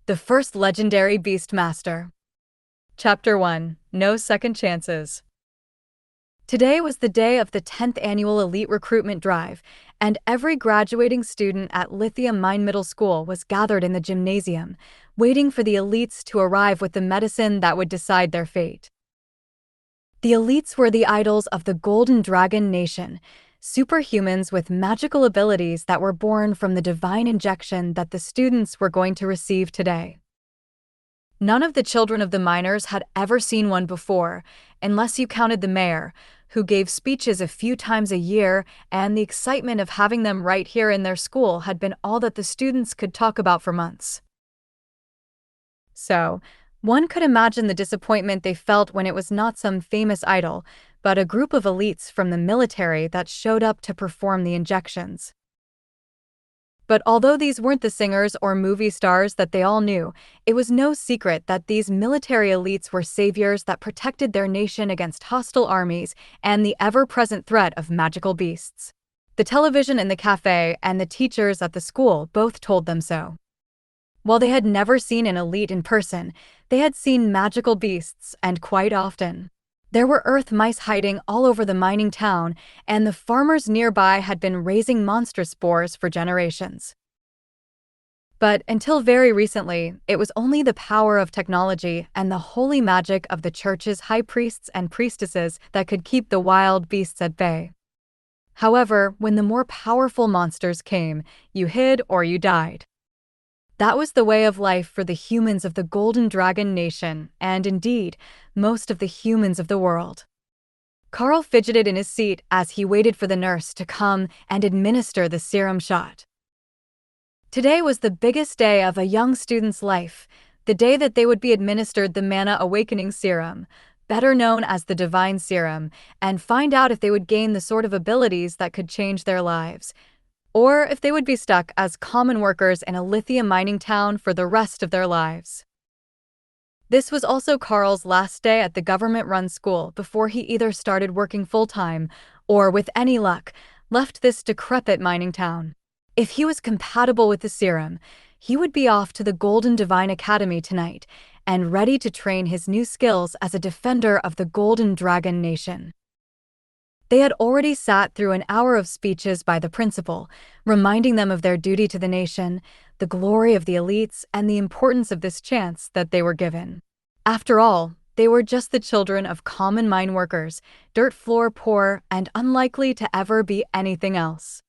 The first legendary Beastmaster. Chapter 1. No Second Chances. Today was the day of the 10th annual elite recruitment drive, and every graduating student at Lithium Mine Middle School was gathered in the gymnasium, waiting for the elites to arrive with the medicine that would decide their fate. The elites were the idols of the Golden Dragon Nation, superhumans with magical abilities that were born from the divine injection that the students were going to receive today. None of the children of the miners had ever seen one before, unless you counted the mayor, who gave speeches a few times a year, and the excitement of having them right here in their school had been all that the students could talk about for months. So, one could imagine the disappointment they felt when it was not some famous idol, but a group of elites from the military that showed up to perform the injections. But although these weren't the singers or movie stars that they all knew, it was no secret that these military elites were saviors that protected their nation against hostile armies and the ever-present threat of magical beasts. The television in the cafe and the teachers at the school both told them so. While they had never seen an elite in person, they had seen magical beasts, and quite often. There were earth mice hiding all over the mining town, and the farmers nearby had been raising monstrous spores for generations. But until very recently, it was only the power of technology and the holy magic of the church's high priests and priestesses that could keep the wild beasts at bay. However, when the more powerful monsters came, you hid or you died. That was the way of life for the humans of the Golden Dragon Nation, and indeed, most of the humans of the world. Karl fidgeted in his seat as he waited for the nurse to come and administer the serum shot. Today was the biggest day of a young student's life, the day that they would be administered the Mana Awakening Serum, better known as the Divine Serum, and find out if they would gain the sort of abilities that could change their lives, or if they would be stuck as common workers in a lithium mining town for the rest of their lives. This was also Karl's last day at the government-run school before he either started working full-time or, with any luck, left this decrepit mining town. If he was compatible with the serum, he would be off to the Golden Divine Academy tonight and ready to train his new skills as a defender of the Golden Dragon Nation. They had already sat through an hour of speeches by the principal, reminding them of their duty to the nation, the glory of the elites, and the importance of this chance that they were given. After all, they were just the children of common mine workers, dirt floor poor, and unlikely to ever be anything else.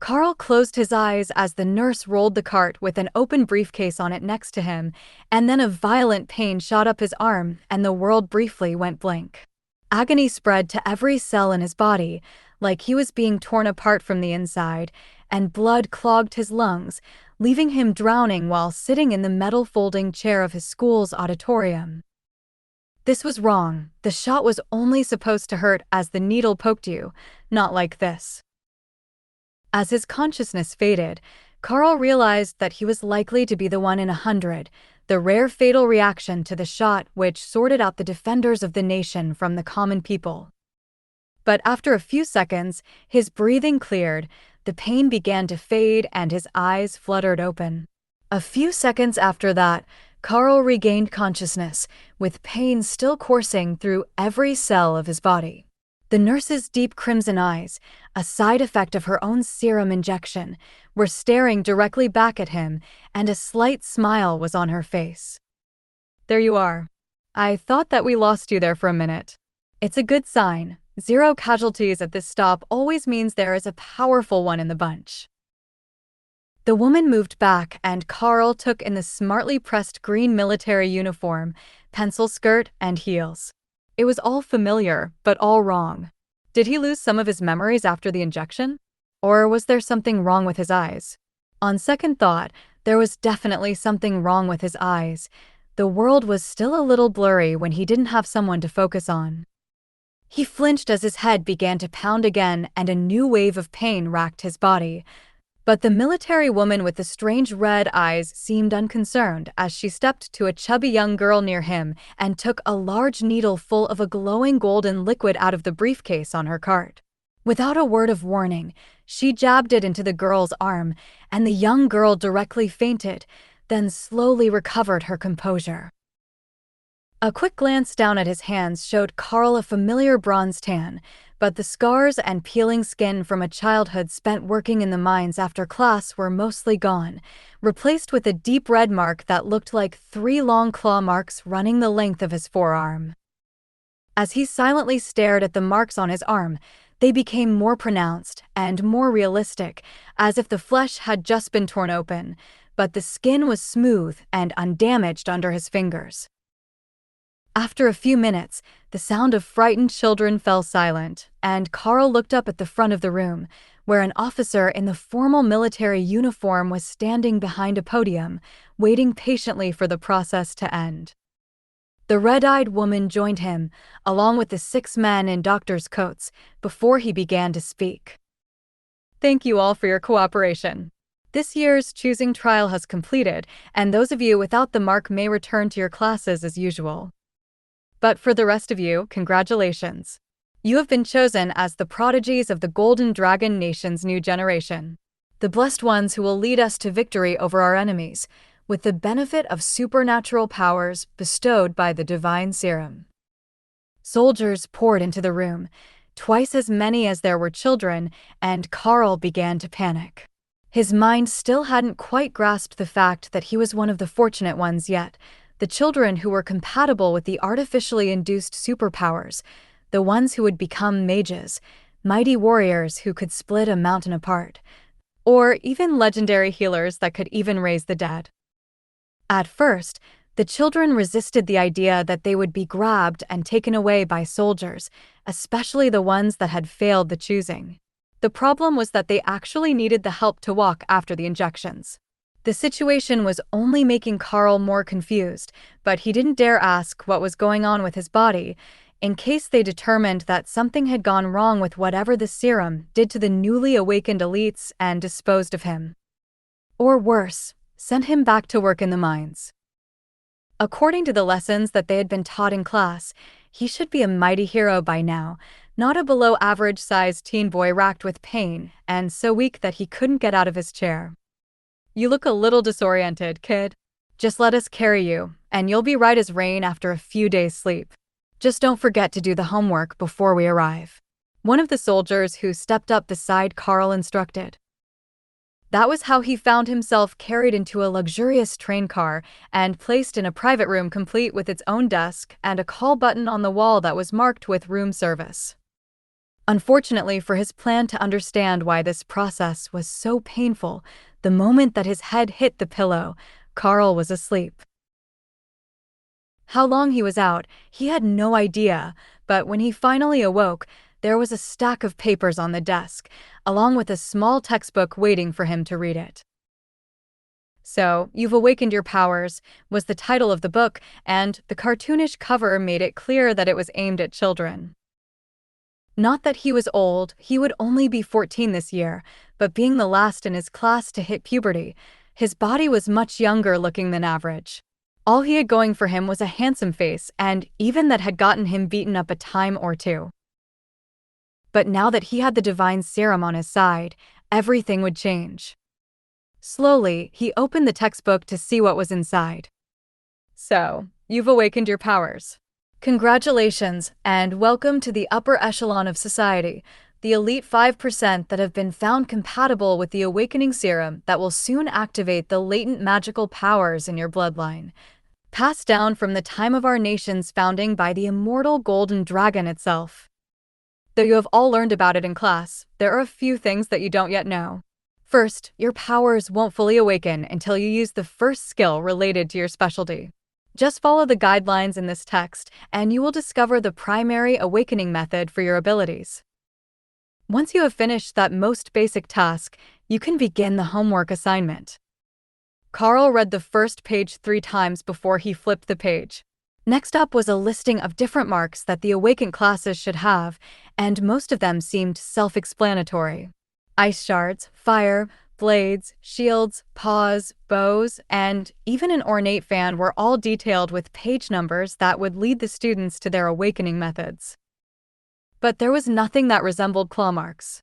Karl closed his eyes as the nurse rolled the cart with an open briefcase on it next to him, and then a violent pain shot up his arm, and the world briefly went blank. Agony spread to every cell in his body, like he was being torn apart from the inside, and blood clogged his lungs, leaving him drowning while sitting in the metal folding chair of his school's auditorium. This was wrong. The shot was only supposed to hurt as the needle poked you, not like this. As his consciousness faded, Karl realized that he was likely to be the 1 in 100, the rare fatal reaction to the shot which sorted out the defenders of the nation from the common people. But after a few seconds, his breathing cleared, the pain began to fade, and his eyes fluttered open. A few seconds after that, Karl regained consciousness, with pain still coursing through every cell of his body. The nurse's deep crimson eyes, a side effect of her own serum injection, were staring directly back at him, and a slight smile was on her face. "There you are. I thought that we lost you there for a minute. It's a good sign. 0 casualties at this stop always means there is a powerful one in the bunch." The woman moved back, and Karl took in the smartly pressed green military uniform, pencil skirt, and heels. It was all familiar, but all wrong. Did he lose some of his memories after the injection? Or was there something wrong with his eyes? On second thought, there was definitely something wrong with his eyes. The world was still a little blurry when he didn't have someone to focus on. He flinched as his head began to pound again, and a new wave of pain racked his body. But the military woman with the strange red eyes seemed unconcerned as she stepped to a chubby young girl near him and took a large needle full of a glowing golden liquid out of the briefcase on her cart. Without a word of warning, She jabbed it into the girl's arm, and the young girl directly fainted, then slowly recovered her composure. A quick glance down at his hands showed Karl a familiar bronze tan, but the scars and peeling skin from a childhood spent working in the mines after class were mostly gone, replaced with a deep red mark that looked like 3 long claw marks running the length of his forearm. As he silently stared at the marks on his arm, they became more pronounced and more realistic, as if the flesh had just been torn open, but the skin was smooth and undamaged under his fingers. After a few minutes, the sound of frightened children fell silent, and Karl looked up at the front of the room, where an officer in the formal military uniform was standing behind a podium, waiting patiently for the process to end. The red-eyed woman joined him, along with the 6 men in doctors' coats, before he began to speak. Thank you all for your cooperation. This year's choosing trial has completed, and those of you without the mark may return to your classes as usual. But for the rest of you, congratulations. You have been chosen as the prodigies of the Golden Dragon Nation's new generation. The blessed ones who will lead us to victory over our enemies, with the benefit of supernatural powers bestowed by the divine serum. Soldiers poured into the room, twice as many as there were children, and Karl began to panic. His mind still hadn't quite grasped the fact that he was one of the fortunate ones yet, the children who were compatible with the artificially induced superpowers, the ones who would become mages, mighty warriors who could split a mountain apart, or even legendary healers that could even raise the dead. At first, the children resisted the idea that they would be grabbed and taken away by soldiers, especially the ones that had failed the choosing. The problem was that they actually needed the help to walk after the injections. The situation was only making Karl more confused, but he didn't dare ask what was going on with his body, in case they determined that something had gone wrong with whatever the serum did to the newly awakened elites and disposed of him. Or worse, sent him back to work in the mines. According to the lessons that they had been taught in class, he should be a mighty hero by now, not a below-average-sized teen boy racked with pain and so weak that he couldn't get out of his chair. You look a little disoriented, kid. Just let us carry you, and you'll be right as rain after a few days' sleep. Just don't forget to do the homework before we arrive. One of the soldiers who stepped up beside Karl instructed. That was how he found himself carried into a luxurious train car and placed in a private room complete with its own desk and a call button on the wall that was marked with room service. Unfortunately for his plan to understand why this process was so painful, the moment that his head hit the pillow, Karl was asleep. How long he was out, he had no idea, but when he finally awoke, there was a stack of papers on the desk, along with a small textbook waiting for him to read it. So, You've Awakened Your Powers was the title of the book, and the cartoonish cover made it clear that it was aimed at children. Not that he was old, he would only be 14 this year, but being the last in his class to hit puberty, his body was much younger looking than average. All he had going for him was a handsome face, and even that had gotten him beaten up a time or two. But now that he had the divine serum on his side, everything would change. Slowly, he opened the textbook to see what was inside. So, you've awakened your powers. Congratulations, and welcome to the upper echelon of society, the elite 5% that have been found compatible with the awakening serum that will soon activate the latent magical powers in your bloodline, passed down from the time of our nation's founding by the immortal Golden Dragon itself. Though you have all learned about it in class, there are a few things that you don't yet know. First, your powers won't fully awaken until you use the first skill related to your specialty. Just follow the guidelines in this text, and you will discover the primary awakening method for your abilities. Once you have finished that most basic task, you can begin the homework assignment. Karl read the first page 3 times before he flipped the page. Next up was a listing of different marks that the awakened classes should have, and most of them seemed self-explanatory. Ice shards, fire, blades, shields, paws, bows, and even an ornate fan were all detailed with page numbers that would lead the students to their awakening methods. But there was nothing that resembled claw marks.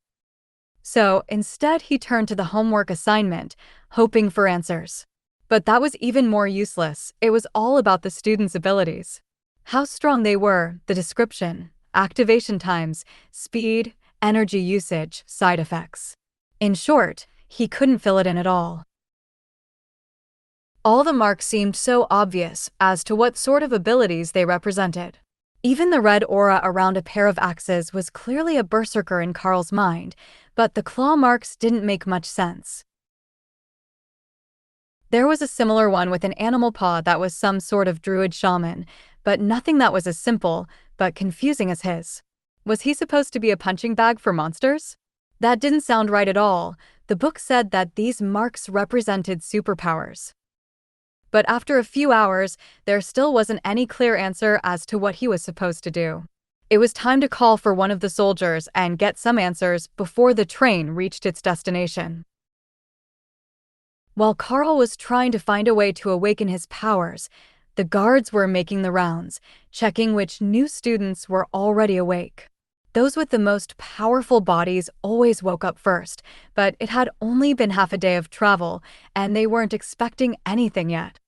So instead, he turned to the homework assignment, hoping for answers. But that was even more useless. It was all about the students' abilities. How strong they were, the description, activation times, speed, energy usage, side effects. In short, he couldn't fill it in at all. All the marks seemed so obvious as to what sort of abilities they represented. Even the red aura around a pair of axes was clearly a berserker in Karl's mind, but the claw marks didn't make much sense. There was a similar one with an animal paw that was some sort of druid shaman, but nothing that was as simple, but confusing as his. Was he supposed to be a punching bag for monsters? That didn't sound right at all. The book said that these marks represented superpowers. But after a few hours, there still wasn't any clear answer as to what he was supposed to do. It was time to call for one of the soldiers and get some answers before the train reached its destination. While Karl was trying to find a way to awaken his powers, the guards were making the rounds, checking which new students were already awake. Those with the most powerful bodies always woke up first, but it had only been half a day of travel, and they weren't expecting anything yet.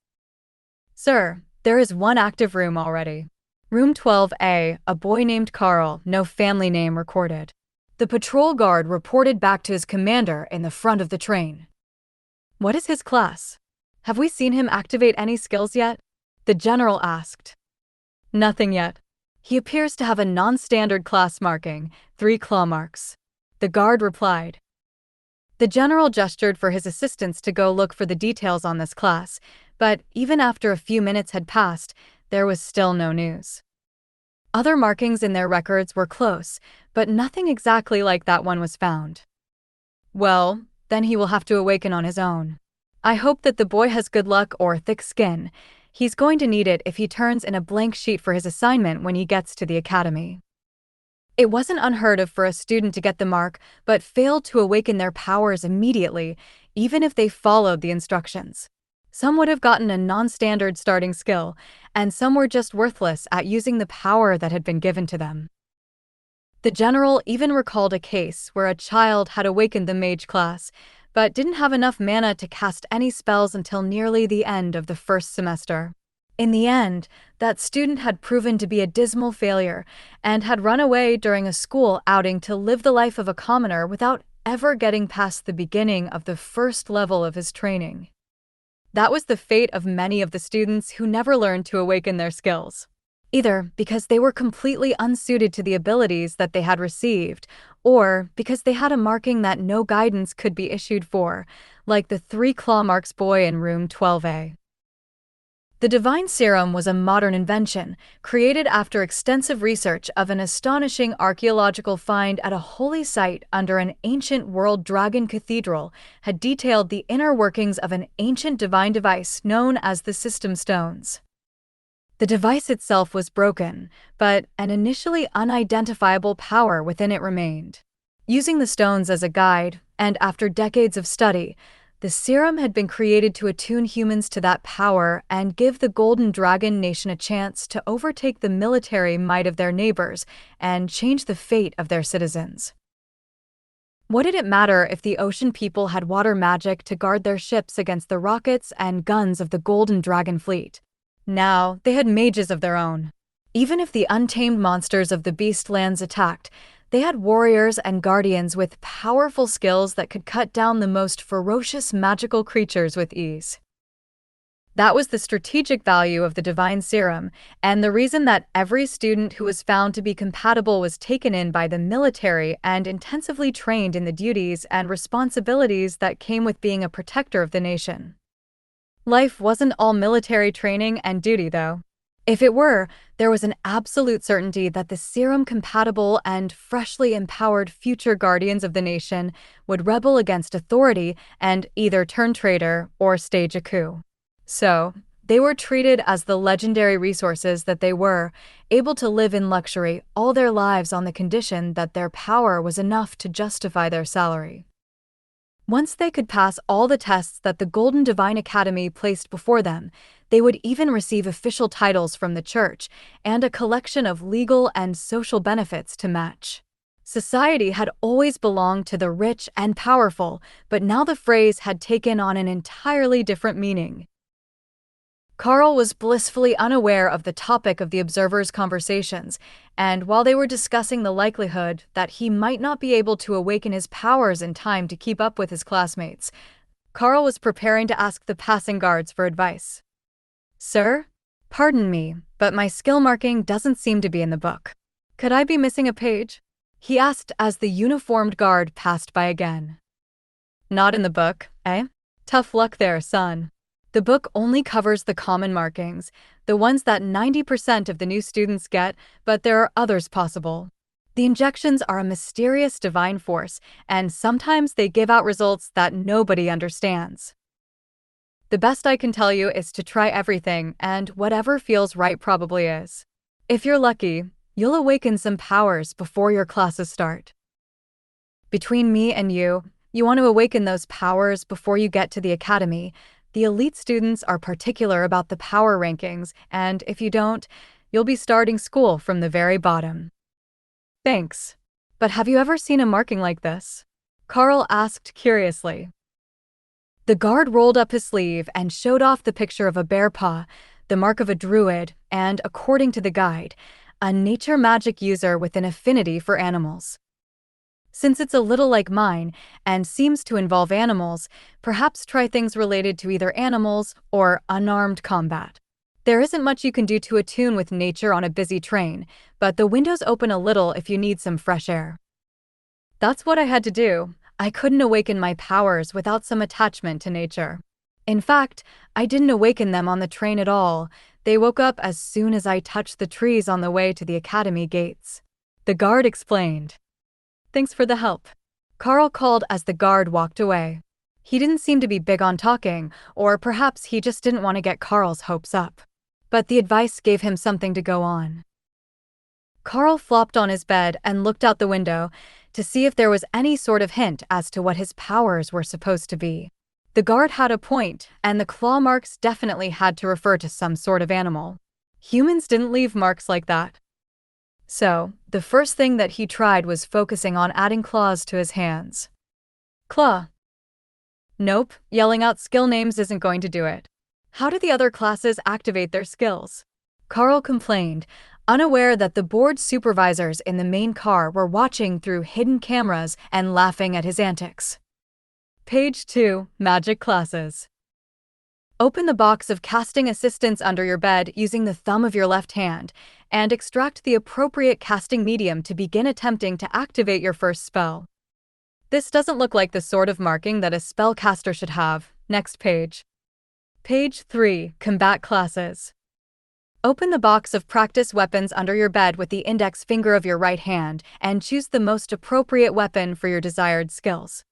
"Sir, there is one active room already. Room 12A, a boy named Karl, no family name recorded." The patrol guard reported back to his commander in the front of the train. "What is his class? Have we seen him activate any skills yet?" the general asked. "Nothing yet. He appears to have a non-standard class marking, 3 claw marks," the guard replied. The general gestured for his assistants to go look for the details on this class, but even after a few minutes had passed, there was still no news. Other markings in their records were close, but nothing exactly like that one was found. "Well, then he will have to awaken on his own. I hope that the boy has good luck or thick skin. He's going to need it if he turns in a blank sheet for his assignment when he gets to the academy." It wasn't unheard of for a student to get the mark, but failed to awaken their powers immediately, even if they followed the instructions. Some would have gotten a non-standard starting skill, and some were just worthless at using the power that had been given to them. The general even recalled a case where a child had awakened the mage class, but didn't have enough mana to cast any spells until nearly the end of the first semester. In the end, that student had proven to be a dismal failure and had run away during a school outing to live the life of a commoner without ever getting past the beginning of the first level of his training. That was the fate of many of the students who never learned to awaken their skills, either because they were completely unsuited to the abilities that they had received, or because they had a marking that no guidance could be issued for, like the 3 claw marks boy in room 12A. The divine serum was a modern invention, created after extensive research of an astonishing archaeological find at a holy site under an ancient world dragon cathedral had detailed the inner workings of an ancient divine device known as the System Stones. The device itself was broken, but an initially unidentifiable power within it remained. Using the stones as a guide, and after decades of study, the serum had been created to attune humans to that power and give the Golden Dragon Nation a chance to overtake the military might of their neighbors and change the fate of their citizens. What did it matter if the ocean people had water magic to guard their ships against the rockets and guns of the Golden Dragon fleet? Now, they had mages of their own. Even if the untamed monsters of the Beastlands attacked, they had warriors and guardians with powerful skills that could cut down the most ferocious magical creatures with ease. That was the strategic value of the divine serum, and the reason that every student who was found to be compatible was taken in by the military and intensively trained in the duties and responsibilities that came with being a protector of the nation. Life wasn't all military training and duty, though. If it were, there was an absolute certainty that the serum-compatible and freshly empowered future guardians of the nation would rebel against authority and either turn traitor or stage a coup. So, they were treated as the legendary resources that they were, able to live in luxury all their lives on the condition that their power was enough to justify their salary. Once they could pass all the tests that the Golden Divine Academy placed before them, they would even receive official titles from the church and a collection of legal and social benefits to match. Society had always belonged to the rich and powerful, but now the phrase had taken on an entirely different meaning. Karl was blissfully unaware of the topic of the observers' conversations, and while they were discussing the likelihood that he might not be able to awaken his powers in time to keep up with his classmates, Karl was preparing to ask the passing guards for advice. "Sir? Pardon me, but my skill marking doesn't seem to be in the book. Could I be missing a page?" he asked as the uniformed guard passed by again. "Not in the book, eh? Tough luck there, son. The book only covers the common markings, the ones that 90% of the new students get, but there are others possible. The injections are a mysterious divine force, and sometimes they give out results that nobody understands. The best I can tell you is to try everything, and whatever feels right probably is. If you're lucky, you'll awaken some powers before your classes start. Between me and you want to awaken those powers before you get to the academy. The elite students are particular about the power rankings, and if you don't, you'll be starting school from the very bottom." "Thanks. But have you ever seen a marking like this?" Karl asked curiously. The guard rolled up his sleeve and showed off the picture of a bear paw, the mark of a druid, and, according to the guide, a nature magic user with an affinity for animals. Since it's a little like mine and seems to involve animals, perhaps try things related to either animals or unarmed combat. There isn't much you can do to attune with nature on a busy train, but the windows open a little if you need some fresh air. That's what I had to do. I couldn't awaken my powers without some attachment to nature. In fact, I didn't awaken them on the train at all. They woke up as soon as I touched the trees on the way to the academy gates. The guard explained. "Thanks for the help," Karl called as the guard walked away. He didn't seem to be big on talking, or perhaps he just didn't want to get Karl's hopes up. But the advice gave him something to go on. Karl flopped on his bed and looked out the window to see if there was any sort of hint as to what his powers were supposed to be. The guard had a point, and the claw marks definitely had to refer to some sort of animal. Humans didn't leave marks like that. So, the first thing that he tried was focusing on adding claws to his hands. Claw. Nope, yelling out skill names isn't going to do it. How do the other classes activate their skills? Karl complained, unaware that the board supervisors in the main car were watching through hidden cameras and laughing at his antics. Page 2, Magic Classes. Open the box of casting assistance under your bed using the thumb of your left hand, and extract the appropriate casting medium to begin attempting to activate your first spell. This doesn't look like the sort of marking that a spellcaster should have. Next page. Page 3, Combat Classes. Open the box of practice weapons under your bed with the index finger of your right hand, and choose the most appropriate weapon for your desired skills.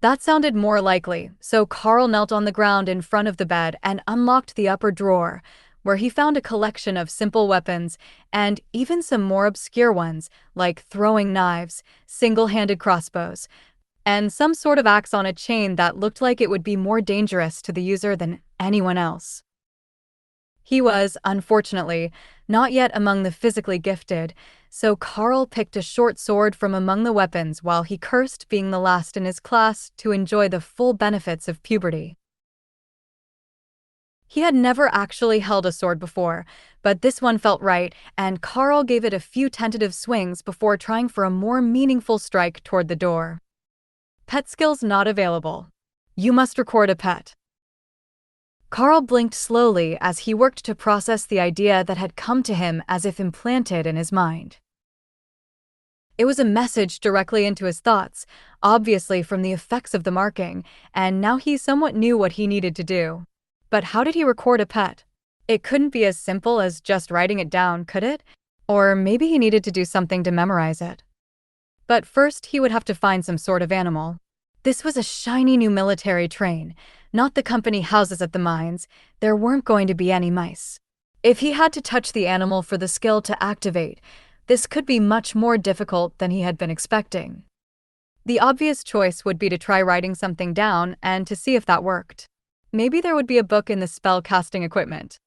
That sounded more likely, so Karl knelt on the ground in front of the bed and unlocked the upper drawer, where he found a collection of simple weapons and even some more obscure ones, like throwing knives, single-handed crossbows, and some sort of axe on a chain that looked like it would be more dangerous to the user than anyone else. He was, unfortunately, not yet among the physically gifted, so Karl picked a short sword from among the weapons while he cursed being the last in his class to enjoy the full benefits of puberty. He had never actually held a sword before, but this one felt right, and Karl gave it a few tentative swings before trying for a more meaningful strike toward the door. Pet skills not available. You must record a pet. Karl blinked slowly as he worked to process the idea that had come to him as if implanted in his mind. It was a message directly into his thoughts, obviously from the effects of the marking, and now he somewhat knew what he needed to do. But how did he record a pet? It couldn't be as simple as just writing it down, could it? Or maybe he needed to do something to memorize it. But first he would have to find some sort of animal. This was a shiny new military train, not the company houses at the mines. There weren't going to be any mice. If he had to touch the animal for the skill to activate, this could be much more difficult than he had been expecting. The obvious choice would be to try writing something down and to see if that worked. Maybe there would be a book in the spell casting equipment.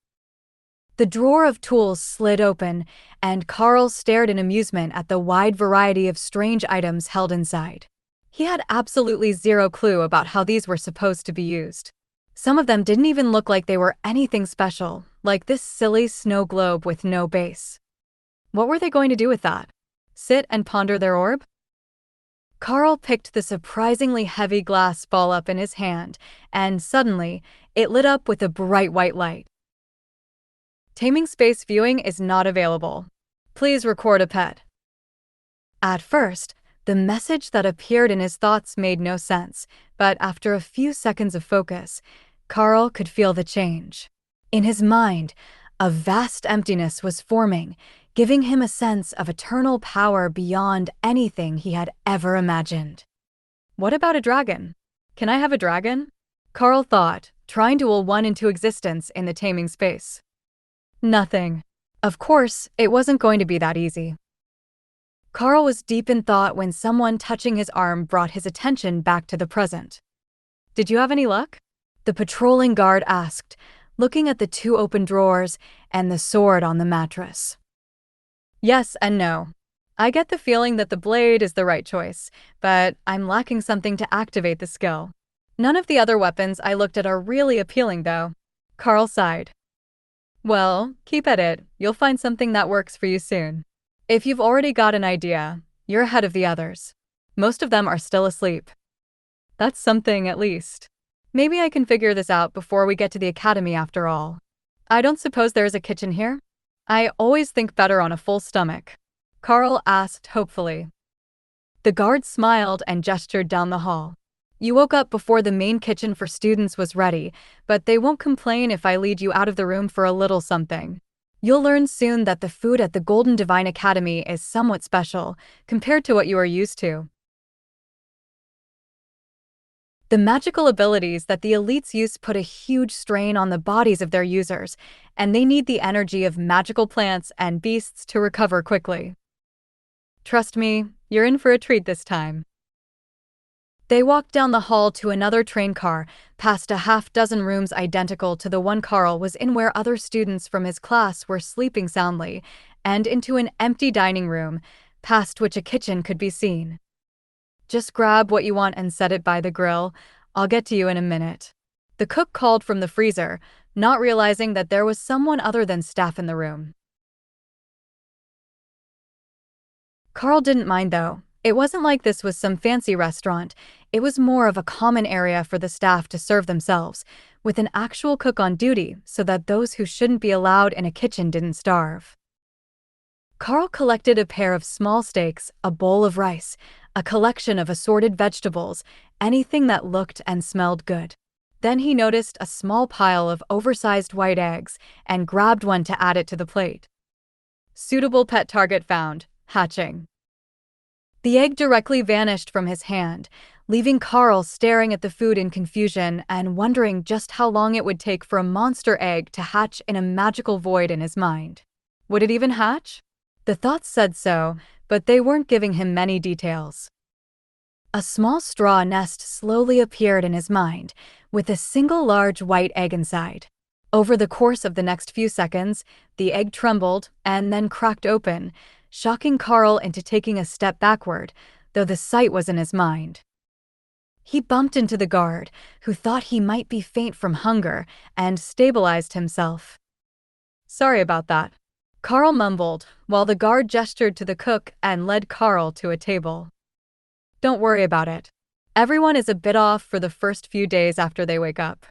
The drawer of tools slid open, and Karl stared in amusement at the wide variety of strange items held inside. He had absolutely zero clue about how these were supposed to be used. Some of them didn't even look like they were anything special, like this silly snow globe with no base. What were they going to do with that? Sit and ponder their orb? Karl picked the surprisingly heavy glass ball up in his hand, and suddenly, it lit up with a bright white light. Taming space viewing is not available. Please record a pet. At first, the message that appeared in his thoughts made no sense, but after a few seconds of focus, Karl could feel the change. In his mind, a vast emptiness was forming, giving him a sense of eternal power beyond anything he had ever imagined. What about a dragon? Can I have a dragon? Karl thought, trying to will one into existence in the taming space. Nothing. Of course, it wasn't going to be that easy. Karl was deep in thought when someone touching his arm brought his attention back to the present. Did you have any luck? The patrolling guard asked, looking at the two open drawers and the sword on the mattress. Yes and no. I get the feeling that the blade is the right choice, but I'm lacking something to activate the skill. None of the other weapons I looked at are really appealing, though. Karl sighed. Well, keep at it. You'll find something that works for you soon. If you've already got an idea, you're ahead of the others. Most of them are still asleep. That's something, at least. Maybe I can figure this out before we get to the academy after all. I don't suppose there is a kitchen here? I always think better on a full stomach. Karl asked hopefully. The guard smiled and gestured down the hall. You woke up before the main kitchen for students was ready, but they won't complain if I lead you out of the room for a little something. You'll learn soon that the food at the Golden Divine Academy is somewhat special, compared to what you are used to. The magical abilities that the elites use put a huge strain on the bodies of their users, and they need the energy of magical plants and beasts to recover quickly. Trust me, you're in for a treat this time. They walked down the hall to another train car, past a half-dozen rooms identical to the one Karl was in where other students from his class were sleeping soundly, and into an empty dining room, past which a kitchen could be seen. Just grab what you want and set it by the grill. I'll get to you in a minute. The cook called from the freezer, not realizing that there was someone other than staff in the room. Karl didn't mind though. It wasn't like this was some fancy restaurant. It was more of a common area for the staff to serve themselves, with an actual cook on duty so that those who shouldn't be allowed in a kitchen didn't starve. Karl collected a pair of small steaks, a bowl of rice, a collection of assorted vegetables, anything that looked and smelled good. Then he noticed a small pile of oversized white eggs and grabbed one to add it to the plate. Suitable pet target found, hatching. The egg directly vanished from his hand, leaving Karl staring at the food in confusion and wondering just how long it would take for a monster egg to hatch in a magical void in his mind. Would it even hatch? The thoughts said so, but they weren't giving him many details. A small straw nest slowly appeared in his mind, with a single large white egg inside. Over the course of the next few seconds, the egg trembled and then cracked open, shocking Karl into taking a step backward, though the sight was in his mind. He bumped into the guard, who thought he might be faint from hunger, and stabilized himself. Sorry about that, Karl mumbled, while the guard gestured to the cook and led Karl to a table. Don't worry about it. Everyone is a bit off for the first few days after they wake up.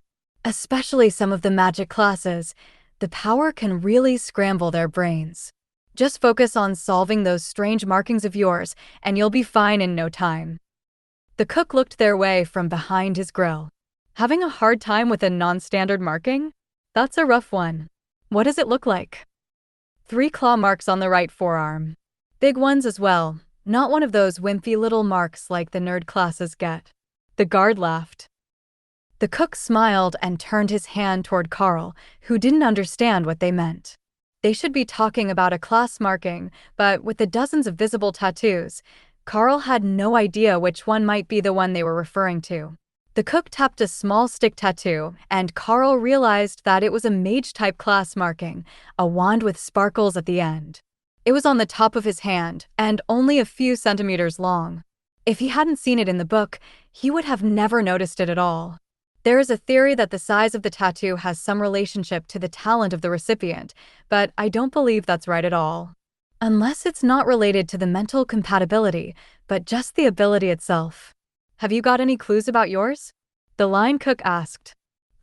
Especially some of the magic classes. The power can really scramble their brains. Just focus on solving those strange markings of yours, and you'll be fine in no time. The cook looked their way from behind his grill. Having a hard time with a non-standard marking? That's a rough one. What does it look like? 3 claw marks on the right forearm. Big ones as well, not one of those wimpy little marks like the nerd classes get. The guard laughed. The cook smiled and turned his hand toward Karl, who didn't understand what they meant. They should be talking about a class marking, but with the dozens of visible tattoos, Karl had no idea which one might be the one they were referring to. The cook tapped a small stick tattoo, and Karl realized that it was a mage-type class marking, a wand with sparkles at the end. It was on the top of his hand, and only a few centimeters long. If he hadn't seen it in the book, he would have never noticed it at all. There is a theory that the size of the tattoo has some relationship to the talent of the recipient, but I don't believe that's right at all. Unless it's not related to the mental compatibility, but just the ability itself. Have you got any clues about yours? The line cook asked.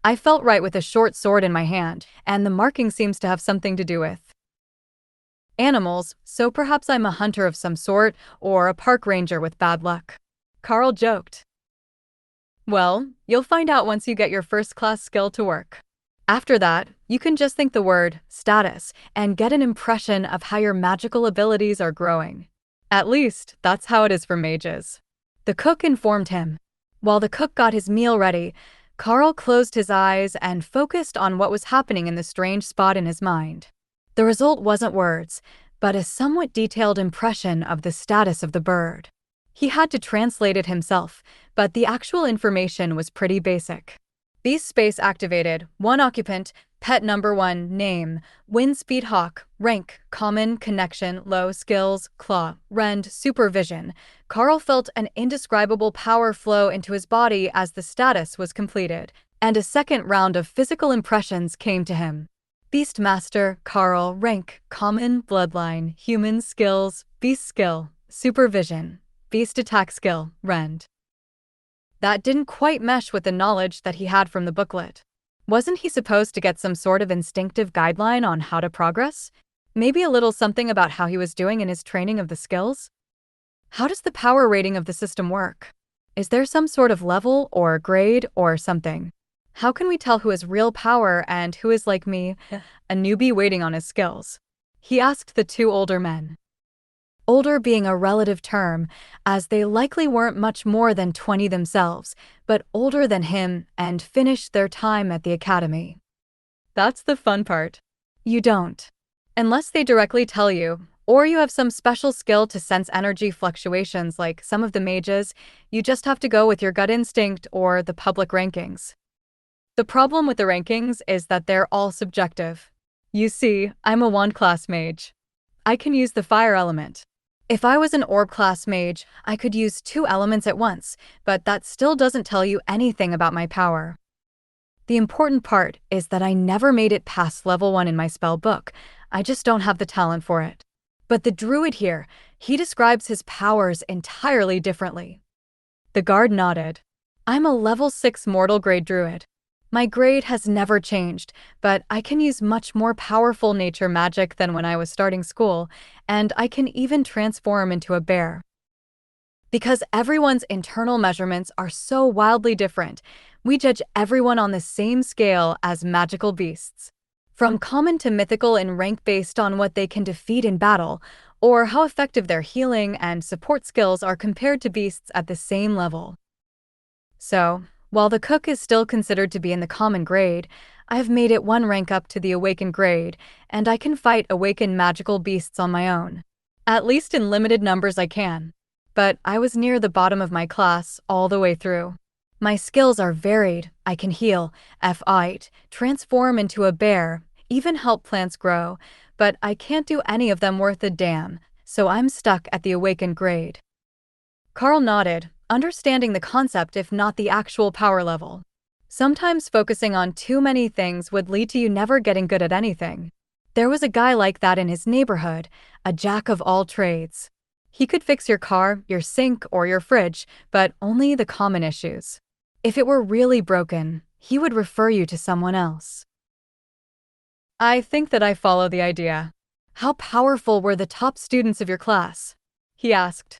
I felt right with a short sword in my hand, and the marking seems to have something to do with animals, so perhaps I'm a hunter of some sort, or a park ranger with bad luck. Karl joked. Well, you'll find out once you get your first-class skill to work. After that, you can just think the word status and get an impression of how your magical abilities are growing. At least, that's how it is for mages. The cook informed him. While the cook got his meal ready, Karl closed his eyes and focused on what was happening in the strange spot in his mind. The result wasn't words, but a somewhat detailed impression of the status of the bird. He had to translate it himself, but the actual information was pretty basic. Beast space activated, 1 occupant, pet number 1, name, wind speed hawk, rank, common, connection, low, skills, claw, rend, supervision. Karl felt an indescribable power flow into his body as the status was completed, and a second round of physical impressions came to him. Beastmaster, Karl, rank, common, bloodline, human, skills, beast skill, supervision, beast attack skill, rend. That didn't quite mesh with the knowledge that he had from the booklet. Wasn't he supposed to get some sort of instinctive guideline on how to progress? Maybe a little something about how he was doing in his training of the skills? How does the power rating of the system work? Is there some sort of level or grade or something? How can we tell who has real power and who is like me, a newbie waiting on his skills? He asked the 2 older men. Older being a relative term, as they likely weren't much more than 20 themselves, but older than him and finished their time at the academy. That's the fun part. You don't. Unless they directly tell you, or you have some special skill to sense energy fluctuations like some of the mages, you just have to go with your gut instinct or the public rankings. The problem with the rankings is that they're all subjective. You see, I'm a wand class mage. I can use the fire element. If I was an orb class mage, I could use 2 elements at once, but that still doesn't tell you anything about my power. The important part is that I never made it past level 1 in my spell book. I just don't have the talent for it. But the druid here, he describes his powers entirely differently. The guard nodded. I'm a level 6 mortal grade druid. My grade has never changed, but I can use much more powerful nature magic than when I was starting school, and I can even transform into a bear. Because everyone's internal measurements are so wildly different, we judge everyone on the same scale as magical beasts. From common to mythical in rank based on what they can defeat in battle, or how effective their healing and support skills are compared to beasts at the same level. So, while the cook is still considered to be in the common grade, I've made it 1 rank up to the awaken grade, and I can fight awaken magical beasts on my own. At least in limited numbers I can. But I was near the bottom of my class all the way through. My skills are varied. I can heal, fight, transform into a bear, even help plants grow, but I can't do any of them worth a damn, so I'm stuck at the awaken grade. Karl nodded, understanding the concept if not the actual power level. Sometimes focusing on too many things would lead to you never getting good at anything. There was a guy like that in his neighborhood, a jack of all trades. He could fix your car, your sink, or your fridge, but only the common issues. If it were really broken, he would refer you to someone else. I think that I follow the idea. How powerful were the top students of your class? He asked.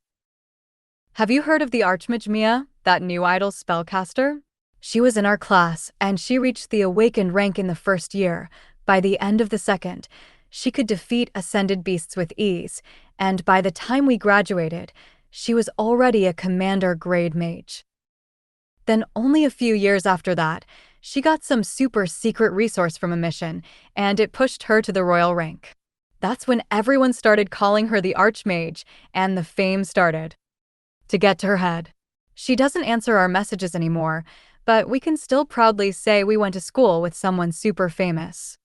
Have you heard of the Archmage Mia, that new idol spellcaster? She was in our class, and she reached the awakened rank in the first year. By the end of the second, she could defeat ascended beasts with ease, and by the time we graduated, she was already a commander grade mage. Then only a few years after that, she got some super secret resource from a mission, and it pushed her to the royal rank. That's when everyone started calling her the Archmage, and the fame started to get to her head. She doesn't answer our messages anymore, but we can still proudly say we went to school with someone super famous.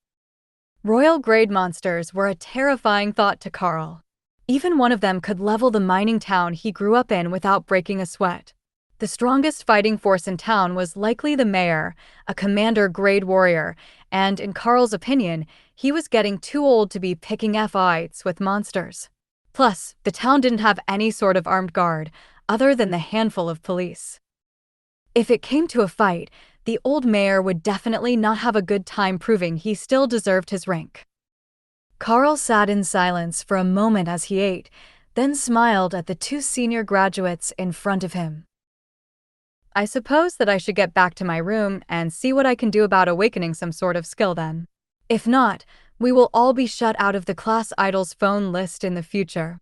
Royal grade monsters were a terrifying thought to Karl. Even one of them could level the mining town he grew up in without breaking a sweat. The strongest fighting force in town was likely the mayor, a commander-grade warrior, and in Karl's opinion, he was getting too old to be picking fights with monsters. Plus, the town didn't have any sort of armed guard, other than the handful of police. If it came to a fight, the old mayor would definitely not have a good time proving he still deserved his rank. Karl sat in silence for a moment as he ate, then smiled at the two senior graduates in front of him. I suppose that I should get back to my room and see what I can do about awakening some sort of skill then. If not, we will all be shut out of the class idol's phone list in the future.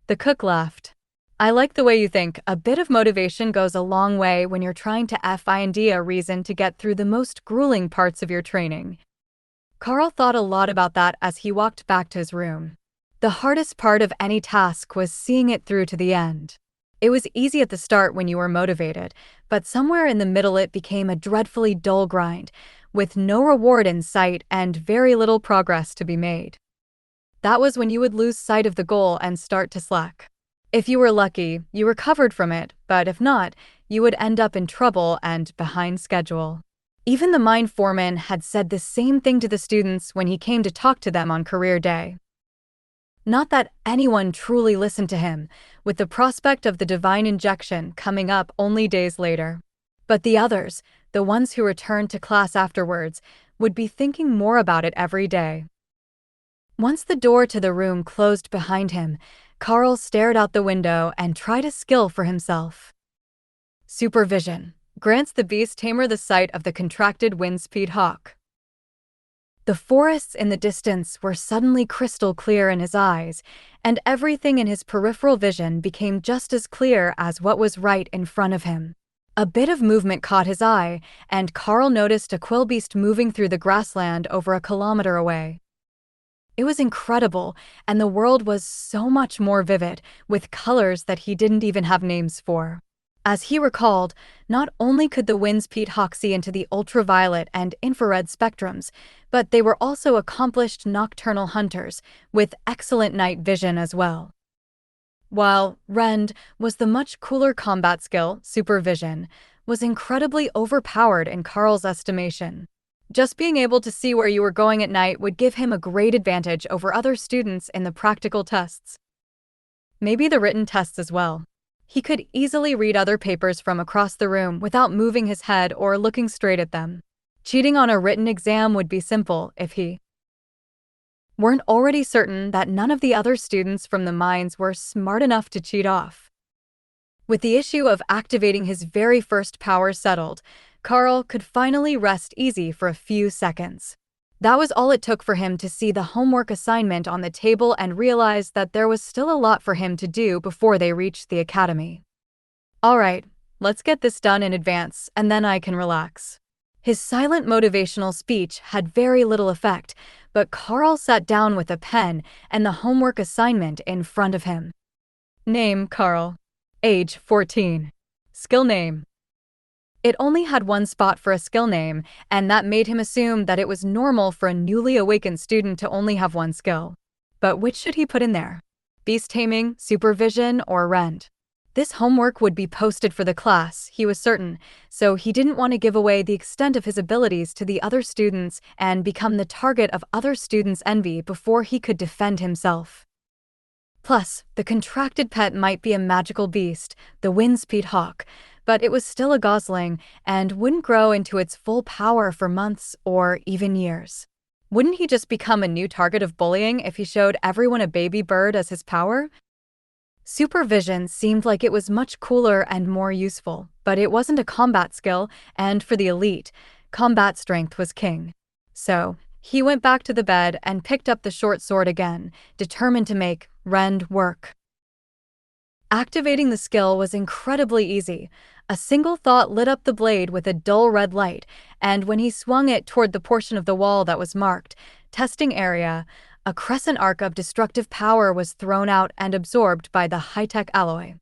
The cook laughed. I like the way you think. A bit of motivation goes a long way when you're trying to find a reason to get through the most grueling parts of your training. Karl thought a lot about that as he walked back to his room. The hardest part of any task was seeing it through to the end. It was easy at the start when you were motivated, but somewhere in the middle it became a dreadfully dull grind, with no reward in sight and very little progress to be made. That was when you would lose sight of the goal and start to slack. If you were lucky, you recovered from it, but if not, you would end up in trouble and behind schedule. Even the mine foreman had said the same thing to the students when he came to talk to them on career day. Not that anyone truly listened to him, with the prospect of the divine injection coming up only days later. But the others, the ones who returned to class afterwards, would be thinking more about it every day. Once the door to the room closed behind him, Karl stared out the window and tried a skill for himself. Supervision grants the beast tamer the sight of the contracted wind-speed hawk. The forests in the distance were suddenly crystal clear in his eyes, and everything in his peripheral vision became just as clear as what was right in front of him. A bit of movement caught his eye, and Karl noticed a quillbeast moving through the grassland over a kilometer away. It was incredible, and the world was so much more vivid, with colors that he didn't even have names for. As he recalled, not only could the wind-speed hawk see into the ultraviolet and infrared spectrums, but they were also accomplished nocturnal hunters, with excellent night vision as well. While Rend was the much cooler combat skill, supervision, was incredibly overpowered in Karl's estimation. Just being able to see where you were going at night would give him a great advantage over other students in the practical tests. Maybe the written tests as well. He could easily read other papers from across the room without moving his head or looking straight at them. Cheating on a written exam would be simple if he weren't already certain that none of the other students from the mines were smart enough to cheat off. With the issue of activating his very first power settled, Karl could finally rest easy for a few seconds. That was all it took for him to see the homework assignment on the table and realize that there was still a lot for him to do before they reached the academy. All right, let's get this done in advance, and then I can relax. His silent motivational speech had very little effect, but Karl sat down with a pen and the homework assignment in front of him. Name: Karl. Age: 14. Skill name. It only had one spot for a skill name, and that made him assume that it was normal for a newly awakened student to only have one skill. But which should he put in there? Beast taming, supervision, or rend? This homework would be posted for the class, he was certain, so he didn't want to give away the extent of his abilities to the other students and become the target of other students' envy before he could defend himself. Plus, the contracted pet might be a magical beast, the wind-speed hawk, but it was still a gosling and wouldn't grow into its full power for months or even years. Wouldn't he just become a new target of bullying if he showed everyone a baby bird as his power? Supervision seemed like it was much cooler and more useful, but it wasn't a combat skill, and for the elite, combat strength was king. So, he went back to the bed and picked up the short sword again, determined to make rend work. Activating the skill was incredibly easy. A single thought lit up the blade with a dull red light, and when he swung it toward the portion of the wall that was marked testing area, a crescent arc of destructive power was thrown out and absorbed by the high-tech alloy.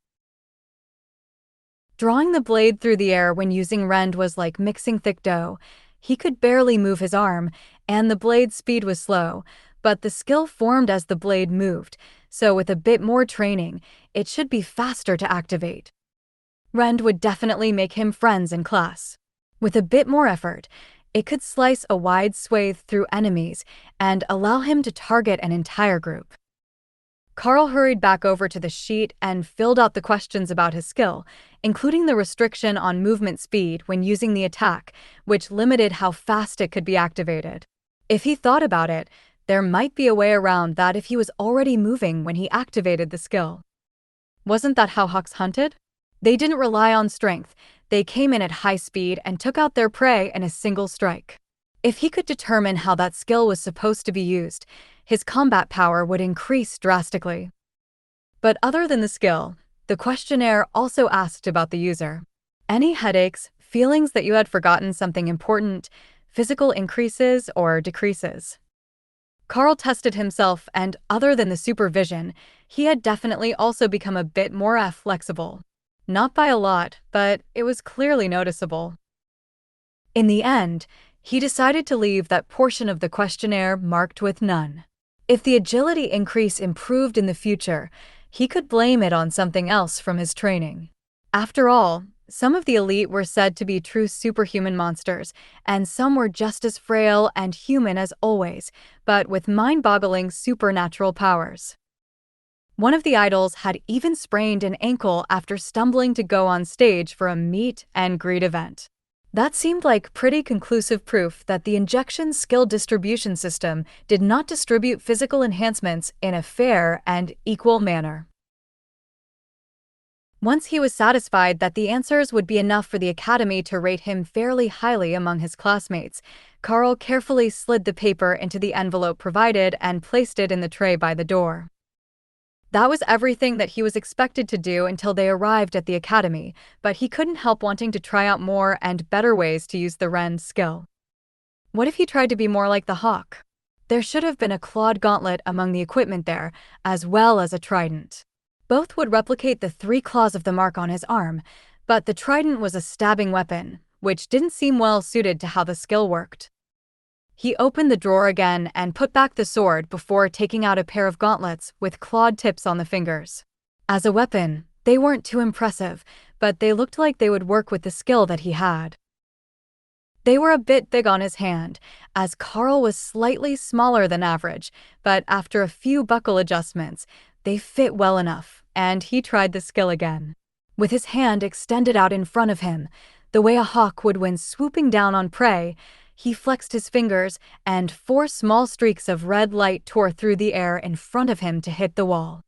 Drawing the blade through the air when using rend was like mixing thick dough. He could barely move his arm, and the blade's speed was slow, but the skill formed as the blade moved, so with a bit more training, it should be faster to activate. Rend would definitely make him friends in class. With a bit more effort, it could slice a wide swathe through enemies and allow him to target an entire group. Karl hurried back over to the sheet and filled out the questions about his skill, including the restriction on movement speed when using the attack, which limited how fast it could be activated. If he thought about it, there might be a way around that if he was already moving when he activated the skill. Wasn't that how hawks hunted? They didn't rely on strength, they came in at high speed and took out their prey in a single strike. If he could determine how that skill was supposed to be used, his combat power would increase drastically. But other than the skill, the questionnaire also asked about the user. Any headaches, feelings that you had forgotten something important, physical increases or decreases? Karl tested himself, and other than the supervision, he had definitely also become a bit more flexible. Not by a lot, but it was clearly noticeable. In the end, he decided to leave that portion of the questionnaire marked with none. If the agility increase improved in the future, he could blame it on something else from his training. After all, some of the elite were said to be true superhuman monsters, and some were just as frail and human as always, but with mind-boggling supernatural powers. One of the idols had even sprained an ankle after stumbling to go on stage for a meet and greet event. That seemed like pretty conclusive proof that the injection skill distribution system did not distribute physical enhancements in a fair and equal manner. Once he was satisfied that the answers would be enough for the academy to rate him fairly highly among his classmates, Karl carefully slid the paper into the envelope provided and placed it in the tray by the door. That was everything that he was expected to do until they arrived at the academy, but he couldn't help wanting to try out more and better ways to use the rend skill. What if he tried to be more like the hawk? There should have been a clawed gauntlet among the equipment there, as well as a trident. Both would replicate the 3 claws of the mark on his arm, but the trident was a stabbing weapon, which didn't seem well suited to how the skill worked. He opened the drawer again and put back the sword before taking out a pair of gauntlets with clawed tips on the fingers. As a weapon, they weren't too impressive, but they looked like they would work with the skill that he had. They were a bit big on his hand, as Karl was slightly smaller than average, but after a few buckle adjustments, they fit well enough, and he tried the skill again. With his hand extended out in front of him, the way a hawk would when swooping down on prey, he flexed his fingers, and 4 small streaks of red light tore through the air in front of him to hit the wall.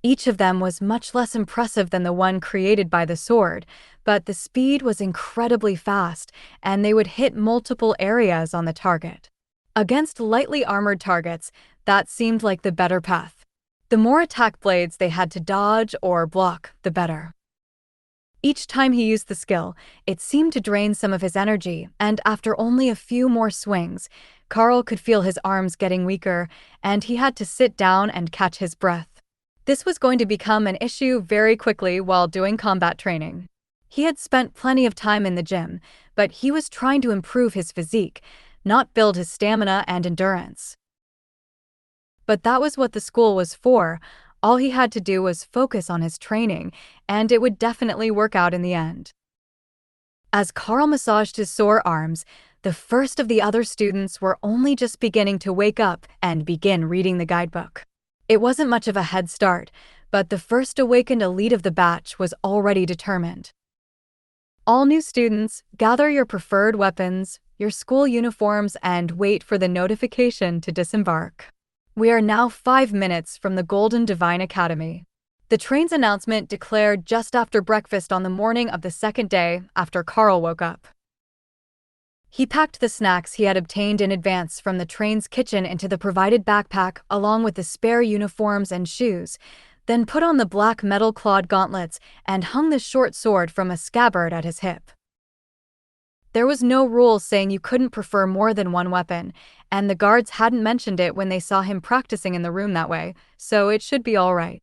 Each of them was much less impressive than the one created by the sword, but the speed was incredibly fast, and they would hit multiple areas on the target. Against lightly armored targets, that seemed like the better path. The more attack blades they had to dodge or block, the better. Each time he used the skill, it seemed to drain some of his energy, and after only a few more swings, Karl could feel his arms getting weaker, and he had to sit down and catch his breath. This was going to become an issue very quickly while doing combat training. He had spent plenty of time in the gym, but he was trying to improve his physique, not build his stamina and endurance. But that was what the school was for. All he had to do was focus on his training, and it would definitely work out in the end. As Karl massaged his sore arms, the first of the other students were only just beginning to wake up and begin reading the guidebook. It wasn't much of a head start, but the first awakened elite of the batch was already determined. All new students, gather your preferred weapons, your school uniforms, and wait for the notification to disembark. We are now 5 minutes from the Golden Divine Academy. The train's announcement declared just after breakfast on the morning of the second day after Karl woke up. He packed the snacks he had obtained in advance from the train's kitchen into the provided backpack along with the spare uniforms and shoes, then put on the black metal clawed gauntlets and hung the short sword from a scabbard at his hip. There was no rule saying you couldn't prefer more than one weapon, and the guards hadn't mentioned it when they saw him practicing in the room that way, so it should be all right.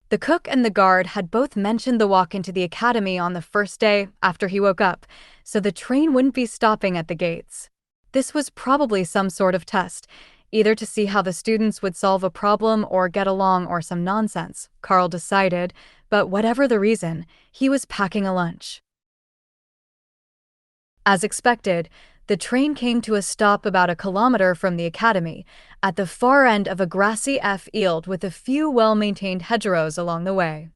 The cook and the guard had both mentioned the walk into the academy on the first day after he woke up, so the train wouldn't be stopping at the gates. This was probably some sort of test, either to see how the students would solve a problem or get along or some nonsense, Karl decided, but whatever the reason, he was packing a lunch. As expected, the train came to a stop about a kilometer from the academy, at the far end of a grassy field with a few well-maintained hedgerows along the way.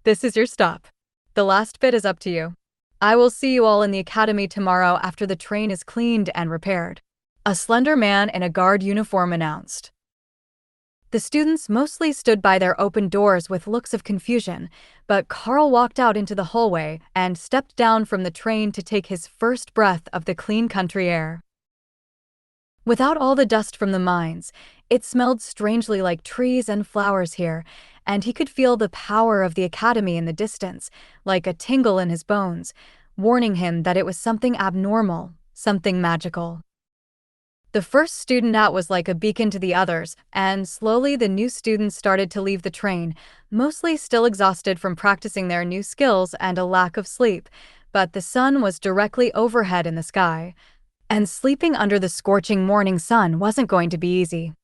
This is your stop. The last bit is up to you. I will see you all in the academy tomorrow after the train is cleaned and repaired, a slender man in a guard uniform announced. The students mostly stood by their open doors with looks of confusion, but Karl walked out into the hallway and stepped down from the train to take his first breath of the clean country air. Without all the dust from the mines, it smelled strangely like trees and flowers here, and he could feel the power of the academy in the distance, like a tingle in his bones, warning him that it was something abnormal, something magical. The first student out was like a beacon to the others, and slowly the new students started to leave the train, mostly still exhausted from practicing their new skills and a lack of sleep, but the sun was directly overhead in the sky, and sleeping under the scorching morning sun wasn't going to be easy.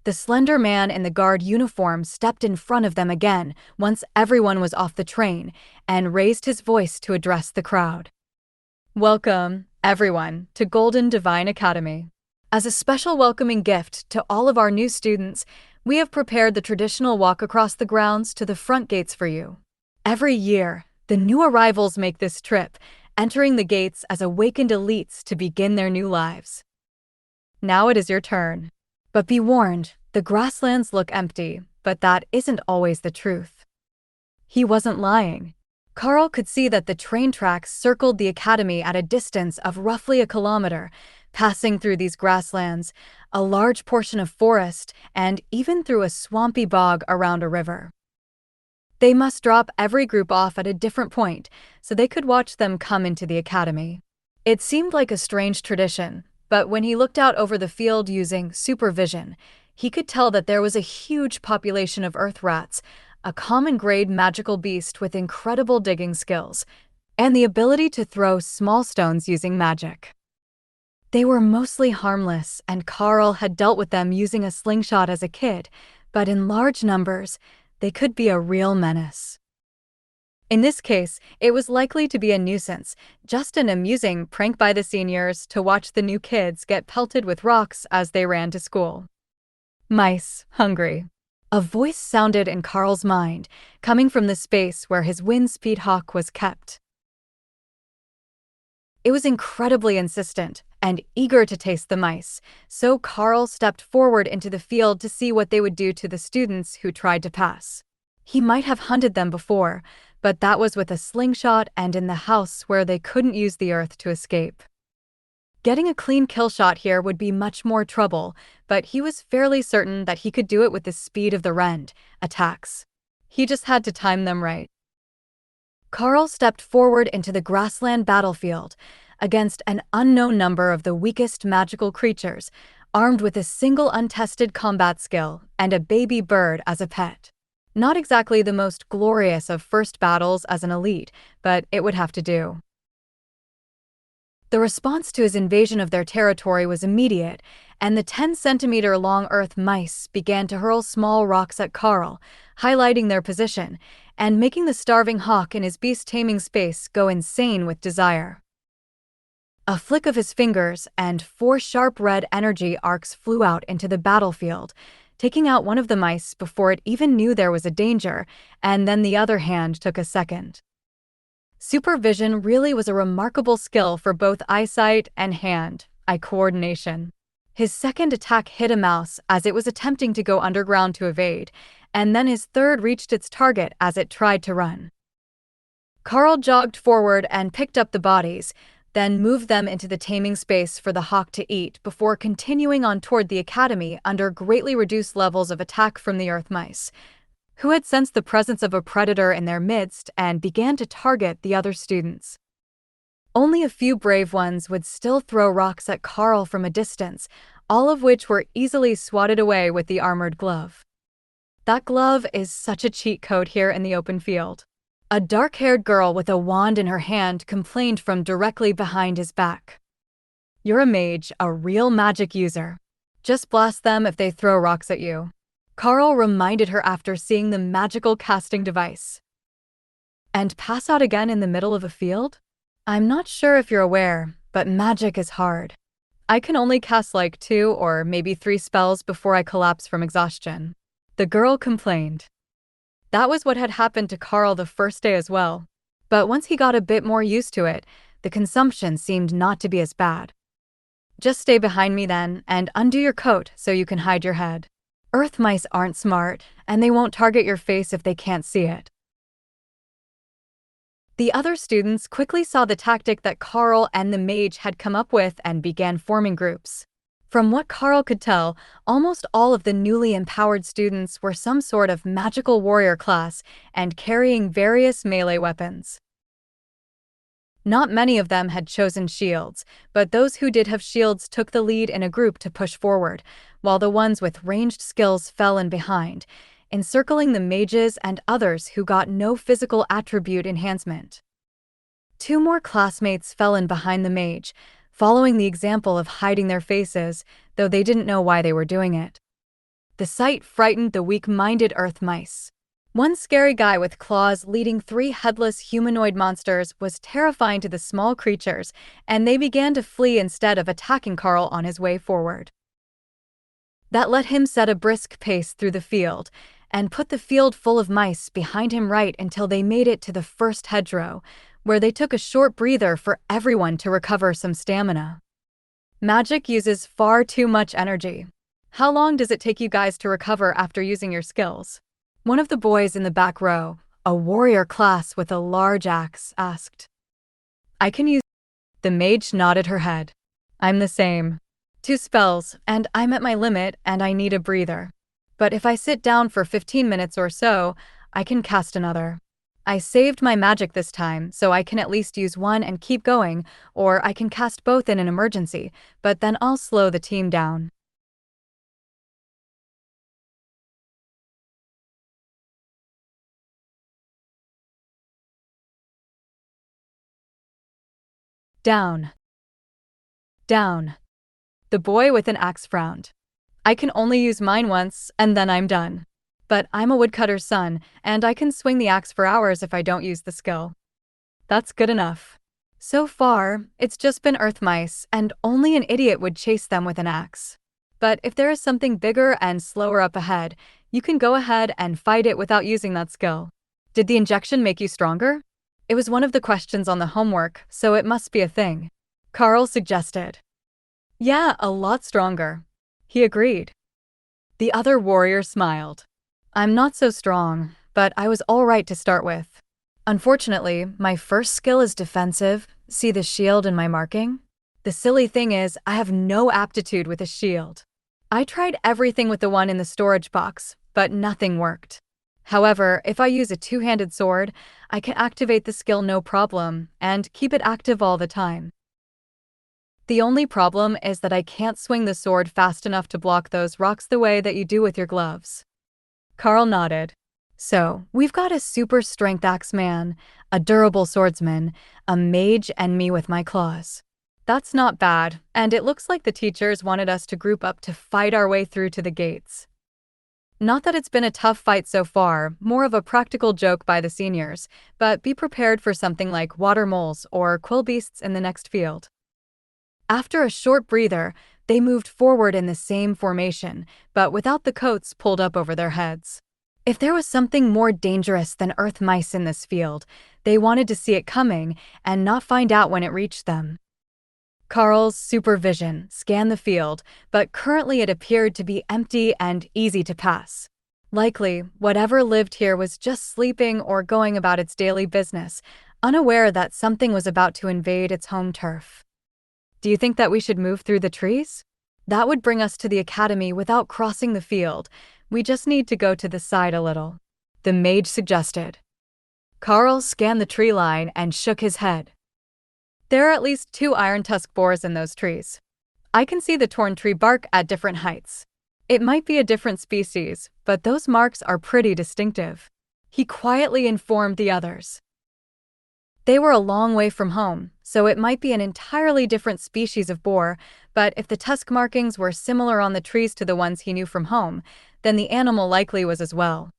The slender man in the guard uniform stepped in front of them again once everyone was off the train, and raised his voice to address the crowd. Welcome, everyone, to Golden Divine Academy. As a special welcoming gift to all of our new students, we have prepared the traditional walk across the grounds to the front gates for you. Every year, the new arrivals make this trip, entering the gates as awakened elites to begin their new lives. Now it is your turn. But be warned, the grasslands look empty, but that isn't always the truth. He wasn't lying. Karl could see that the train tracks circled the academy at a distance of roughly a kilometer, passing through these grasslands, a large portion of forest, and even through a swampy bog around a river. They must drop every group off at a different point so they could watch them come into the academy. It seemed like a strange tradition, but when he looked out over the field using supervision, he could tell that there was a huge population of earth rats, a common-grade magical beast with incredible digging skills, and the ability to throw small stones using magic. They were mostly harmless, and Karl had dealt with them using a slingshot as a kid, but in large numbers, they could be a real menace. In this case, it was likely to be a nuisance, just an amusing prank by the seniors to watch the new kids get pelted with rocks as they ran to school. Mice, hungry. A voice sounded in Karl's mind, coming from the space where his wind-speed hawk was kept. It was incredibly insistent and eager to taste the mice, so Karl stepped forward into the field to see what they would do to the students who tried to pass. He might have hunted them before, but that was with a slingshot and in the house where they couldn't use the earth to escape. Getting a clean kill shot here would be much more trouble, but he was fairly certain that he could do it with the speed of the rend attacks. He just had to time them right. Karl stepped forward into the grassland battlefield against an unknown number of the weakest magical creatures, armed with a single untested combat skill and a baby bird as a pet. Not exactly the most glorious of first battles as an elite, but it would have to do. The response to his invasion of their territory was immediate, and the 10-centimeter-long earth mice began to hurl small rocks at Karl, highlighting their position, and making the starving hawk in his beast-taming space go insane with desire. A flick of his fingers, and 4 sharp red energy arcs flew out into the battlefield, taking out one of the mice before it even knew there was a danger, and then the other hand took a second. Supervision really was a remarkable skill for both eyesight and hand-eye coordination. His second attack hit a mouse as it was attempting to go underground to evade, and then his third reached its target as it tried to run. Karl jogged forward and picked up the bodies, then moved them into the taming space for the hawk to eat before continuing on toward the academy under greatly reduced levels of attack from the earth mice, who had sensed the presence of a predator in their midst and began to target the other students. Only a few brave ones would still throw rocks at Karl from a distance, all of which were easily swatted away with the armored glove. That glove is such a cheat code here in the open field. A dark-haired girl with a wand in her hand complained from directly behind his back. You're a mage, a real magic user. Just blast them if they throw rocks at you. Karl reminded her after seeing the magical casting device. And pass out again in the middle of a field? I'm not sure if you're aware, but magic is hard. I can only cast like 2 or maybe 3 spells before I collapse from exhaustion. The girl complained. That was what had happened to Karl the first day as well. But once he got a bit more used to it, the consumption seemed not to be as bad. Just stay behind me then, and undo your coat so you can hide your head. Earth mice aren't smart, and they won't target your face if they can't see it. The other students quickly saw the tactic that Karl and the mage had come up with and began forming groups. From what Karl could tell, almost all of the newly empowered students were some sort of magical warrior class and carrying various melee weapons. Not many of them had chosen shields, but those who did have shields took the lead in a group to push forward, while the ones with ranged skills fell in behind, encircling the mages and others who got no physical attribute enhancement. 2 more classmates fell in behind the mage, following the example of hiding their faces, though they didn't know why they were doing it. The sight frightened the weak-minded earth mice. One scary guy with claws leading 3 headless humanoid monsters was terrifying to the small creatures, and they began to flee instead of attacking Karl on his way forward. That let him set a brisk pace through the field, and put the field full of mice behind him right until they made it to the first hedgerow, where they took a short breather for everyone to recover some stamina. Magic uses far too much energy. How long does it take you guys to recover after using your skills? One of the boys in the back row, a warrior class with a large axe, asked. I can use. The mage nodded her head. I'm the same. 2 spells, and I'm at my limit and I need a breather. But if I sit down for 15 minutes or so, I can cast another. I saved my magic this time, so I can at least use one and keep going, or I can cast both in an emergency, but then I'll slow the team down. Down. Down. The boy with an axe frowned. I can only use mine once, and then I'm done. But I'm a woodcutter's son, and I can swing the axe for hours if I don't use the skill. That's good enough. So far, it's just been earth mice, and only an idiot would chase them with an axe. But if there is something bigger and slower up ahead, you can go ahead and fight it without using that skill. Did the injection make you stronger? It was one of the questions on the homework, so it must be a thing. Karl suggested. Yeah, a lot stronger. He agreed. The other warrior smiled. I'm not so strong, but I was all right to start with. Unfortunately, my first skill is defensive. See the shield in my marking? The silly thing is, I have no aptitude with a shield. I tried everything with the one in the storage box, but nothing worked. However, if I use a 2-handed sword, I can activate the skill no problem and keep it active all the time. The only problem is that I can't swing the sword fast enough to block those rocks the way that you do with your gloves. Karl nodded. So, we've got a super strength axeman, a durable swordsman, a mage, and me with my claws. That's not bad, and it looks like the teachers wanted us to group up to fight our way through to the gates. Not that it's been a tough fight so far, more of a practical joke by the seniors, but be prepared for something like water moles or quill beasts in the next field. After a short breather, they moved forward in the same formation, but without the coats pulled up over their heads. If there was something more dangerous than earth mice in this field, they wanted to see it coming and not find out when it reached them. Karl's supervision scanned the field, but currently it appeared to be empty and easy to pass. Likely, whatever lived here was just sleeping or going about its daily business, unaware that something was about to invade its home turf. Do you think that we should move through the trees? That would bring us to the academy without crossing the field. We just need to go to the side a little. The mage suggested. Karl scanned the tree line and shook his head. There are at least 2 iron tusk boars in those trees. I can see the torn tree bark at different heights. It might be a different species, but those marks are pretty distinctive. He quietly informed the others. They were a long way from home, so it might be an entirely different species of boar, but if the tusk markings were similar on the trees to the ones he knew from home, then the animal likely was as well.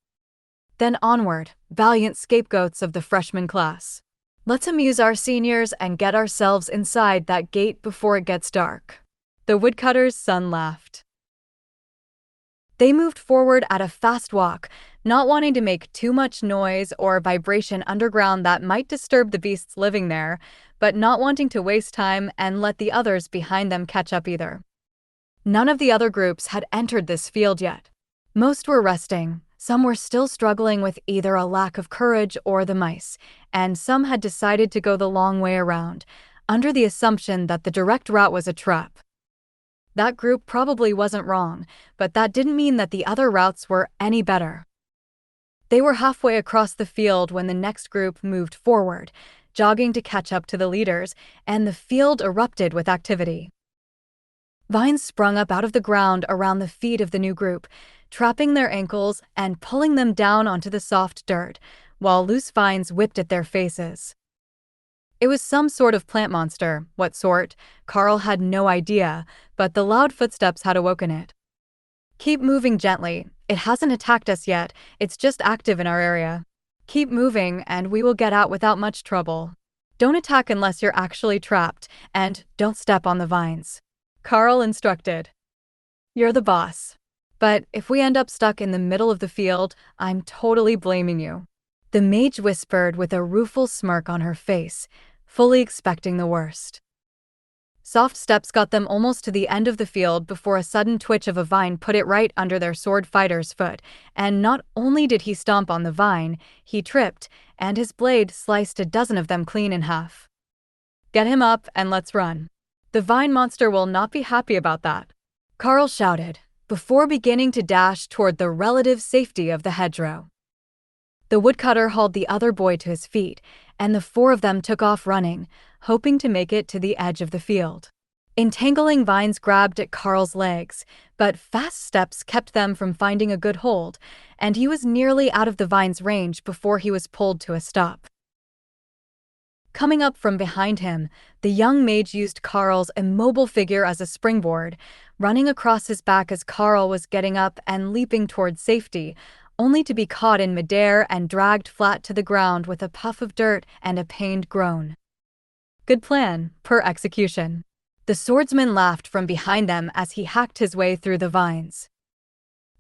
Then onward, valiant scapegoats of the freshman class. Let's amuse our seniors and get ourselves inside that gate before it gets dark. The woodcutter's son laughed. They moved forward at a fast walk, not wanting to make too much noise or vibration underground that might disturb the beasts living there, but not wanting to waste time and let the others behind them catch up either. None of the other groups had entered this field yet. Most were resting, some were still struggling with either a lack of courage or the mice, and some had decided to go the long way around, under the assumption that the direct route was a trap. That group probably wasn't wrong, but that didn't mean that the other routes were any better. They were halfway across the field when the next group moved forward, jogging to catch up to the leaders, and the field erupted with activity. Vines sprung up out of the ground around the feet of the new group, trapping their ankles and pulling them down onto the soft dirt, while loose vines whipped at their faces. It was some sort of plant monster. What sort? Karl had no idea, but the loud footsteps had awoken it. Keep moving gently. It hasn't attacked us yet, it's just active in our area. Keep moving and we will get out without much trouble. Don't attack unless you're actually trapped, and don't step on the vines. Karl instructed. You're the boss. But if we end up stuck in the middle of the field, I'm totally blaming you. The mage whispered with a rueful smirk on her face, fully expecting the worst. Soft steps got them almost to the end of the field before a sudden twitch of a vine put it right under their sword fighter's foot, and not only did he stomp on the vine, he tripped, and his blade sliced a dozen of them clean in half. Get him up and let's run. The vine monster will not be happy about that, Karl shouted, before beginning to dash toward the relative safety of the hedgerow. The woodcutter hauled the other boy to his feet, and the four of them took off running, hoping to make it to the edge of the field. Entangling vines grabbed at Karl's legs, but fast steps kept them from finding a good hold, and he was nearly out of the vine's range before he was pulled to a stop. Coming up from behind him, the young mage used Karl's immobile figure as a springboard, running across his back as Karl was getting up and leaping toward safety, only to be caught in midair and dragged flat to the ground with a puff of dirt and a pained groan. Good plan, per execution. The swordsman laughed from behind them as he hacked his way through the vines.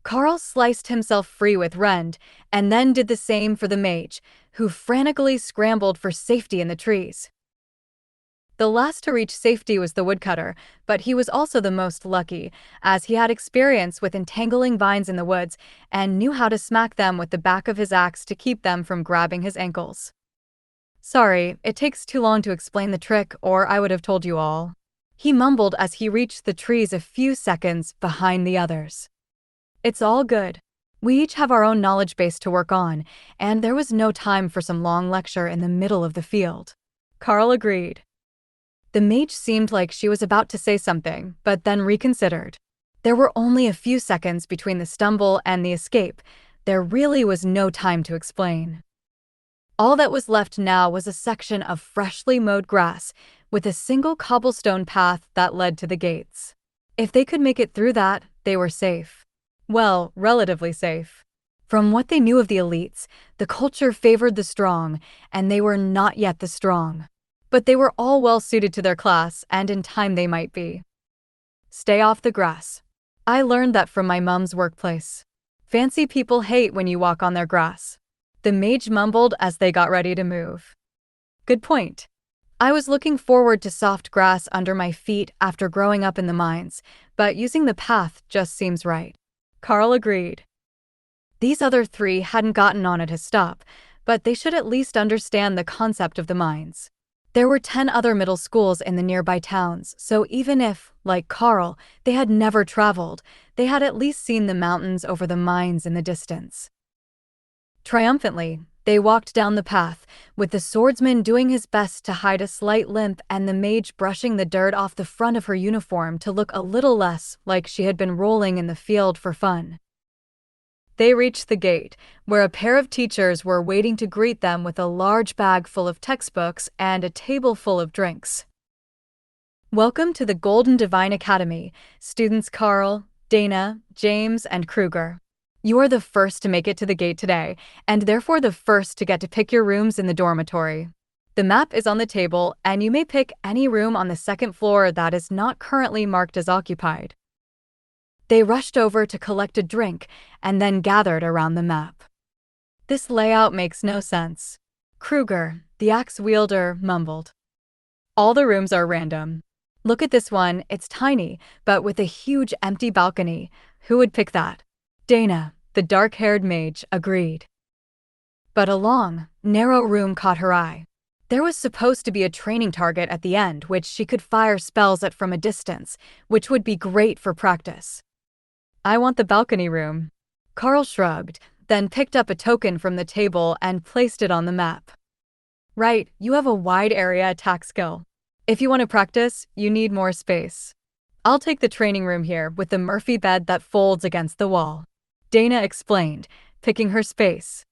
Karl sliced himself free with rend, and then did the same for the mage, who frantically scrambled for safety in the trees. The last to reach safety was the woodcutter, but he was also the most lucky, as he had experience with entangling vines in the woods and knew how to smack them with the back of his axe to keep them from grabbing his ankles. Sorry, it takes too long to explain the trick, or I would have told you all. He mumbled as he reached the trees a few seconds behind the others. It's all good. We each have our own knowledge base to work on, and there was no time for some long lecture in the middle of the field. Karl agreed. The mage seemed like she was about to say something, but then reconsidered. There were only a few seconds between the stumble and the escape. There really was no time to explain. All that was left now was a section of freshly mowed grass, with a single cobblestone path that led to the gates. If they could make it through that, they were safe. Well, relatively safe. From what they knew of the elites, the culture favored the strong, and they were not yet the strong. But they were all well suited to their class, and in time they might be. Stay off the grass. I learned that from my mom's workplace. Fancy people hate when you walk on their grass. The mage mumbled as they got ready to move. Good point. I was looking forward to soft grass under my feet after growing up in the mines, but using the path just seems right. Karl agreed. These other three hadn't gotten on it to stop, but they should at least understand the concept of the mines. There were 10 other middle schools in the nearby towns, so even if, like Karl, they had never traveled, they had at least seen the mountains over the mines in the distance. Triumphantly, They walked down the path, with the swordsman doing his best to hide a slight limp and the mage brushing the dirt off the front of her uniform to look a little less like she had been rolling in the field for fun. They reached the gate, where a pair of teachers were waiting to greet them with a large bag full of textbooks and a table full of drinks. Welcome to the Golden Divine Academy, students Karl, Dana, James, and Kruger. You are the first to make it to the gate today, and therefore the first to get to pick your rooms in the dormitory. The map is on the table, and you may pick any room on the second floor that is not currently marked as occupied. They rushed over to collect a drink and then gathered around the map. This layout makes no sense. Kruger, the axe wielder, mumbled. All the rooms are random. Look at this one, it's tiny, but with a huge empty balcony. Who would pick that? Dana, the dark-haired mage, agreed. But a long, narrow room caught her eye. There was supposed to be a training target at the end which she could fire spells at from a distance, which would be great for practice. I want the balcony room. Karl shrugged, then picked up a token from the table and placed it on the map. Right, you have a wide area attack skill. If you want to practice, you need more space. I'll take the training room here with the Murphy bed that folds against the wall. Dana explained, picking her space.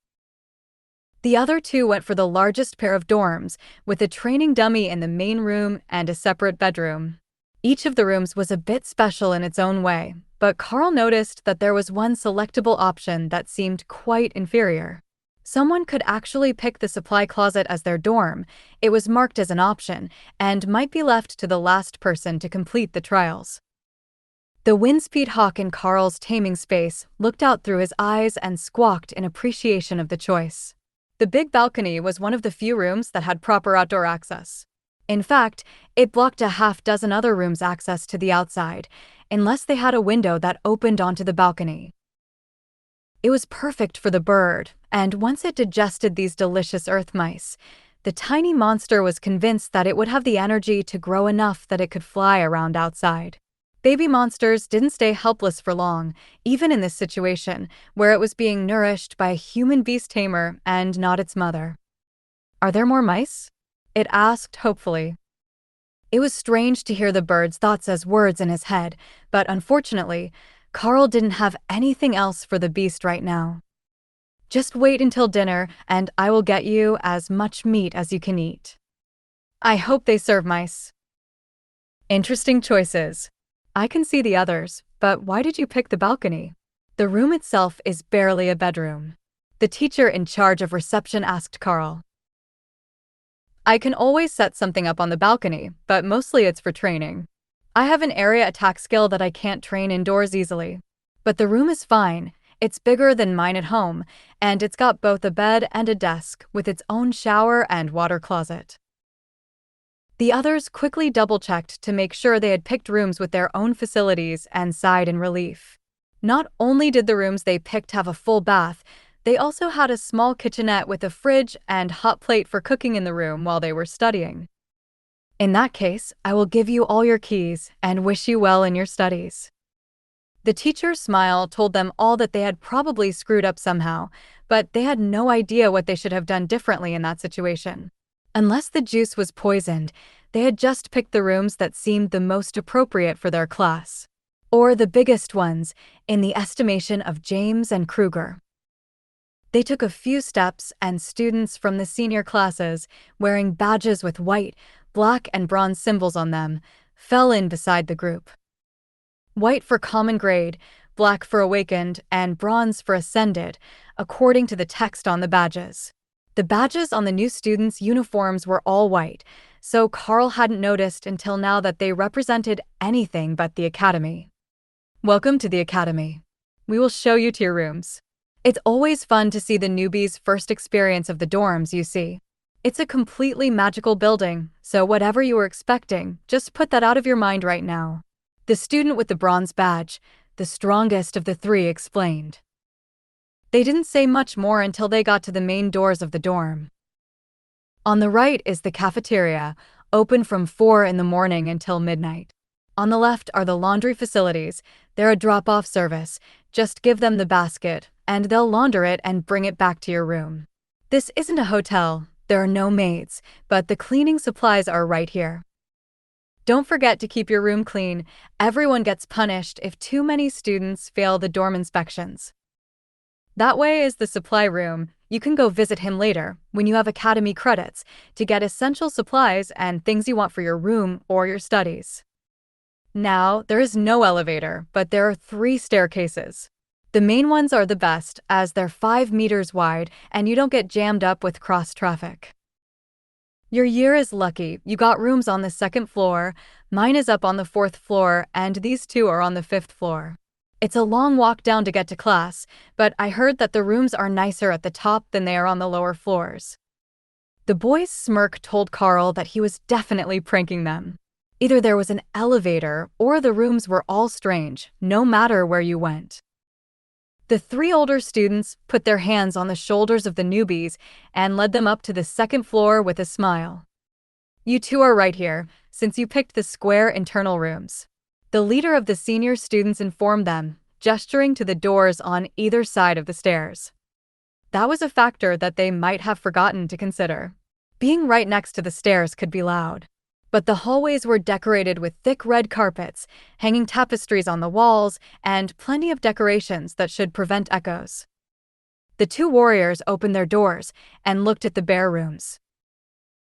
The other two went for the largest pair of dorms, with a training dummy in the main room and a separate bedroom. Each of the rooms was a bit special in its own way, but Karl noticed that there was one selectable option that seemed quite inferior. Someone could actually pick the supply closet as their dorm. It was marked as an option, and might be left to the last person to complete the trials. The windspeed hawk in Karl's taming space looked out through his eyes and squawked in appreciation of the choice. The big balcony was one of the few rooms that had proper outdoor access. In fact, it blocked a half-dozen other rooms' access to the outside, unless they had a window that opened onto the balcony. It was perfect for the bird, and once it digested these delicious earth mice, the tiny monster was convinced that it would have the energy to grow enough that it could fly around outside. Baby monsters didn't stay helpless for long, even in this situation, where it was being nourished by a human beast tamer and not its mother. Are there more mice? It asked hopefully. It was strange to hear the bird's thoughts as words in his head, but unfortunately, Karl didn't have anything else for the beast right now. Just wait until dinner, and I will get you as much meat as you can eat. I hope they serve mice. Interesting choices. I can see the others, but why did you pick the balcony? The room itself is barely a bedroom. The teacher in charge of reception asked Karl. I can always set something up on the balcony, but mostly it's for training. I have an area attack skill that I can't train indoors easily. But the room is fine. It's bigger than mine at home, and it's got both a bed and a desk with its own shower and water closet. The others quickly double-checked to make sure they had picked rooms with their own facilities and sighed in relief. Not only did the rooms they picked have a full bath, they also had a small kitchenette with a fridge and hot plate for cooking in the room while they were studying. In that case, I will give you all your keys and wish you well in your studies. The teacher's smile told them all that they had probably screwed up somehow, but they had no idea what they should have done differently in that situation. Unless the juice was poisoned, they had just picked the rooms that seemed the most appropriate for their class. Or the biggest ones, in the estimation of James and Kruger. They took a few steps, and students from the senior classes, wearing badges with white, black, and bronze symbols on them, fell in beside the group. White for common grade, black for awakened, and bronze for ascended, according to the text on the badges. The badges on the new students' uniforms were all white, so Karl hadn't noticed until now that they represented anything but the academy. Welcome to the academy. We will show you to your rooms. It's always fun to see the newbies' first experience of the dorms, you see. It's a completely magical building, so whatever you were expecting, just put that out of your mind right now. The student with the bronze badge, the strongest of the three, explained. They didn't say much more until they got to the main doors of the dorm. On the right is the cafeteria, open from 4 in the morning until midnight. On the left are the laundry facilities. They're a drop-off service. Just give them the basket, and they'll launder it and bring it back to your room. This isn't a hotel. There are no maids, but the cleaning supplies are right here. Don't forget to keep your room clean. Everyone gets punished if too many students fail the dorm inspections. That way is the supply room. You can go visit him later, when you have academy credits, to get essential supplies and things you want for your room or your studies. Now, there is no elevator, but there are 3 staircases. The main ones are the best, as they're 5 meters wide and you don't get jammed up with cross traffic. Your year is lucky. You got rooms on the 2nd floor, mine is up on the 4th floor, and these 2 are on the 5th floor. It's a long walk down to get to class, but I heard that the rooms are nicer at the top than they are on the lower floors. The boy's smirk told Karl that he was definitely pranking them. Either there was an elevator or the rooms were all strange, no matter where you went. The 3 older students put their hands on the shoulders of the newbies and led them up to the 2nd floor with a smile. You 2 are right here, since you picked the square internal rooms. The leader of the senior students informed them, gesturing to the doors on either side of the stairs. That was a factor that they might have forgotten to consider. Being right next to the stairs could be loud. But the hallways were decorated with thick red carpets, hanging tapestries on the walls, and plenty of decorations that should prevent echoes. The 2 warriors opened their doors and looked at the bare rooms.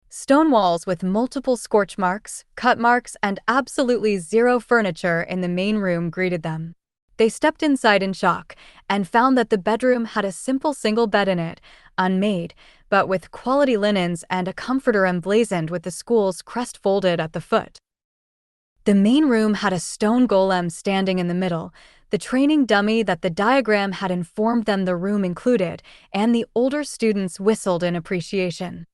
Stone walls with multiple scorch marks, cut marks, and absolutely zero furniture in the main room greeted them. They stepped inside in shock and found that the bedroom had a simple single bed in it, unmade, but with quality linens and a comforter emblazoned with the school's crest folded at the foot. The main room had a stone golem standing in the middle, the training dummy that the diagram had informed them the room included, and the older students whistled in appreciation.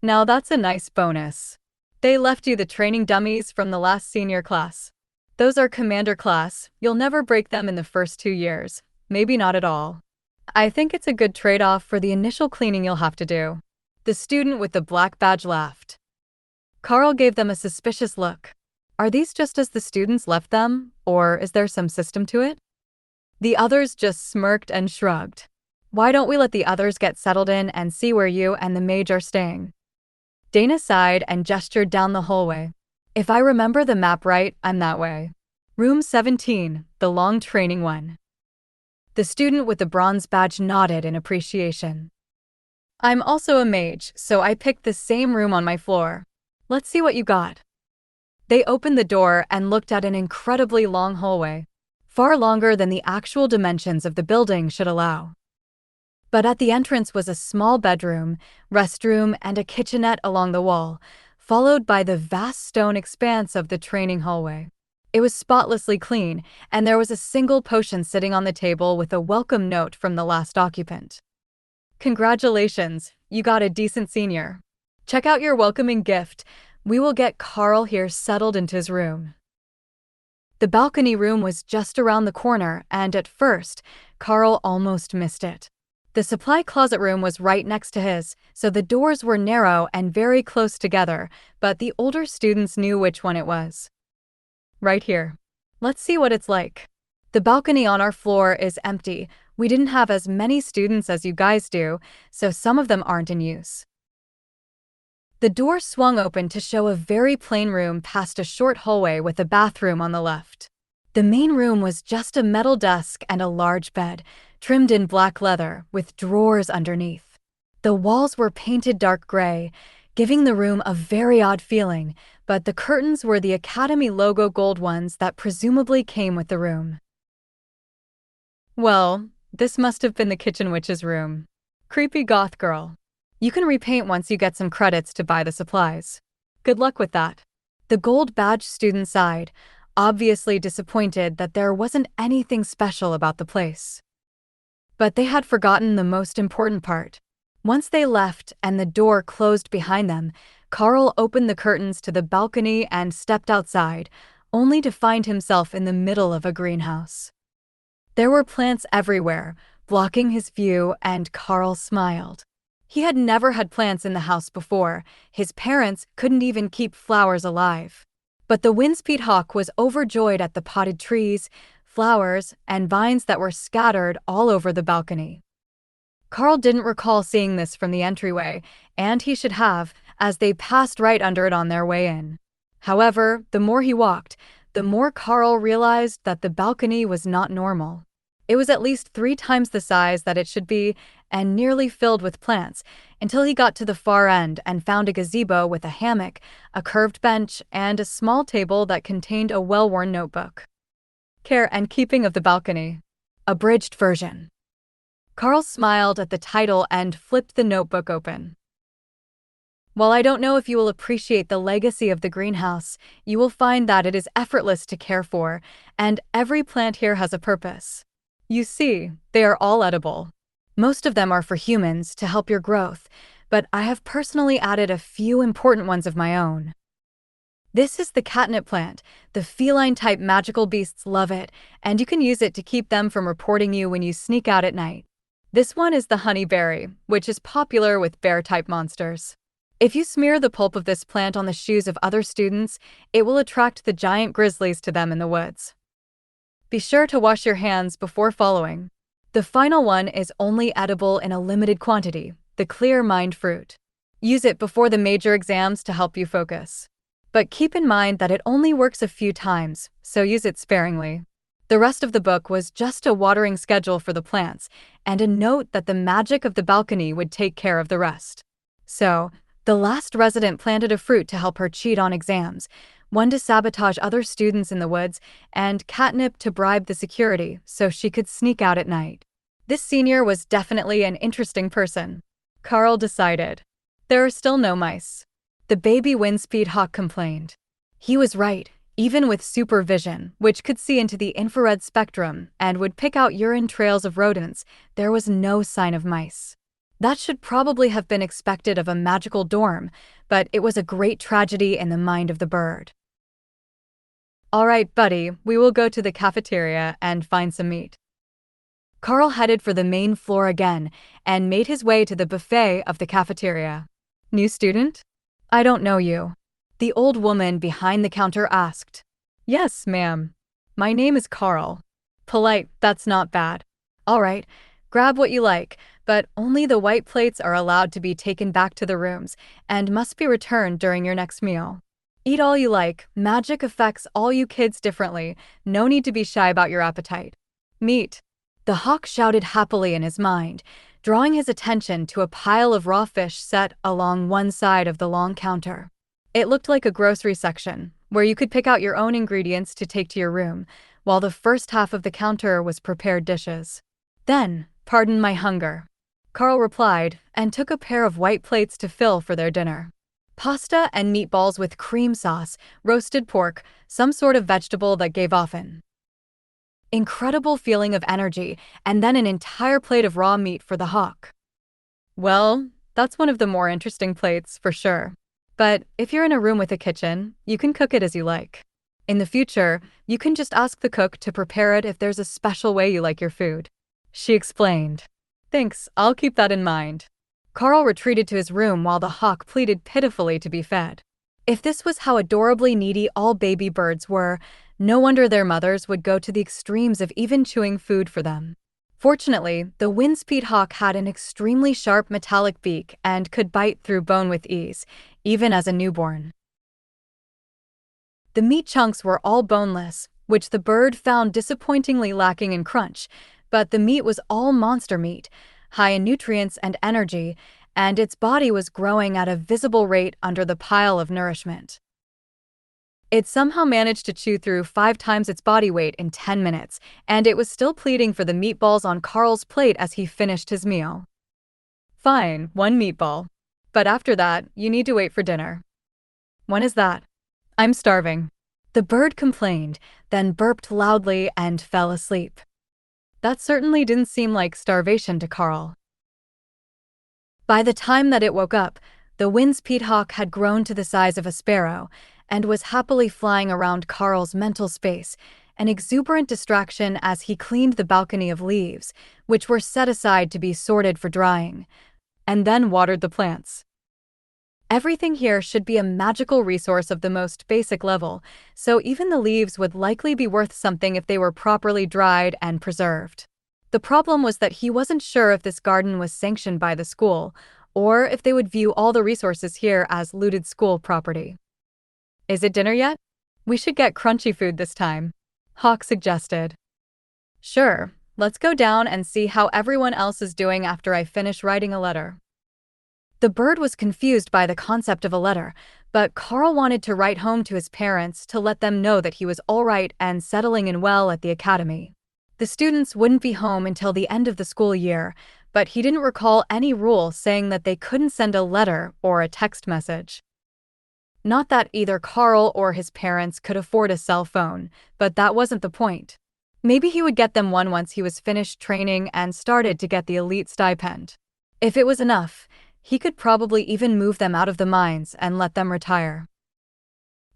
Now that's a nice bonus. They left you the training dummies from the last senior class. Those are commander class, you'll never break them in the first 2 years, maybe not at all. I think it's a good trade-off for the initial cleaning you'll have to do. The student with the black badge laughed. Karl gave them a suspicious look. Are these just as the students left them, or is there some system to it? The others just smirked and shrugged. Why don't we let the others get settled in and see where you and the mage are staying? Dana sighed and gestured down the hallway. If I remember the map right, I'm that way. Room 17, the long training one. The student with the bronze badge nodded in appreciation. I'm also a mage, so I picked the same room on my floor. Let's see what you got. They opened the door and looked at an incredibly long hallway, far longer than the actual dimensions of the building should allow. But at the entrance was a small bedroom, restroom, and a kitchenette along the wall, followed by the vast stone expanse of the training hallway. It was spotlessly clean, and there was a single potion sitting on the table with a welcome note from the last occupant. Congratulations, you got a decent senior. Check out your welcoming gift. We will get Karl here settled into his room. The balcony room was just around the corner, and at first, Karl almost missed it. The supply closet room was right next to his, so the doors were narrow and very close together, but the older students knew which one it was. Right here. Let's see what it's like. The balcony on our floor is empty. We didn't have as many students as you guys do, so some of them aren't in use. The door swung open to show a very plain room past a short hallway with a bathroom on the left. The main room was just a metal desk and a large bed, trimmed in black leather, with drawers underneath. The walls were painted dark gray, giving the room a very odd feeling, but the curtains were the Academy logo gold ones that presumably came with the room. Well, this must have been the kitchen witch's room. Creepy goth girl. You can repaint once you get some credits to buy the supplies. Good luck with that. The gold badge student sighed, obviously disappointed that there wasn't anything special about the place. But they had forgotten the most important part. Once they left and the door closed behind them, Karl opened the curtains to the balcony and stepped outside, only to find himself in the middle of a greenhouse. There were plants everywhere, blocking his view, and Karl smiled. He had never had plants in the house before. His parents couldn't even keep flowers alive. But the Windspeed hawk was overjoyed at the potted trees, flowers, and vines that were scattered all over the balcony. Karl didn't recall seeing this from the entryway, and he should have, as they passed right under it on their way in. However, the more he walked, the more Karl realized that the balcony was not normal. It was at least 3 times the size that it should be, and nearly filled with plants, until he got to the far end and found a gazebo with a hammock, a curved bench, and a small table that contained a well-worn notebook. Care and Keeping of the Balcony. Abridged version. Karl smiled at the title and flipped the notebook open. While I don't know if you will appreciate the legacy of the greenhouse, you will find that it is effortless to care for, and every plant here has a purpose. You see, they are all edible. Most of them are for humans to help your growth, but I have personally added a few important ones of my own. This is the catnip plant. The feline-type magical beasts love it, and you can use it to keep them from reporting you when you sneak out at night. This one is the honeyberry, which is popular with bear-type monsters. If you smear the pulp of this plant on the shoes of other students, it will attract the giant grizzlies to them in the woods. Be sure to wash your hands before following. The final one is only edible in a limited quantity, the clear mind fruit. Use it before the major exams to help you focus. But keep in mind that it only works a few times, so use it sparingly. The rest of the book was just a watering schedule for the plants, and a note that the magic of the balcony would take care of the rest. So, the last resident planted a fruit to help her cheat on exams, one to sabotage other students in the woods, and catnip to bribe the security so she could sneak out at night. This senior was definitely an interesting person. Karl decided. There are still no mice. The baby windspeed hawk complained. He was right, even with supervision, which could see into the infrared spectrum and would pick out urine trails of rodents, there was no sign of mice. That should probably have been expected of a magical dorm, but it was a great tragedy in the mind of the bird. All right, buddy, we will go to the cafeteria and find some meat. Karl headed for the main floor again and made his way to the buffet of the cafeteria. New student? I don't know you. The old woman behind the counter asked. Yes, ma'am. My name is Karl. Polite, that's not bad. All right, grab what you like, but only the white plates are allowed to be taken back to the rooms and must be returned during your next meal. Eat all you like, magic affects all you kids differently, no need to be shy about your appetite. Meat. The hawk shouted happily in his mind, drawing his attention to a pile of raw fish set along one side of the long counter. It looked like a grocery section, where you could pick out your own ingredients to take to your room, while the first half of the counter was prepared dishes. Then, pardon my hunger, Karl replied, and took a pair of white plates to fill for their dinner. Pasta and meatballs with cream sauce, roasted pork, some sort of vegetable that gave off an incredible feeling of energy, and then an entire plate of raw meat for the hawk. Well, that's one of the more interesting plates, for sure. But if you're in a room with a kitchen, you can cook it as you like. In the future, you can just ask the cook to prepare it if there's a special way you like your food. She explained. Thanks, I'll keep that in mind. Karl retreated to his room while the hawk pleaded pitifully to be fed. If this was how adorably needy all baby birds were, no wonder their mothers would go to the extremes of even chewing food for them. Fortunately, the windspeed hawk had an extremely sharp metallic beak and could bite through bone with ease, even as a newborn. The meat chunks were all boneless, which the bird found disappointingly lacking in crunch, but the meat was all monster meat, high in nutrients and energy, and its body was growing at a visible rate under the pile of nourishment. It somehow managed to chew through 5 times its body weight in 10 minutes, and it was still pleading for the meatballs on Karl's plate as he finished his meal. Fine, 1 meatball. But after that, you need to wait for dinner. When is that? I'm starving. The bird complained, then burped loudly and fell asleep. That certainly didn't seem like starvation to Karl. By the time that it woke up, the windspeed hawk had grown to the size of a sparrow and was happily flying around Karl's mental space, an exuberant distraction as he cleaned the balcony of leaves, which were set aside to be sorted for drying, and then watered the plants. Everything here should be a magical resource of the most basic level, so even the leaves would likely be worth something if they were properly dried and preserved. The problem was that he wasn't sure if this garden was sanctioned by the school, or if they would view all the resources here as looted school property. Is it dinner yet? We should get crunchy food this time, Hawk suggested. Sure, let's go down and see how everyone else is doing after I finish writing a letter. The bird was confused by the concept of a letter, but Karl wanted to write home to his parents to let them know that he was all right and settling in well at the academy. The students wouldn't be home until the end of the school year, but he didn't recall any rule saying that they couldn't send a letter or a text message. Not that either Karl or his parents could afford a cell phone, but that wasn't the point. Maybe he would get them one once he was finished training and started to get the elite stipend. If it was enough, he could probably even move them out of the mines and let them retire.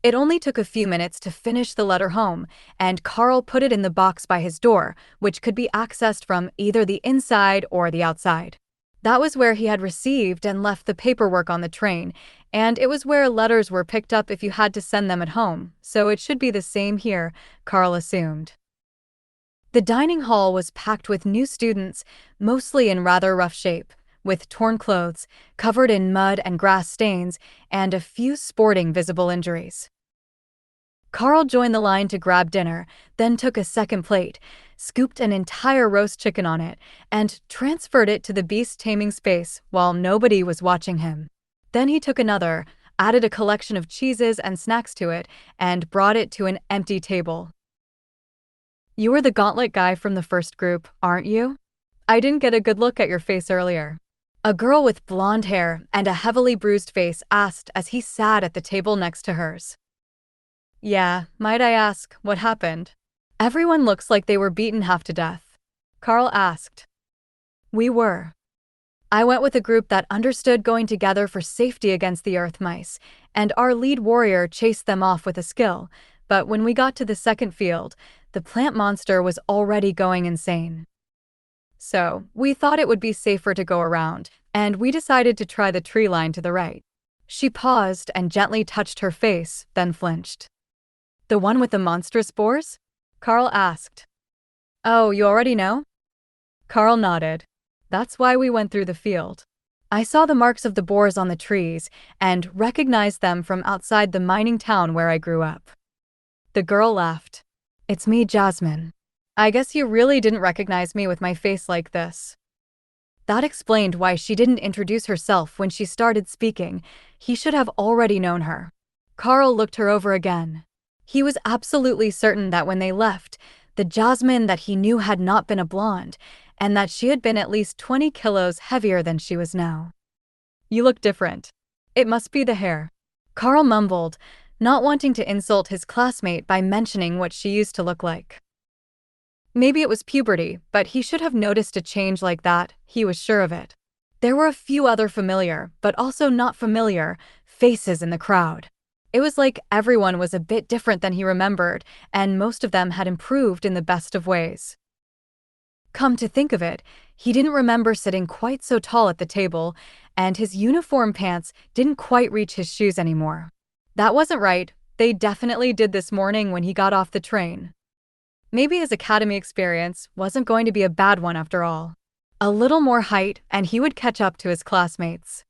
It only took a few minutes to finish the letter home, and Karl put it in the box by his door, which could be accessed from either the inside or the outside. That was where he had received and left the paperwork on the train, and it was where letters were picked up if you had to send them at home, so it should be the same here, Karl assumed. The dining hall was packed with new students, mostly in rather rough shape, with torn clothes, covered in mud and grass stains, and a few sporting visible injuries. Karl joined the line to grab dinner, then took a second plate, scooped an entire roast chicken on it, and transferred it to the beast taming space while nobody was watching him. Then he took another, added a collection of cheeses and snacks to it, and brought it to an empty table. You were the gauntlet guy from the first group, aren't you? I didn't get a good look at your face earlier. A girl with blonde hair and a heavily bruised face asked as he sat at the table next to hers. Yeah, might I ask, what happened? Everyone looks like they were beaten half to death, Karl asked. We were. I went with a group that understood going together for safety against the earth mice, and our lead warrior chased them off with a skill, but when we got to the second field, the plant monster was already going insane. So, we thought it would be safer to go around, and we decided to try the tree line to the right. She paused and gently touched her face, then flinched. The one with the monstrous boars? Karl asked. Oh, you already know? Karl nodded. That's why we went through the field. I saw the marks of the boars on the trees and recognized them from outside the mining town where I grew up. The girl laughed. It's me, Jasmine. I guess you really didn't recognize me with my face like this. That explained why she didn't introduce herself when she started speaking. He should have already known her. Karl looked her over again. He was absolutely certain that when they left, the Jasmine that he knew had not been a blonde, and that she had been at least 20 kilos heavier than she was now. You look different. It must be the hair. Karl mumbled, not wanting to insult his classmate by mentioning what she used to look like. Maybe it was puberty, but he should have noticed a change like that, he was sure of it. There were a few other familiar, but also not familiar, faces in the crowd. It was like everyone was a bit different than he remembered, and most of them had improved in the best of ways. Come to think of it, he didn't remember sitting quite so tall at the table, and his uniform pants didn't quite reach his shoes anymore. That wasn't right, they definitely did this morning when he got off the train. Maybe his academy experience wasn't going to be a bad one after all. A little more height and he would catch up to his classmates.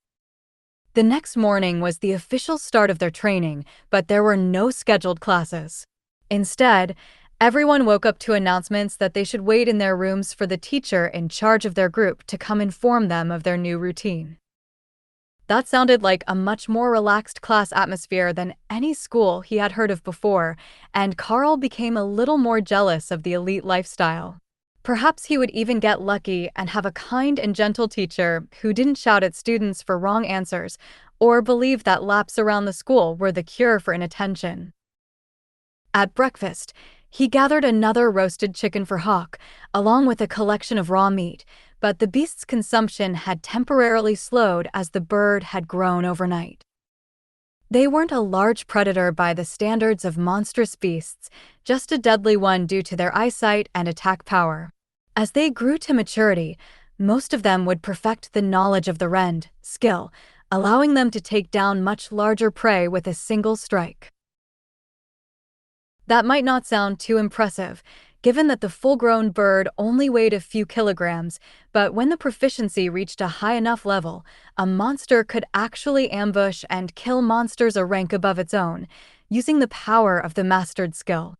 The next morning was the official start of their training, but there were no scheduled classes. Instead, everyone woke up to announcements that they should wait in their rooms for the teacher in charge of their group to come inform them of their new routine. That sounded like a much more relaxed class atmosphere than any school he had heard of before, and Karl became a little more jealous of the elite lifestyle. Perhaps he would even get lucky and have a kind and gentle teacher who didn't shout at students for wrong answers or believe that laps around the school were the cure for inattention. At breakfast, he gathered another roasted chicken for Hawk, along with a collection of raw meat, but the beast's consumption had temporarily slowed as the bird had grown overnight. They weren't a large predator by the standards of monstrous beasts, just a deadly one due to their eyesight and attack power. As they grew to maturity, most of them would perfect the knowledge of the rend skill, allowing them to take down much larger prey with a single strike. That might not sound too impressive, given that the full-grown bird only weighed a few kilograms, but when the proficiency reached a high enough level, a monster could actually ambush and kill monsters a rank above its own, using the power of the mastered skill.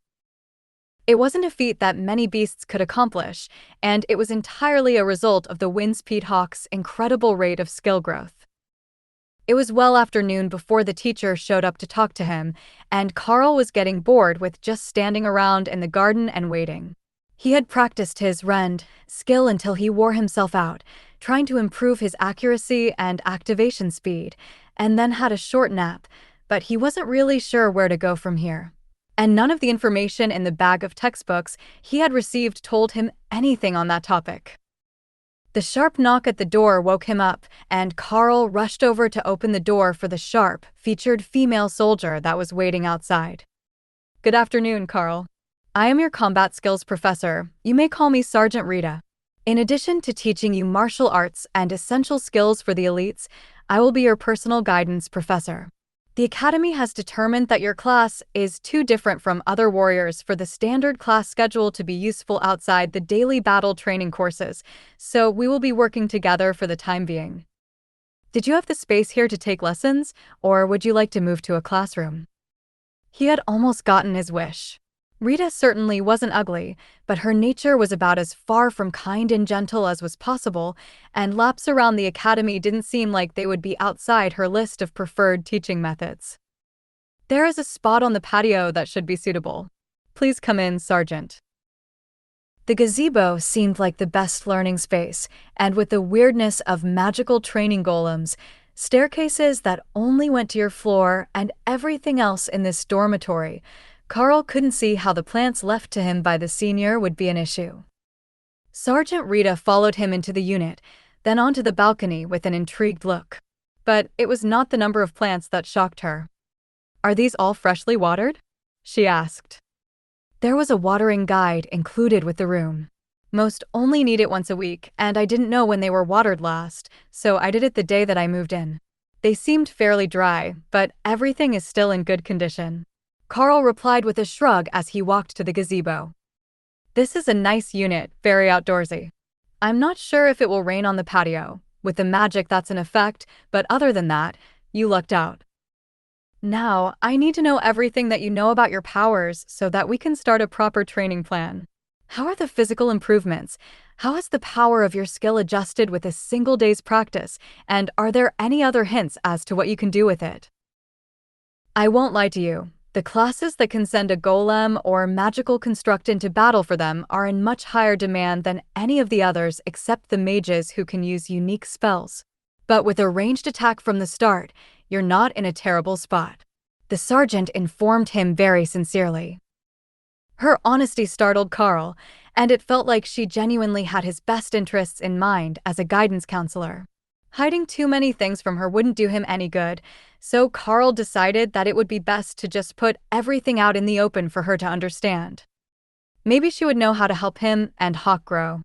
It wasn't a feat that many beasts could accomplish, and it was entirely a result of the wind-speed hawk's incredible rate of skill growth. It was well after noon before the teacher showed up to talk to him, and Karl was getting bored with just standing around in the garden and waiting. He had practiced his rend skill until he wore himself out, trying to improve his accuracy and activation speed, and then had a short nap, but he wasn't really sure where to go from here. And none of the information in the bag of textbooks he had received told him anything on that topic. The sharp knock at the door woke him up, and Karl rushed over to open the door for the sharp, featured female soldier that was waiting outside. "Good afternoon, Karl. I am your combat skills professor. You may call me Sergeant Rita. In addition to teaching you martial arts and essential skills for the elites, I will be your personal guidance professor. The Academy has determined that your class is too different from other warriors for the standard class schedule to be useful outside the daily battle training courses, so we will be working together for the time being. Did you have the space here to take lessons, or would you like to move to a classroom?" He had almost gotten his wish. Rita certainly wasn't ugly, but her nature was about as far from kind and gentle as was possible, and laps around the academy didn't seem like they would be outside her list of preferred teaching methods. "There is a spot on the patio that should be suitable. Please come in, Sergeant." The gazebo seemed like the best learning space, and with the weirdness of magical training golems, staircases that only went to your floor, and everything else in this dormitory, Karl couldn't see how the plants left to him by the senior would be an issue. Sergeant Rita followed him into the unit, then onto the balcony with an intrigued look. But it was not the number of plants that shocked her. "Are these all freshly watered?" she asked. There was a watering guide included with the room. "Most only need it once a week, and I didn't know when they were watered last, so I did it the day that I moved in. They seemed fairly dry, but everything is still in good condition," Karl replied with a shrug as he walked to the gazebo. "This is a nice unit, very outdoorsy. I'm not sure if it will rain on the patio, with the magic that's in effect, but other than that, you lucked out. Now, I need to know everything that you know about your powers so that we can start a proper training plan. How are the physical improvements? How has the power of your skill adjusted with a single day's practice, and are there any other hints as to what you can do with it?" "I won't lie to you. The classes that can send a golem or magical construct into battle for them are in much higher demand than any of the others except the mages who can use unique spells. But with a ranged attack from the start, you're not in a terrible spot," the sergeant informed him very sincerely. Her honesty startled Karl, and it felt like she genuinely had his best interests in mind as a guidance counselor. Hiding too many things from her wouldn't do him any good, so Karl decided that it would be best to just put everything out in the open for her to understand. Maybe she would know how to help him and Hawk grow.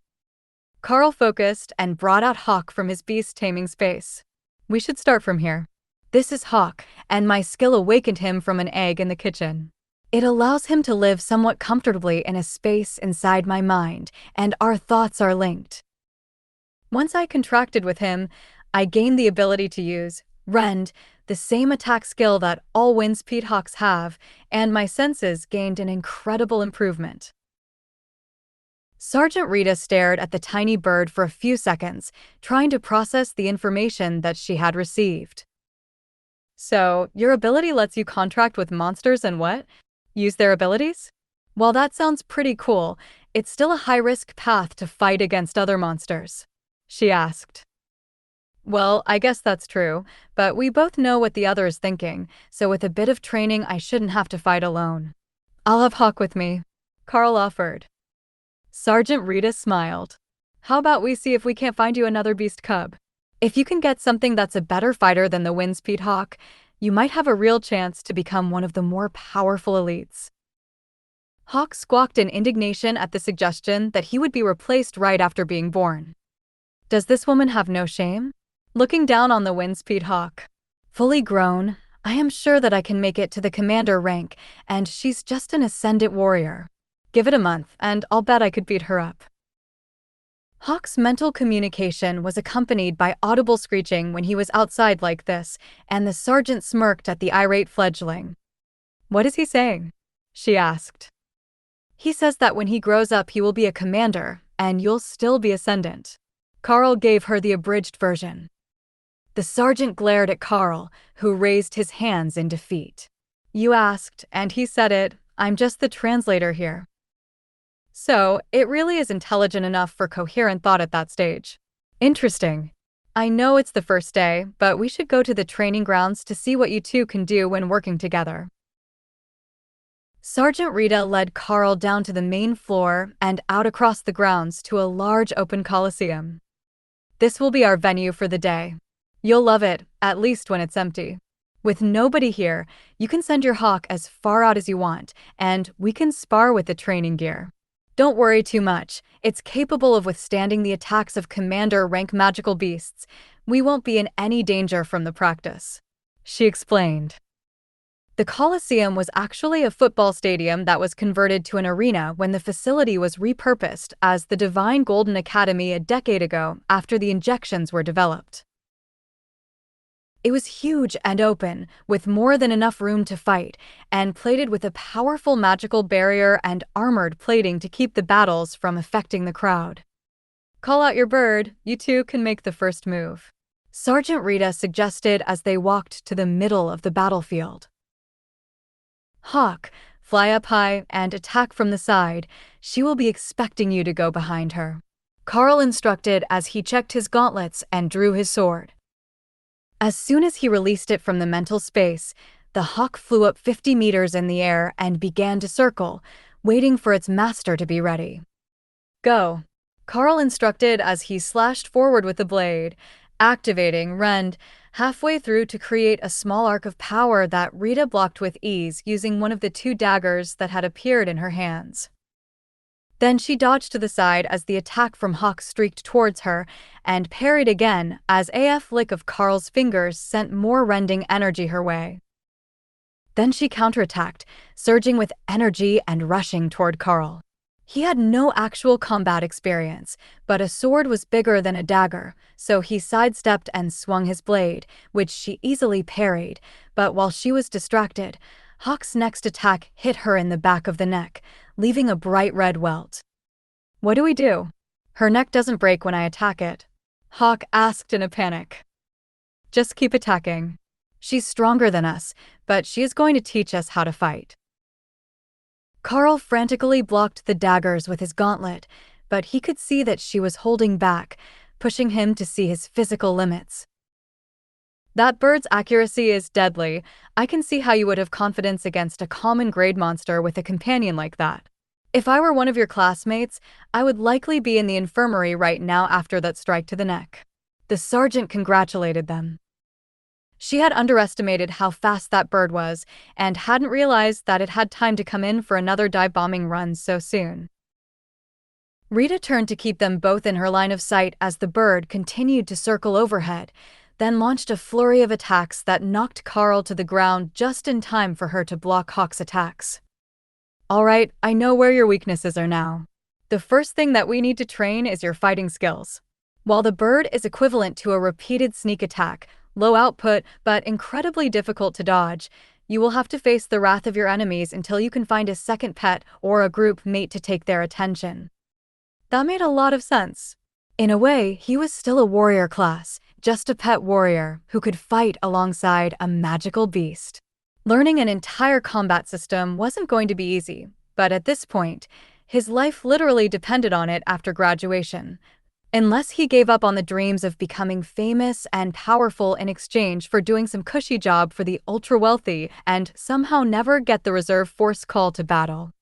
Karl focused and brought out Hawk from his beast-taming space. "We should start from here. This is Hawk, and my skill awakened him from an egg in the kitchen. It allows him to live somewhat comfortably in a space inside my mind, and our thoughts are linked. Once I contracted with him, I gained the ability to use rend, the same attack skill that all wind-speed hawks have, and my senses gained an incredible improvement." Sergeant Rita stared at the tiny bird for a few seconds, trying to process the information that she had received. "So, your ability lets you contract with monsters and what? Use their abilities? While that sounds pretty cool, it's still a high-risk path to fight against other monsters," she asked. "Well, I guess that's true, but we both know what the other is thinking, so with a bit of training I shouldn't have to fight alone. I'll have Hawk with me," Karl offered. Sergeant Rita smiled. "How about we see if we can't find you another beast cub? If you can get something that's a better fighter than the wind-speed hawk, you might have a real chance to become one of the more powerful elites." Hawk squawked in indignation at the suggestion that he would be replaced right after being born. "Does this woman have no shame?" Looking down on the wind-speed hawk. "Fully grown, I am sure that I can make it to the commander rank, and she's just an ascendant warrior. Give it a month, and I'll bet I could beat her up. Hawk's mental communication was accompanied by audible screeching when he was outside like this, and the sergeant smirked at the irate fledgling. "What is he saying?" she asked. "He says that when he grows up he will be a commander, and you'll still be ascendant." Karl gave her the abridged version. The sergeant glared at Karl, who raised his hands in defeat. "You asked, and he said it. I'm just the translator here." So, it really is intelligent enough for coherent thought at that stage. Interesting. I know it's the first day, but we should go to the training grounds to see what you two can do when working together. Sergeant Rita led Karl down to the main floor and out across the grounds to a large open coliseum. "This will be our venue for the day. You'll love it, at least when it's empty. With nobody here, you can send your hawk as far out as you want, and we can spar with the training gear. Don't worry too much, it's capable of withstanding the attacks of commander-rank magical beasts. We won't be in any danger from the practice," she explained. The Coliseum was actually a football stadium that was converted to an arena when the facility was repurposed as the Divine Golden Academy a decade ago after the injections were developed. It was huge and open, with more than enough room to fight, and plated with a powerful magical barrier and armored plating to keep the battles from affecting the crowd. "Call out your bird, you two can make the first move," Sergeant Rita suggested as they walked to the middle of the battlefield. "Hawk, fly up high and attack from the side. She will be expecting you to go behind her," Karl instructed as he checked his gauntlets and drew his sword. As soon as he released it from the mental space, the hawk flew up 50 meters in the air and began to circle, waiting for its master to be ready. "Go," Karl instructed as he slashed forward with the blade, activating Rend halfway through to create a small arc of power that Rita blocked with ease using one of the two daggers that had appeared in her hands. Then she dodged to the side as the attack from Hawk streaked towards her, and parried again as a flick of Karl's fingers sent more rending energy her way. Then she counterattacked, surging with energy and rushing toward Karl. He had no actual combat experience, but a sword was bigger than a dagger, so he sidestepped and swung his blade, which she easily parried, but while she was distracted, Hawk's next attack hit her in the back of the neck, leaving a bright red welt. "What do we do?" "Her neck doesn't break when I attack it," Hawk asked in a panic. "Just keep attacking. She's stronger than us, but she is going to teach us how to fight." Karl frantically blocked the daggers with his gauntlet, but he could see that she was holding back, pushing him to see his physical limits. "That bird's accuracy is deadly. I can see how you would have confidence against a common grade monster with a companion like that. If I were one of your classmates, I would likely be in the infirmary right now after that strike to the neck." The sergeant congratulated them. She had underestimated how fast that bird was and hadn't realized that it had time to come in for another dive-bombing run so soon. Rita turned to keep them both in her line of sight as the bird continued to circle overhead, then launched a flurry of attacks that knocked Karl to the ground just in time for her to block Hawk's attacks. "All right, I know where your weaknesses are now. The first thing that we need to train is your fighting skills. While the bird is equivalent to a repeated sneak attack, low output but incredibly difficult to dodge, you will have to face the wrath of your enemies until you can find a second pet or a group mate to take their attention." That made a lot of sense. In a way, he was still a warrior class, just a pet warrior who could fight alongside a magical beast. Learning an entire combat system wasn't going to be easy, but at this point, his life literally depended on it after graduation. Unless he gave up on the dreams of becoming famous and powerful in exchange for doing some cushy job for the ultra-wealthy and somehow never get the reserve force call to battle.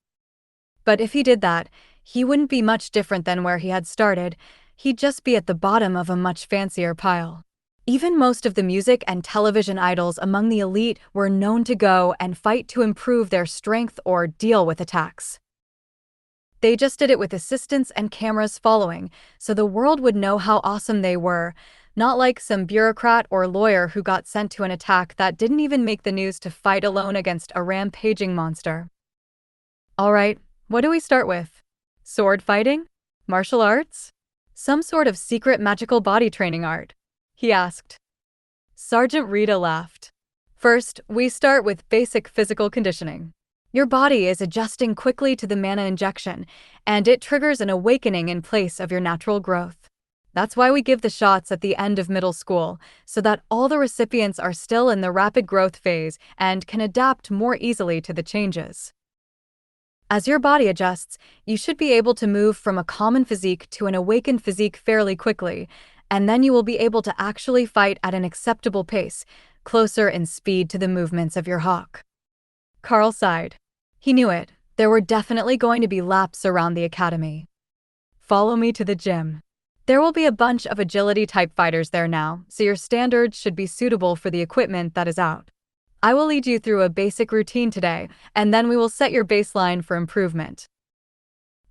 But if he did that, he wouldn't be much different than where he had started. He'd just be at the bottom of a much fancier pile. Even most of the music and television idols among the elite were known to go and fight to improve their strength or deal with attacks. They just did it with assistants and cameras following, so the world would know how awesome they were, not like some bureaucrat or lawyer who got sent to an attack that didn't even make the news to fight alone against a rampaging monster. "All right, What do we start with? Sword fighting? Martial arts? Some sort of secret magical body training art? He asked. Sergeant Rita laughed. First, we start with basic physical conditioning. Your body is adjusting quickly to the mana injection, and it triggers an awakening in place of your natural growth. That's why we give the shots at the end of middle school, so that all the recipients are still in the rapid growth phase and can adapt more easily to the changes. As your body adjusts, you should be able to move from a common physique to an awakened physique fairly quickly, and then you will be able to actually fight at an acceptable pace, closer in speed to the movements of your hawk. Karl sighed. He knew it. There were definitely going to be laps around the academy. Follow me to the gym. There will be a bunch of agility-type fighters there now, so your standards should be suitable for the equipment that is out. I will lead you through a basic routine today, and then we will set your baseline for improvement.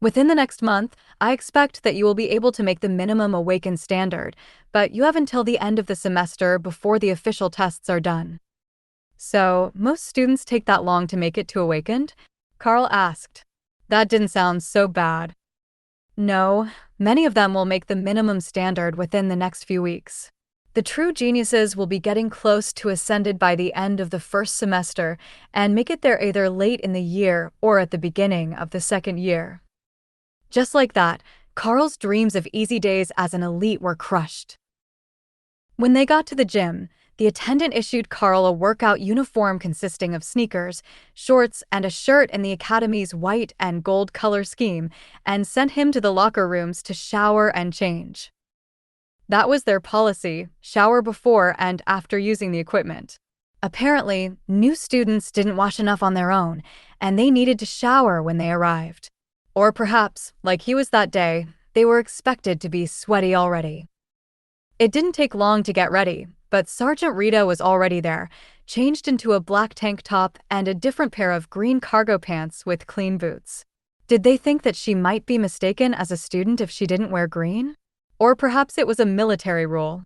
Within the next month, I expect that you will be able to make the minimum awaken standard, but you have until the end of the semester before the official tests are done. So, most students take that long to make it to awakened? Karl asked. That didn't sound so bad. No, many of them will make the minimum standard within the next few weeks. The true geniuses will be getting close to ascended by the end of the first semester and make it there either late in the year or at the beginning of the second year. Just like that, Karl's dreams of easy days as an elite were crushed. When they got to the gym, the attendant issued Karl a workout uniform consisting of sneakers, shorts, and a shirt in the academy's white and gold color scheme, and sent him to the locker rooms to shower and change. That was their policy: shower before and after using the equipment. Apparently, new students didn't wash enough on their own, and they needed to shower when they arrived. Or perhaps, like he was that day, they were expected to be sweaty already. It didn't take long to get ready, but Sergeant Rita was already there, changed into a black tank top and a different pair of green cargo pants with clean boots. Did they think that she might be mistaken as a student if she didn't wear green? Or perhaps it was a military rule.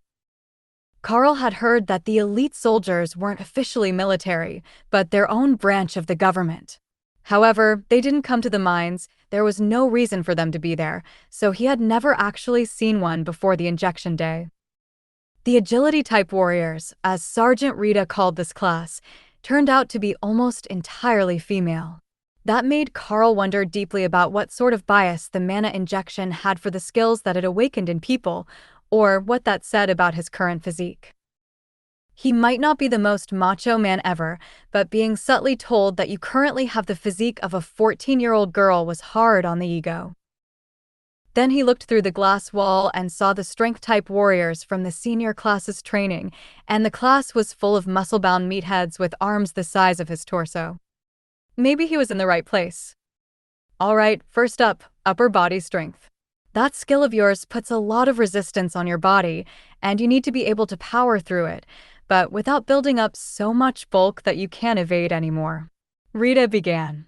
Karl had heard that the elite soldiers weren't officially military, but their own branch of the government. However, they didn't come to the mines, there was no reason for them to be there, so he had never actually seen one before the injection day. The agility-type warriors, as Sergeant Rita called this class, turned out to be almost entirely female. That made Karl wonder deeply about what sort of bias the mana injection had for the skills that it awakened in people, or what that said about his current physique. He might not be the most macho man ever, but being subtly told that you currently have the physique of a 14-year-old girl was hard on the ego. Then he looked through the glass wall and saw the strength-type warriors from the senior class's training, and the class was full of muscle-bound meatheads with arms the size of his torso. Maybe he was in the right place. All right, first up, upper body strength. That skill of yours puts a lot of resistance on your body, and you need to be able to power through it, but without building up so much bulk that you can't evade anymore. Rita began.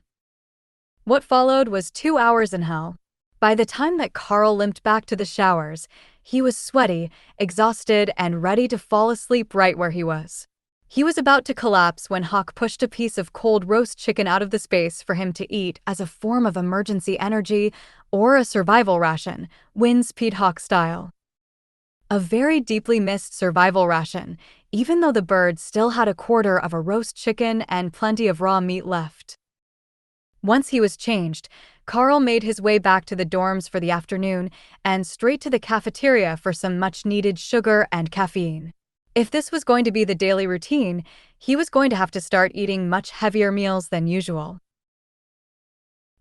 What followed was 2 hours in hell. By the time that Karl limped back to the showers, he was sweaty, exhausted, and ready to fall asleep right where he was. He was about to collapse when Hawk pushed a piece of cold roast chicken out of the space for him to eat as a form of emergency energy or a survival ration, Wynn's Pete Hawk style. A very deeply missed survival ration, even though the bird still had a quarter of a roast chicken and plenty of raw meat left. Once he was changed, Karl made his way back to the dorms for the afternoon and straight to the cafeteria for some much-needed sugar and caffeine. If this was going to be the daily routine, he was going to have to start eating much heavier meals than usual.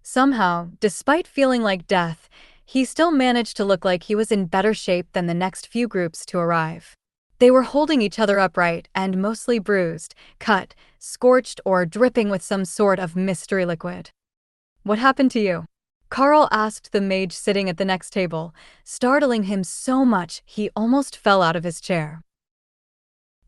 Somehow, despite feeling like death, he still managed to look like he was in better shape than the next few groups to arrive. They were holding each other upright and mostly bruised, cut, scorched, or dripping with some sort of mystery liquid. What happened to you? Karl asked the mage sitting at the next table, startling him so much he almost fell out of his chair.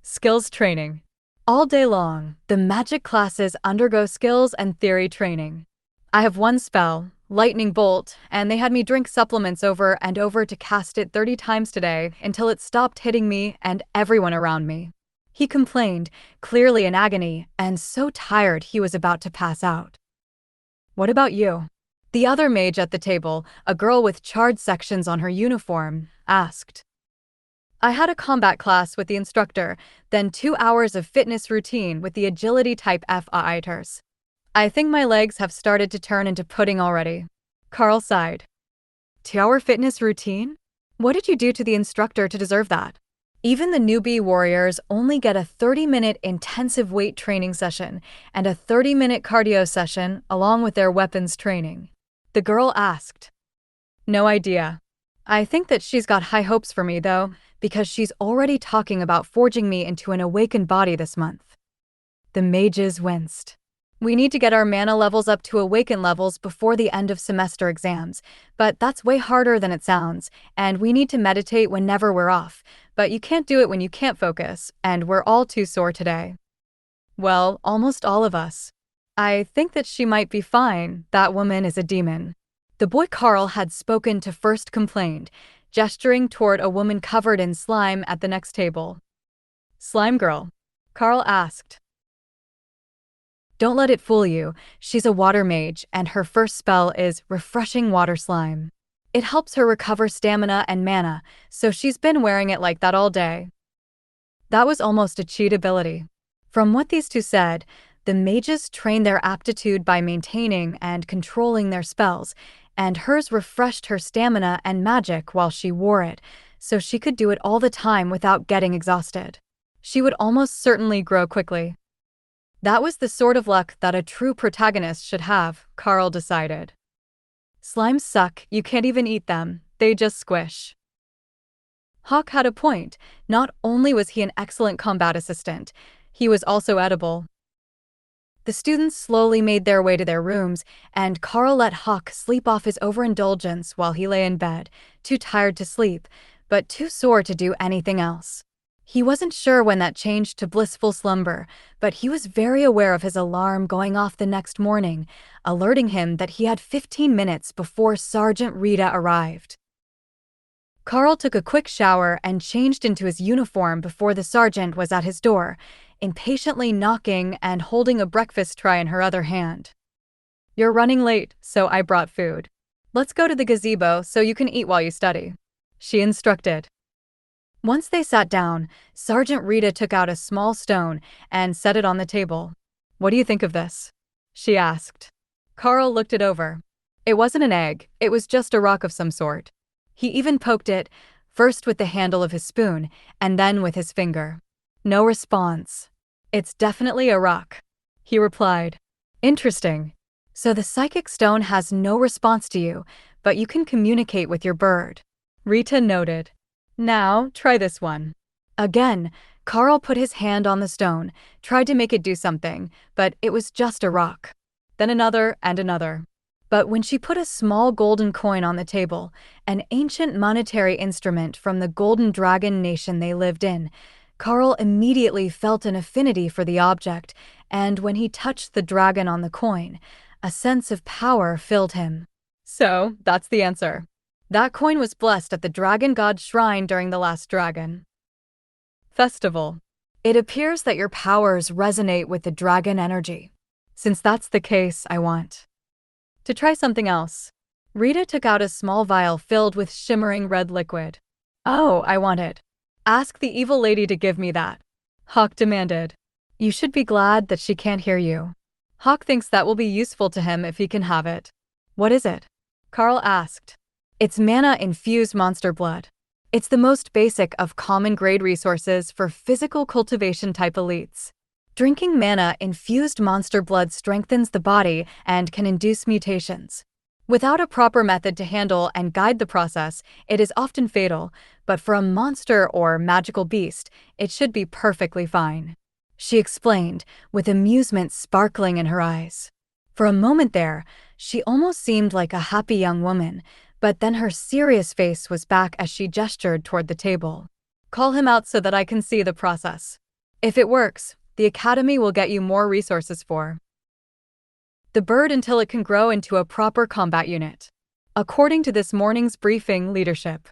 Skills training. All day long, the magic classes undergo skills and theory training. I have one spell, Lightning Bolt, and they had me drink supplements over and over to cast it 30 times today until it stopped hitting me and everyone around me. He complained, clearly in agony, and so tired he was about to pass out. What about you? The other mage at the table, a girl with charred sections on her uniform, asked. I had a combat class with the instructor, then 2 hours of fitness routine with the agility type fighters. I think my legs have started to turn into pudding already. Karl sighed. 2 hour fitness routine? What did you do to the instructor to deserve that? Even the newbie warriors only get a 30-minute intensive weight training session and a 30-minute cardio session along with their weapons training. The girl asked. No idea. I think that she's got high hopes for me, though, because she's already talking about forging me into an awakened body this month. The mages winced. We need to get our mana levels up to awaken levels before the end of semester exams, but that's way harder than it sounds, and we need to meditate whenever we're off, but you can't do it when you can't focus, and we're all too sore today. Well, almost all of us. I think that she might be fine. That woman is a demon. The boy Karl had spoken to first complained, gesturing toward a woman covered in slime at the next table. Slime girl? Karl asked. Don't let it fool you. She's a water mage, and her first spell is refreshing water slime. It helps her recover stamina and mana, so she's been wearing it like that all day. That was almost a cheat ability. From what these two said, the mages train their aptitude by maintaining and controlling their spells, and hers refreshed her stamina and magic while she wore it, so she could do it all the time without getting exhausted. She would almost certainly grow quickly. That was the sort of luck that a true protagonist should have, Karl decided. Slimes suck, you can't even eat them, they just squish. Hawk had a point. Not only was he an excellent combat assistant, he was also edible. The students slowly made their way to their rooms, and Karl let Hawk sleep off his overindulgence while he lay in bed, too tired to sleep, but too sore to do anything else. He wasn't sure when that changed to blissful slumber, but he was very aware of his alarm going off the next morning, alerting him that he had 15 minutes before Sergeant Rita arrived. Karl took a quick shower and changed into his uniform before the sergeant was at his door, impatiently knocking and holding a breakfast tray in her other hand. You're running late, so I brought food. Let's go to the gazebo so you can eat while you study, she instructed. Once they sat down, Sergeant Rita took out a small stone and set it on the table. What do you think of this? She asked. Karl looked it over. It wasn't an egg, it was just a rock of some sort. He even poked it, first with the handle of his spoon, and then with his finger. No response. It's definitely a rock, he replied. Interesting. So the psychic stone has no response to you, but you can communicate with your bird. Rita noted. Now, try this one. Again, Karl put his hand on the stone, tried to make it do something, but it was just a rock. Then another and another. But when she put a small golden coin on the table, an ancient monetary instrument from the Golden Dragon nation they lived in, Karl immediately felt an affinity for the object, and when he touched the dragon on the coin, a sense of power filled him. So, that's the answer. That coin was blessed at the Dragon God's shrine during the last dragon festival. It appears that your powers resonate with the dragon energy. Since that's the case, I want to try something else. Rita took out a small vial filled with shimmering red liquid. Oh, I want it. Ask the evil lady to give me that, Hawk demanded. You should be glad that she can't hear you. Hawk thinks that will be useful to him if he can have it. What is it? Karl asked. It's mana-infused monster blood. It's the most basic of common grade resources for physical cultivation type elites. Drinking mana-infused monster blood strengthens the body and can induce mutations. Without a proper method to handle and guide the process, it is often fatal, but for a monster or magical beast, it should be perfectly fine, she explained, with amusement sparkling in her eyes. For a moment there, she almost seemed like a happy young woman, but then her serious face was back as she gestured toward the table. Call him out so that I can see the process. If it works, the academy will get you more resources for the bird until it can grow into a proper combat unit, according to this morning's briefing leadership.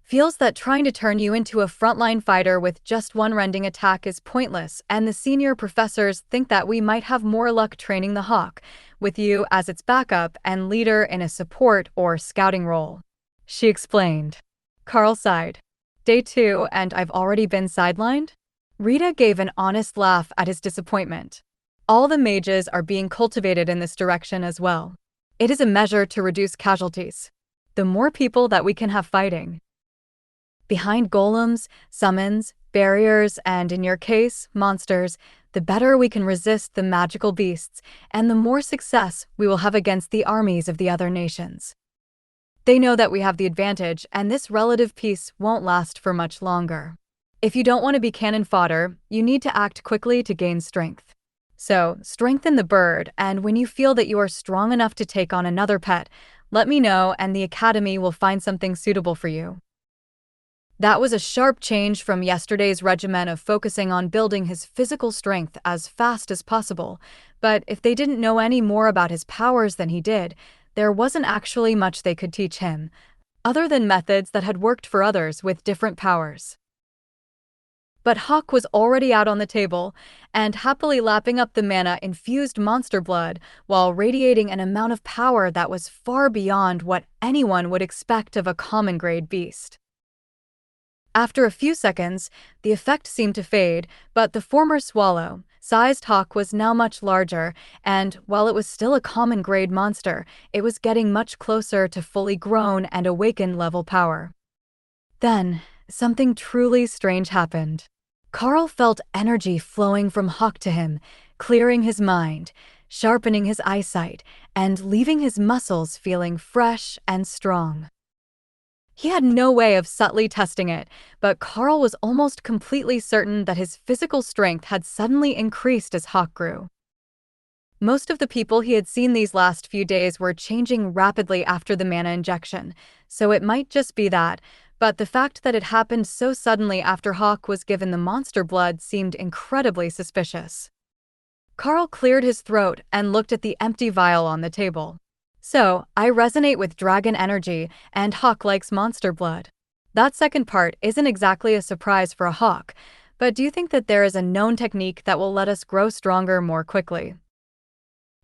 feels that trying to turn you into a frontline fighter with just one rending attack is pointless, and the senior professors think that we might have more luck training the hawk, with you as its backup and leader in a support or scouting role. She explained. Karl sighed. Day 2 and I've already been sidelined? Rita gave an honest laugh at his disappointment. All the mages are being cultivated in this direction as well. It is a measure to reduce casualties. The more people that we can have fighting. Behind golems, summons, barriers, and in your case, monsters, the better we can resist the magical beasts, and the more success we will have against the armies of the other nations. They know that we have the advantage, and this relative peace won't last for much longer. If you don't want to be cannon fodder, you need to act quickly to gain strength. So, strengthen the bird, and when you feel that you are strong enough to take on another pet, let me know and the Academy will find something suitable for you. That was a sharp change from yesterday's regimen of focusing on building his physical strength as fast as possible, but if they didn't know any more about his powers than he did, there wasn't actually much they could teach him, other than methods that had worked for others with different powers. But Hawk was already out on the table, and happily lapping up the mana-infused monster blood while radiating an amount of power that was far beyond what anyone would expect of a common-grade beast. After a few seconds, the effect seemed to fade, but the former swallow-sized hawk was now much larger, and, while it was still a common-grade monster, it was getting much closer to fully grown and awakened-level power. Then, something truly strange happened. Karl felt energy flowing from Hawk to him, clearing his mind, sharpening his eyesight, and leaving his muscles feeling fresh and strong. He had no way of subtly testing it, but Karl was almost completely certain that his physical strength had suddenly increased as Hawk grew. Most of the people he had seen these last few days were changing rapidly after the mana injection, so it might just be that, but the fact that it happened so suddenly after Hawk was given the monster blood seemed incredibly suspicious. Karl cleared his throat and looked at the empty vial on the table. So, I resonate with dragon energy, and Hawk likes monster blood. That second part isn't exactly a surprise for a hawk, but do you think that there is a known technique that will let us grow stronger more quickly?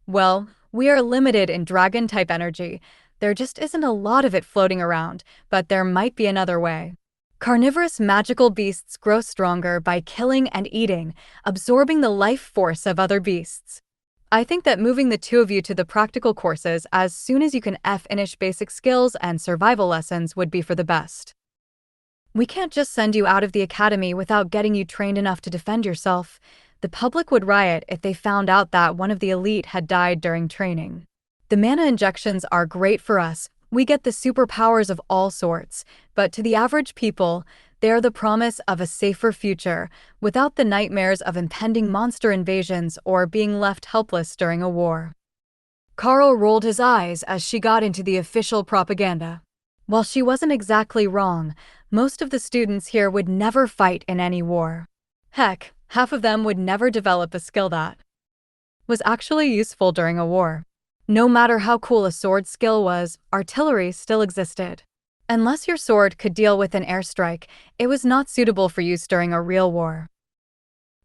Well, we are limited in dragon-type energy. There just isn't a lot of it floating around, but there might be another way. Carnivorous magical beasts grow stronger by killing and eating, absorbing the life force of other beasts. I think that moving the two of you to the practical courses as soon as you can finish basic skills and survival lessons would be for the best. We can't just send you out of the academy without getting you trained enough to defend yourself. The public would riot if they found out that one of the elite had died during training. The mana injections are great for us. We get the superpowers of all sorts, but to the average people, they are the promise of a safer future, without the nightmares of impending monster invasions or being left helpless during a war. Karl rolled his eyes as she got into the official propaganda. While she wasn't exactly wrong, most of the students here would never fight in any war. Heck, half of them would never develop a skill that was actually useful during a war. No matter how cool a sword skill was, artillery still existed. Unless your sword could deal with an airstrike, it was not suitable for use during a real war.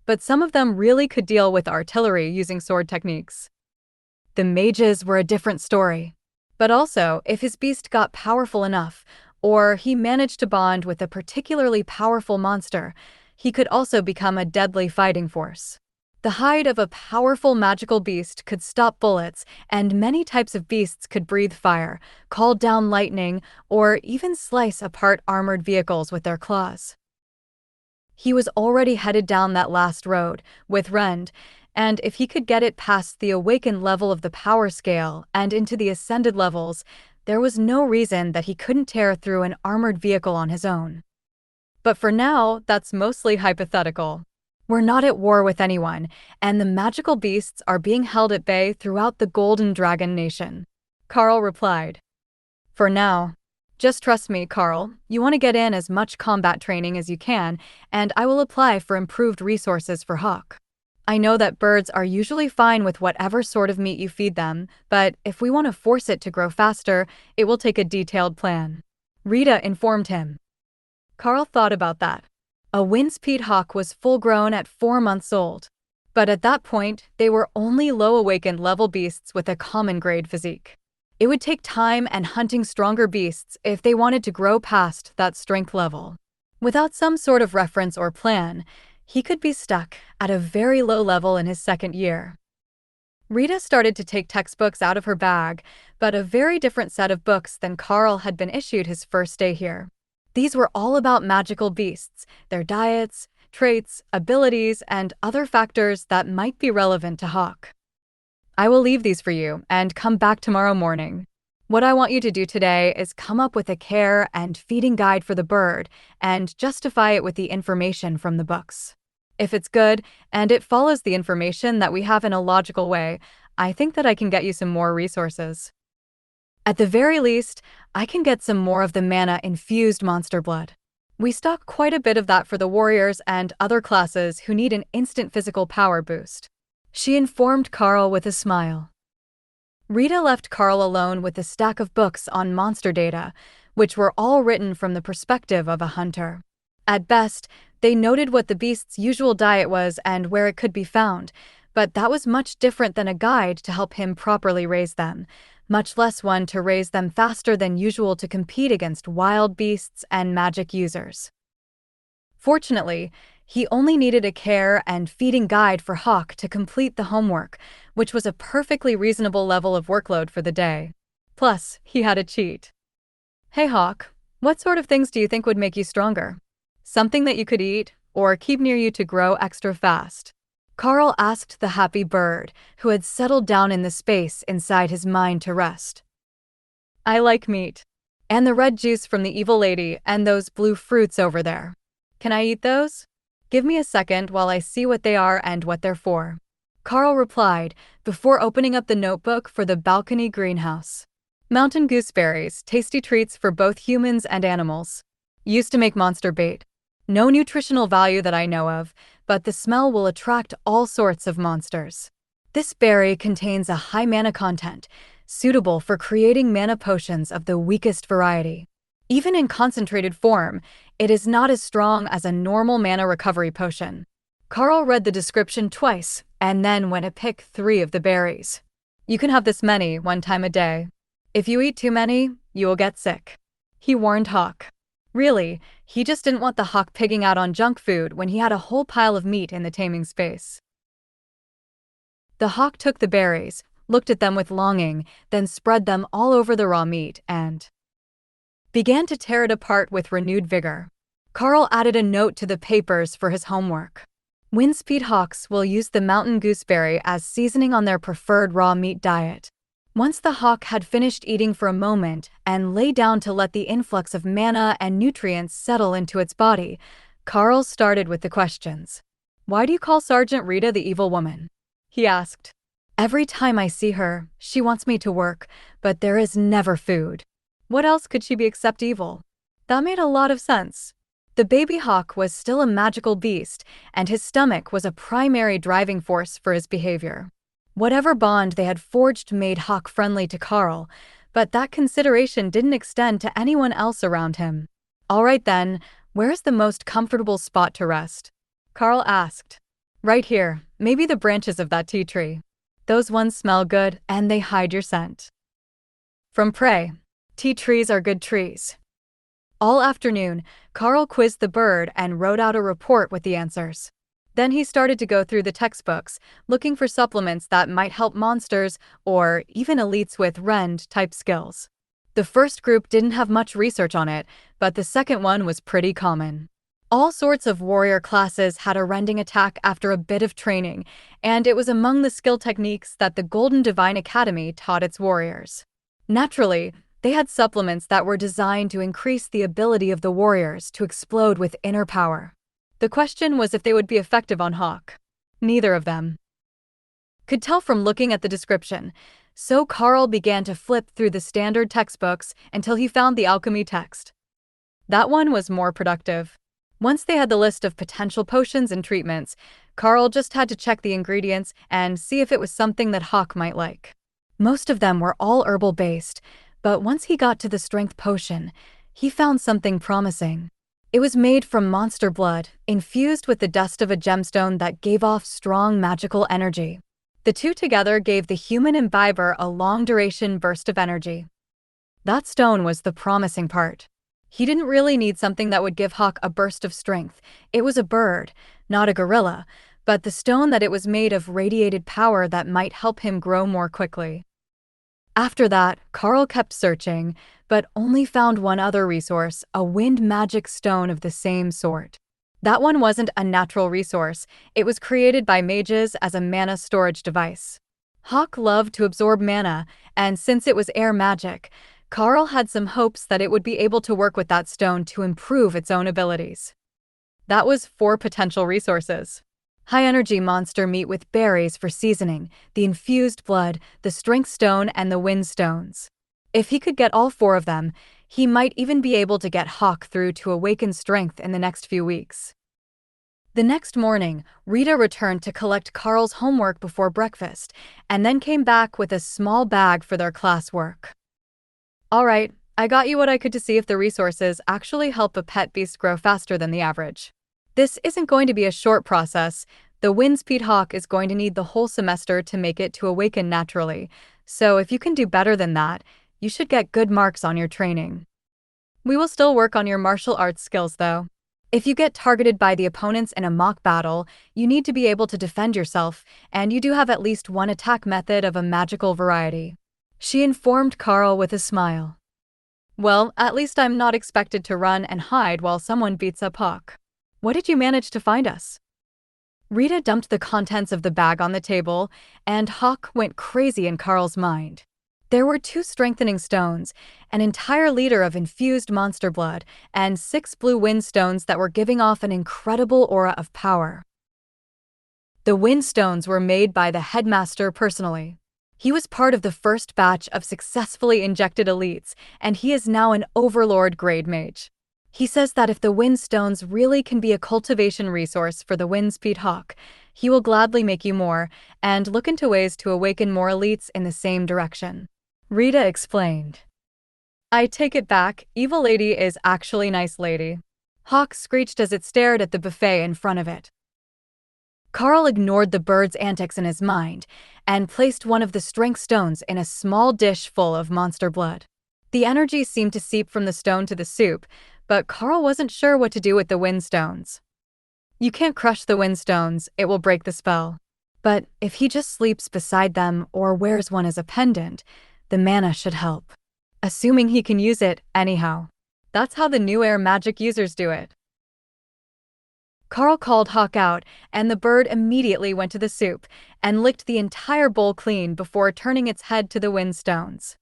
But some of them really could deal with artillery using sword techniques. The mages were a different story. But also, if his beast got powerful enough, or he managed to bond with a particularly powerful monster, he could also become a deadly fighting force. The hide of a powerful magical beast could stop bullets, and many types of beasts could breathe fire, call down lightning, or even slice apart armored vehicles with their claws. He was already headed down that last road, with Rend, and if he could get it past the awakened level of the power scale and into the ascended levels, there was no reason that he couldn't tear through an armored vehicle on his own. But for now, that's mostly hypothetical. We're not at war with anyone, and the magical beasts are being held at bay throughout the Golden Dragon Nation. Karl replied. For now. Just trust me, Karl. You want to get in as much combat training as you can, and I will apply for improved resources for Hawk. I know that birds are usually fine with whatever sort of meat you feed them, but if we want to force it to grow faster, it will take a detailed plan. Rita informed him. Karl thought about that. A wind-speed hawk was full-grown at 4 months old. But at that point, they were only low-awakened level beasts with a common-grade physique. It would take time and hunting stronger beasts if they wanted to grow past that strength level. Without some sort of reference or plan, he could be stuck at a very low level in his second year. Rita started to take textbooks out of her bag, but a very different set of books than Karl had been issued his first day here. These were all about magical beasts, their diets, traits, abilities, and other factors that might be relevant to Hawk. I will leave these for you and come back tomorrow morning. What I want you to do today is come up with a care and feeding guide for the bird and justify it with the information from the books. If it's good and it follows the information that we have in a logical way, I think that I can get you some more resources. At the very least, I can get some more of the mana-infused monster blood. We stock quite a bit of that for the warriors and other classes who need an instant physical power boost. She informed Karl with a smile. Rita left Karl alone with a stack of books on monster data, which were all written from the perspective of a hunter. At best, they noted what the beast's usual diet was and where it could be found, but that was much different than a guide to help him properly raise them, much less one to raise them faster than usual to compete against wild beasts and magic users. Fortunately, he only needed a care and feeding guide for Hawk to complete the homework, which was a perfectly reasonable level of workload for the day. Plus, he had a cheat. Hey Hawk, what sort of things do you think would make you stronger? Something that you could eat or keep near you to grow extra fast? Karl asked the happy bird, who had settled down in the space inside his mind to rest. I like meat. And the red juice from the evil lady and those blue fruits over there. Can I eat those? Give me a second while I see what they are and what they're for. Karl replied, before opening up the notebook for the balcony greenhouse. Mountain gooseberries, tasty treats for both humans and animals. Used to make monster bait. No nutritional value that I know of, but the smell will attract all sorts of monsters. This berry contains a high mana content, suitable for creating mana potions of the weakest variety. Even in concentrated form, it is not as strong as a normal mana recovery potion. Karl read the description twice, and then went to pick 3 of the berries. You can have this many one time a day. If you eat too many, you will get sick. He warned Hawk. Really, he just didn't want the hawk pigging out on junk food when he had a whole pile of meat in the taming space. The hawk took the berries, looked at them with longing, then spread them all over the raw meat and began to tear it apart with renewed vigor. Karl added a note to the papers for his homework. Windspeed hawks will use the mountain gooseberry as seasoning on their preferred raw meat diet. Once the hawk had finished eating for a moment and lay down to let the influx of mana and nutrients settle into its body, Karl started with the questions. Why do you call Sergeant Rita the evil woman? He asked. Every time I see her, she wants me to work, but there is never food. What else could she be except evil? That made a lot of sense. The baby hawk was still a magical beast, and his stomach was a primary driving force for his behavior. Whatever bond they had forged made Hawk friendly to Karl, but that consideration didn't extend to anyone else around him. All right then, where's the most comfortable spot to rest? Karl asked. Right here, maybe the branches of that tea tree. Those ones smell good and they hide your scent. From prey. Tea trees are good trees. All afternoon, Karl quizzed the bird and wrote out a report with the answers. Then he started to go through the textbooks, looking for supplements that might help monsters or even elites with rend-type skills. The first group didn't have much research on it, but the second one was pretty common. All sorts of warrior classes had a rending attack after a bit of training, and it was among the skill techniques that the Golden Divine Academy taught its warriors. Naturally, they had supplements that were designed to increase the ability of the warriors to explode with inner power. The question was if they would be effective on Hawk. Neither of them could tell from looking at the description, so Karl began to flip through the standard textbooks until he found the alchemy text. That one was more productive. Once they had the list of potential potions and treatments, Karl just had to check the ingredients and see if it was something that Hawk might like. Most of them were all herbal-based, but once he got to the strength potion, he found something promising. It was made from monster blood, infused with the dust of a gemstone that gave off strong magical energy. The two together gave the human imbiber a long-duration burst of energy. That stone was the promising part. He didn't really need something that would give Hawk a burst of strength. It was a bird, not a gorilla, but the stone that it was made of radiated power that might help him grow more quickly. After that, Karl kept searching, but only found one other resource, a wind magic stone of the same sort. That one wasn't a natural resource, it was created by mages as a mana storage device. Hawk loved to absorb mana, and since it was air magic, Karl had some hopes that it would be able to work with that stone to improve its own abilities. That was 4 potential resources. High-energy monster meat with berries for seasoning, the infused blood, the strength stone, and the wind stones. If he could get all 4 of them, he might even be able to get Hawk through to awaken strength in the next few weeks. The next morning, Rita returned to collect Karl's homework before breakfast, and then came back with a small bag for their classwork. "All right, I got you what I could to see if the resources actually help a pet beast grow faster than the average. This isn't going to be a short process. The Windspeed Hawk is going to need the whole semester to make it to awaken naturally, so if you can do better than that, you should get good marks on your training. We will still work on your martial arts skills though. If you get targeted by the opponents in a mock battle, you need to be able to defend yourself, and you do have at least one attack method of a magical variety," she informed Karl with a smile. "Well, at least I'm not expected to run and hide while someone beats up Hawk. What did you manage to find us?" Rita dumped the contents of the bag on the table, and Hawk went crazy in Karl's mind. There were 2 strengthening stones, an entire liter of infused monster blood, and 6 blue wind stones that were giving off an incredible aura of power. The wind stones were made by the headmaster personally. He was part of the first batch of successfully injected elites, and he is now an overlord grade mage. He says that if the wind stones really can be a cultivation resource for the Windspeed Hawk, he will gladly make you more, and look into ways to awaken more elites in the same direction," Rita explained. "I take it back, evil lady is actually nice lady," Hawk screeched as it stared at the buffet in front of it. Karl ignored the bird's antics in his mind, and placed one of the strength stones in a small dish full of monster blood. The energy seemed to seep from the stone to the soup, but Karl wasn't sure what to do with the wind stones. You can't crush the wind stones, it will break the spell. But if he just sleeps beside them or wears one as a pendant, the mana should help. Assuming he can use it anyhow. That's how the new air magic users do it. Karl called Hawk out, and the bird immediately went to the soup and licked the entire bowl clean before turning its head to the wind stones.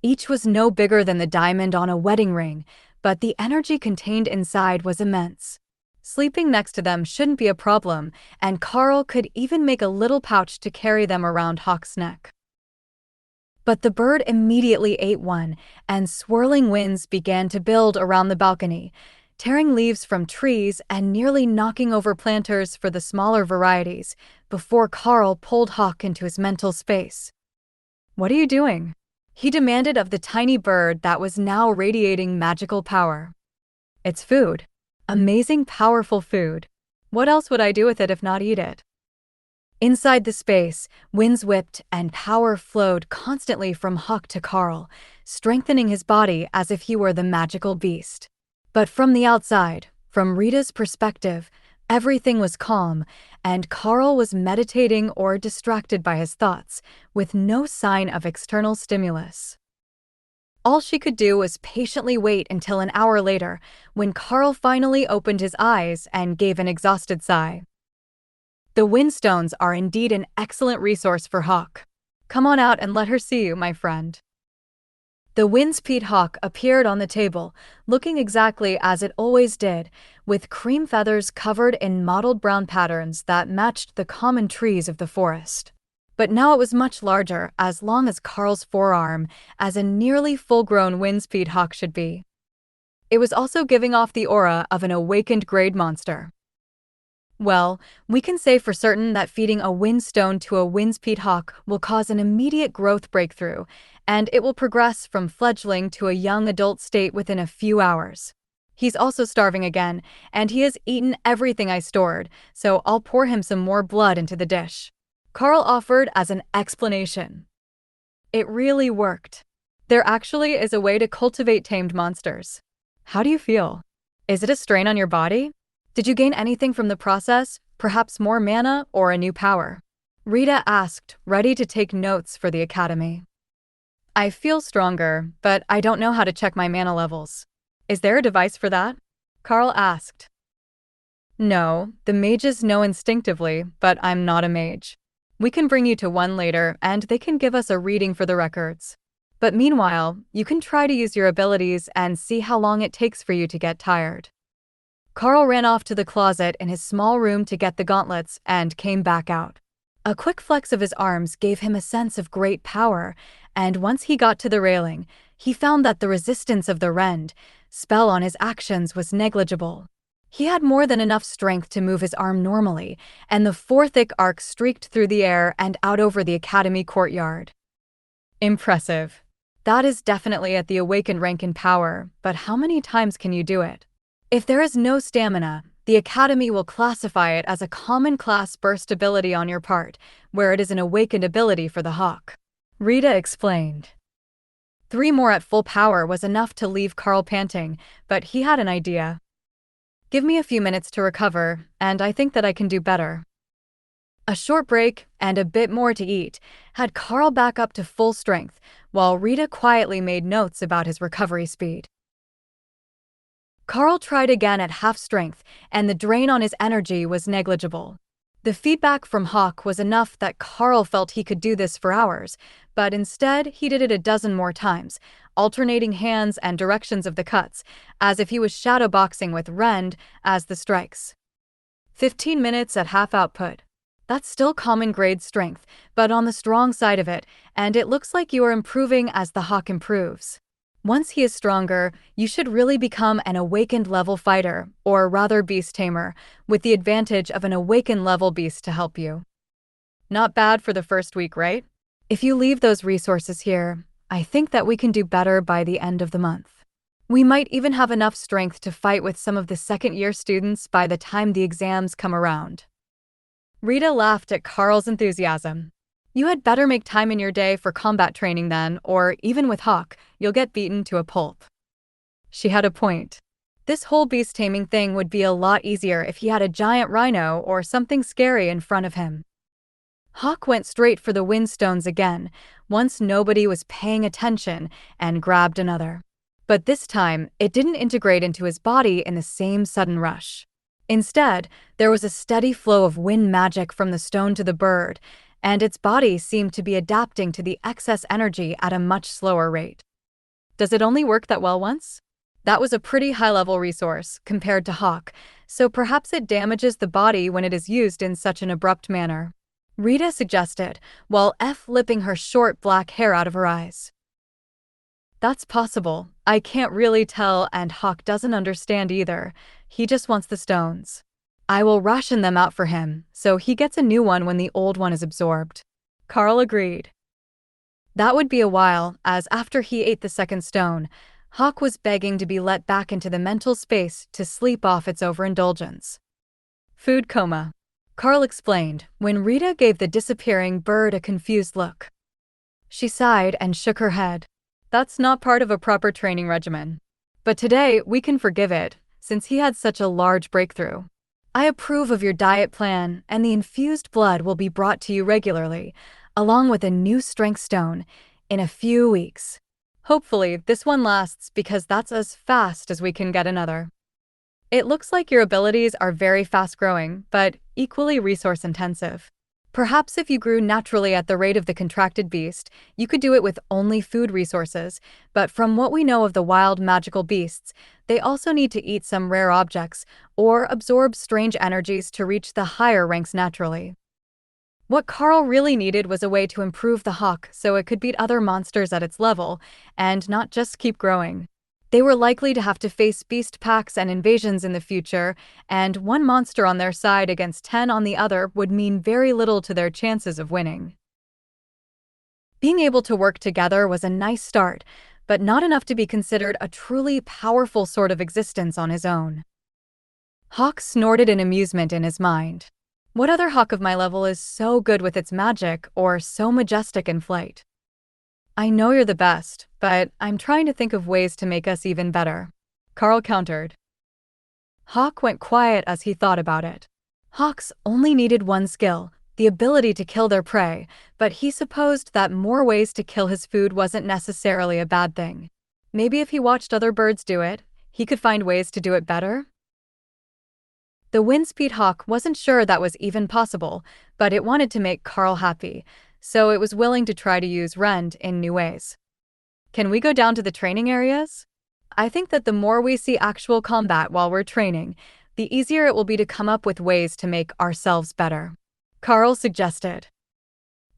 Each was no bigger than the diamond on a wedding ring, but the energy contained inside was immense. Sleeping next to them shouldn't be a problem, and Karl could even make a little pouch to carry them around Hawk's neck. But the bird immediately ate one, and swirling winds began to build around the balcony, tearing leaves from trees and nearly knocking over planters for the smaller varieties, before Karl pulled Hawk into his mental space. "What are you doing?" he demanded of the tiny bird that was now radiating magical power. "It's food. Amazing, powerful food. What else would I do with it if not eat it?" Inside the space, winds whipped and power flowed constantly from Hawk to Karl, strengthening his body as if he were the magical beast. But from the outside, from Rita's perspective, everything was calm, and Karl was meditating or distracted by his thoughts, with no sign of external stimulus. All she could do was patiently wait until an hour later, when Karl finally opened his eyes and gave an exhausted sigh. "The windstones are indeed an excellent resource for Hawk. Come on out and let her see you, my friend." The Windspeed Hawk appeared on the table, looking exactly as it always did, with cream feathers covered in mottled brown patterns that matched the common trees of the forest. But now it was much larger, as long as Karl's forearm, as a nearly full-grown Windspeed Hawk should be. It was also giving off the aura of an awakened grade monster. Well, we can say for certain that feeding a windstone to a Windspeed Hawk will cause an immediate growth breakthrough, and it will progress from fledgling to a young adult state within a few hours. He's also starving again, and he has eaten everything I stored, so I'll pour him some more blood into the dish," Karl offered as an explanation. It really worked. There actually is a way to cultivate tamed monsters. How do you feel? Is it a strain on your body? Did you gain anything from the process, perhaps more mana or a new power? Rita asked, ready to take notes for the academy. I feel stronger, but I don't know how to check my mana levels. Is there a device for that? Karl asked. No, the mages know instinctively, but I'm not a mage. We can bring you to one later, and they can give us a reading for the records. But meanwhile, you can try to use your abilities and see how long it takes for you to get tired. Karl ran off to the closet in his small room to get the gauntlets and came back out. A quick flex of his arms gave him a sense of great power, and once he got to the railing, he found that the resistance of the rend spell on his actions was negligible. He had more than enough strength to move his arm normally, and the four thick arcs streaked through the air and out over the academy courtyard. Impressive. That is definitely at the awakened rank in power, but how many times can you do it? If there is no stamina, the Academy will classify it as a common class burst ability on your part, where it is an awakened ability for the hawk. Rita explained. 3 more at full power was enough to leave Karl panting, but he had an idea. Give me a few minutes to recover, and I think that I can do better. A short break and a bit more to eat had Karl back up to full strength, while Rita quietly made notes about his recovery speed. Karl tried again at half strength, and the drain on his energy was negligible. The feedback from Hawk was enough that Karl felt he could do this for hours, but instead he did it a dozen more times, alternating hands and directions of the cuts, as if he was shadowboxing with rend as the strikes. 15 minutes at half output. That's still common grade strength, but on the strong side of it, and it looks like you are improving as the Hawk improves. Once he is stronger, you should really become an awakened level fighter, or rather beast tamer, with the advantage of an awakened level beast to help you. Not bad for the first week, right? If you leave those resources here, I think that we can do better by the end of the month. We might even have enough strength to fight with some of the second-year students by the time the exams come around. Rita laughed at Karl's enthusiasm. You had better make time in your day for combat training then, or even with Hawk, you'll get beaten to a pulp. She had a point. This whole beast taming thing would be a lot easier if he had a giant rhino or something scary in front of him. Hawk went straight for the windstones again, once nobody was paying attention, and grabbed another. But this time, it didn't integrate into his body in the same sudden rush. Instead, there was a steady flow of wind magic from the stone to the bird, and its body seemed to be adapting to the excess energy at a much slower rate. Does it only work that well once? That was a pretty high-level resource, compared to Hawk, so perhaps it damages the body when it is used in such an abrupt manner. Rita suggested, while lipping her short black hair out of her eyes. That's possible. I can't really tell, and Hawk doesn't understand either. He just wants the stones. I will ration them out for him, so he gets a new one when the old one is absorbed. Karl agreed. That would be a while, as after he ate the second stone, Hawk was begging to be let back into the mental space to sleep off its overindulgence. Food coma, Karl explained, when Rita gave the disappearing bird a confused look. She sighed and shook her head. That's not part of a proper training regimen. But today, we can forgive it, since he had such a large breakthrough. I approve of your diet plan, and the infused blood will be brought to you regularly, along with a new strength stone, in a few weeks. Hopefully, this one lasts because that's as fast as we can get another. It looks like your abilities are very fast-growing, but equally resource-intensive. Perhaps if you grew naturally at the rate of the contracted beast, you could do it with only food resources, but from what we know of the wild magical beasts, they also need to eat some rare objects or absorb strange energies to reach the higher ranks naturally. What Karl really needed was a way to improve the Hawk so it could beat other monsters at its level, and not just keep growing. They were likely to have to face beast packs and invasions in the future, and one monster on their side against 10 on the other would mean very little to their chances of winning. Being able to work together was a nice start, but not enough to be considered a truly powerful sort of existence on his own. Hawk snorted in amusement in his mind. What other hawk of my level is so good with its magic or so majestic in flight? I know you're the best, but I'm trying to think of ways to make us even better, Karl countered. Hawk went quiet as he thought about it. Hawks only needed one skill, the ability to kill their prey, but he supposed that more ways to kill his food wasn't necessarily a bad thing. Maybe if he watched other birds do it, he could find ways to do it better? The windspeed hawk wasn't sure that was even possible, but it wanted to make Karl happy, so it was willing to try to use rend in new ways. Can we go down to the training areas? I think that the more we see actual combat while we're training, the easier it will be to come up with ways to make ourselves better, Karl suggested.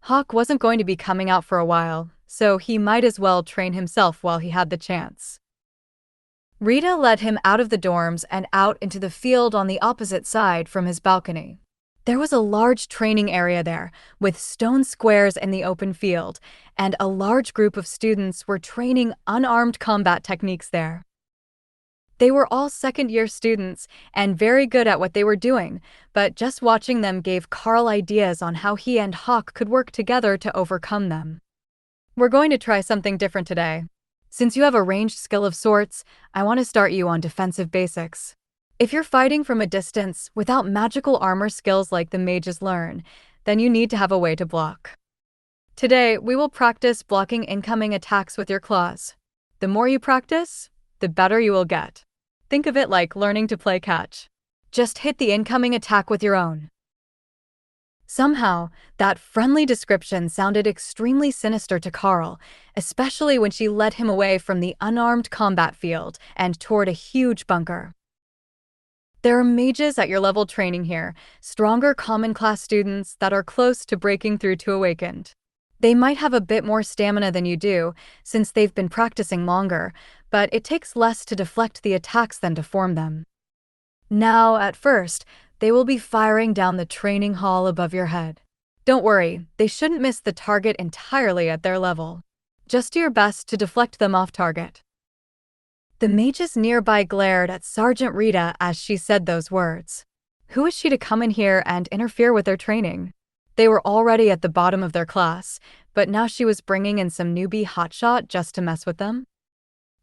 Hawk wasn't going to be coming out for a while, so he might as well train himself while he had the chance. Rita led him out of the dorms and out into the field on the opposite side from his balcony. There was a large training area there, with stone squares in the open field, and a large group of students were training unarmed combat techniques there. They were all second-year students and very good at what they were doing, but just watching them gave Karl ideas on how he and Hawk could work together to overcome them. We're going to try something different today. Since you have a ranged skill of sorts, I want to start you on defensive basics. If you're fighting from a distance without magical armor skills like the mages learn, then you need to have a way to block. Today, we will practice blocking incoming attacks with your claws. The more you practice, the better you will get. Think of it like learning to play catch. Just hit the incoming attack with your own. Somehow, that friendly description sounded extremely sinister to Karl, especially when she led him away from the unarmed combat field and toward a huge bunker. There are mages at your level training here, stronger common class students that are close to breaking through to awakened. They might have a bit more stamina than you do, since they've been practicing longer, but it takes less to deflect the attacks than to form them. Now, at first, they will be firing down the training hall above your head. Don't worry, they shouldn't miss the target entirely at their level. Just do your best to deflect them off target. The mages nearby glared at Sergeant Rita as she said those words. Who is she to come in here and interfere with their training? They were already at the bottom of their class, but now she was bringing in some newbie hotshot just to mess with them?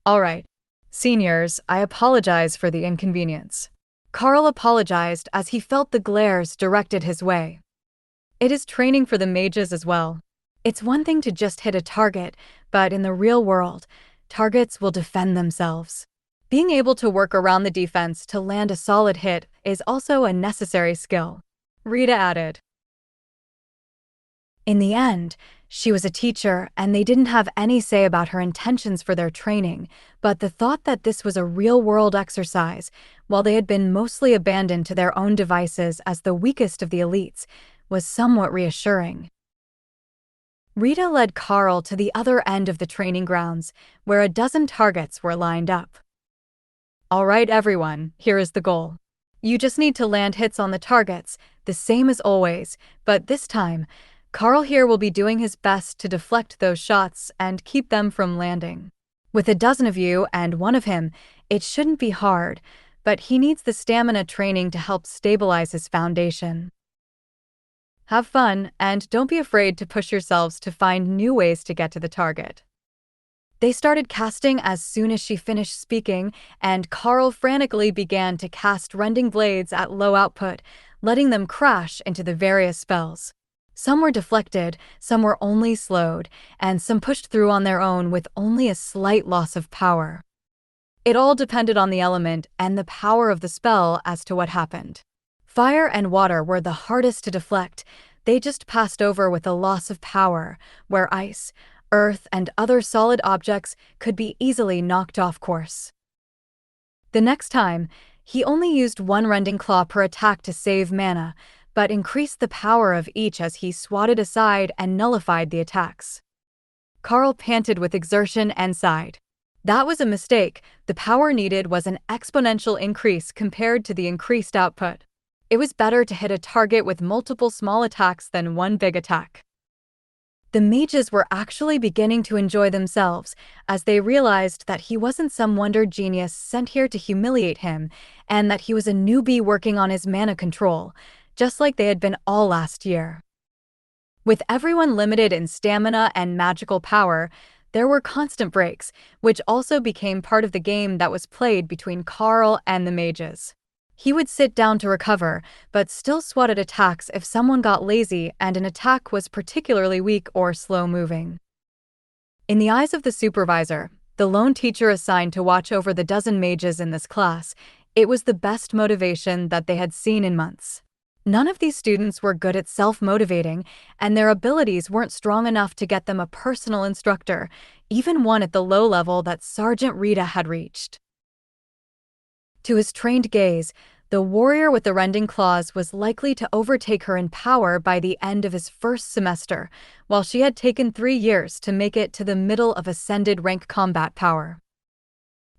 All right. Seniors, I apologize for the inconvenience. Karl apologized as he felt the glares directed his way. It is training for the mages as well. It's one thing to just hit a target, but in the real world, targets will defend themselves. Being able to work around the defense to land a solid hit is also a necessary skill, Rita added. In the end, she was a teacher and they didn't have any say about her intentions for their training, but the thought that this was a real-world exercise, while they had been mostly abandoned to their own devices as the weakest of the elites, was somewhat reassuring. Rita led Karl to the other end of the training grounds, where a dozen targets were lined up. All right, everyone, here is the goal. You just need to land hits on the targets, the same as always, but this time, Karl here will be doing his best to deflect those shots and keep them from landing. With a dozen of you and one of him, it shouldn't be hard, but he needs the stamina training to help stabilize his foundation. Have fun, and don't be afraid to push yourselves to find new ways to get to the target. They started casting as soon as she finished speaking, and Karl frantically began to cast rending blades at low output, letting them crash into the various spells. Some were deflected, some were only slowed, and some pushed through on their own with only a slight loss of power. It all depended on the element and the power of the spell as to what happened. Fire and water were the hardest to deflect. They just passed over with a loss of power, where ice, earth, and other solid objects could be easily knocked off course. The next time, he only used one rending claw per attack to save mana, but increased the power of each as he swatted aside and nullified the attacks. Karl panted with exertion and sighed. That was a mistake. The power needed was an exponential increase compared to the increased output. It was better to hit a target with multiple small attacks than one big attack. The mages were actually beginning to enjoy themselves as they realized that he wasn't some wonder genius sent here to humiliate him, and that he was a newbie working on his mana control, just like they had been all last year. With everyone limited in stamina and magical power, there were constant breaks, which also became part of the game that was played between Karl and the mages. He would sit down to recover, but still swat at attacks if someone got lazy and an attack was particularly weak or slow-moving. In the eyes of the supervisor, the lone teacher assigned to watch over the dozen mages in this class, it was the best motivation that they had seen in months. None of these students were good at self-motivating, and their abilities weren't strong enough to get them a personal instructor, even one at the low level that Sergeant Rita had reached. To his trained gaze, the warrior with the rending claws was likely to overtake her in power by the end of his first semester, while she had taken 3 years to make it to the middle of ascended rank combat power.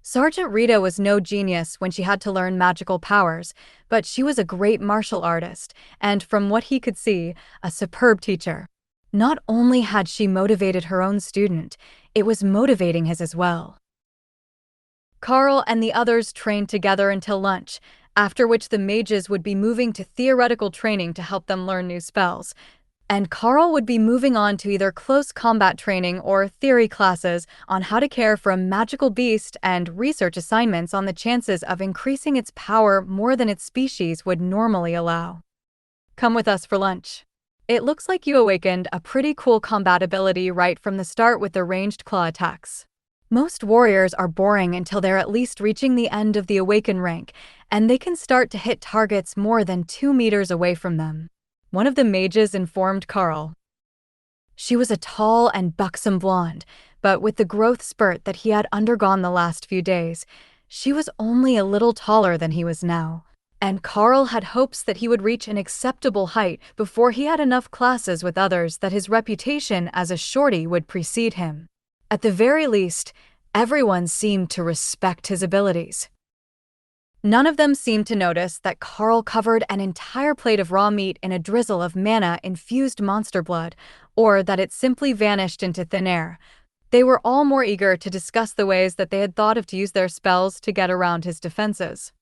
Sergeant Rita was no genius when she had to learn magical powers, but she was a great martial artist, and from what he could see, a superb teacher. Not only had she motivated her own student, it was motivating his as well. Karl and the others trained together until lunch, after which the mages would be moving to theoretical training to help them learn new spells, and Karl would be moving on to either close combat training or theory classes on how to care for a magical beast and research assignments on the chances of increasing its power more than its species would normally allow. Come with us for lunch. It looks like you awakened a pretty cool combat ability right from the start with the ranged claw attacks. Most warriors are boring until they're at least reaching the end of the awaken rank, and they can start to hit targets more than 2 meters away from them. One of the mages informed Karl. She was a tall and buxom blonde, but with the growth spurt that he had undergone the last few days, she was only a little taller than he was now. And Karl had hopes that he would reach an acceptable height before he had enough classes with others that his reputation as a shorty would precede him. At the very least, everyone seemed to respect his abilities. None of them seemed to notice that Karl covered an entire plate of raw meat in a drizzle of mana-infused monster blood, or that it simply vanished into thin air. They were all more eager to discuss the ways that they had thought of to use their spells to get around his defenses.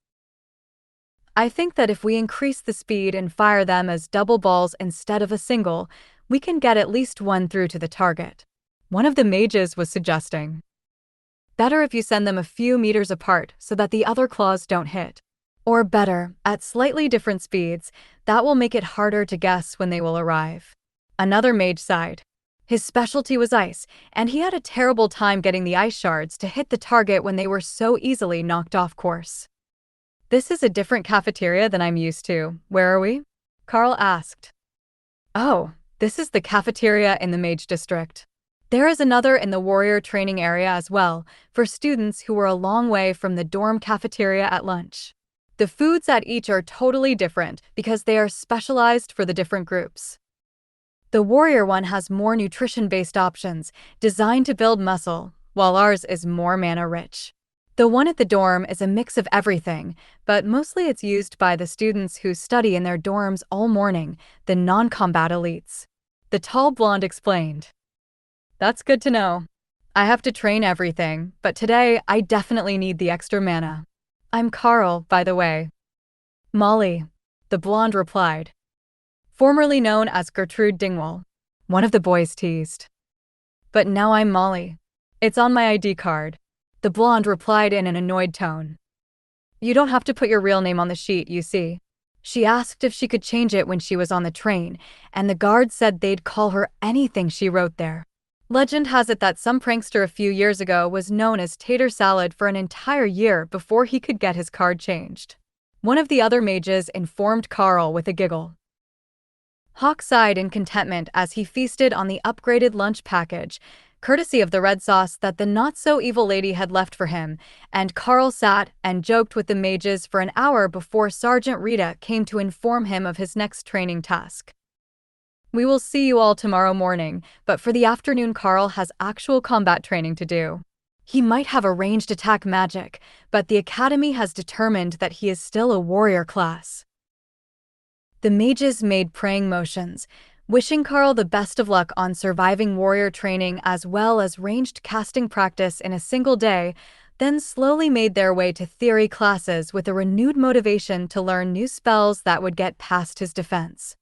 I think that if we increase the speed and fire them as double balls instead of a single, we can get at least one through to the target. One of the mages was suggesting. Better if you send them a few meters apart so that the other claws don't hit. Or better, at slightly different speeds, that will make it harder to guess when they will arrive. Another mage sighed. His specialty was ice, and he had a terrible time getting the ice shards to hit the target when they were so easily knocked off course. This is a different cafeteria than I'm used to. Where are we? Karl asked. Oh, this is the cafeteria in the mage district. There is another in the warrior training area as well, for students who were a long way from the dorm cafeteria at lunch. The foods at each are totally different because they are specialized for the different groups. The warrior one has more nutrition-based options, designed to build muscle, while ours is more mana-rich. The one at the dorm is a mix of everything, but mostly it's used by the students who study in their dorms all morning, the non-combat elites. The tall blonde explained. That's good to know. I have to train everything, but today I definitely need the extra mana. I'm Karl, by the way. Molly, the blonde replied. Formerly known as Gertrude Dingwall, one of the boys teased. But now I'm Molly. It's on my ID card. The blonde replied in an annoyed tone. You don't have to put your real name on the sheet, you see. She asked if she could change it when she was on the train, and the guard said they'd call her anything she wrote there. Legend has it that some prankster a few years ago was known as Tater Salad for an entire year before he could get his card changed. One of the other mages informed Karl with a giggle. Hawk sighed in contentment as he feasted on the upgraded lunch package, courtesy of the red sauce that the not-so-evil lady had left for him, and Karl sat and joked with the mages for an hour before Sergeant Rita came to inform him of his next training task. We will see you all tomorrow morning, but for the afternoon Karl has actual combat training to do. He might have a ranged attack magic, but the academy has determined that he is still a warrior class. The mages made praying motions, wishing Karl the best of luck on surviving warrior training as well as ranged casting practice in a single day, then slowly made their way to theory classes with a renewed motivation to learn new spells that would get past his defense.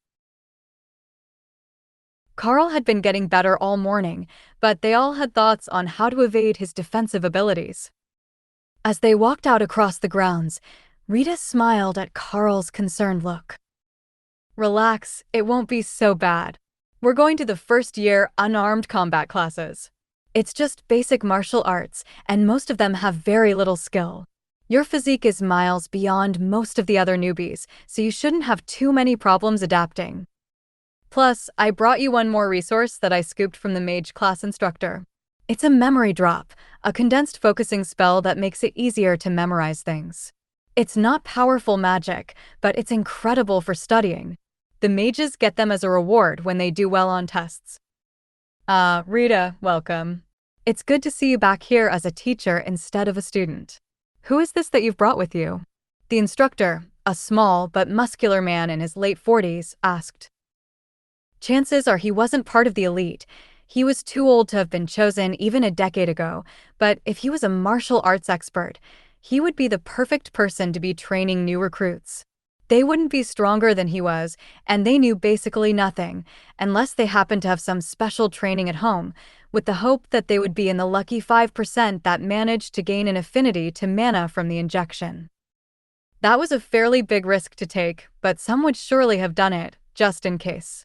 Karl had been getting better all morning, but they all had thoughts on how to evade his defensive abilities. As they walked out across the grounds, Rita smiled at Karl's concerned look. Relax, it won't be so bad. We're going to the first-year unarmed combat classes. It's just basic martial arts, and most of them have very little skill. Your physique is miles beyond most of the other newbies, so you shouldn't have too many problems adapting. Plus, I brought you one more resource that I scooped from the mage class instructor. It's a memory drop, a condensed focusing spell that makes it easier to memorize things. It's not powerful magic, but it's incredible for studying. The mages get them as a reward when they do well on tests. Rita, welcome. It's good to see you back here as a teacher instead of a student. Who is this that you've brought with you? The instructor, a small but muscular man in his late 40s, asked. Chances are he wasn't part of the elite. He was too old to have been chosen even a decade ago, but if he was a martial arts expert, he would be the perfect person to be training new recruits. They wouldn't be stronger than he was, and they knew basically nothing, unless they happened to have some special training at home, with the hope that they would be in the lucky 5% that managed to gain an affinity to mana from the injection. That was a fairly big risk to take, but some would surely have done it, just in case.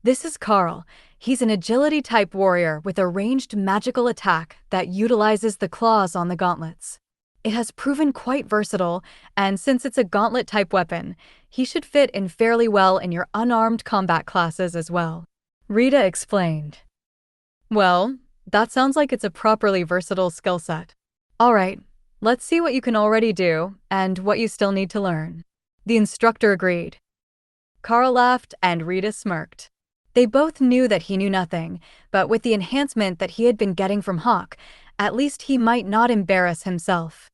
This is Karl. He's an agility-type warrior with a ranged magical attack that utilizes the claws on the gauntlets. It has proven quite versatile, and since it's a gauntlet-type weapon, he should fit in fairly well in your unarmed combat classes as well. Rita explained. Well, that sounds like it's a properly versatile skill set. Alright, let's see what you can already do, and what you still need to learn. The instructor agreed. Karl laughed and Rita smirked. They both knew that he knew nothing, but with the enhancement that he had been getting from Hawk, at least he might not embarrass himself.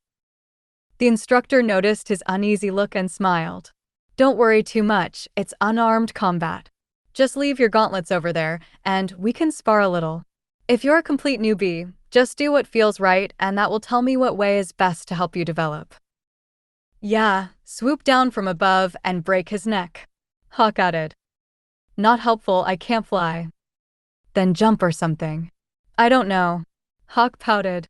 The instructor noticed his uneasy look and smiled. Don't worry too much, it's unarmed combat. Just leave your gauntlets over there, and we can spar a little. If you're a complete newbie, just do what feels right, and that will tell me what way is best to help you develop. Yeah, swoop down from above and break his neck. Hawk added. Not helpful, I can't fly. Then jump or something. I don't know. Hawk pouted.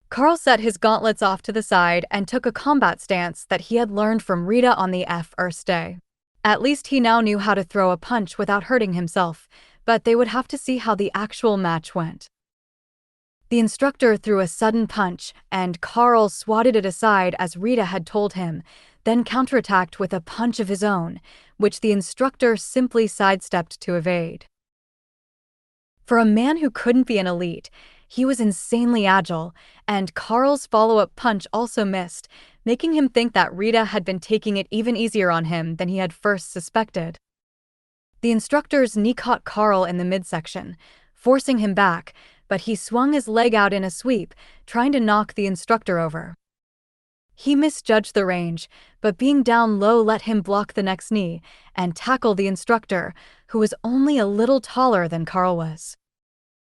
Karl set his gauntlets off to the side and took a combat stance that he had learned from Rita on the first day. At least he now knew how to throw a punch without hurting himself, but they would have to see how the actual match went. The instructor threw a sudden punch, and Karl swatted it aside as Rita had told him, then counterattacked with a punch of his own, which the instructor simply sidestepped to evade. For a man who couldn't be an elite, he was insanely agile, and Karl's follow-up punch also missed, making him think that Rita had been taking it even easier on him than he had first suspected. The instructor's knee caught Karl in the midsection, forcing him back, but he swung his leg out in a sweep, trying to knock the instructor over. He misjudged the range, but being down low let him block the next knee and tackle the instructor, who was only a little taller than Karl was.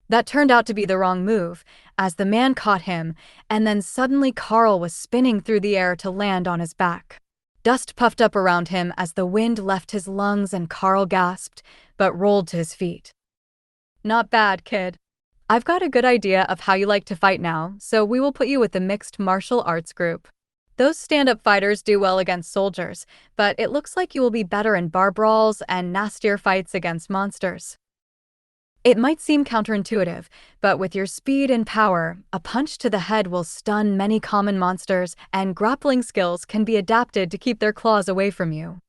That turned out to be the wrong move, as the man caught him, and then suddenly Karl was spinning through the air to land on his back. Dust puffed up around him as the wind left his lungs and Karl gasped, but rolled to his feet. Not bad, kid. I've got a good idea of how you like to fight now, so we will put you with the mixed martial arts group. Those stand-up fighters do well against soldiers, but it looks like you will be better in bar brawls and nastier fights against monsters. It might seem counterintuitive, but with your speed and power, a punch to the head will stun many common monsters, and grappling skills can be adapted to keep their claws away from you.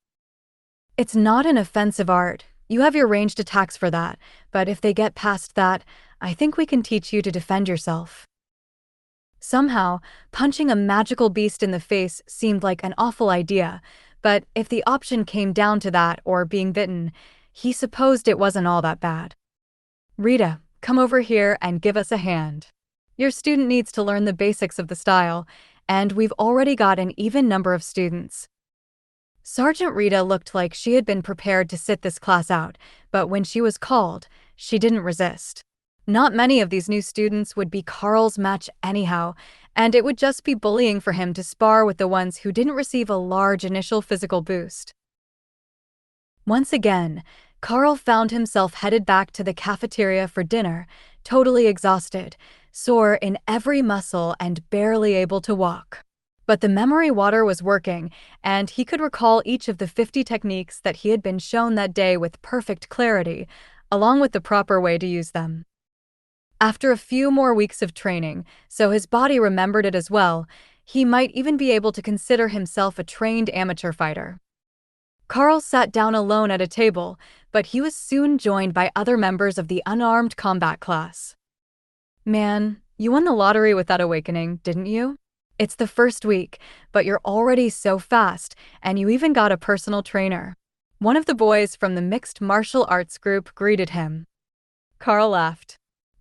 It's not an offensive art. You have your ranged attacks for that, but if they get past that, I think we can teach you to defend yourself. Somehow, punching a magical beast in the face seemed like an awful idea, but if the option came down to that or being bitten, he supposed it wasn't all that bad. Rita, come over here and give us a hand. Your student needs to learn the basics of the style, and we've already got an even number of students. Sergeant Rita looked like she had been prepared to sit this class out, but when she was called, she didn't resist. Not many of these new students would be Karl's match anyhow, and it would just be bullying for him to spar with the ones who didn't receive a large initial physical boost. Once again, Karl found himself headed back to the cafeteria for dinner, totally exhausted, sore in every muscle and barely able to walk. But the memory water was working, and he could recall each of the 50 techniques that he had been shown that day with perfect clarity, along with the proper way to use them. After a few more weeks of training, so his body remembered it as well, he might even be able to consider himself a trained amateur fighter. Karl sat down alone at a table, but he was soon joined by other members of the unarmed combat class. Man, you won the lottery with that awakening, didn't you? It's the first week, but you're already so fast, and you even got a personal trainer. One of the boys from the mixed martial arts group greeted him. Karl laughed.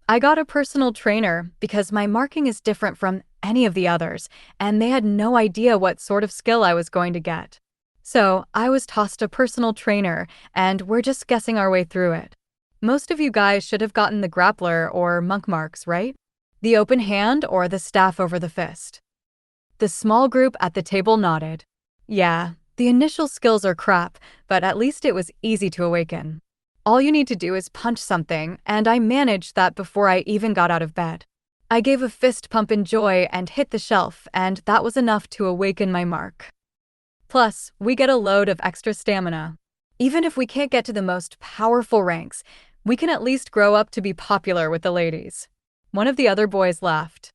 I got a personal trainer because my marking is different from any of the others, and they had no idea what sort of skill I was going to get. So I was tossed a personal trainer, and we're just guessing our way through it. Most of you guys should have gotten the grappler or monk marks, right? The open hand or the staff over the fist. The small group at the table nodded. Yeah, the initial skills are crap, but at least it was easy to awaken. All you need to do is punch something, and I managed that before I even got out of bed. I gave a fist pump in joy and hit the shelf, and that was enough to awaken my mark. Plus, we get a load of extra stamina. Even if we can't get to the most powerful ranks, we can at least grow up to be popular with the ladies. One of the other boys laughed.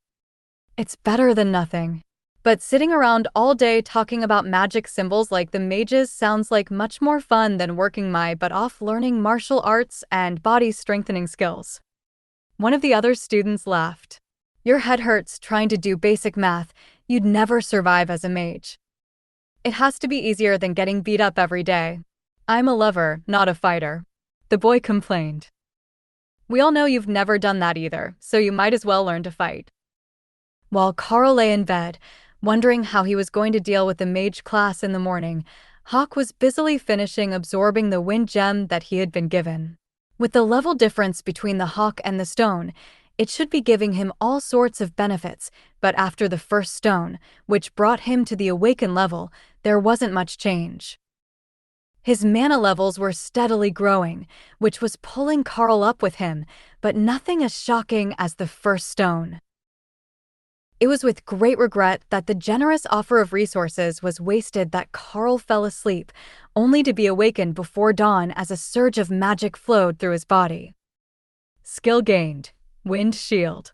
It's better than nothing. But sitting around all day talking about magic symbols like the mages sounds like much more fun than working my butt off learning martial arts and body strengthening skills. One of the other students laughed. Your head hurts trying to do basic math. You'd never survive as a mage. It has to be easier than getting beat up every day. I'm a lover, not a fighter. The boy complained. We all know you've never done that either, so you might as well learn to fight. While Karl lay in bed, wondering how he was going to deal with the mage class in the morning, Hawk was busily finishing absorbing the wind gem that he had been given. With the level difference between the hawk and the stone, it should be giving him all sorts of benefits, but after the first stone, which brought him to the awaken level, there wasn't much change. His mana levels were steadily growing, which was pulling Karl up with him, but nothing as shocking as the first stone. It was with great regret that the generous offer of resources was wasted that Karl fell asleep, only to be awakened before dawn as a surge of magic flowed through his body. Skill gained. Wind Shield.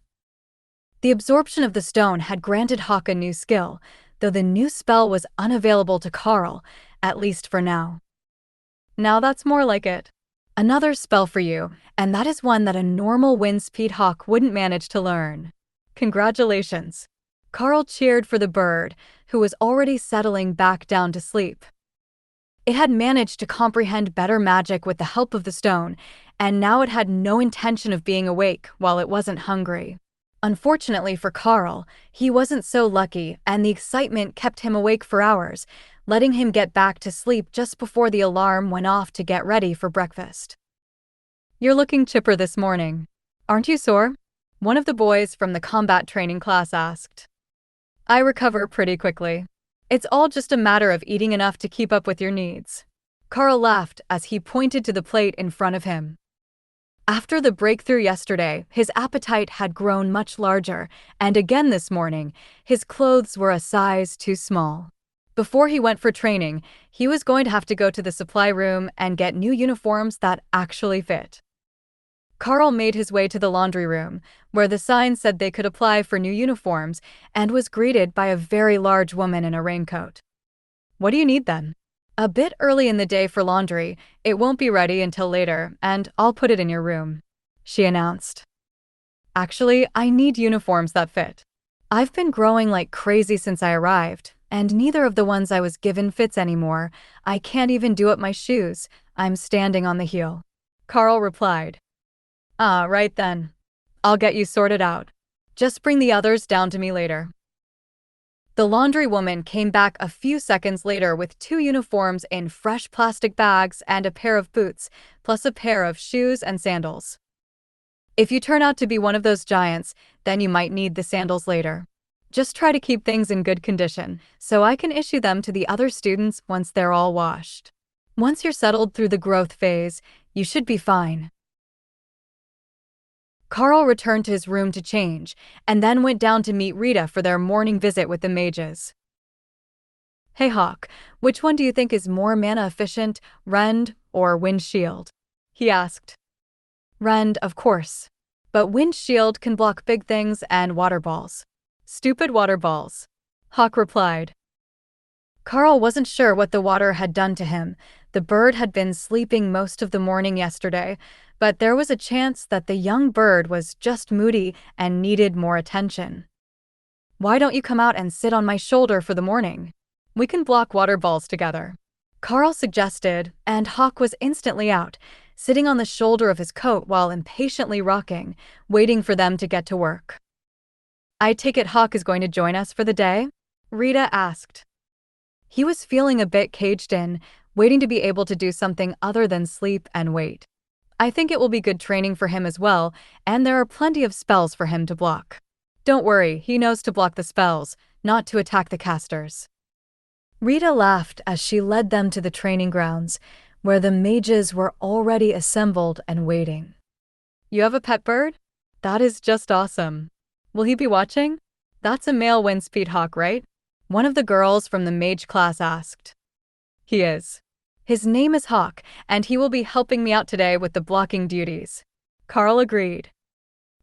The absorption of the stone had granted Hawk a new skill, though the new spell was unavailable to Karl, at least for now. Now that's more like it. Another spell for you, and that is one that a normal wind speed hawk wouldn't manage to learn. Congratulations. Karl cheered for the bird, who was already settling back down to sleep. It had managed to comprehend better magic with the help of the stone, and now it had no intention of being awake while it wasn't hungry. Unfortunately for Karl, he wasn't so lucky, and the excitement kept him awake for hours, letting him get back to sleep just before the alarm went off to get ready for breakfast. You're looking chipper this morning. Aren't you sore? One of the boys from the combat training class asked. I recover pretty quickly. It's all just a matter of eating enough to keep up with your needs. Karl laughed as he pointed to the plate in front of him. After the breakthrough yesterday, his appetite had grown much larger, and again this morning, his clothes were a size too small. Before he went for training, he was going to have to go to the supply room and get new uniforms that actually fit. Karl made his way to the laundry room, where the sign said they could apply for new uniforms, and was greeted by a very large woman in a raincoat. What do you need then? A bit early in the day for laundry, it won't be ready until later, and I'll put it in your room, she announced. Actually, I need uniforms that fit. I've been growing like crazy since I arrived, and neither of the ones I was given fits anymore. I can't even do up my shoes. I'm standing on the heel. Karl replied. Ah, right then. I'll get you sorted out. Just bring the others down to me later. The laundry woman came back a few seconds later with two uniforms in fresh plastic bags and a pair of boots, plus a pair of shoes and sandals. If you turn out to be one of those giants, then you might need the sandals later. Just try to keep things in good condition, so I can issue them to the other students once they're all washed. Once you're settled through the growth phase, you should be fine. Karl returned to his room to change, and then went down to meet Rita for their morning visit with the mages. Hey Hawk, which one do you think is more mana efficient, Rend or Windshield? He asked. Rend, of course. But Windshield can block big things and water balls. Stupid water balls, Hawk replied. Karl wasn't sure what the water had done to him. The bird had been sleeping most of the morning yesterday, but there was a chance that the young bird was just moody and needed more attention. Why don't you come out and sit on my shoulder for the morning? We can block water balls together, Karl suggested, and Hawk was instantly out, sitting on the shoulder of his coat while impatiently rocking, waiting for them to get to work. I take it Hawk is going to join us for the day? Rita asked. He was feeling a bit caged in, waiting to be able to do something other than sleep and wait. I think it will be good training for him as well, and there are plenty of spells for him to block. Don't worry, he knows to block the spells, not to attack the casters. Rita laughed as she led them to the training grounds, where the mages were already assembled and waiting. You have a pet bird? That is just awesome. Will he be watching? That's a male windspeed hawk, right? One of the girls from the mage class asked. He is. His name is Hawk, and he will be helping me out today with the blocking duties. Karl agreed.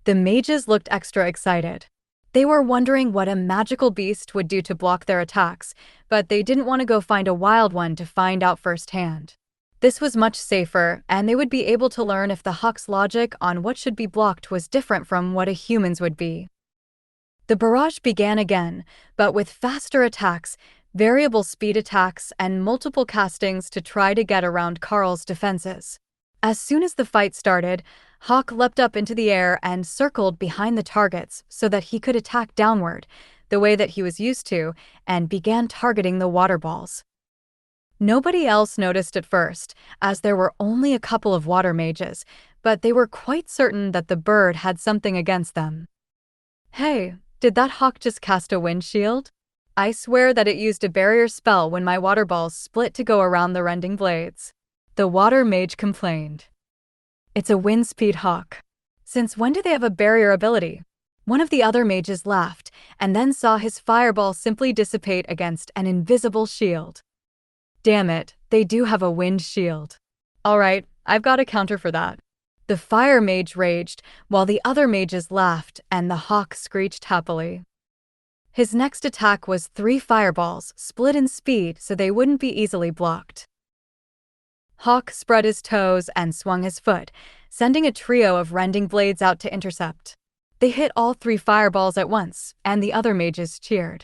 The mages looked extra excited. They were wondering what a magical beast would do to block their attacks, but they didn't want to go find a wild one to find out firsthand. This was much safer, and they would be able to learn if the hawk's logic on what should be blocked was different from what a human's would be. The barrage began again, but with faster attacks, variable speed attacks, and multiple castings to try to get around Karl's defenses. As soon as the fight started, Hawk leapt up into the air and circled behind the targets so that he could attack downward, the way that he was used to, and began targeting the water balls. Nobody else noticed at first, as there were only a couple of water mages, but they were quite certain that the bird had something against them. Hey, did that hawk just cast a windshield? I swear that it used a barrier spell when my water balls split to go around the rending blades. The water mage complained. It's a windspeed hawk. Since when do they have a barrier ability? One of the other mages laughed, and then saw his fireball simply dissipate against an invisible shield. Damn it, they do have a wind shield. Alright, I've got a counter for that. The fire mage raged, while the other mages laughed, and the hawk screeched happily. His next attack was 3 fireballs, split in speed so they wouldn't be easily blocked. Hawk spread his toes and swung his foot, sending a trio of rending blades out to intercept. They hit all 3 fireballs at once, and the other mages cheered.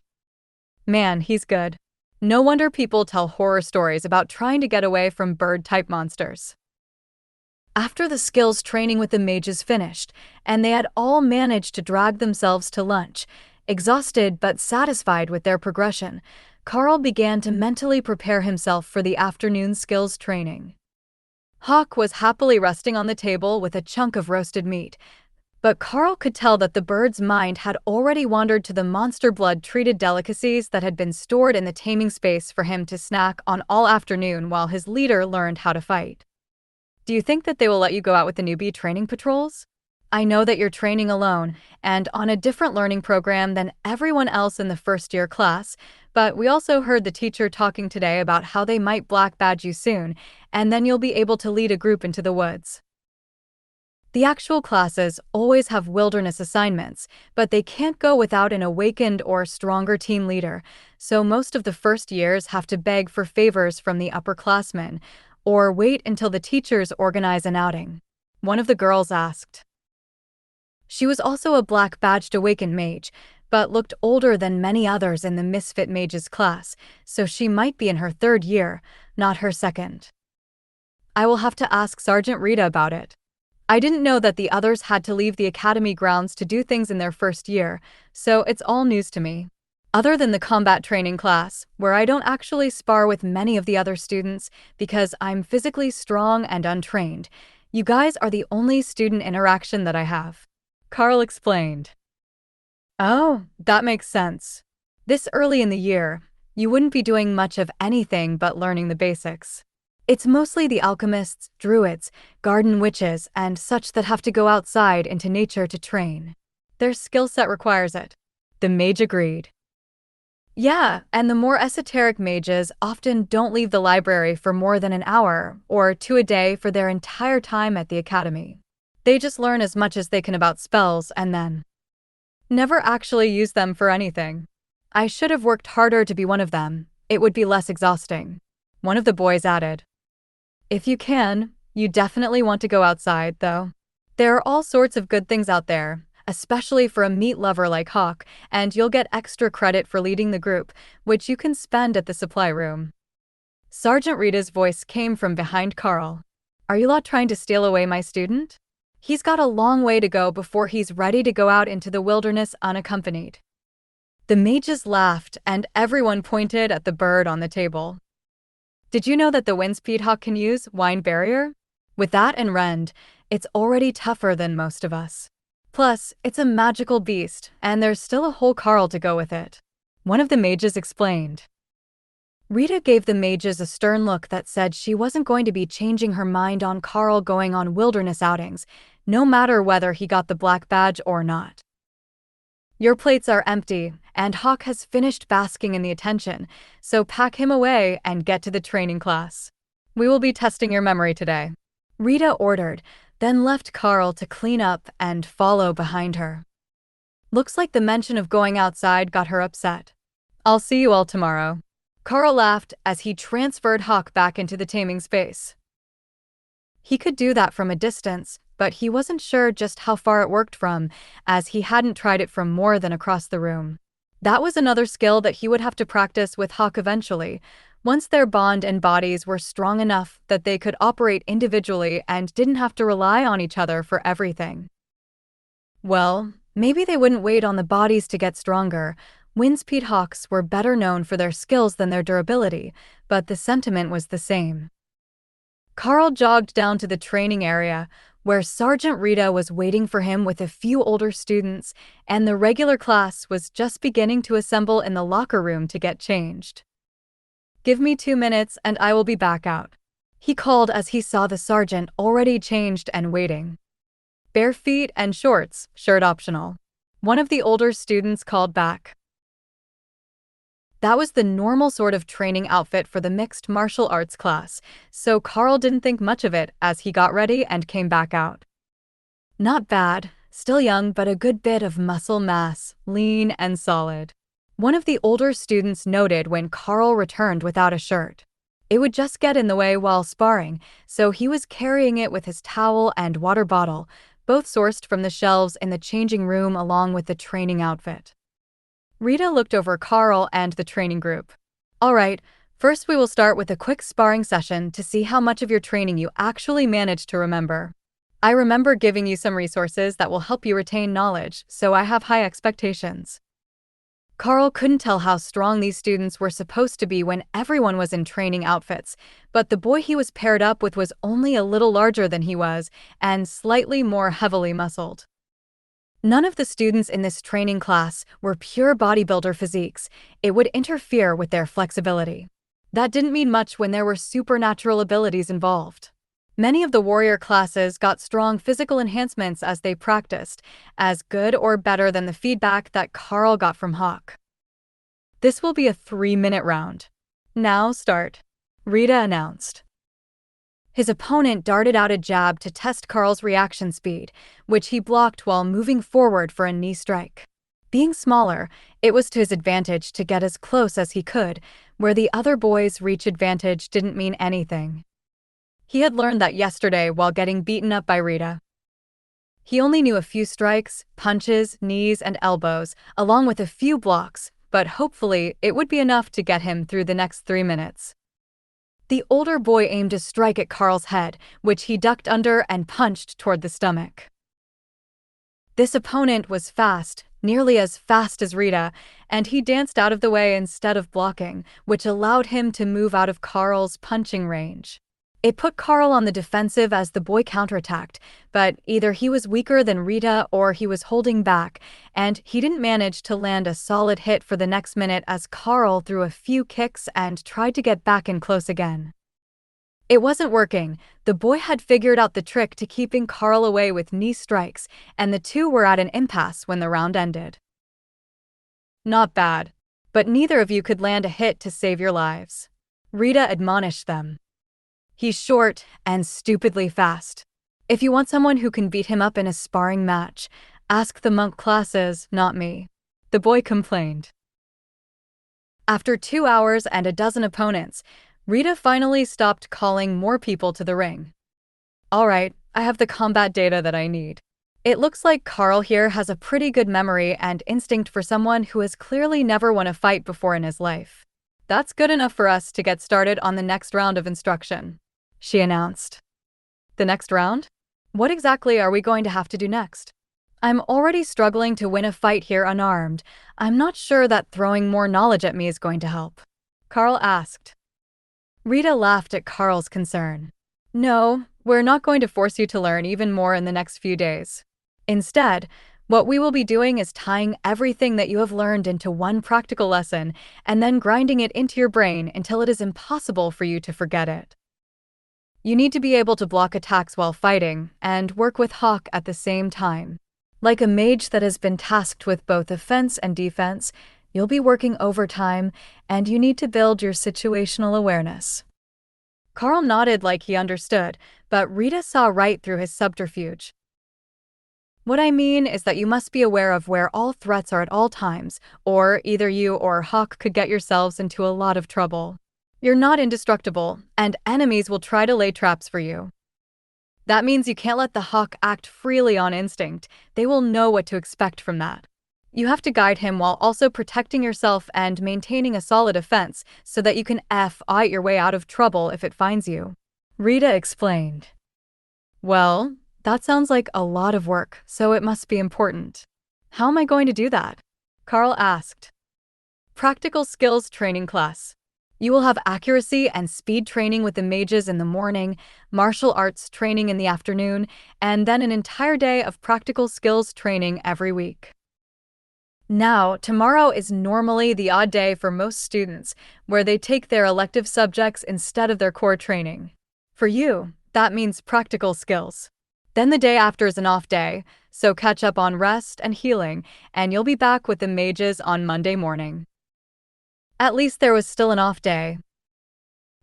Man, he's good. No wonder people tell horror stories about trying to get away from bird-type monsters. After the skills training with the mages finished, and they had all managed to drag themselves to lunch, exhausted but satisfied with their progression, Karl began to mentally prepare himself for the afternoon skills training. Hawk was happily resting on the table with a chunk of roasted meat, but Karl could tell that the bird's mind had already wandered to the monster blood-treated delicacies that had been stored in the taming space for him to snack on all afternoon while his leader learned how to fight. Do you think that they will let you go out with the newbie training patrols? I know that you're training alone and on a different learning program than everyone else in the first-year class, but we also heard the teacher talking today about how they might black badge you soon, and then you'll be able to lead a group into the woods. The actual classes always have wilderness assignments, but they can't go without an awakened or stronger team leader, so most of the first years have to beg for favors from the upperclassmen, or wait until the teachers organize an outing. One of the girls asked. She was also a black-badged awakened mage, but looked older than many others in the Misfit Mages class, so she might be in her 3rd year, not her 2nd. I will have to ask Sergeant Rita about it. I didn't know that the others had to leave the academy grounds to do things in their 1st year, so it's all news to me. Other than the combat training class, where I don't actually spar with many of the other students because I'm physically strong and untrained, you guys are the only student interaction that I have. Karl explained. Oh, that makes sense. This early in the year, you wouldn't be doing much of anything but learning the basics. It's mostly the alchemists, druids, garden witches, and such that have to go outside into nature to train. Their skill set requires it. The mage agreed. Yeah, and the more esoteric mages often don't leave the library for more than an hour or two a day for their entire time at the academy. They just learn as much as they can about spells and then never actually use them for anything. I should have worked harder to be one of them. It would be less exhausting. One of the boys added. If you can, you definitely want to go outside, though. There are all sorts of good things out there, especially for a meat lover like Hawk, and you'll get extra credit for leading the group, which you can spend at the supply room. Sergeant Rita's voice came from behind Karl. Are you lot trying to steal away my student? He's got a long way to go before he's ready to go out into the wilderness unaccompanied. The mages laughed, and everyone pointed at the bird on the table. Did you know that the windspeed hawk can use wine barrier? With that and rend, it's already tougher than most of us. Plus, it's a magical beast, and there's still a whole Karl to go with it. One of the mages explained. Rita gave the mages a stern look that said she wasn't going to be changing her mind on Karl going on wilderness outings, no matter whether he got the black badge or not. Your plates are empty, and Hawk has finished basking in the attention, so pack him away and get to the training class. We will be testing your memory today. Rita ordered, then left Karl to clean up and follow behind her. Looks like the mention of going outside got her upset. I'll see you all tomorrow. Karl laughed as he transferred Hawk back into the taming space. He could do that from a distance, but he wasn't sure just how far it worked from, as he hadn't tried it from more than across the room. That was another skill that he would have to practice with Hawk eventually, once their bond and bodies were strong enough that they could operate individually and didn't have to rely on each other for everything. Well, maybe they wouldn't wait on the bodies to get stronger. Windspeed hawks were better known for their skills than their durability, but the sentiment was the same. Karl jogged down to the training area, where Sergeant Rita was waiting for him with a few older students, and the regular class was just beginning to assemble in the locker room to get changed. Give me 2 minutes and I will be back out, he called as he saw the sergeant already changed and waiting. Bare feet and shorts, shirt optional. One of the older students called back. That was the normal sort of training outfit for the mixed martial arts class, so Karl didn't think much of it as he got ready and came back out. Not bad, still young but a good bit of muscle mass, lean and solid. One of the older students noted when Karl returned without a shirt. It would just get in the way while sparring, so he was carrying it with his towel and water bottle, both sourced from the shelves in the changing room along with the training outfit. Rita looked over Karl and the training group. All right, first we will start with a quick sparring session to see how much of your training you actually managed to remember. I remember giving you some resources that will help you retain knowledge, so I have high expectations. Karl couldn't tell how strong these students were supposed to be when everyone was in training outfits, but the boy he was paired up with was only a little larger than he was, and slightly more heavily muscled. None of the students in this training class were pure bodybuilder physiques. It would interfere with their flexibility. That didn't mean much when there were supernatural abilities involved. Many of the warrior classes got strong physical enhancements as they practiced, as good or better than the feedback that Karl got from Hawk. This will be a 3-minute round. Now start, Rita announced. His opponent darted out a jab to test Karl's reaction speed, which he blocked while moving forward for a knee strike. Being smaller, it was to his advantage to get as close as he could, where the other boys' reach advantage didn't mean anything. He had learned that yesterday while getting beaten up by Rita. He only knew a few strikes, punches, knees, and elbows, along with a few blocks, but hopefully it would be enough to get him through the next 3 minutes. The older boy aimed a strike at Karl's head, which he ducked under and punched toward the stomach. This opponent was fast, nearly as fast as Rita, and he danced out of the way instead of blocking, which allowed him to move out of Karl's punching range. It put Karl on the defensive as the boy counterattacked, but either he was weaker than Rita or he was holding back, and he didn't manage to land a solid hit for the next minute as Karl threw a few kicks and tried to get back in close again. It wasn't working. The boy had figured out the trick to keeping Karl away with knee strikes, and the two were at an impasse when the round ended. Not bad, but neither of you could land a hit to save your lives, Rita admonished them. He's short and stupidly fast. If you want someone who can beat him up in a sparring match, ask the monk classes, not me, the boy complained. After 2 hours and a dozen opponents, Rita finally stopped calling more people to the ring. All right, I have the combat data that I need. It looks like Karl here has a pretty good memory and instinct for someone who has clearly never won a fight before in his life. That's good enough for us to get started on the next round of instruction, she announced. The next round? What exactly are we going to have to do next? I'm already struggling to win a fight here unarmed. I'm not sure that throwing more knowledge at me is going to help, Karl asked. Rita laughed at Karl's concern. No, we're not going to force you to learn even more in the next few days. Instead, what we will be doing is tying everything that you have learned into one practical lesson and then grinding it into your brain until it is impossible for you to forget it. You need to be able to block attacks while fighting and work with Hawk at the same time. Like a mage that has been tasked with both offense and defense, you'll be working overtime, and you need to build your situational awareness. Karl nodded like he understood, but Rita saw right through his subterfuge. What I mean is that you must be aware of where all threats are at all times, or either you or Hawk could get yourselves into a lot of trouble. You're not indestructible, and enemies will try to lay traps for you. That means you can't let the Hawk act freely on instinct. They will know what to expect from that. You have to guide him while also protecting yourself and maintaining a solid defense so that you can fight your way out of trouble if it finds you, Rita explained. Well, that sounds like a lot of work, so it must be important. How am I going to do that? Karl asked. Practical skills training class. You will have accuracy and speed training with the mages in the morning, martial arts training in the afternoon, and then an entire day of practical skills training every week. Now, tomorrow is normally the odd day for most students, where they take their elective subjects instead of their core training. For you, that means practical skills. Then the day after is an off day, so catch up on rest and healing, and you'll be back with the mages on Monday morning. At least there was still an off day.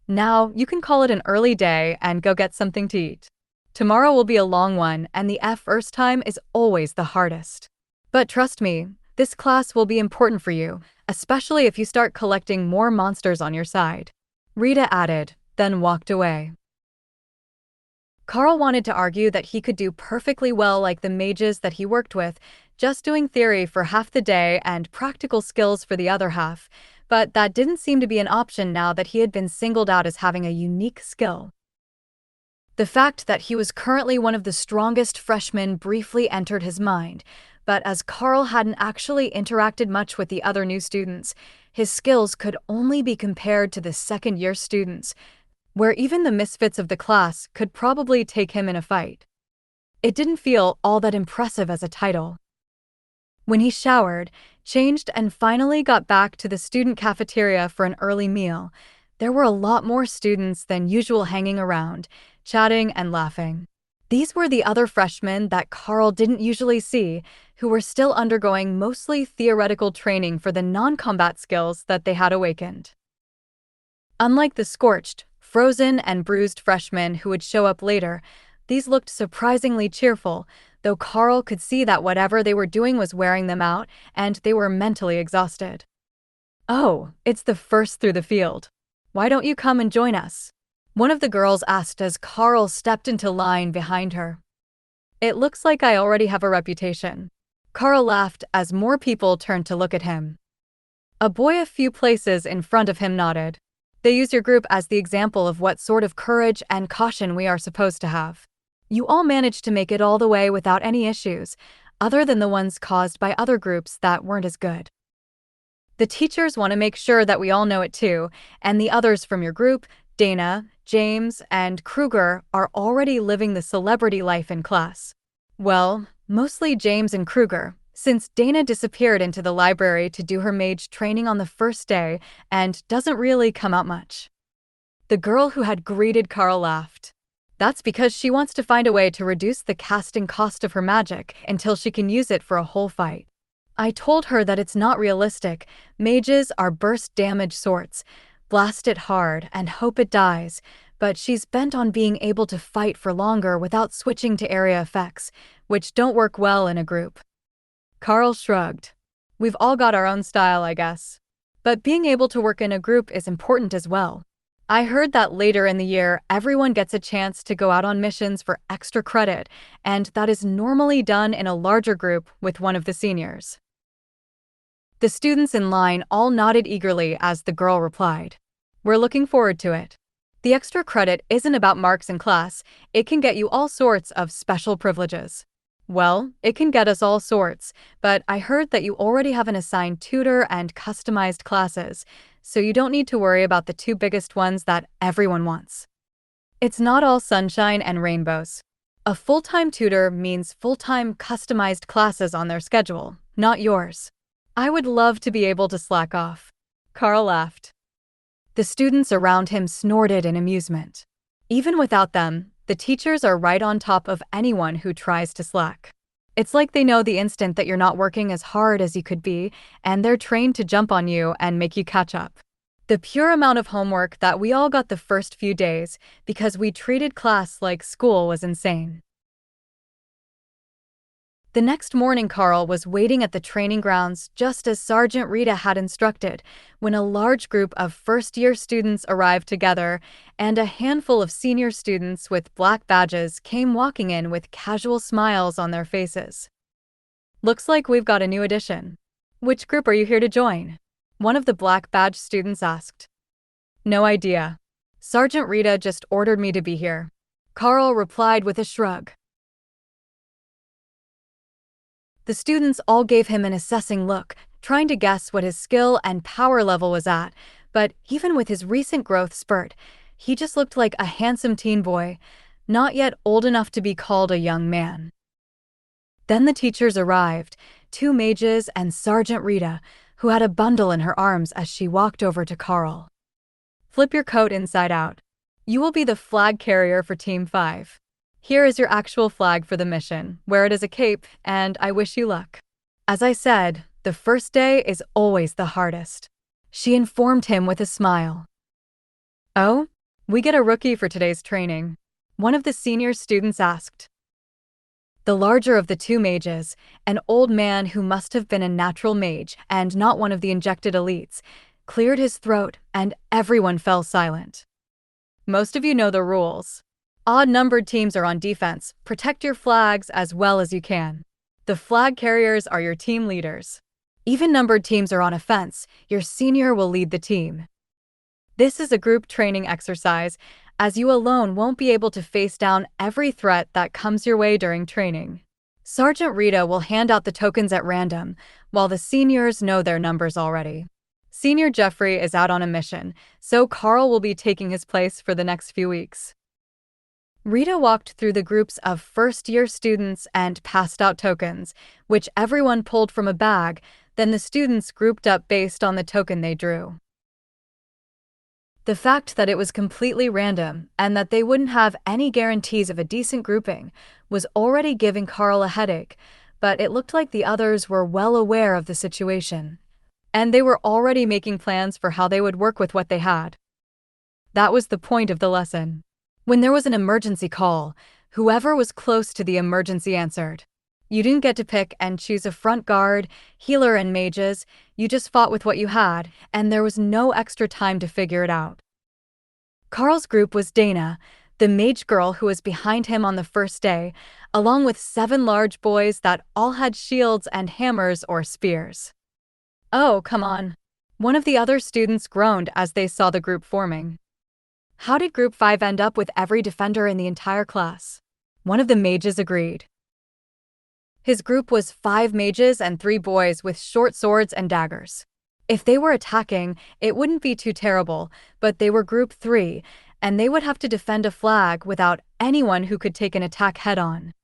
Now, you can call it an early day and go get something to eat. Tomorrow will be a long one, and the first time is always the hardest. But trust me, this class will be important for you, especially if you start collecting more monsters on your side, Rita added, then walked away. Karl wanted to argue that he could do perfectly well like the mages that he worked with, just doing theory for half the day and practical skills for the other half, but that didn't seem to be an option now that he had been singled out as having a unique skill. The fact that he was currently one of the strongest freshmen briefly entered his mind, but as Karl hadn't actually interacted much with the other new students, his skills could only be compared to the second-year students, where even the misfits of the class could probably take him in a fight. It didn't feel all that impressive as a title. When he showered, changed, and finally got back to the student cafeteria for an early meal, there were a lot more students than usual hanging around, chatting and laughing. These were the other freshmen that Karl didn't usually see, who were still undergoing mostly theoretical training for the non-combat skills that they had awakened. Unlike the scorched, frozen, and bruised freshmen who would show up later, these looked surprisingly cheerful, though Karl could see that whatever they were doing was wearing them out, and they were mentally exhausted. Oh, it's the first through the field. Why don't you come and join us? One of the girls asked as Karl stepped into line behind her. It looks like I already have a reputation. Karl laughed as more people turned to look at him. A boy a few places in front of him nodded. They use your group as the example of what sort of courage and caution we are supposed to have. You all managed to make it all the way without any issues. other than the ones caused by other groups that weren't as good. The teachers want to make sure that we all know it too, and the others from your group, Dana, James, and Kruger, are already living the celebrity life in class. Well, mostly James and Kruger, since Dana disappeared into the library to do her mage training on the first day and doesn't really come out much. The girl who had greeted Karl laughed. That's because she wants to find a way to reduce the casting cost of her magic until she can use it for a whole fight. I told her that it's not realistic. Mages are burst damage sorts, blast it hard and hope it dies, but she's bent on being able to fight for longer without switching to area effects, which don't work well in a group. Karl shrugged. We've all got our own style, I guess. But being able to work in a group is important as well. I heard that later in the year, everyone gets a chance to go out on missions for extra credit, and that is normally done in a larger group with one of the seniors. The students in line all nodded eagerly as the girl replied. We're looking forward to it. The extra credit isn't about marks in class, it can get you all sorts of special privileges. Well, it can get us all sorts, but I heard that you already have an assigned tutor and customized classes, so you don't need to worry about the two biggest ones that everyone wants. It's not all sunshine and rainbows. A full-time tutor means full-time customized classes on their schedule, not yours. I would love to be able to slack off. Karl laughed. The students around him snorted in amusement. Even without them, the teachers are right on top of anyone who tries to slack. It's like they know the instant that you're not working as hard as you could be, and they're trained to jump on you and make you catch up. The pure amount of homework that we all got the first few days because we treated class like school was insane. The next morning, Karl was waiting at the training grounds just as Sergeant Rita had instructed, when a large group of first-year students arrived together, and a handful of senior students with black badges came walking in with casual smiles on their faces. Looks like we've got a new addition. Which group are you here to join? One of the black badge students asked. No idea. Sergeant Rita just ordered me to be here. Karl replied with a shrug. The students all gave him an assessing look, trying to guess what his skill and power level was at, but even with his recent growth spurt, he just looked like a handsome teen boy, not yet old enough to be called a young man. Then the teachers arrived, two mages and Sergeant Rita, who had a bundle in her arms as she walked over to Karl. Flip your coat inside out. You will be the flag carrier for Team 5. Here is your actual flag for the mission. Wear it as a cape, and I wish you luck. As I said, the first day is always the hardest. She informed him with a smile. Oh? We get a rookie for today's training. One of the senior students asked. The larger of the two mages, an old man who must have been a natural mage and not one of the injected elites, cleared his throat and everyone fell silent. Most of you know the rules. Odd-numbered teams are on defense. Protect your flags as well as you can. The flag carriers are your team leaders. Even-numbered teams are on offense. Your senior will lead the team. This is a group training exercise, as you alone won't be able to face down every threat that comes your way during training. Sergeant Rita will hand out the tokens at random, while the seniors know their numbers already. Senior Jeffrey is out on a mission, so Karl will be taking his place for the next few weeks. Rita walked through the groups of first-year students and passed out tokens, which everyone pulled from a bag, then the students grouped up based on the token they drew. The fact that it was completely random and that they wouldn't have any guarantees of a decent grouping was already giving Karl a headache, but it looked like the others were well aware of the situation, and they were already making plans for how they would work with what they had. That was the point of the lesson. When there was an emergency call, whoever was close to the emergency answered. You didn't get to pick and choose a front guard, healer, and mages. You just fought with what you had, and there was no extra time to figure it out. Karl's group was Dana, the mage girl who was behind him on the first day, along with 7 large boys that all had shields and hammers or spears. Oh, come on. One of the other students groaned as they saw the group forming. How did Group 5 end up with every defender in the entire class? One of the mages agreed. His group was 5 mages and 3 boys with short swords and daggers. If they were attacking, it wouldn't be too terrible, but they were Group 3, and they would have to defend a flag without anyone who could take an attack head-on.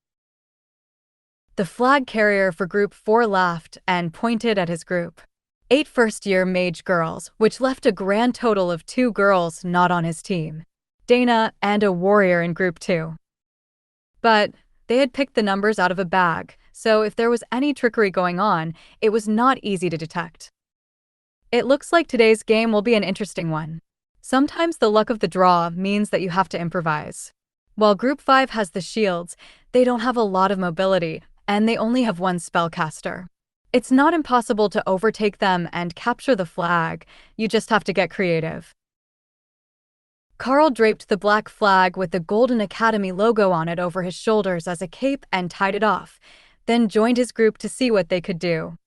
The flag carrier for Group 4 laughed and pointed at his group. 8 first-year mage girls, which left a grand total of 2 girls not on his team. Dana and a warrior in Group 2. But they had picked the numbers out of a bag, so if there was any trickery going on, it was not easy to detect. It looks like today's game will be an interesting one. Sometimes the luck of the draw means that you have to improvise. While Group 5 has the shields, they don't have a lot of mobility, and they only have 1 spellcaster. It's not impossible to overtake them and capture the flag, you just have to get creative. Karl draped the black flag with the Golden Academy logo on it over his shoulders as a cape and tied it off, then joined his group to see what they could do.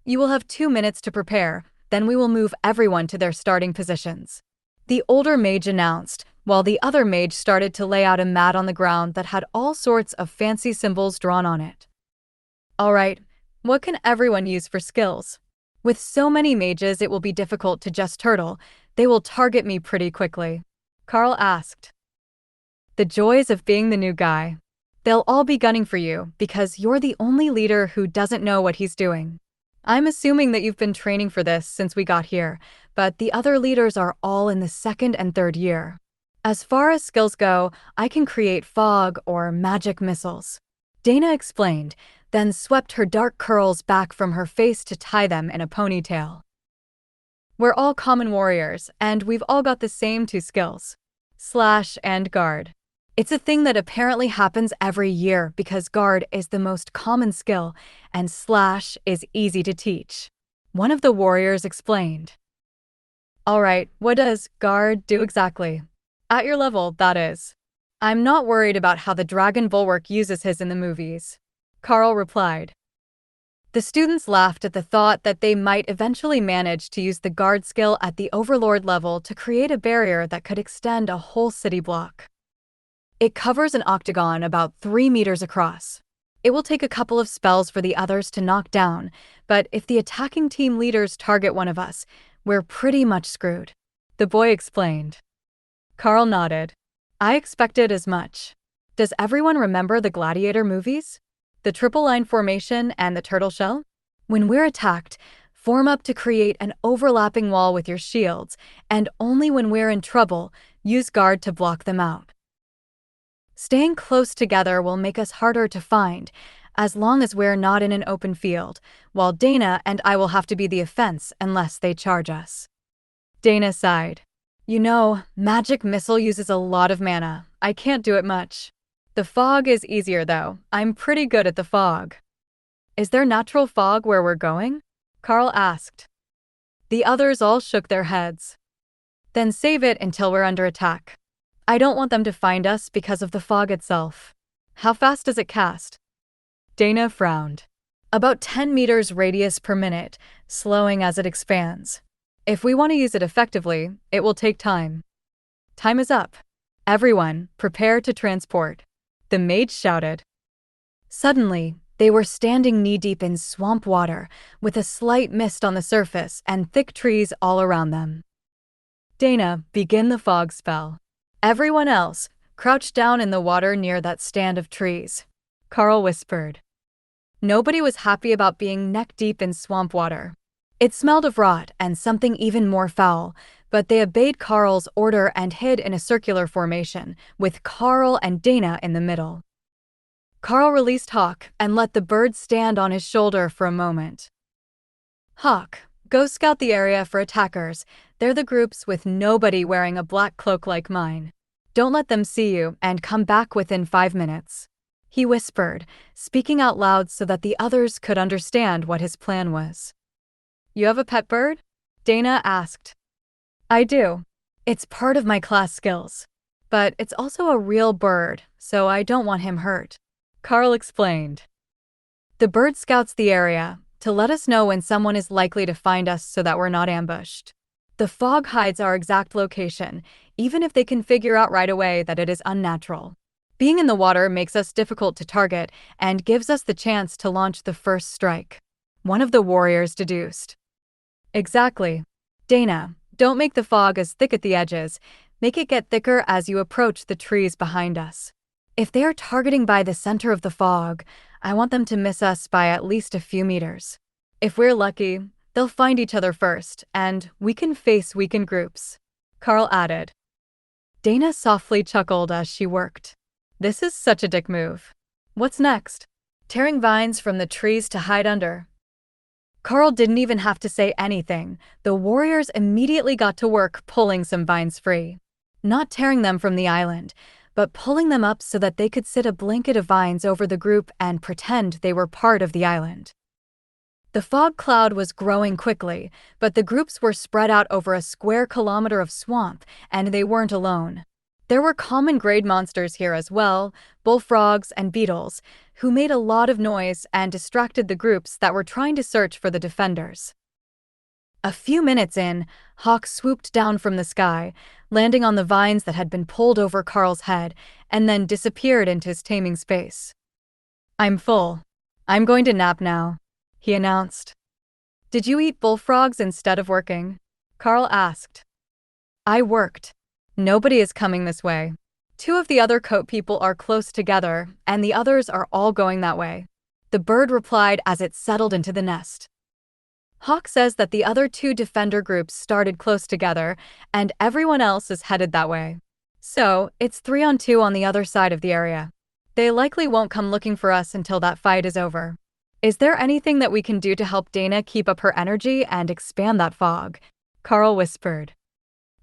You will have 2 minutes to prepare, then we will move everyone to their starting positions. The older mage announced, while the other mage started to lay out a mat on the ground that had all sorts of fancy symbols drawn on it. Alright, what can everyone use for skills? With so many mages it will be difficult to just turtle, they will target me pretty quickly. Karl asked. The joys of being the new guy. They'll all be gunning for you because you're the only leader who doesn't know what he's doing. I'm assuming that you've been training for this since we got here, but the other leaders are all in the 2nd and 3rd year. As far as skills go, I can create fog or magic missiles. Dana explained, then swept her dark curls back from her face to tie them in a ponytail. We're all common warriors, and we've all got the same 2 skills. Slash and guard. It's a thing that apparently happens every year because guard is the most common skill, and slash is easy to teach. One of the warriors explained. Alright, what does guard do exactly? At your level, that is. I'm not worried about how the dragon bulwark uses his in the movies. Karl replied. The students laughed at the thought that they might eventually manage to use the guard skill at the overlord level to create a barrier that could extend a whole city block. It covers an octagon about 3 meters across. It will take a couple of spells for the others to knock down, but if the attacking team leaders target one of us, we're pretty much screwed. The boy explained. Karl nodded. I expected as much. Does everyone remember the gladiator movies? The triple line formation and the turtle shell? When we're attacked, form up to create an overlapping wall with your shields, and only when we're in trouble, use guard to block them out. Staying close together will make us harder to find, as long as we're not in an open field, while Dana and I will have to be the offense unless they charge us. Dana sighed. You know, magic missile uses a lot of mana. I can't do it much. The fog is easier though. I'm pretty good at the fog. Is there natural fog where we're going? Karl asked. The others all shook their heads. Then save it until we're under attack. I don't want them to find us because of the fog itself. How fast does it cast? Dana frowned. About 10 meters radius per minute, slowing as it expands. If we want to use it effectively, it will take time. Time is up. Everyone, prepare to transport. The mage shouted. Suddenly, they were standing knee-deep in swamp water, with a slight mist on the surface and thick trees all around them. Dana, begin the fog spell. Everyone else, crouch down in the water near that stand of trees. Karl whispered. Nobody was happy about being neck-deep in swamp water. It smelled of rot and something even more foul, but they obeyed Karl's order and hid in a circular formation, with Karl and Dana in the middle. Karl released Hawk and let the bird stand on his shoulder for a moment. Hawk, go scout the area for attackers. They're the groups with nobody wearing a black cloak like mine. Don't let them see you and come back within 5 minutes. He whispered, speaking out loud so that the others could understand what his plan was. You have a pet bird? Dana asked. I do. It's part of my class skills. But it's also a real bird, so I don't want him hurt. Karl explained. The bird scouts the area to let us know when someone is likely to find us so that we're not ambushed. The fog hides our exact location, even if they can figure out right away that it is unnatural. Being in the water makes us difficult to target and gives us the chance to launch the first strike. One of the warriors deduced. Exactly. Dana, don't make the fog as thick at the edges. Make it get thicker as you approach the trees behind us. If they are targeting by the center of the fog, I want them to miss us by at least a few meters. If we're lucky, they'll find each other first, and we can face weakened groups. Karl added. Dana softly chuckled as she worked. This is such a dick move. What's next? Tearing vines from the trees to hide under. Karl didn't even have to say anything. The warriors immediately got to work pulling some vines free. Not tearing them from the island, but pulling them up so that they could sit a blanket of vines over the group and pretend they were part of the island. The fog cloud was growing quickly, but the groups were spread out over a square kilometer of swamp, and they weren't alone. There were common grade monsters here as well, bullfrogs and beetles, who made a lot of noise and distracted the groups that were trying to search for the defenders. A few minutes in, Hawk swooped down from the sky, landing on the vines that had been pulled over Karl's head, and then disappeared into his taming space. I'm full. I'm going to nap now, he announced. Did you eat bullfrogs instead of working? Karl asked. I worked. Nobody is coming this way. 2 of the other coat people are close together, and the others are all going that way. The bird replied as it settled into the nest. Hawk says that the other 2 defender groups started close together, and everyone else is headed that way. So, it's 3 on 2 on the other side of the area. They likely won't come looking for us until that fight is over. Is there anything that we can do to help Dana keep up her energy and expand that fog? Karl whispered.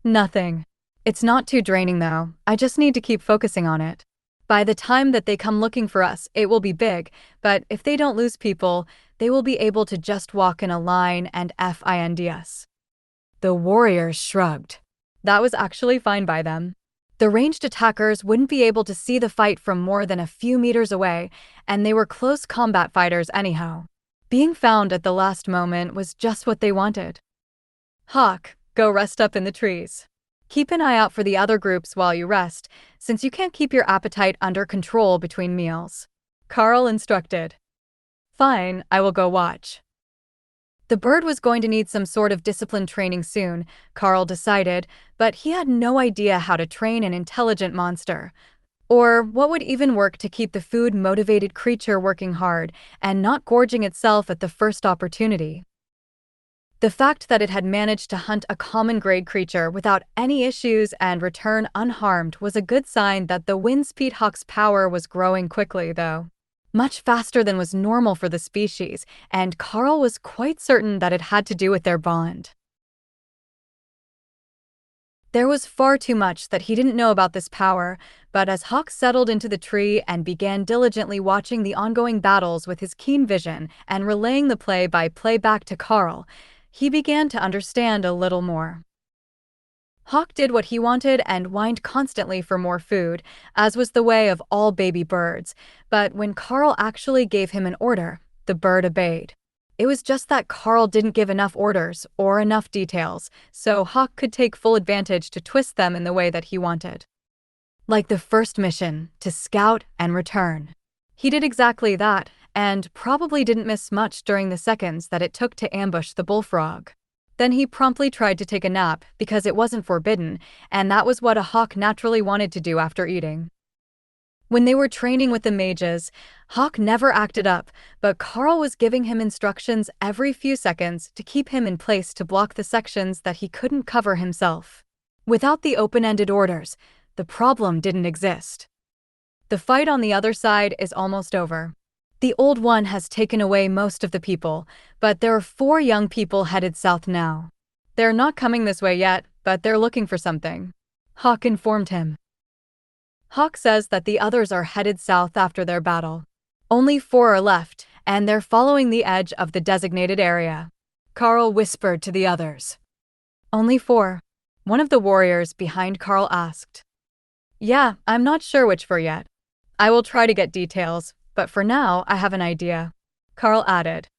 Nothing. It's not too draining though, I just need to keep focusing on it. By the time that they come looking for us, it will be big, but if they don't lose people, they will be able to just walk in a line and find us. The warriors shrugged. That was actually fine by them. The ranged attackers wouldn't be able to see the fight from more than a few meters away, and they were close combat fighters anyhow. Being found at the last moment was just what they wanted. Hawk, go rest up in the trees. Keep an eye out for the other groups while you rest, since you can't keep your appetite under control between meals. Karl instructed. Fine, I will go watch. The bird was going to need some sort of discipline training soon, Karl decided, but he had no idea how to train an intelligent monster. Or what would even work to keep the food-motivated creature working hard and not gorging itself at the first opportunity. The fact that it had managed to hunt a common grade creature without any issues and return unharmed was a good sign that the windspeed hawk's power was growing quickly, though. Much faster than was normal for the species, and Karl was quite certain that it had to do with their bond. There was far too much that he didn't know about this power, but as Hawk settled into the tree and began diligently watching the ongoing battles with his keen vision and relaying the play-by-play back to Karl, he began to understand a little more. Hawk did what he wanted and whined constantly for more food, as was the way of all baby birds, but when Karl actually gave him an order, the bird obeyed. It was just that Karl didn't give enough orders or enough details, so Hawk could take full advantage to twist them in the way that he wanted. Like the first mission, to scout and return. He did exactly that, and probably didn't miss much during the seconds that it took to ambush the bullfrog. Then he promptly tried to take a nap because it wasn't forbidden, and that was what a hawk naturally wanted to do after eating. When they were training with the mages, Hawk never acted up, but Karl was giving him instructions every few seconds to keep him in place to block the sections that he couldn't cover himself. Without the open-ended orders, the problem didn't exist. The fight on the other side is almost over. The Old One has taken away most of the people, but there are 4 young people headed south now. They're not coming this way yet, but they're looking for something. Hawk informed him. Hawk says that the others are headed south after their battle. Only 4 are left, and they're following the edge of the designated area. Karl whispered to the others. Only 4? One of the warriors behind Karl asked. Yeah, I'm not sure which 4 yet. I will try to get details, but for now I have an idea, Karl added.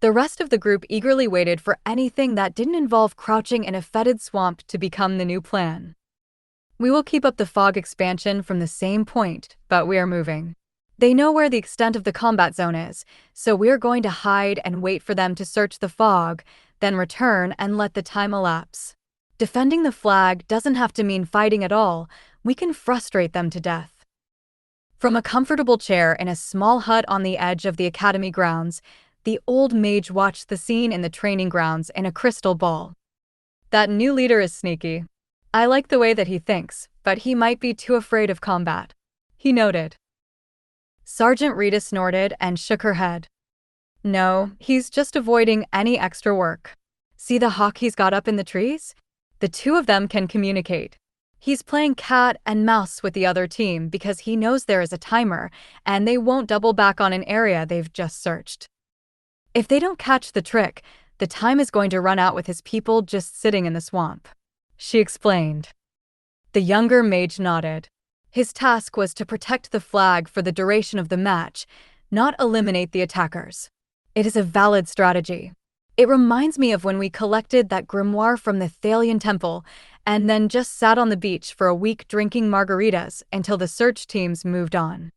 The rest of the group eagerly waited for anything that didn't involve crouching in a fetid swamp to become the new plan. We will keep up the fog expansion from the same point, but we are moving. They know where the extent of the combat zone is, so we're going to hide and wait for them to search the fog, then return and let the time elapse. Defending the flag doesn't have to mean fighting at all. We can frustrate them to death. From a comfortable chair in a small hut on the edge of the academy grounds, the old mage watched the scene in the training grounds in a crystal ball. That new leader is sneaky. I like the way that he thinks, but he might be too afraid of combat, he noted. Sergeant Rita snorted and shook her head. No, he's just avoiding any extra work. See the hawk he's got up in the trees? The two of them can communicate. He's playing cat and mouse with the other team because he knows there is a timer, and they won't double back on an area they've just searched. If they don't catch the trick, the time is going to run out with his people just sitting in the swamp, she explained. The younger mage nodded. His task was to protect the flag for the duration of the match, not eliminate the attackers. It is a valid strategy. It reminds me of when we collected that grimoire from the Thalian temple and then just sat on the beach for a week drinking margaritas until the search teams moved on.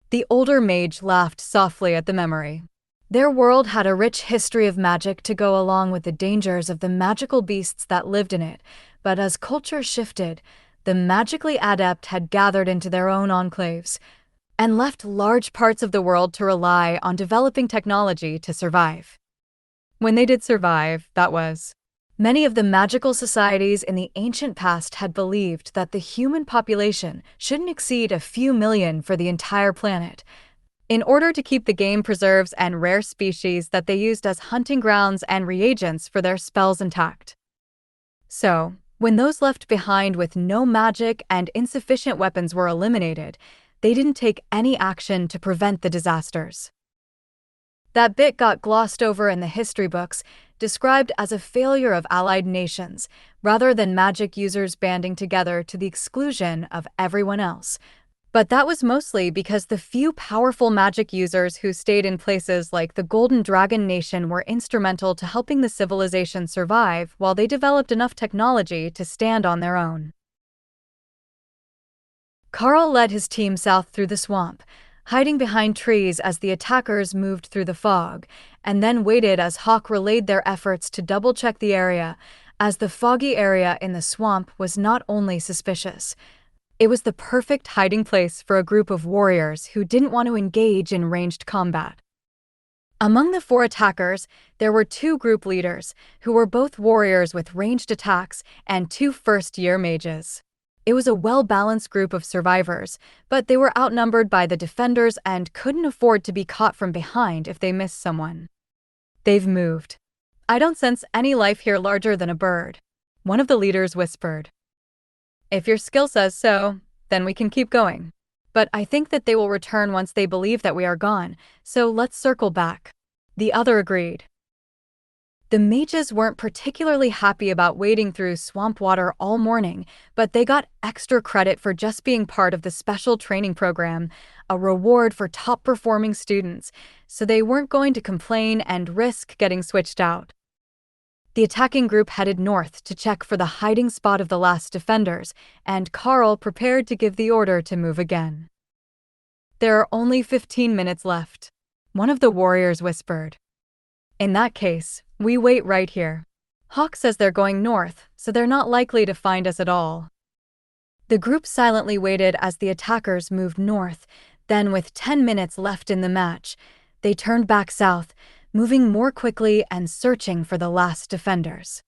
The older mage laughed softly at the memory. Their world had a rich history of magic to go along with the dangers of the magical beasts that lived in it, but as culture shifted, the magically adept had gathered into their own enclaves and left large parts of the world to rely on developing technology to survive. When they did survive, that was. Many of the magical societies in the ancient past had believed that the human population shouldn't exceed a few million for the entire planet, in order to keep the game preserves and rare species that they used as hunting grounds and reagents for their spells intact. So, when those left behind with no magic and insufficient weapons were eliminated, they didn't take any action to prevent the disasters. That bit got glossed over in the history books, described as a failure of allied nations, rather than magic users banding together to the exclusion of everyone else. But that was mostly because the few powerful magic users who stayed in places like the Golden Dragon Nation were instrumental to helping the civilization survive while they developed enough technology to stand on their own. Karl led his team south through the swamp, hiding behind trees as the attackers moved through the fog, and then waited as Hawk relayed their efforts to double-check the area, as the foggy area in the swamp was not only suspicious. It was the perfect hiding place for a group of warriors who didn't want to engage in ranged combat. Among the 4 attackers, there were 2 group leaders, who were both warriors with ranged attacks, and 2 first-year mages. It was a well-balanced group of survivors, but they were outnumbered by the defenders and couldn't afford to be caught from behind if they missed someone. They've moved. I don't sense any life here larger than a bird, one of the leaders whispered. If your skill says so, then we can keep going. But I think that they will return once they believe that we are gone, so let's circle back. The other agreed. The mages weren't particularly happy about wading through swamp water all morning, but they got extra credit for just being part of the special training program, a reward for top-performing students, so they weren't going to complain and risk getting switched out. The attacking group headed north to check for the hiding spot of the last defenders, and Karl prepared to give the order to move again. There are only 15 minutes left, one of the warriors whispered. In that case, we wait right here. Hawk says they're going north, so they're not likely to find us at all. The group silently waited as the attackers moved north, then with 10 minutes left in the match, they turned back south, moving more quickly and searching for the last defenders.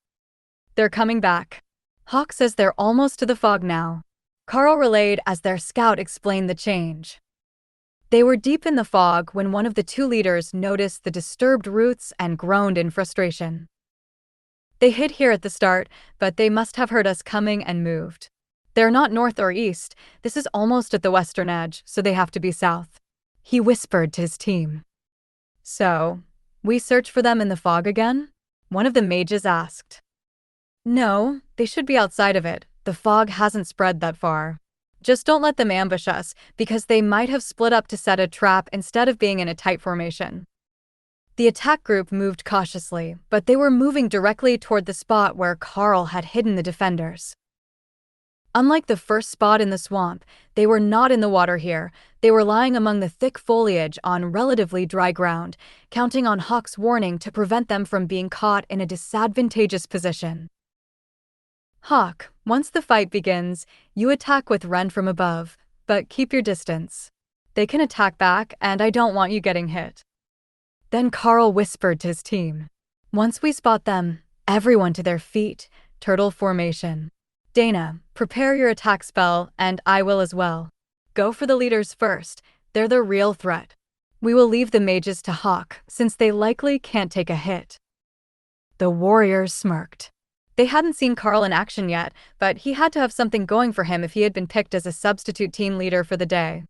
They're coming back. Hawk says they're almost to the fog now, Karl relayed as their scout explained the change. They were deep in the fog when one of the 2 leaders noticed the disturbed roots and groaned in frustration. They hid here at the start, but they must have heard us coming and moved. They're not north or east, this is almost at the western edge, so they have to be south, he whispered to his team. So, we search for them in the fog again? One of the mages asked. No, they should be outside of it. The fog hasn't spread that far. Just don't let them ambush us, because they might have split up to set a trap instead of being in a tight formation. The attack group moved cautiously, but they were moving directly toward the spot where Karl had hidden the defenders. Unlike the first spot in the swamp, they were not in the water here. They were lying among the thick foliage on relatively dry ground, counting on Hawk's warning to prevent them from being caught in a disadvantageous position. Hawk, once the fight begins, you attack with Ren from above, but keep your distance. They can attack back, and I don't want you getting hit. Then Karl whispered to his team. Once we spot them, everyone to their feet, turtle formation. Dana, prepare your attack spell, and I will as well. Go for the leaders first, they're the real threat. We will leave the mages to Hawk, since they likely can't take a hit. The warriors smirked. They hadn't seen Karl in action yet, but he had to have something going for him if he had been picked as a substitute team leader for the day.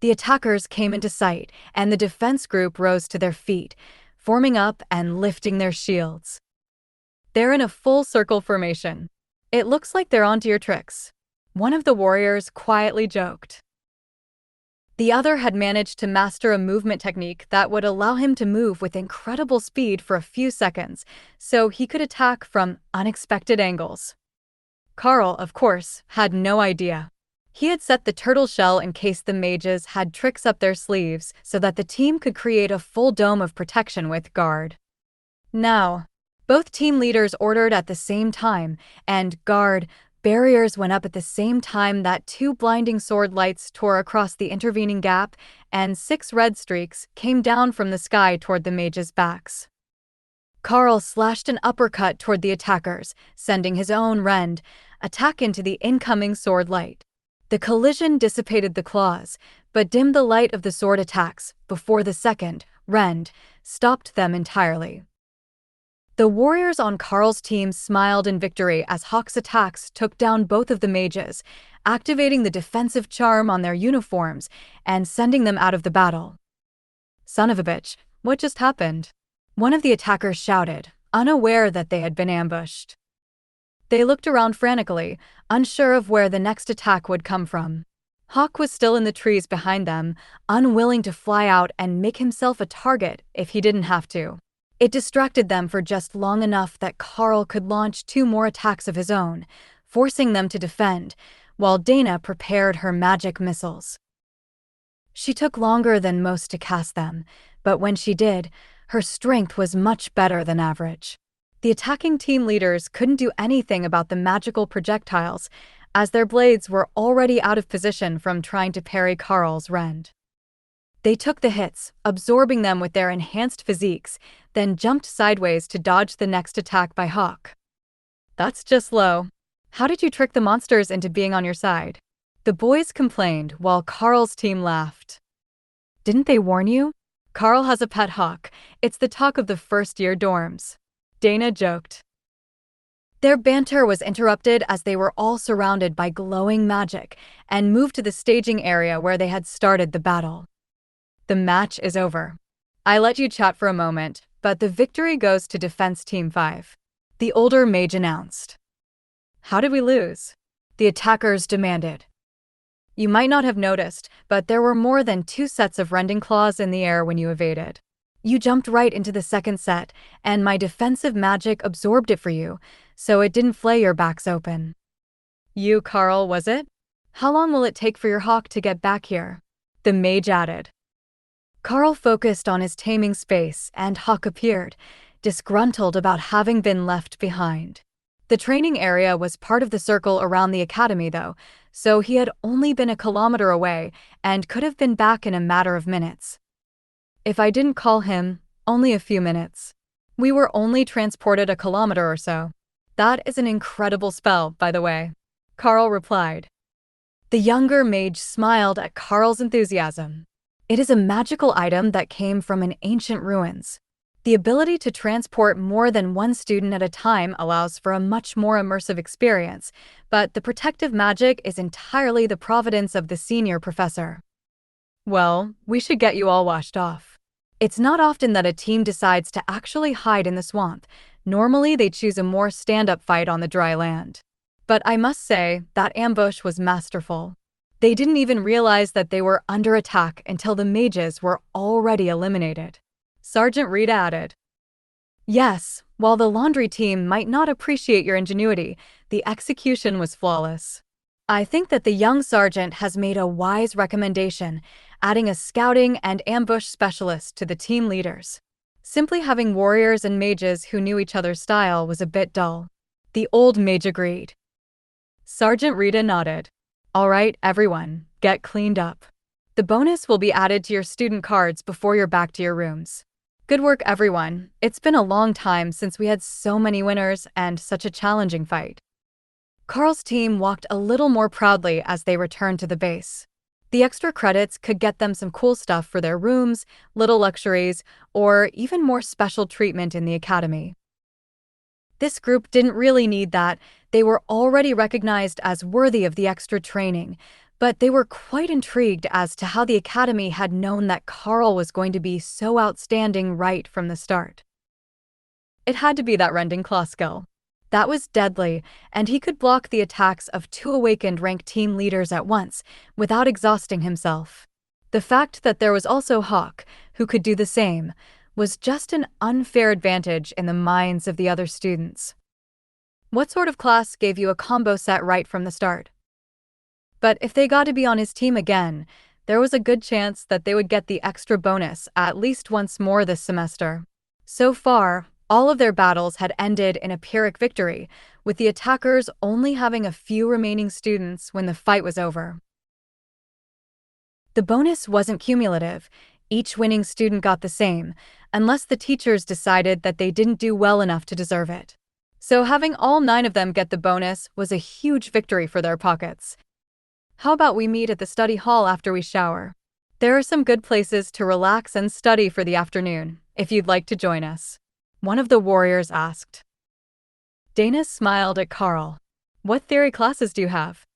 The attackers came into sight, and the defense group rose to their feet, forming up and lifting their shields. They're in a full circle formation. It looks like they're onto your tricks, one of the warriors quietly joked. The other had managed to master a movement technique that would allow him to move with incredible speed for a few seconds, so he could attack from unexpected angles. Karl, of course, had no idea. He had set the turtle shell in case the mages had tricks up their sleeves so that the team could create a full dome of protection with guard. Now, both team leaders ordered at the same time, and guard barriers went up at the same time that 2 blinding sword lights tore across the intervening gap, and 6 red streaks came down from the sky toward the mages' backs. Karl slashed an uppercut toward the attackers, sending his own rend attack into the incoming sword light. The collision dissipated the claws, but dimmed the light of the sword attacks before the second rend stopped them entirely. The warriors on Karl's team smiled in victory as Hawk's attacks took down both of the mages, activating the defensive charm on their uniforms and sending them out of the battle. Son of a bitch, what just happened? One of the attackers shouted, unaware that they had been ambushed. They looked around frantically, unsure of where the next attack would come from. Hawk was still in the trees behind them, unwilling to fly out and make himself a target if he didn't have to. It distracted them for just long enough that Karl could launch 2 more attacks of his own, forcing them to defend, while Dana prepared her magic missiles. She took longer than most to cast them, but when she did, her strength was much better than average. The attacking team leaders couldn't do anything about the magical projectiles, as their blades were already out of position from trying to parry Karl's rend. They took the hits, absorbing them with their enhanced physiques, then jumped sideways to dodge the next attack by Hawk. That's just low. How did you trick the monsters into being on your side? The boys complained while Karl's team laughed. Didn't they warn you? Karl has a pet hawk. It's the talk of the first-year dorms. Dana joked. Their banter was interrupted as they were all surrounded by glowing magic and moved to the staging area where they had started the battle. The match is over. I let you chat for a moment, but the victory goes to Defense Team 5. The older mage announced. How did we lose? The attackers demanded. You might not have noticed, but there were more than 2 sets of rending claws in the air when you evaded. You jumped right into the second set, and my defensive magic absorbed it for you, so it didn't flay your backs open. You, Karl, was it? How long will it take for your hawk to get back here? The mage added. Karl focused on his taming space, and Hawk appeared, disgruntled about having been left behind. The training area was part of the circle around the academy, though, so he had only been a kilometer away and could have been back in a matter of minutes. If I didn't call him, only a few minutes. We were only transported a kilometer or so. That is an incredible spell, by the way, Karl replied. The younger mage smiled at Karl's enthusiasm. It is a magical item that came from an ancient ruins. The ability to transport more than 1 student at a time allows for a much more immersive experience, but the protective magic is entirely the providence of the senior professor. Well, we should get you all washed off. It's not often that a team decides to actually hide in the swamp. Normally they choose a more stand-up fight on the dry land. But I must say, that ambush was masterful. They didn't even realize that they were under attack until the mages were already eliminated. Sergeant Reed added. Yes, While the laundry team might not appreciate your ingenuity, the execution was flawless. I think that the young sergeant has made a wise recommendation, adding a scouting and ambush specialist to the team leaders. Simply having warriors and mages who knew each other's style was a bit dull. The old mage agreed. Sergeant Rita nodded. All right, everyone, get cleaned up. The bonus will be added to your student cards before you're back to your rooms. Good work, everyone. It's been a long time since we had so many winners and such a challenging fight. Karl's team walked a little more proudly as they returned to the base. The extra credits could get them some cool stuff for their rooms, little luxuries, or even more special treatment in the academy. This group didn't really need that. They were already recognized as worthy of the extra training, but they were quite intrigued as to how the academy had known that Karl was going to be so outstanding right from the start. It had to be that rending claw skill. That was deadly, and he could block the attacks of 2 awakened rank team leaders at once, without exhausting himself. The fact that there was also Hawk, who could do the same, was just an unfair advantage in the minds of the other students. What sort of class gave you a combo set right from the start? But if they got to be on his team again, there was a good chance that they would get the extra bonus at least once more this semester. So far, all of their battles had ended in a Pyrrhic victory, with the attackers only having a few remaining students when the fight was over. The bonus wasn't cumulative. Each winning student got the same, unless the teachers decided that they didn't do well enough to deserve it. So having all 9 of them get the bonus was a huge victory for their pockets. How about we meet at the study hall after we shower? There are some good places to relax and study for the afternoon, if you'd like to join us. One of the warriors asked. Dana smiled at Karl. What theory classes do you have?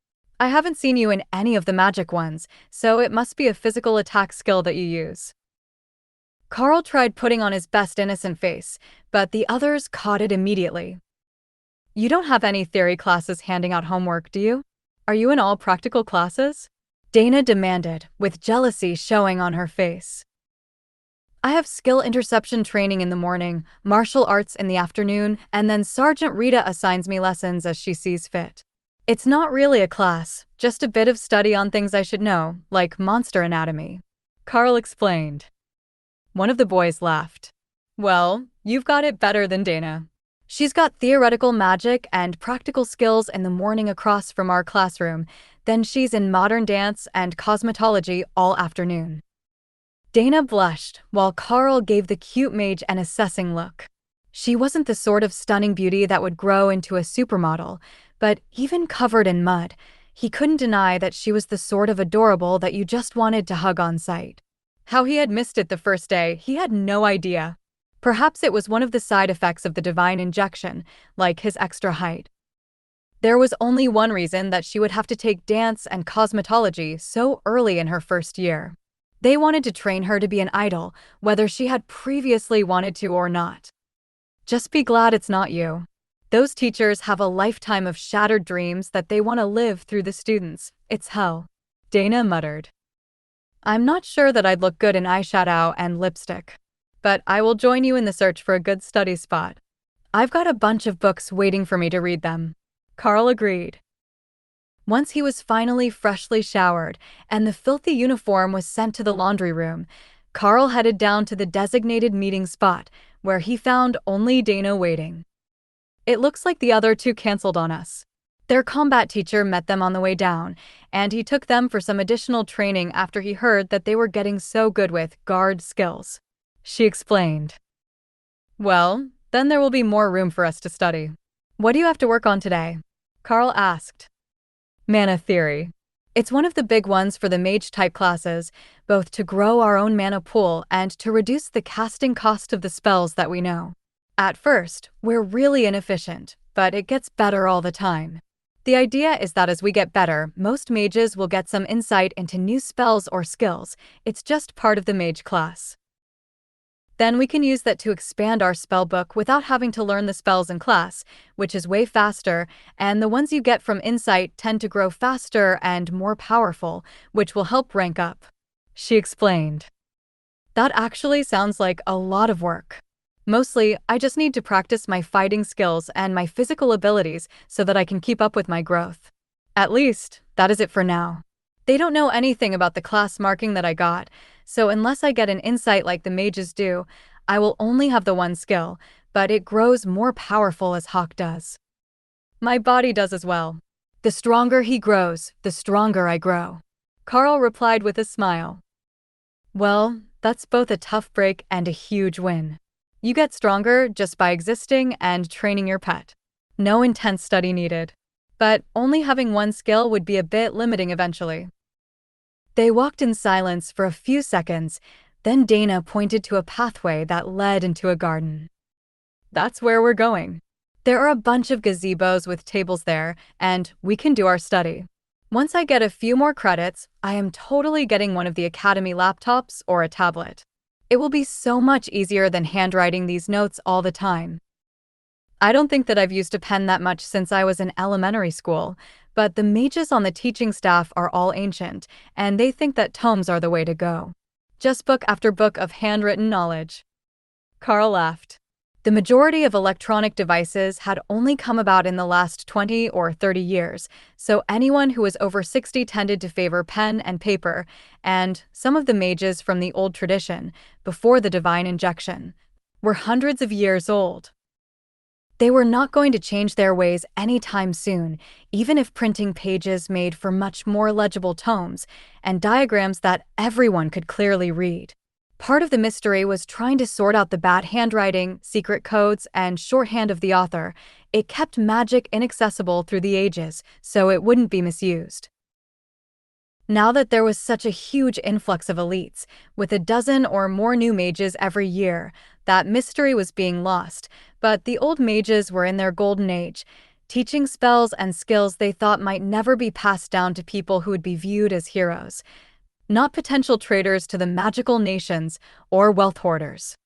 I haven't seen you in any of the magic ones, so it must be a physical attack skill that you use. Karl tried putting on his best innocent face, but the others caught it immediately. You don't have any theory classes handing out homework, do you? Are you in all practical classes? Dana demanded, with jealousy showing on her face. I have skill interception training in the morning, martial arts in the afternoon, and then Sergeant Rita assigns me lessons as she sees fit. It's not really a class, just a bit of study on things I should know, like monster anatomy. Karl explained. One of the boys laughed. Well, you've got it better than Dana. She's got theoretical magic and practical skills in the morning across from our classroom, then she's in modern dance and cosmetology all afternoon. Dana blushed, while Karl gave the cute mage an assessing look. She wasn't the sort of stunning beauty that would grow into a supermodel, but even covered in mud, he couldn't deny that she was the sort of adorable that you just wanted to hug on sight. How he had missed it the first day, he had no idea. Perhaps it was one of the side effects of the divine injection, like his extra height. There was only one reason that she would have to take dance and cosmetology so early in her first year. They wanted to train her to be an idol, whether she had previously wanted to or not. Just be glad it's not you. Those teachers have a lifetime of shattered dreams that they want to live through the students. It's hell. Dana muttered. I'm not sure that I'd look good in eyeshadow and lipstick, but I will join you in the search for a good study spot. I've got a bunch of books waiting for me to read them. Karl agreed. Once he was finally freshly showered and the filthy uniform was sent to the laundry room, Karl headed down to the designated meeting spot, where he found only Dana waiting. It looks like the other 2 canceled on us. Their combat teacher met them on the way down, and he took them for some additional training after he heard that they were getting so good with guard skills. She explained. Well, then there will be more room for us to study. What do you have to work on today? Karl asked. Mana theory. It's one of the big ones for the mage-type classes, both to grow our own mana pool and to reduce the casting cost of the spells that we know. At first, we're really inefficient, but it gets better all the time. The idea is that as we get better, most mages will get some insight into new spells or skills. It's just part of the mage class. Then we can use that to expand our spellbook without having to learn the spells in class, which is way faster, and the ones you get from insight tend to grow faster and more powerful, which will help rank up. She explained. That actually sounds like a lot of work. Mostly, I just need to practice my fighting skills and my physical abilities so that I can keep up with my growth. At least, that is it for now. They don't know anything about the class marking that I got, so unless I get an insight like the mages do, I will only have the one skill, but it grows more powerful as Hawk does. My body does as well. The stronger he grows, the stronger I grow. Karl replied with a smile. Well, that's both a tough break and a huge win. You get stronger just by existing and training your pet. No intense study needed. But only having one skill would be a bit limiting eventually. They walked in silence for a few seconds, then Dana pointed to a pathway that led into a garden. That's where we're going. There are a bunch of gazebos with tables there, and we can do our study. Once I get a few more credits, I am totally getting one of the academy laptops or a tablet. It will be so much easier than handwriting these notes all the time. I don't think that I've used a pen that much since I was in elementary school, but the mages on the teaching staff are all ancient, and they think that tomes are the way to go. Just book after book of handwritten knowledge. Karl laughed. The majority of electronic devices had only come about in the last 20 or 30 years, so anyone who was over 60 tended to favor pen and paper, and some of the mages from the old tradition, before the divine injection, were hundreds of years old. They were not going to change their ways anytime soon, even if printing pages made for much more legible tomes and diagrams that everyone could clearly read. Part of the mystery was trying to sort out the bad handwriting, secret codes, and shorthand of the author. It kept magic inaccessible through the ages, so it wouldn't be misused. Now that there was such a huge influx of elites, with a dozen or more new mages every year, that mystery was being lost, but the old mages were in their golden age, teaching spells and skills they thought might never be passed down to people who would be viewed as heroes, not potential traitors to the magical nations or wealth hoarders.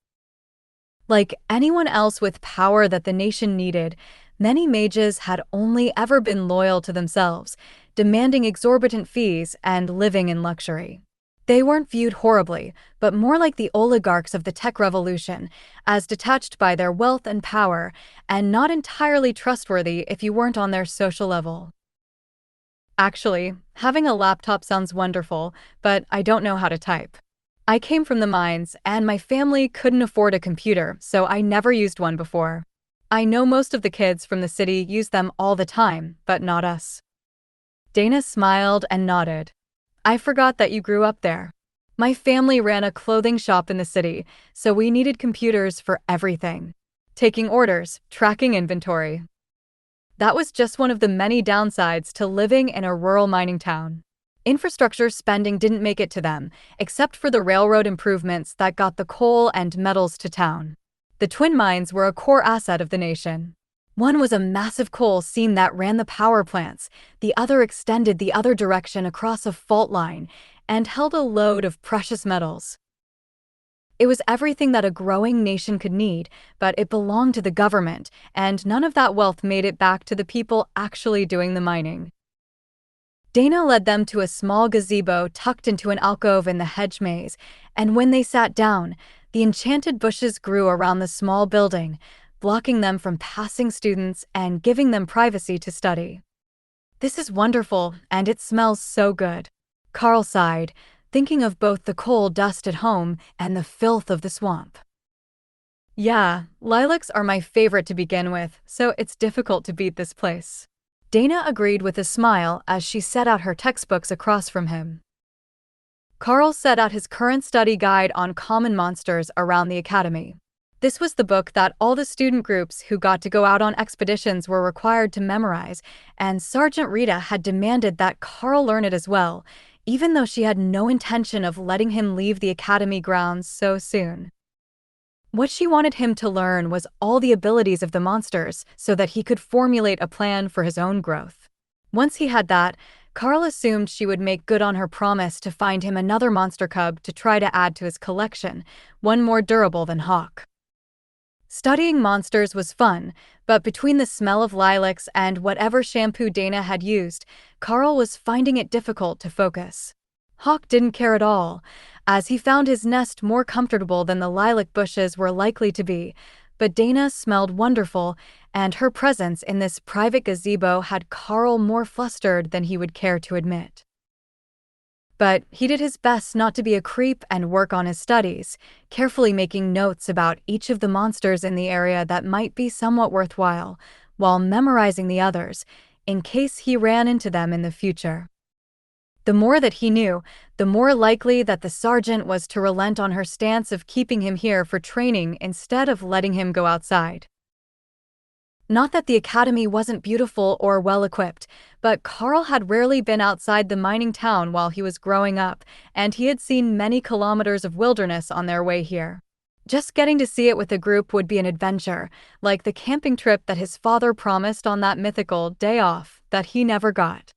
Like anyone else with power that the nation needed, many mages had only ever been loyal to themselves, demanding exorbitant fees and living in luxury. They weren't viewed horribly, but more like the oligarchs of the tech revolution, as detached by their wealth and power, and not entirely trustworthy if you weren't on their social level. Actually, having a laptop sounds wonderful, but I don't know how to type. I came from the mines, and my family couldn't afford a computer, so I never used one before. I know most of the kids from the city use them all the time, but not us. Dana smiled and nodded. I forgot that you grew up there. My family ran a clothing shop in the city, so we needed computers for everything. Taking orders, tracking inventory. That was just one of the many downsides to living in a rural mining town. Infrastructure spending didn't make it to them, except for the railroad improvements that got the coal and metals to town. The twin mines were a core asset of the nation. One was a massive coal seam that ran the power plants, the other extended the other direction across a fault line and held a load of precious metals. It was everything that a growing nation could need, but it belonged to the government, and none of that wealth made it back to the people actually doing the mining. Dana led them to a small gazebo tucked into an alcove in the hedge maze, and when they sat down, the enchanted bushes grew around the small building, blocking them from passing students and giving them privacy to study. This is wonderful, and it smells so good. Karl sighed, thinking of both the coal dust at home and the filth of the swamp. Yeah, lilacs are my favorite to begin with, so it's difficult to beat this place. Dana agreed with a smile as she set out her textbooks across from him. Karl set out his current study guide on common monsters around the academy. This was the book that all the student groups who got to go out on expeditions were required to memorize, and Sergeant Rita had demanded that Karl learn it as well, even though she had no intention of letting him leave the academy grounds so soon. What she wanted him to learn was all the abilities of the monsters so that he could formulate a plan for his own growth. Once he had that, Karl assumed she would make good on her promise to find him another monster cub to try to add to his collection, one more durable than Hawk. Studying monsters was fun, but between the smell of lilacs and whatever shampoo Dana had used, Karl was finding it difficult to focus. Hawk didn't care at all, as he found his nest more comfortable than the lilac bushes were likely to be, but Dana smelled wonderful, and her presence in this private gazebo had Karl more flustered than he would care to admit. But he did his best not to be a creep and work on his studies, carefully making notes about each of the monsters in the area that might be somewhat worthwhile, while memorizing the others, in case he ran into them in the future. The more that he knew, the more likely that the sergeant was to relent on her stance of keeping him here for training instead of letting him go outside. Not that the academy wasn't beautiful or well-equipped, but Karl had rarely been outside the mining town while he was growing up, and he had seen many kilometers of wilderness on their way here. Just getting to see it with a group would be an adventure, like the camping trip that his father promised on that mythical day off that he never got.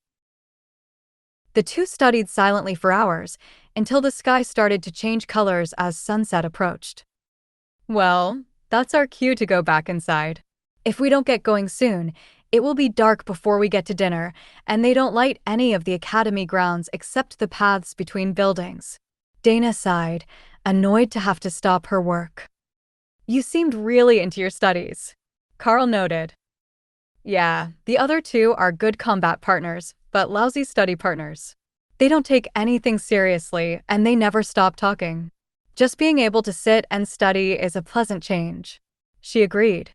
The two studied silently for hours, until the sky started to change colors as sunset approached. Well, that's our cue to go back inside. If we don't get going soon, it will be dark before we get to dinner, and they don't light any of the academy grounds except the paths between buildings. Dana sighed, annoyed to have to stop her work. You seemed really into your studies. Karl noted. Yeah, the other two are good combat partners, but lousy study partners. They don't take anything seriously, and they never stop talking. Just being able to sit and study is a pleasant change. She agreed.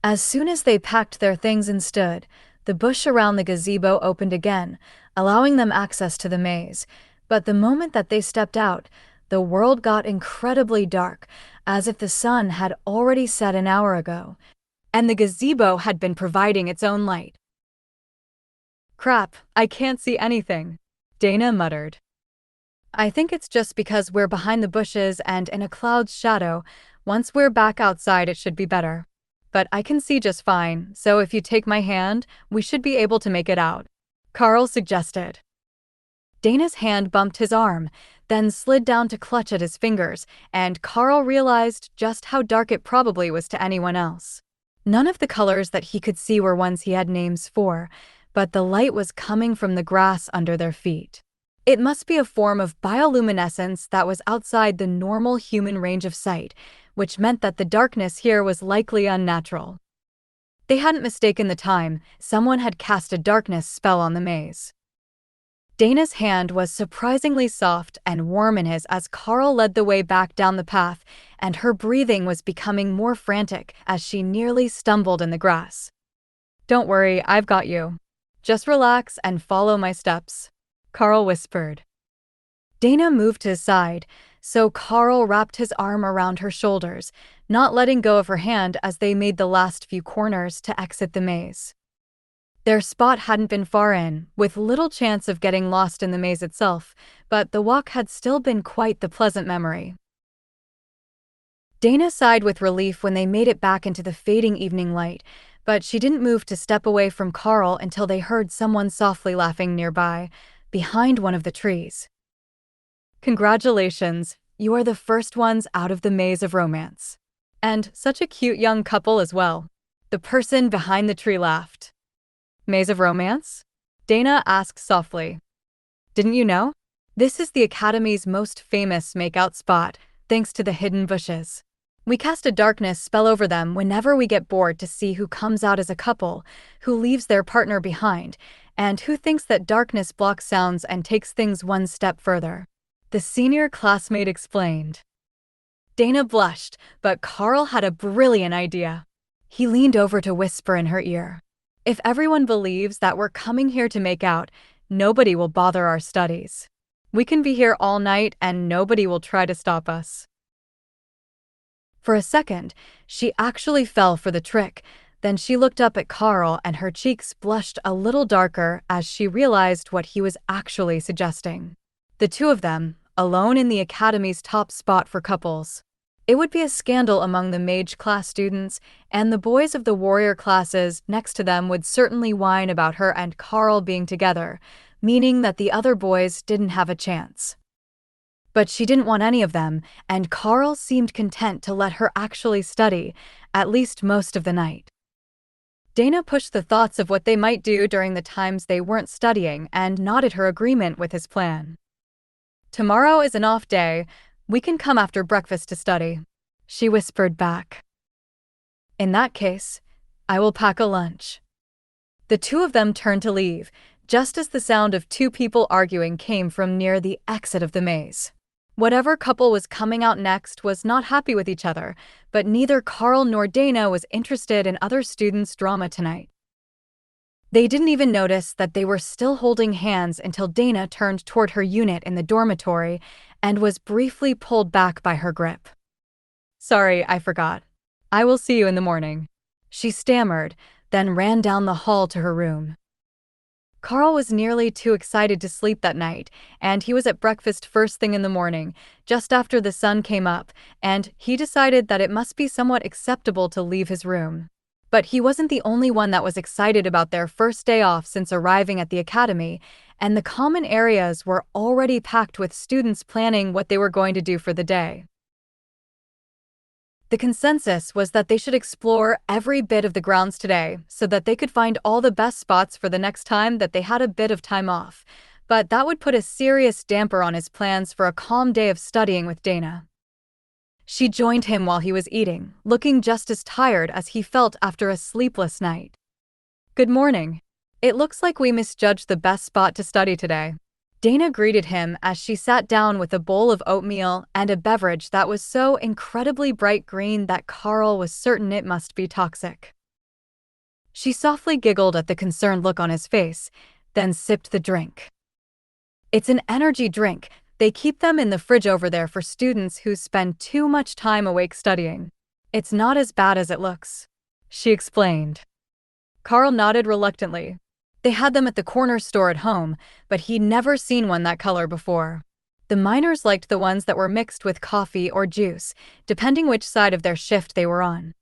As soon as they packed their things and stood, the bush around the gazebo opened again, allowing them access to the maze. But the moment that they stepped out, the world got incredibly dark, as if the sun had already set an hour ago, and the gazebo had been providing its own light. Crap, I can't see anything, Dana muttered. I think it's just because we're behind the bushes and in a cloud's shadow. Once we're back outside, it should be better. But I can see just fine, so if you take my hand, we should be able to make it out, Karl suggested. Dana's hand bumped his arm, then slid down to clutch at his fingers, and Karl realized just how dark it probably was to anyone else. None of the colors that he could see were ones he had names for, but the light was coming from the grass under their feet. It must be a form of bioluminescence that was outside the normal human range of sight, which meant that the darkness here was likely unnatural. They hadn't mistaken the time, someone had cast a darkness spell on the maze. Dana's hand was surprisingly soft and warm in his as Karl led the way back down the path, and her breathing was becoming more frantic as she nearly stumbled in the grass. Don't worry, I've got you. Just relax and follow my steps, Karl whispered. Dana moved to his side, so Karl wrapped his arm around her shoulders, not letting go of her hand as they made the last few corners to exit the maze. Their spot hadn't been far in, with little chance of getting lost in the maze itself, but the walk had still been quite the pleasant memory. Dana sighed with relief when they made it back into the fading evening light, but she didn't move to step away from Karl until they heard someone softly laughing nearby, behind one of the trees. Congratulations, you are the first ones out of the maze of romance. And such a cute young couple as well. The person behind the tree laughed. Maze of romance? Dana asked softly. Didn't you know? This is the Academy's most famous makeout spot, thanks to the hidden bushes. We cast a darkness spell over them whenever we get bored to see who comes out as a couple, who leaves their partner behind, and who thinks that darkness blocks sounds and takes things one step further. The senior classmate explained. Dana blushed, but Karl had a brilliant idea. He leaned over to whisper in her ear. If everyone believes that we're coming here to make out, nobody will bother our studies. We can be here all night and nobody will try to stop us. For a second, she actually fell for the trick. Then she looked up at Karl and her cheeks blushed a little darker as she realized what he was actually suggesting. The two of them, alone in the Academy's top spot for couples. It would be a scandal among the mage class students, and the boys of the warrior classes next to them would certainly whine about her and Karl being together, meaning that the other boys didn't have a chance. But she didn't want any of them, and Karl seemed content to let her actually study, at least most of the night. Dana pushed the thoughts of what they might do during the times they weren't studying and nodded her agreement with his plan. "Tomorrow is an off day. We can come after breakfast to study," she whispered back. "In that case, I will pack a lunch." The two of them turned to leave, just as the sound of two people arguing came from near the exit of the maze. Whatever couple was coming out next was not happy with each other, but neither Karl nor Dana was interested in other students' drama tonight. They didn't even notice that they were still holding hands until Dana turned toward her unit in the dormitory and was briefly pulled back by her grip. "Sorry, I forgot. I will see you in the morning," she stammered, then ran down the hall to her room. Karl was nearly too excited to sleep that night, and he was at breakfast first thing in the morning, just after the sun came up, and he decided that it must be somewhat acceptable to leave his room. But he wasn't the only one that was excited about their first day off since arriving at the academy, and the common areas were already packed with students planning what they were going to do for the day. The consensus was that they should explore every bit of the grounds today so that they could find all the best spots for the next time that they had a bit of time off, but that would put a serious damper on his plans for a calm day of studying with Dana. She joined him while he was eating, looking just as tired as he felt after a sleepless night. "Good morning. It looks like we misjudged the best spot to study today." Dana greeted him as she sat down with a bowl of oatmeal and a beverage that was so incredibly bright green that Karl was certain it must be toxic. She softly giggled at the concerned look on his face, then sipped the drink. "It's an energy drink. They keep them in the fridge over there for students who spend too much time awake studying. It's not as bad as it looks," she explained. Karl nodded reluctantly. They had them at the corner store at home, but he'd never seen one that color before. The miners liked the ones that were mixed with coffee or juice, depending which side of their shift they were on.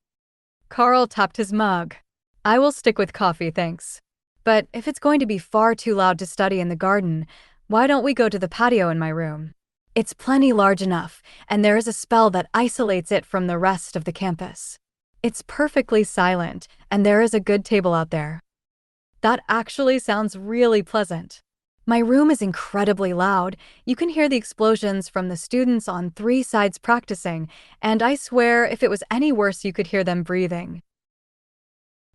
Karl tapped his mug. "I will stick with coffee, thanks. But if it's going to be far too loud to study in the garden, why don't we go to the patio in my room? It's plenty large enough, and there is a spell that isolates it from the rest of the campus. It's perfectly silent, and there is a good table out there." "That actually sounds really pleasant. My room is incredibly loud. You can hear the explosions from the students on 3 sides practicing, and I swear if it was any worse you could hear them breathing."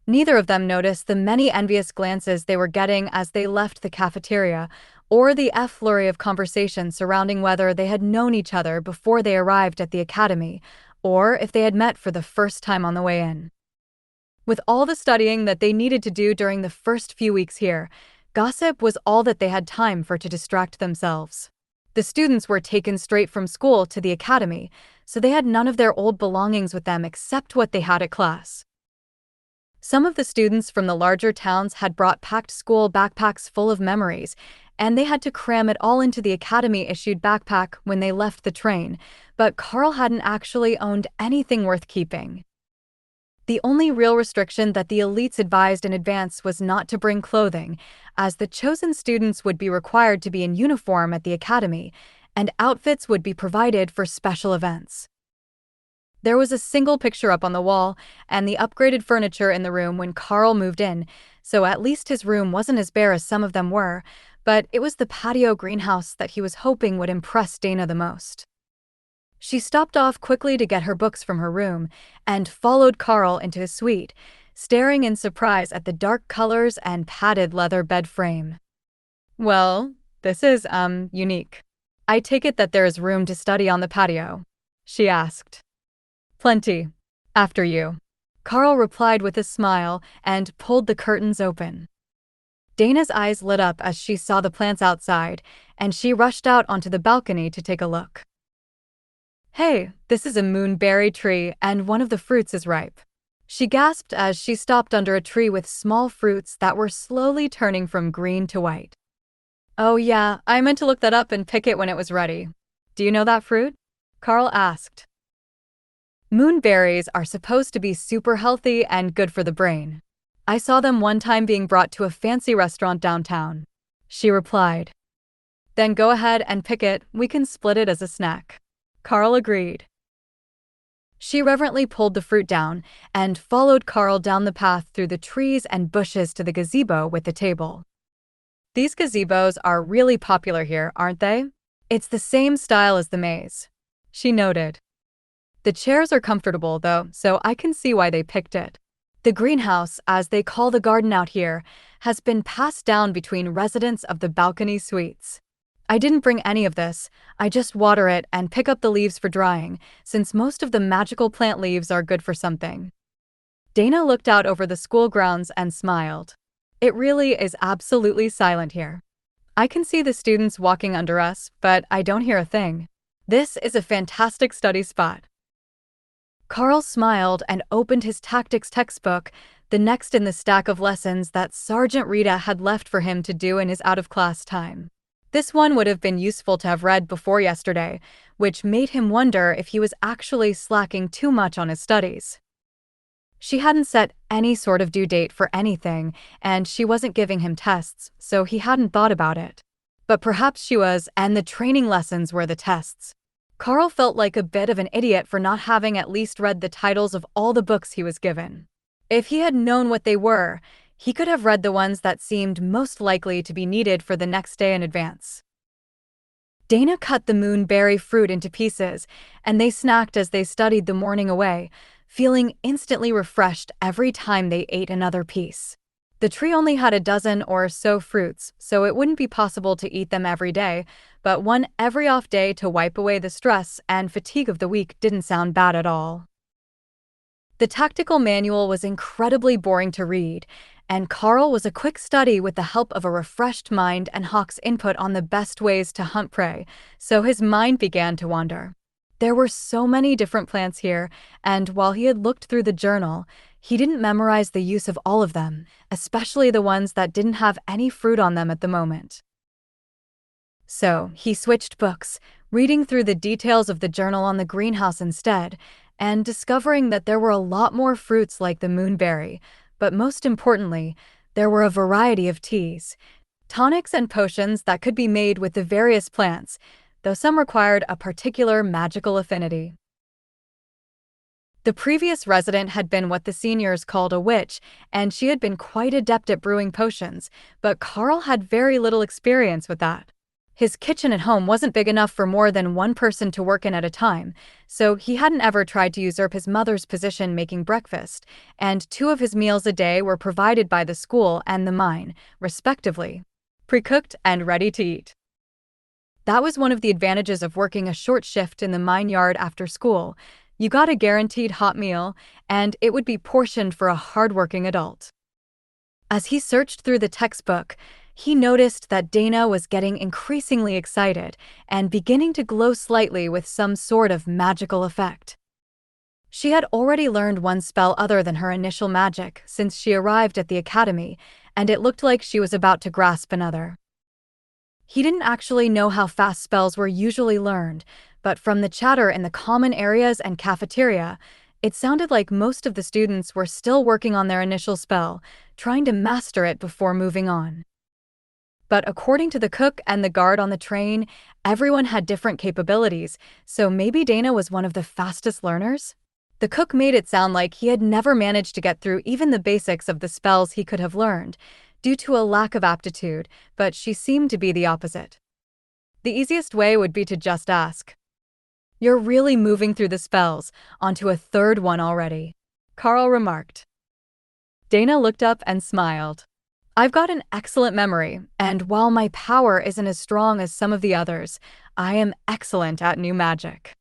Neither of them noticed the many envious glances they were getting as they left the cafeteria, or the flurry of conversation surrounding whether they had known each other before they arrived at the academy, or if they had met for the first time on the way in. With all the studying that they needed to do during the first few weeks here, gossip was all that they had time for to distract themselves. The students were taken straight from school to the academy, so they had none of their old belongings with them except what they had at class. Some of the students from the larger towns had brought packed school backpacks full of memories, and they had to cram it all into the academy-issued backpack when they left the train, but Karl hadn't actually owned anything worth keeping. The only real restriction that the elites advised in advance was not to bring clothing, as the chosen students would be required to be in uniform at the academy, and outfits would be provided for special events. There was a single picture up on the wall, and the upgraded furniture in the room when Karl moved in, so at least his room wasn't as bare as some of them were, but it was the patio greenhouse that he was hoping would impress Dana the most. She stopped off quickly to get her books from her room, and followed Karl into his suite, staring in surprise at the dark colors and padded leather bed frame. "Well, this is, unique. I take it that there is room to study on the patio?" she asked. "Plenty. After you," Karl replied with a smile and pulled the curtains open. Dana's eyes lit up as she saw the plants outside, and she rushed out onto the balcony to take a look. "Hey, this is a moonberry tree, and one of the fruits is ripe," she gasped as she stopped under a tree with small fruits that were slowly turning from green to white. "Oh yeah, I meant to look that up and pick it when it was ready. Do you know that fruit?" Karl asked. "Moonberries are supposed to be super healthy and good for the brain. I saw them one time being brought to a fancy restaurant downtown," she replied. "Then go ahead and pick it, we can split it as a snack." Karl agreed. She reverently pulled the fruit down and followed Karl down the path through the trees and bushes to the gazebo with the table. These gazebos are really popular here, aren't they? It's the same style as the maze, she noted. The chairs are comfortable, though, so I can see why they picked it. The greenhouse, as they call the garden out here, has been passed down between residents of the balcony suites. I didn't bring any of this, I just water it and pick up the leaves for drying, since most of the magical plant leaves are good for something. Dana looked out over the school grounds and smiled. It really is absolutely silent here. I can see the students walking under us, but I don't hear a thing. This is a fantastic study spot. Karl smiled and opened his tactics textbook, the next in the stack of lessons that Sergeant Rita had left for him to do in his out-of-class time. This one would have been useful to have read before yesterday, which made him wonder if he was actually slacking too much on his studies. She hadn't set any sort of due date for anything, and she wasn't giving him tests, so he hadn't thought about it. But perhaps she was, and the training lessons were the tests. Karl felt like a bit of an idiot for not having at least read the titles of all the books he was given. If he had known what they were, he could have read the ones that seemed most likely to be needed for the next day in advance. Dana cut the moonberry fruit into pieces, and they snacked as they studied the morning away, feeling instantly refreshed every time they ate another piece. The tree only had a dozen or so fruits, so it wouldn't be possible to eat them every day, but one every off day to wipe away the stress and fatigue of the week didn't sound bad at all. The tactical manual was incredibly boring to read, and Karl was a quick study with the help of a refreshed mind and Hawk's input on the best ways to hunt prey, so his mind began to wander. There were so many different plants here, and while he had looked through the journal, he didn't memorize the use of all of them, especially the ones that didn't have any fruit on them at the moment. So, he switched books, reading through the details of the journal on the greenhouse instead, and discovering that there were a lot more fruits like the moonberry, but most importantly, there were a variety of teas, tonics and potions that could be made with the various plants, though some required a particular magical affinity. The previous resident had been what the seniors called a witch, and she had been quite adept at brewing potions, but Karl had very little experience with that. His kitchen at home wasn't big enough for more than one person to work in at a time, so he hadn't ever tried to usurp his mother's position making breakfast, and 2 of his meals a day were provided by the school and the mine, respectively, pre-cooked and ready to eat. That was one of the advantages of working a short shift in the mine yard after school. You got a guaranteed hot meal, and it would be portioned for a hard-working adult. As he searched through the textbook, he noticed that Dana was getting increasingly excited and beginning to glow slightly with some sort of magical effect. She had already learned one spell other than her initial magic since she arrived at the academy, and it looked like she was about to grasp another. He didn't actually know how fast spells were usually learned, but from the chatter in the common areas and cafeteria, it sounded like most of the students were still working on their initial spell, trying to master it before moving on. But according to the cook and the guard on the train, everyone had different capabilities, so maybe Dana was one of the fastest learners? The cook made it sound like he had never managed to get through even the basics of the spells he could have learned, due to a lack of aptitude, but she seemed to be the opposite. The easiest way would be to just ask. "You're really moving through the spells, onto a 3rd one already," Karl remarked. Dana looked up and smiled. "I've got an excellent memory, and while my power isn't as strong as some of the others, I am excellent at new magic.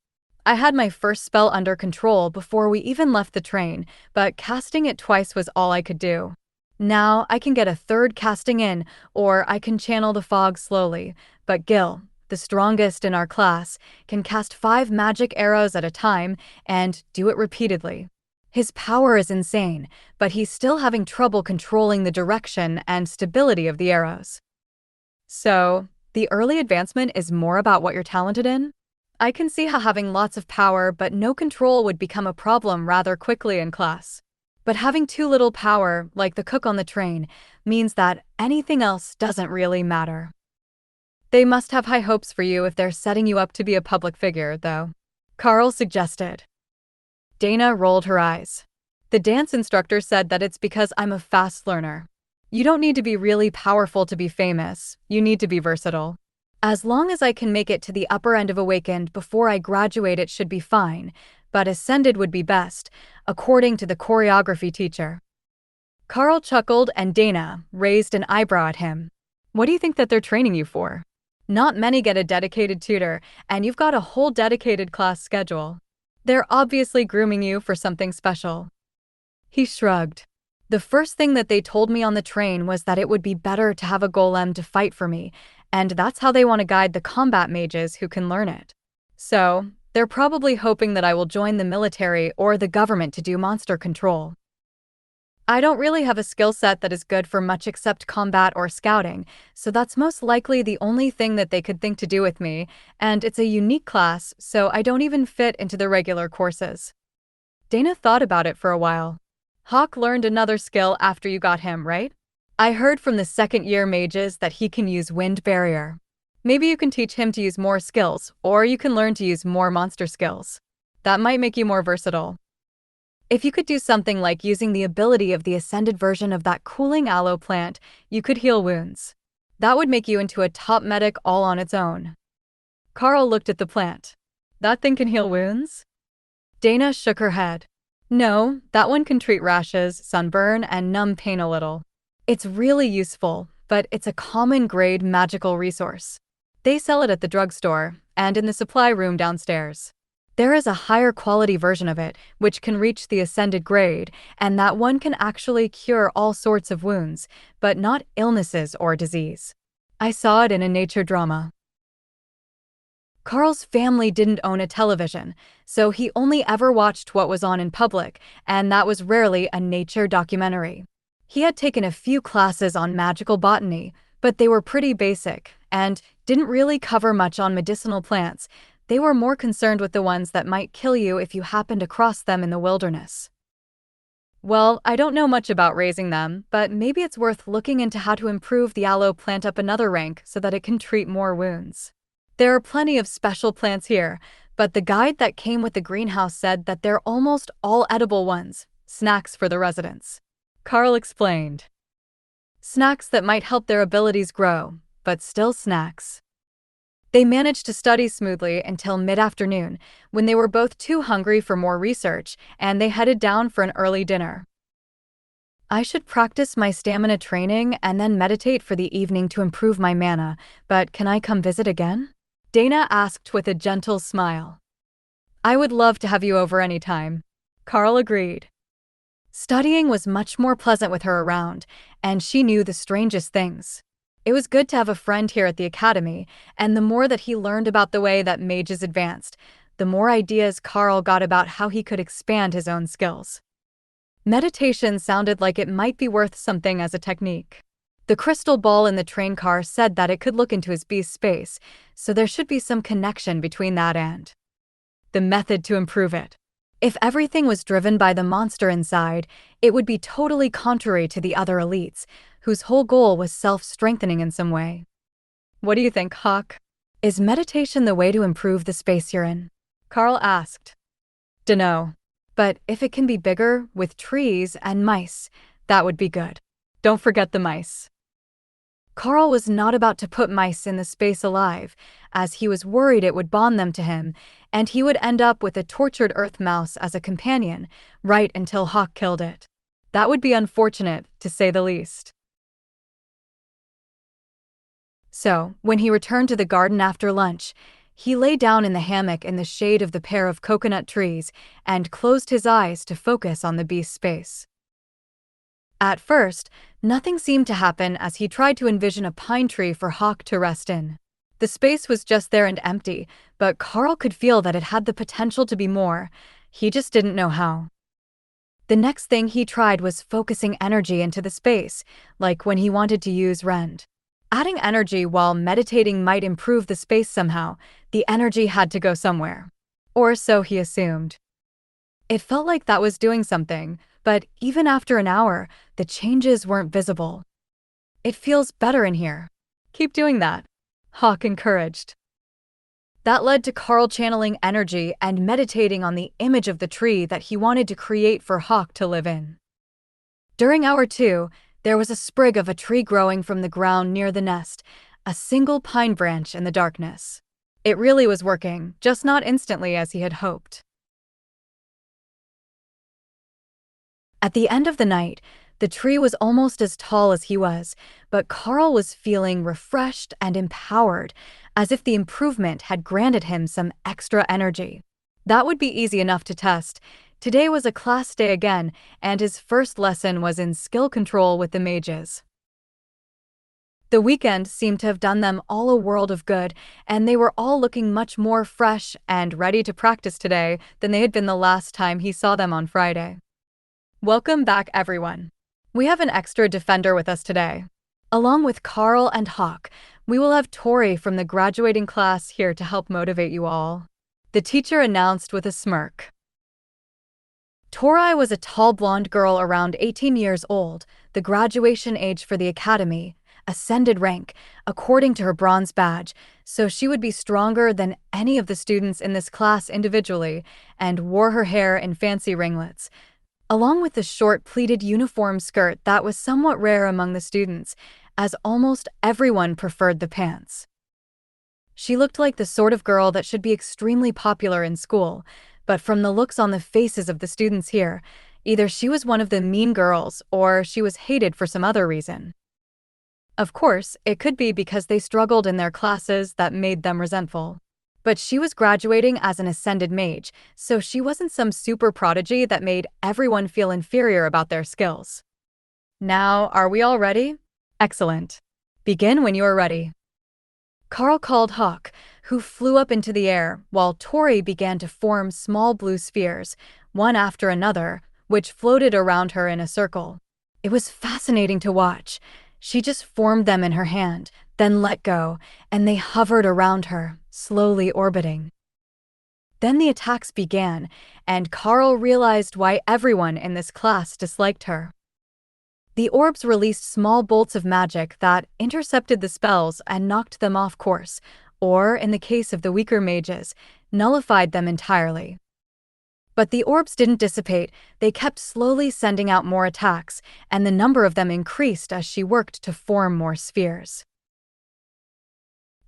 I had my first spell under control before we even left the train, but casting it twice was all I could do. Now I can get a 3rd casting in, or I can channel the fog slowly, but Gil, the strongest in our class, can cast 5 magic arrows at a time and do it repeatedly. His power is insane, but he's still having trouble controlling the direction and stability of the arrows. So, the early advancement is more about what you're talented in? I can see how having lots of power but no control would become a problem rather quickly in class. But having too little power, like the cook on the train, means that anything else doesn't really matter. They must have high hopes for you if they're setting you up to be a public figure, though," Karl suggested. Dana rolled her eyes. The dance instructor said that it's because I'm a fast learner. You don't need to be really powerful to be famous, you need to be versatile. As long as I can make it to the upper end of awakened before I graduate, it should be fine, but ascended would be best, according to the choreography teacher. Karl chuckled and Dana raised an eyebrow at him. What do you think that they're training you for? Not many get a dedicated tutor, and you've got a whole dedicated class schedule. They're obviously grooming you for something special. He shrugged. The first thing that they told me on the train was that it would be better to have a golem to fight for me, and that's how they want to guide the combat mages who can learn it. So, they're probably hoping that I will join the military or the government to do monster control. I don't really have a skill set that is good for much except combat or scouting, so that's most likely the only thing that they could think to do with me, and it's a unique class, so I don't even fit into the regular courses. Dana thought about it for a while. Hawk learned another skill after you got him, right? I heard from the second-year mages that he can use wind barrier. Maybe you can teach him to use more skills, or you can learn to use more monster skills. That might make you more versatile. If you could do something like using the ability of the ascended version of that cooling aloe plant, you could heal wounds. That would make you into a top medic all on its own. Karl looked at the plant. That thing can heal wounds? Dana shook her head. No, that one can treat rashes, sunburn, and numb pain a little. It's really useful, but it's a common grade magical resource. They sell it at the drugstore and in the supply room downstairs. There is a higher quality version of it, which can reach the ascended grade, and that one can actually cure all sorts of wounds, but not illnesses or disease. I saw it in a nature drama. Karl's family didn't own a television, so he only ever watched what was on in public, and that was rarely a nature documentary. He had taken a few classes on magical botany, but they were pretty basic, and didn't really cover much on medicinal plants. They were more concerned with the ones that might kill you if you happened across them in the wilderness. Well, I don't know much about raising them, but maybe it's worth looking into how to improve the aloe plant up another rank so that it can treat more wounds. There are plenty of special plants here, but the guide that came with the greenhouse said that they're almost all edible ones, snacks for the residents. Karl explained. Snacks that might help their abilities grow, but still snacks. They managed to study smoothly until mid-afternoon, when they were both too hungry for more research, and they headed down for an early dinner. I should practice my stamina training and then meditate for the evening to improve my mana, but can I come visit again? Dana asked with a gentle smile. I would love to have you over anytime. Karl agreed. Studying was much more pleasant with her around, and she knew the strangest things. It was good to have a friend here at the academy, and the more that he learned about the way that mages advanced, the more ideas Karl got about how he could expand his own skills. Meditation sounded like it might be worth something as a technique. The crystal ball in the train car said that it could look into his beast space, so there should be some connection between that and the method to improve it. If everything was driven by the monster inside, it would be totally contrary to the other elites, whose whole goal was self-strengthening in some way. What do you think, Hawk? Is meditation the way to improve the space you're in? Karl asked. Dunno. But if it can be bigger, with trees and mice, that would be good. Don't forget the mice. Karl was not about to put mice in the space alive, as he was worried it would bond them to him, and he would end up with a tortured earth mouse as a companion, right until Hawk killed it. That would be unfortunate, to say the least. So, when he returned to the garden after lunch, he lay down in the hammock in the shade of the pair of coconut trees and closed his eyes to focus on the beast's space. At first, nothing seemed to happen as he tried to envision a pine tree for Hawk to rest in. The space was just there and empty, but Karl could feel that it had the potential to be more. He just didn't know how. The next thing he tried was focusing energy into the space, like when he wanted to use rend. Adding energy while meditating might improve the space somehow. The energy had to go somewhere. Or so he assumed. It felt like that was doing something, but even after an hour, the changes weren't visible. It feels better in here. Keep doing that, Hawk encouraged. That led to Karl channeling energy and meditating on the image of the tree that he wanted to create for Hawk to live in. During hour 2, there was a sprig of a tree growing from the ground near the nest, a single pine branch in the darkness. It really was working, just not instantly as he had hoped. At the end of the night, the tree was almost as tall as he was, but Karl was feeling refreshed and empowered, as if the improvement had granted him some extra energy. That would be easy enough to test. Today was a class day again, and his first lesson was in skill control with the mages. The weekend seemed to have done them all a world of good, and they were all looking much more fresh and ready to practice today than they had been the last time he saw them on Friday. Welcome back, everyone. We have an extra defender with us today. Along with Karl and Hawk, we will have Tori from the graduating class here to help motivate you all, the teacher announced with a smirk. Tori was a tall blonde girl around 18 years old, the graduation age for the academy, ascended rank, according to her bronze badge, so she would be stronger than any of the students in this class individually, and wore her hair in fancy ringlets, along with the short pleated uniform skirt that was somewhat rare among the students, as almost everyone preferred the pants. She looked like the sort of girl that should be extremely popular in school, but from the looks on the faces of the students here, either she was one of the mean girls or she was hated for some other reason. Of course, it could be because they struggled in their classes that made them resentful. But she was graduating as an ascended mage, so she wasn't some super prodigy that made everyone feel inferior about their skills. Now, are we all ready? Excellent. Begin when you are ready. Karl called Hawk, who flew up into the air, while Tori began to form small blue spheres, one after another, which floated around her in a circle. It was fascinating to watch. She just formed them in her hand, then let go, and they hovered around her, slowly orbiting. Then the attacks began, and Karl realized why everyone in this class disliked her. The orbs released small bolts of magic that intercepted the spells and knocked them off course, or, in the case of the weaker mages, nullified them entirely. But the orbs didn't dissipate, they kept slowly sending out more attacks, and the number of them increased as she worked to form more spheres.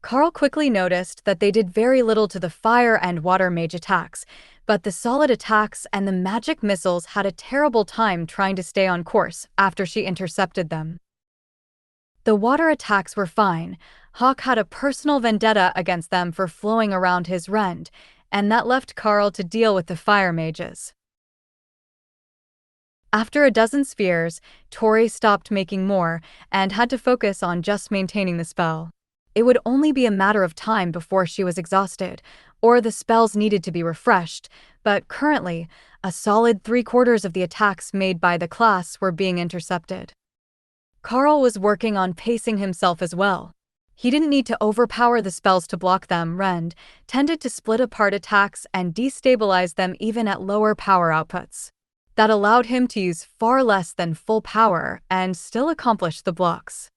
Karl quickly noticed that they did very little to the fire and water mage attacks, but the solid attacks and the magic missiles had a terrible time trying to stay on course after she intercepted them. The water attacks were fine. Hawk had a personal vendetta against them for flowing around his rend, and that left Karl to deal with the fire mages. After a dozen spheres, Tori stopped making more and had to focus on just maintaining the spell. It would only be a matter of time before she was exhausted, or the spells needed to be refreshed, but currently, a solid 3/4 of the attacks made by the class were being intercepted. Karl was working on pacing himself as well. He didn't need to overpower the spells to block them. Rend tended to split apart attacks and destabilize them even at lower power outputs. That allowed him to use far less than full power and still accomplish the blocks.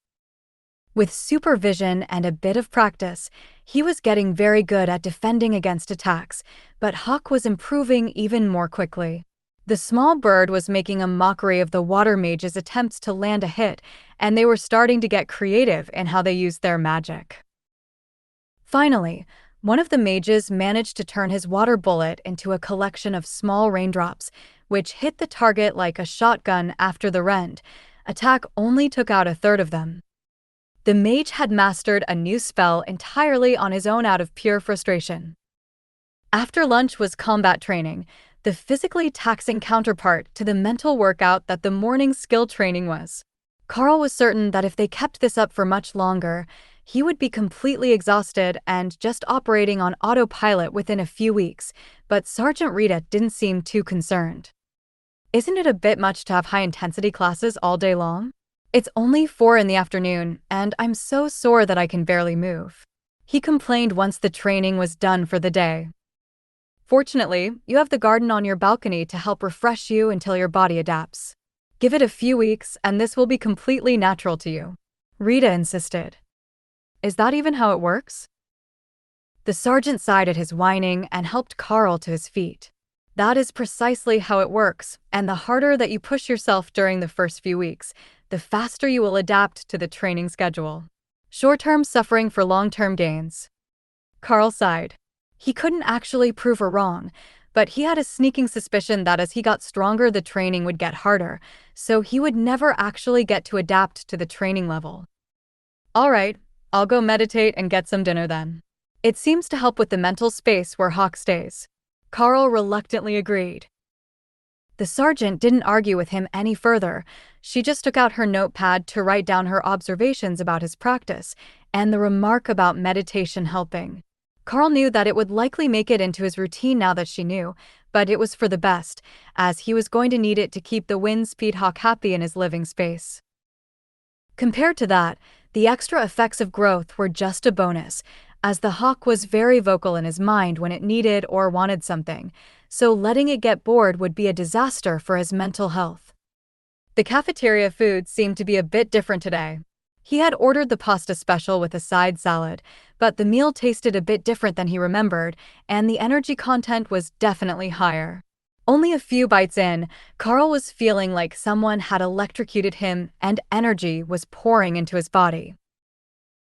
With supervision and a bit of practice, he was getting very good at defending against attacks, but Hawk was improving even more quickly. The small bird was making a mockery of the water mage's attempts to land a hit, and they were starting to get creative in how they used their magic. Finally, one of the mages managed to turn his water bullet into a collection of small raindrops, which hit the target like a shotgun after the rend. Attack only took out 1/3 of them. The mage had mastered a new spell entirely on his own out of pure frustration. After lunch was combat training, the physically taxing counterpart to the mental workout that the morning skill training was. Karl was certain that if they kept this up for much longer, he would be completely exhausted and just operating on autopilot within a few weeks, but Sergeant Rita didn't seem too concerned. Isn't it a bit much to have high-intensity classes all day long? It's only 4 in the afternoon, and I'm so sore that I can barely move, he complained once the training was done for the day. Fortunately, you have the garden on your balcony to help refresh you until your body adapts. Give it a few weeks and this will be completely natural to you, Rita insisted. Is that even how it works? The sergeant sighed at his whining and helped Karl to his feet. That is precisely how it works, and the harder that you push yourself during the first few weeks, the faster you will adapt to the training schedule. Short-term suffering for long-term gains. Karl sighed. He couldn't actually prove her wrong, but he had a sneaking suspicion that as he got stronger, the training would get harder, so he would never actually get to adapt to the training level. All right, I'll go meditate and get some dinner then. It seems to help with the mental space where Hawk stays. Karl reluctantly agreed. The sergeant didn't argue with him any further. She just took out her notepad to write down her observations about his practice and the remark about meditation helping. Karl knew that it would likely make it into his routine now that she knew, but it was for the best, as he was going to need it to keep the wind speed Hawk happy in his living space. Compared to that, the extra effects of growth were just a bonus, as the Hawk was very vocal in his mind when it needed or wanted something, so letting it get bored would be a disaster for his mental health. The cafeteria food seemed to be a bit different today. He had ordered the pasta special with a side salad, but the meal tasted a bit different than he remembered, and the energy content was definitely higher. Only a few bites in, Karl was feeling like someone had electrocuted him and energy was pouring into his body.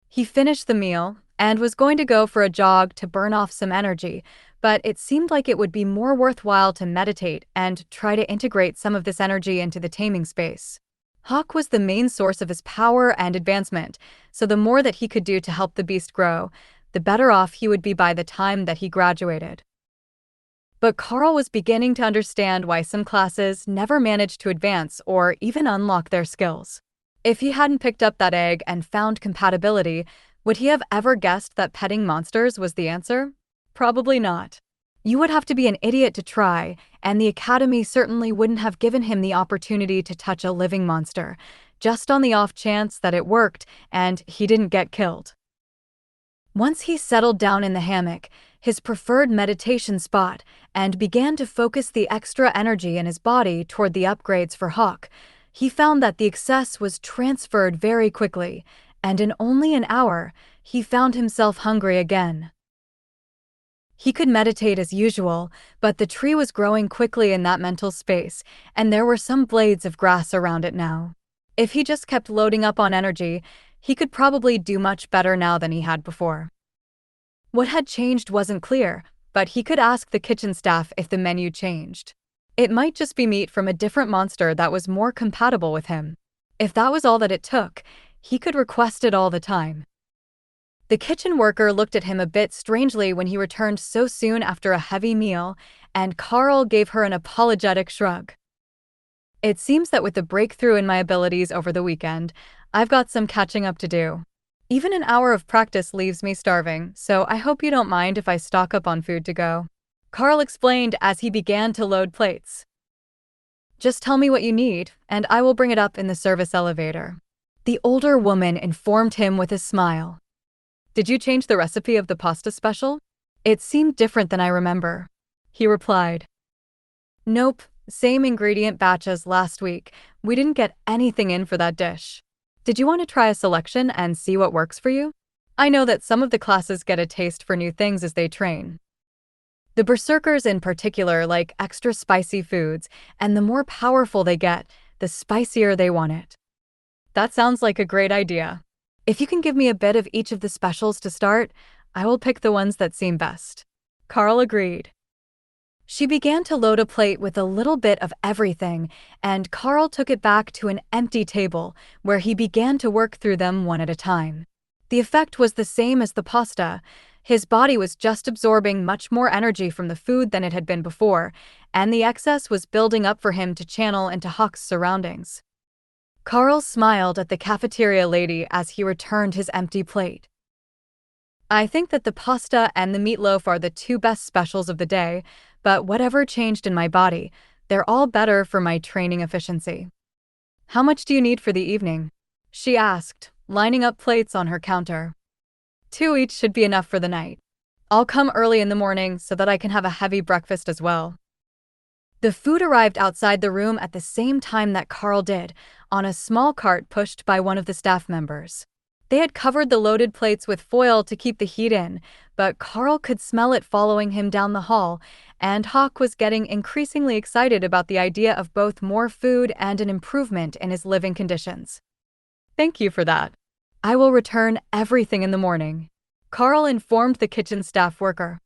He finished the meal and was going to go for a jog to burn off some energy, but it seemed like it would be more worthwhile to meditate and try to integrate some of this energy into the taming space. Hawk was the main source of his power and advancement, so the more that he could do to help the beast grow, the better off he would be by the time that he graduated. But Karl was beginning to understand why some classes never managed to advance or even unlock their skills. If he hadn't picked up that egg and found compatibility, would he have ever guessed that petting monsters was the answer? Probably not. You would have to be an idiot to try, and the academy certainly wouldn't have given him the opportunity to touch a living monster, just on the off chance that it worked and he didn't get killed. Once he settled down in the hammock, his preferred meditation spot, and began to focus the extra energy in his body toward the upgrades for Hawk, he found that the excess was transferred very quickly, and in only an hour, he found himself hungry again. He could meditate as usual, but the tree was growing quickly in that mental space, and there were some blades of grass around it now. If he just kept loading up on energy, he could probably do much better now than he had before. What had changed wasn't clear, but he could ask the kitchen staff if the menu changed. It might just be meat from a different monster that was more compatible with him. If that was all that it took, he could request it all the time. The kitchen worker looked at him a bit strangely when he returned so soon after a heavy meal, and Karl gave her an apologetic shrug. It seems that with the breakthrough in my abilities over the weekend, I've got some catching up to do. Even an hour of practice leaves me starving, so I hope you don't mind if I stock up on food to go. Karl explained as he began to load plates. Just tell me what you need, and I will bring it up in the service elevator. The older woman informed him with a smile. Did you change the recipe of the pasta special? It seemed different than I remember. He replied. Nope, same ingredient batch as last week. We didn't get anything in for that dish. Did you want to try a selection and see what works for you? I know that some of the classes get a taste for new things as they train. The berserkers in particular like extra spicy foods, and the more powerful they get, the spicier they want it. That sounds like a great idea. If you can give me a bit of each of the specials to start, I will pick the ones that seem best. Karl agreed. She began to load a plate with a little bit of everything, and Karl took it back to an empty table, where he began to work through them one at a time. The effect was the same as the pasta. His body was just absorbing much more energy from the food than it had been before, and the excess was building up for him to channel into Hawk's surroundings. Karl smiled at the cafeteria lady as he returned his empty plate. I think that the pasta and the meatloaf are the two best specials of the day, but whatever changed in my body, they're all better for my training efficiency. How much do you need for the evening? She asked, lining up plates on her counter. 2 each should be enough for the night. I'll come early in the morning so that I can have a heavy breakfast as well. The food arrived outside the room at the same time that Karl did, on a small cart pushed by one of the staff members. They had covered the loaded plates with foil to keep the heat in, but Karl could smell it following him down the hall, and Hawk was getting increasingly excited about the idea of both more food and an improvement in his living conditions. "Thank you for that. I will return everything in the morning," Karl informed the kitchen staff worker.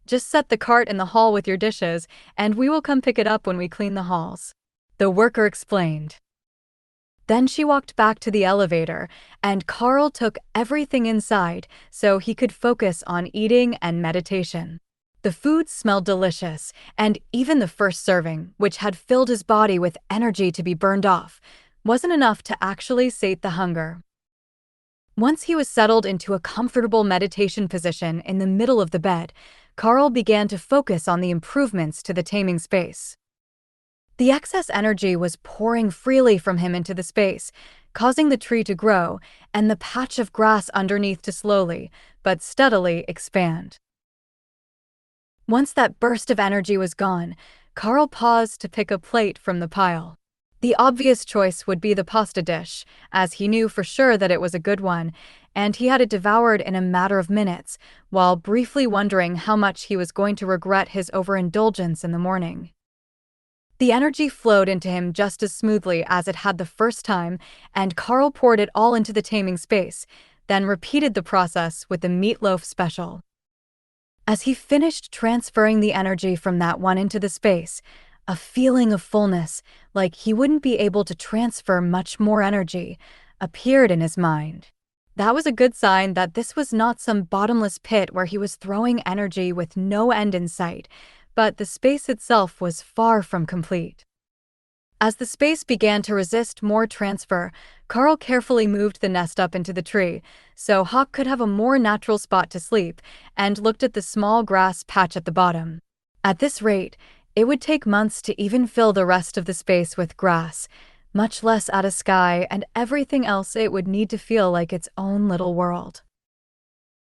"Just set the cart in the hall with your dishes, and we will come pick it up when we clean the halls," the worker explained. Then she walked back to the elevator, and Karl took everything inside so he could focus on eating and meditation. The food smelled delicious, and even the first serving, which had filled his body with energy to be burned off, wasn't enough to actually sate the hunger. Once he was settled into a comfortable meditation position in the middle of the bed, Karl began to focus on the improvements to the taming space. The excess energy was pouring freely from him into the space, causing the tree to grow and the patch of grass underneath to slowly, but steadily expand. Once that burst of energy was gone, Karl paused to pick a plate from the pile. The obvious choice would be the pasta dish, as he knew for sure that it was a good one, and he had it devoured in a matter of minutes, while briefly wondering how much he was going to regret his overindulgence in the morning. The energy flowed into him just as smoothly as it had the first time, and Karl poured it all into the taming space, then repeated the process with the meatloaf special. As he finished transferring the energy from that one into the space, a feeling of fullness, like he wouldn't be able to transfer much more energy, appeared in his mind. That was a good sign that this was not some bottomless pit where he was throwing energy with no end in sight, but the space itself was far from complete. As the space began to resist more transfer, Karl carefully moved the nest up into the tree, so Hawk could have a more natural spot to sleep, and looked at the small grass patch at the bottom. At this rate, it would take months to even fill the rest of the space with grass, much less add a sky and everything else. It would need to feel like its own little world.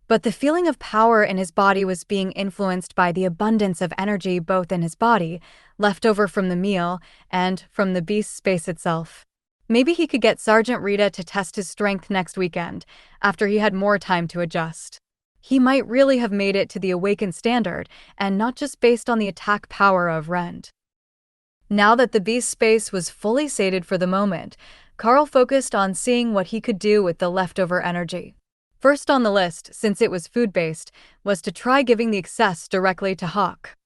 But the feeling of power in his body was being influenced by the abundance of energy both in his body, left over from the meal, and from the beast space itself. Maybe he could get Sergeant Rita to test his strength next weekend, after he had more time to adjust. He might really have made it to the awaken standard, and not just based on the attack power of Rend. Now that the beast space was fully sated for the moment, Karl focused on seeing what he could do with the leftover energy. First on the list, since it was food-based, was to try giving the excess directly to Hawk.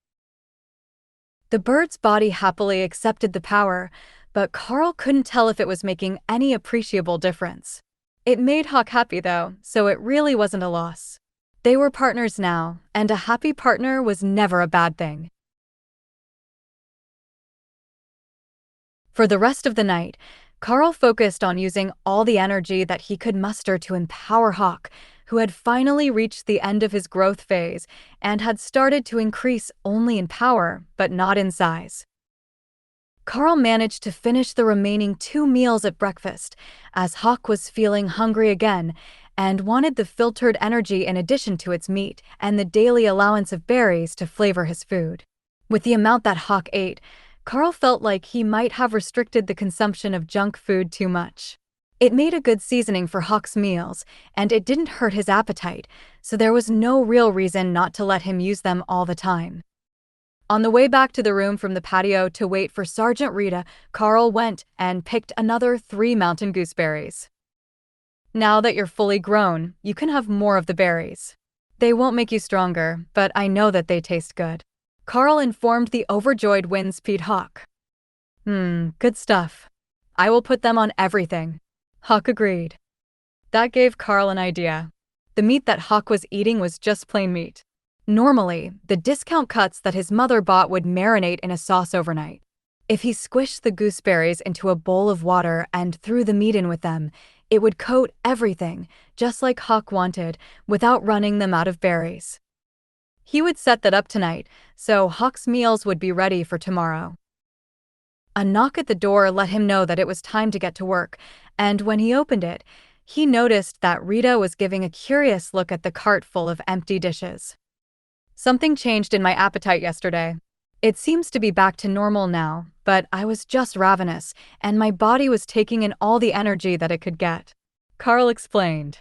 The bird's body happily accepted the power, but Karl couldn't tell if it was making any appreciable difference. It made Hawk happy though, so it really wasn't a loss. They were partners now, and a happy partner was never a bad thing. For the rest of the night, Karl focused on using all the energy that he could muster to empower Hawk, who had finally reached the end of his growth phase and had started to increase only in power, but not in size. Karl managed to finish the remaining 2 meals at breakfast, as Hawk was feeling hungry again and wanted the filtered energy in addition to its meat and the daily allowance of berries to flavor his food. With the amount that Hawk ate, Karl felt like he might have restricted the consumption of junk food too much. It made a good seasoning for Hawk's meals, and it didn't hurt his appetite, so there was no real reason not to let him use them all the time. On the way back to the room from the patio to wait for Sergeant Rita, Karl went and picked another 3 mountain gooseberries. "Now that you're fully grown, you can have more of the berries. They won't make you stronger, but I know that they taste good," Karl informed the overjoyed windspeed Hawk. Good stuff. I will put them on everything," Hawk agreed. That gave Karl an idea. The meat that Hawk was eating was just plain meat. Normally, the discount cuts that his mother bought would marinate in a sauce overnight. If he squished the gooseberries into a bowl of water and threw the meat in with them, it would coat everything, just like Hawk wanted, without running them out of berries. He would set that up tonight, so Hawk's meals would be ready for tomorrow. A knock at the door let him know that it was time to get to work, and when he opened it, he noticed that Rita was giving a curious look at the cart full of empty dishes. "Something changed in my appetite yesterday. It seems to be back to normal now, but I was just ravenous, and my body was taking in all the energy that it could get. Karl explained.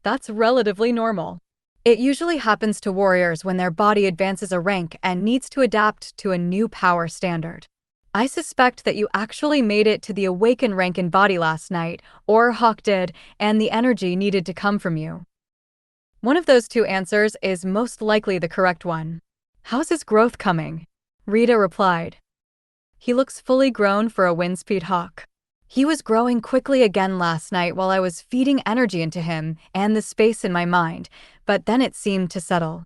That's relatively normal. It usually happens to warriors when their body advances a rank and needs to adapt to a new power standard. I suspect that you actually made it to the awaken rank in body last night, or Hawk did, and the energy needed to come from you. One of those two answers is most likely the correct one. How's his growth coming? Rita replied. He looks fully grown for a wind speed hawk. He was growing quickly again last night while I was feeding energy into him and the space in my mind, but then it seemed to settle.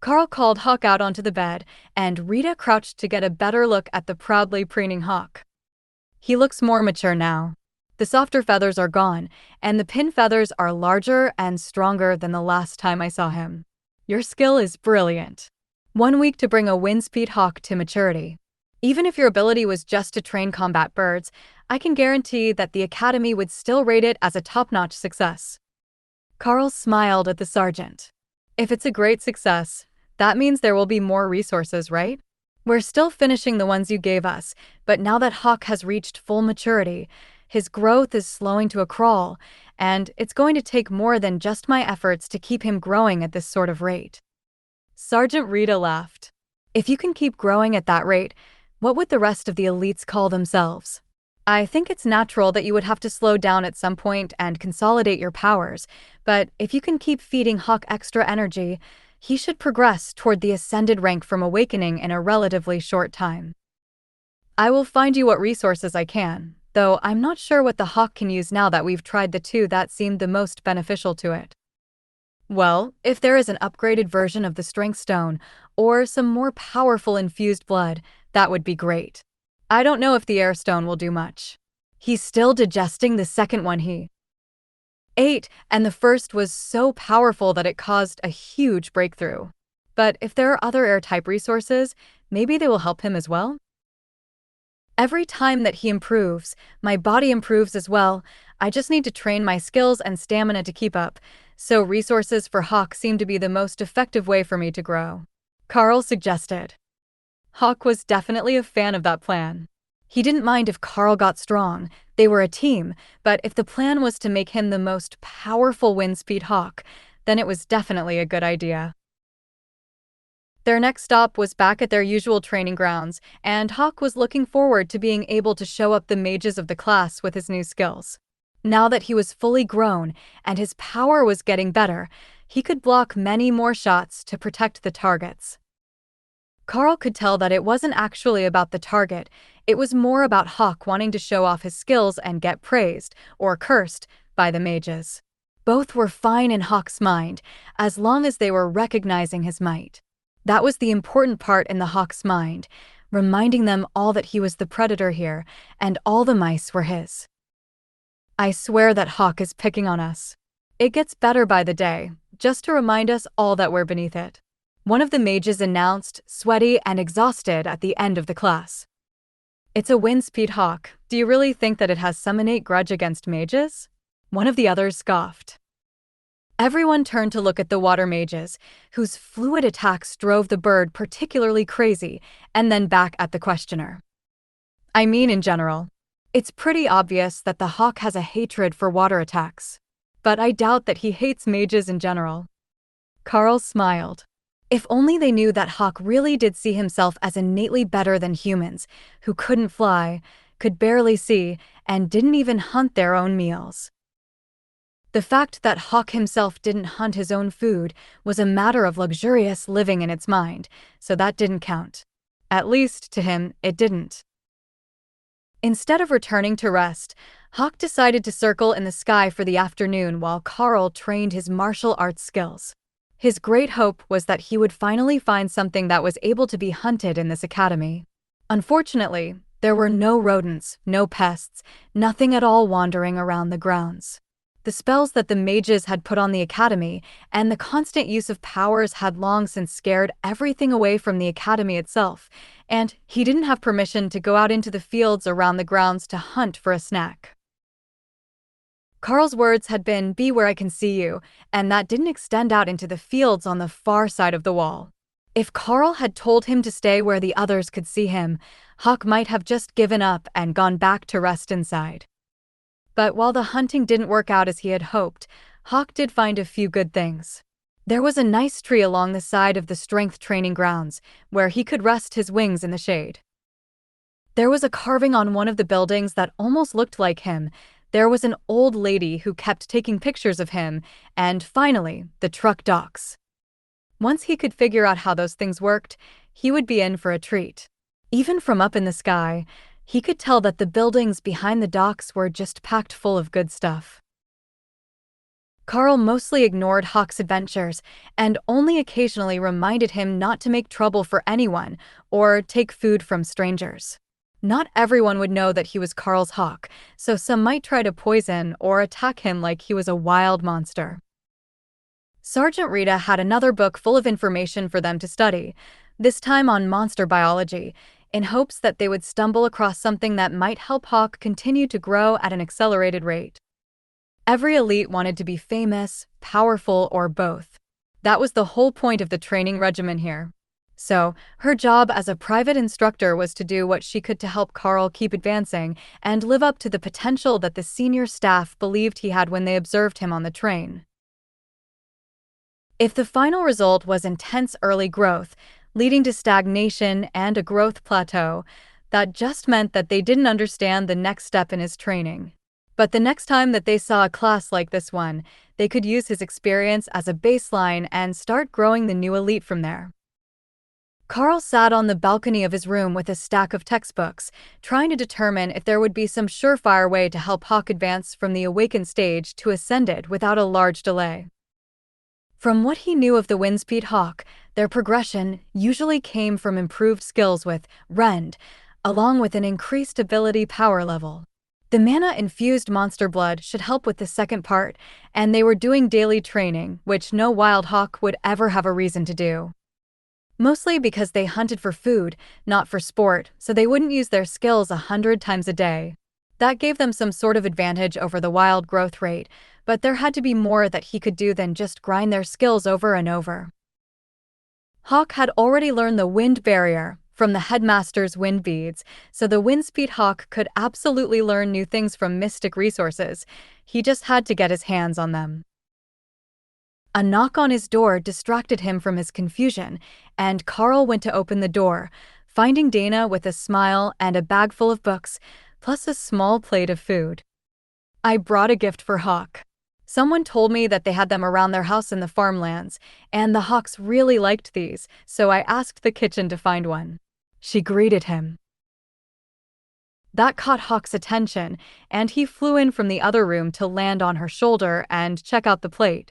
Karl called Hawk out onto the bed, and Rita crouched to get a better look at the proudly preening Hawk. He looks more mature now. The softer feathers are gone, and the pin feathers are larger and stronger than the last time I saw him. Your skill is brilliant. 1 week to bring a wind speed hawk to maturity. Even if your ability was just to train combat birds, I can guarantee that the Academy would still rate it as a top-notch success. Karl smiled at the sergeant. If it's a great success, that means there will be more resources, right? We're still finishing the ones you gave us, but now that Hawk has reached full maturity, his growth is slowing to a crawl, and it's going to take more than just my efforts to keep him growing at this sort of rate. Sergeant Rita laughed. If you can keep growing at that rate, what would the rest of the elites call themselves? I think it's natural that you would have to slow down at some point and consolidate your powers, but if you can keep feeding Hawk extra energy, he should progress toward the ascended rank from awakening in a relatively short time. I will find you what resources I can, though I'm not sure what the Hawk can use now that we've tried the two that seemed the most beneficial to it. Well, if there is an upgraded version of the Strength Stone, or some more powerful infused blood, that would be great. I don't know if the Air Stone will do much. He's still digesting the second one he ate, and the first was so powerful that it caused a huge breakthrough. But if there are other air-type resources, maybe they will help him as well? Every time that he improves, my body improves as well. I just need to train my skills and stamina to keep up, so resources for Hawk seem to be the most effective way for me to grow. Karl suggested. Hawk was definitely a fan of that plan. He didn't mind if Karl got strong, they were a team, but if the plan was to make him the most powerful wind speed hawk, then it was definitely a good idea. Their next stop was back at their usual training grounds, and Hawk was looking forward to being able to show up the mages of the class with his new skills. Now that he was fully grown and his power was getting better, he could block many more shots to protect the targets. Karl could tell that it wasn't actually about the target, it was more about Hawk wanting to show off his skills and get praised, or cursed, by the mages. Both were fine in Hawk's mind, as long as they were recognizing his might. That was the important part in the Hawk's mind, reminding them all that he was the predator here, and all the mice were his. I swear that Hawk is picking on us. It gets better by the day, just to remind us all that we're beneath it. One of the mages announced, sweaty and exhausted at the end of the class. It's a wind speed hawk. Do you really think that it has some innate grudge against mages? One of the others scoffed. Everyone turned to look at the water mages, whose fluid attacks drove the bird particularly crazy, and then back at the questioner. I mean, in general. It's pretty obvious that the hawk has a hatred for water attacks. But I doubt that he hates mages in general. Karl smiled. If only they knew that Hawk really did see himself as innately better than humans, who couldn't fly, could barely see, and didn't even hunt their own meals. The fact that Hawk himself didn't hunt his own food was a matter of luxurious living in its mind, so that didn't count. At least, to him, it didn't. Instead of returning to rest, Hawk decided to circle in the sky for the afternoon while Karl trained his martial arts skills. His great hope was that he would finally find something that was able to be hunted in this academy. Unfortunately, there were no rodents, no pests, nothing at all wandering around the grounds. The spells that the mages had put on the academy and the constant use of powers had long since scared everything away from the academy itself, and he didn't have permission to go out into the fields around the grounds to hunt for a snack. Karl's words had been, "Be where I can see you," and that didn't extend out into the fields on the far side of the wall. If Karl had told him to stay where the others could see him, Hawk might have just given up and gone back to rest inside. But while the hunting didn't work out as he had hoped, Hawk did find a few good things. There was a nice tree along the side of the strength training grounds, where he could rest his wings in the shade. There was a carving on one of the buildings that almost looked like him. There was an old lady who kept taking pictures of him, and finally, the truck docks. Once he could figure out how those things worked, he would be in for a treat. Even from up in the sky, he could tell that the buildings behind the docks were just packed full of good stuff. Karl mostly ignored Hawk's adventures and only occasionally reminded him not to make trouble for anyone or take food from strangers. Not everyone would know that he was Karl's hawk, so some might try to poison or attack him like he was a wild monster. Sergeant Rita had another book full of information for them to study, this time on monster biology, in hopes that they would stumble across something that might help Hawk continue to grow at an accelerated rate. Every elite wanted to be famous, powerful, or both. That was the whole point of the training regimen here. So, her job as a private instructor was to do what she could to help Karl keep advancing and live up to the potential that the senior staff believed he had when they observed him on the train. If the final result was intense early growth, leading to stagnation and a growth plateau, that just meant that they didn't understand the next step in his training. But the next time that they saw a class like this one, they could use his experience as a baseline and start growing the new elite from there. Karl sat on the balcony of his room with a stack of textbooks, trying to determine if there would be some surefire way to help Hawk advance from the awaken stage to ascended without a large delay. From what he knew of the Windspeed Hawk, their progression usually came from improved skills with Rend, along with an increased ability power level. The mana-infused monster blood should help with the second part, and they were doing daily training, which no wild hawk would ever have a reason to do. Mostly because they hunted for food, not for sport, so they wouldn't use their skills 100 times a day. That gave them some sort of advantage over the wild growth rate, but there had to be more that he could do than just grind their skills over and over. Hawk had already learned the wind barrier from the headmaster's wind beads, so the Windspeed Hawk could absolutely learn new things from mystic resources. He just had to get his hands on them. A knock on his door distracted him from his confusion, and Karl went to open the door, finding Dana with a smile and a bag full of books, plus a small plate of food. "I brought a gift for Hawk. Someone told me that they had them around their house in the farmlands, and the Hawks really liked these, so I asked the kitchen to find one." She greeted him. That caught Hawk's attention, and he flew in from the other room to land on her shoulder and check out the plate.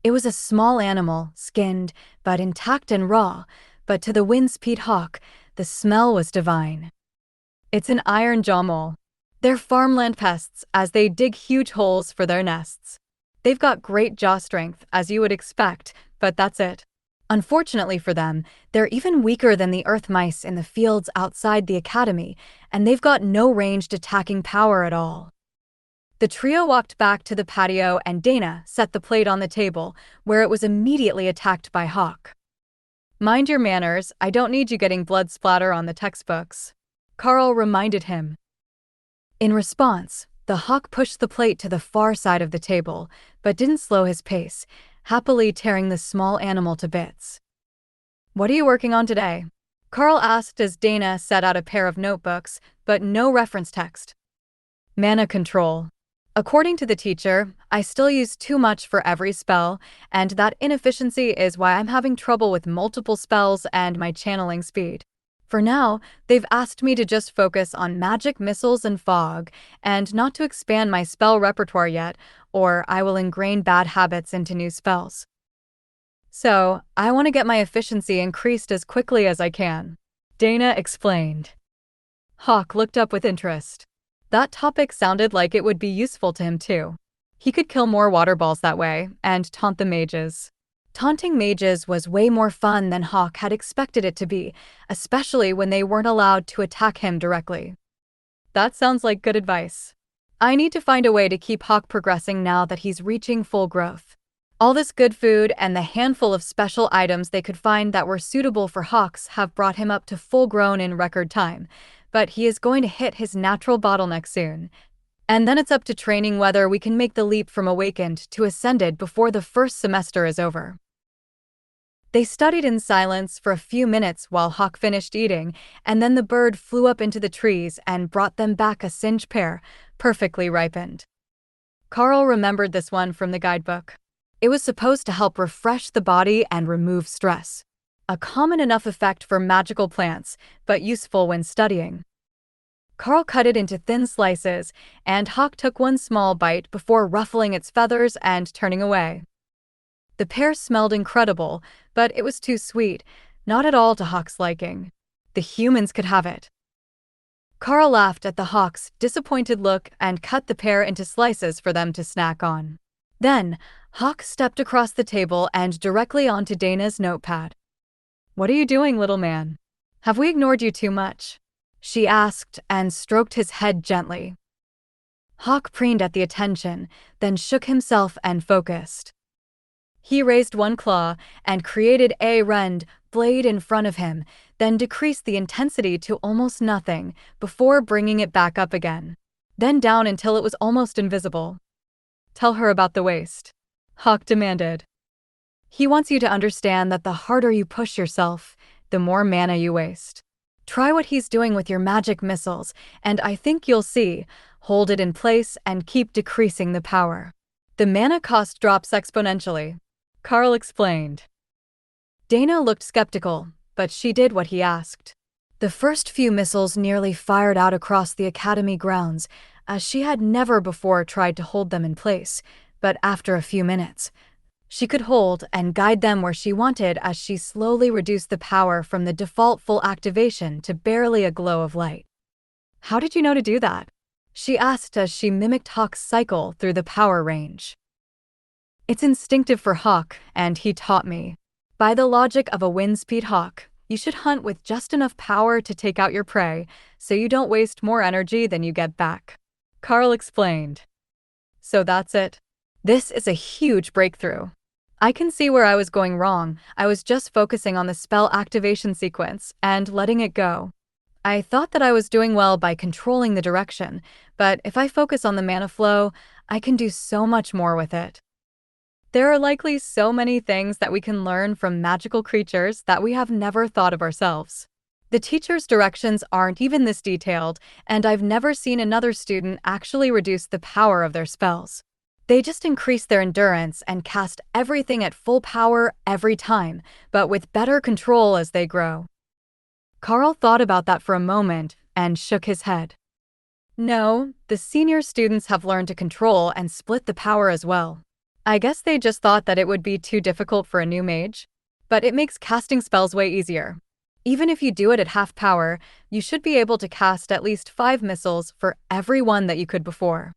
It was a small animal, skinned, but intact and raw, but to the Windspeed Hawk, the smell was divine. It's an iron jaw mole. They're farmland pests as they dig huge holes for their nests. They've got great jaw strength, as you would expect, but that's it. Unfortunately for them, they're even weaker than the earth mice in the fields outside the academy, and they've got no ranged attacking power at all. The trio walked back to the patio and Dana set the plate on the table, where it was immediately attacked by Hawk. "Mind your manners, I don't need you getting blood splatter on the textbooks," Karl reminded him. In response, the Hawk pushed the plate to the far side of the table, but didn't slow his pace, happily tearing the small animal to bits. "What are you working on today?" Karl asked as Dana set out a pair of notebooks, but no reference text. "Mana control. According to the teacher, I still use too much for every spell, and that inefficiency is why I'm having trouble with multiple spells and my channeling speed. For now, they've asked me to just focus on magic missiles and fog, and not to expand my spell repertoire yet, or I will ingrain bad habits into new spells. So, I want to get my efficiency increased as quickly as I can," Dana explained. Hawk looked up with interest. That topic sounded like it would be useful to him too. He could kill more water balls that way, and taunt the mages. Taunting mages was way more fun than Hawk had expected it to be, especially when they weren't allowed to attack him directly. That sounds like good advice. I need to find a way to keep Hawk progressing now that he's reaching full growth. All this good food and the handful of special items they could find that were suitable for Hawks have brought him up to full grown in record time, but he is going to hit his natural bottleneck soon. And then it's up to training whether we can make the leap from awakened to ascended before the first semester is over. They studied in silence for a few minutes while Hawk finished eating, and then the bird flew up into the trees and brought them back a singed pear, perfectly ripened. Karl remembered this one from the guidebook. It was supposed to help refresh the body and remove stress. A common enough effect for magical plants, but useful when studying. Karl cut it into thin slices, and Hawk took one small bite before ruffling its feathers and turning away. The pear smelled incredible, but it was too sweet, not at all to Hawk's liking. The humans could have it. Karl laughed at the Hawk's disappointed look and cut the pear into slices for them to snack on. Then, Hawk stepped across the table and directly onto Dana's notepad. "What are you doing, little man? Have we ignored you too much?" she asked and stroked his head gently. Hawk preened at the attention, then shook himself and focused. He raised one claw and created a rend blade in front of him, then decreased the intensity to almost nothing before bringing it back up again, then down until it was almost invisible. "Tell her about the waste," Hawk demanded. "He wants you to understand that the harder you push yourself, the more mana you waste. Try what he's doing with your magic missiles, and I think you'll see. Hold it in place and keep decreasing the power. The mana cost drops exponentially," Karl explained. Dana looked skeptical, but she did what he asked. The first few missiles nearly fired out across the academy grounds, as she had never before tried to hold them in place, but after a few minutes, she could hold and guide them where she wanted as she slowly reduced the power from the default full activation to barely a glow of light. "How did you know to do that?" she asked as she mimicked Hawk's cycle through the power range. "It's instinctive for Hawk, and he taught me. By the logic of a wind-speed hawk, you should hunt with just enough power to take out your prey, so you don't waste more energy than you get back," Karl explained. "So that's it. This is a huge breakthrough. I can see where I was going wrong. I was just focusing on the spell activation sequence and letting it go. I thought that I was doing well by controlling the direction, but if I focus on the mana flow, I can do so much more with it. There are likely so many things that we can learn from magical creatures that we have never thought of ourselves. The teacher's directions aren't even this detailed, and I've never seen another student actually reduce the power of their spells. They just increase their endurance and cast everything at full power every time, but with better control as they grow." Karl thought about that for a moment and shook his head. "No, the senior students have learned to control and split the power as well. I guess they just thought that it would be too difficult for a new mage. But it makes casting spells way easier. Even if you do it at half power, you should be able to cast at least 5 missiles for every one that you could before."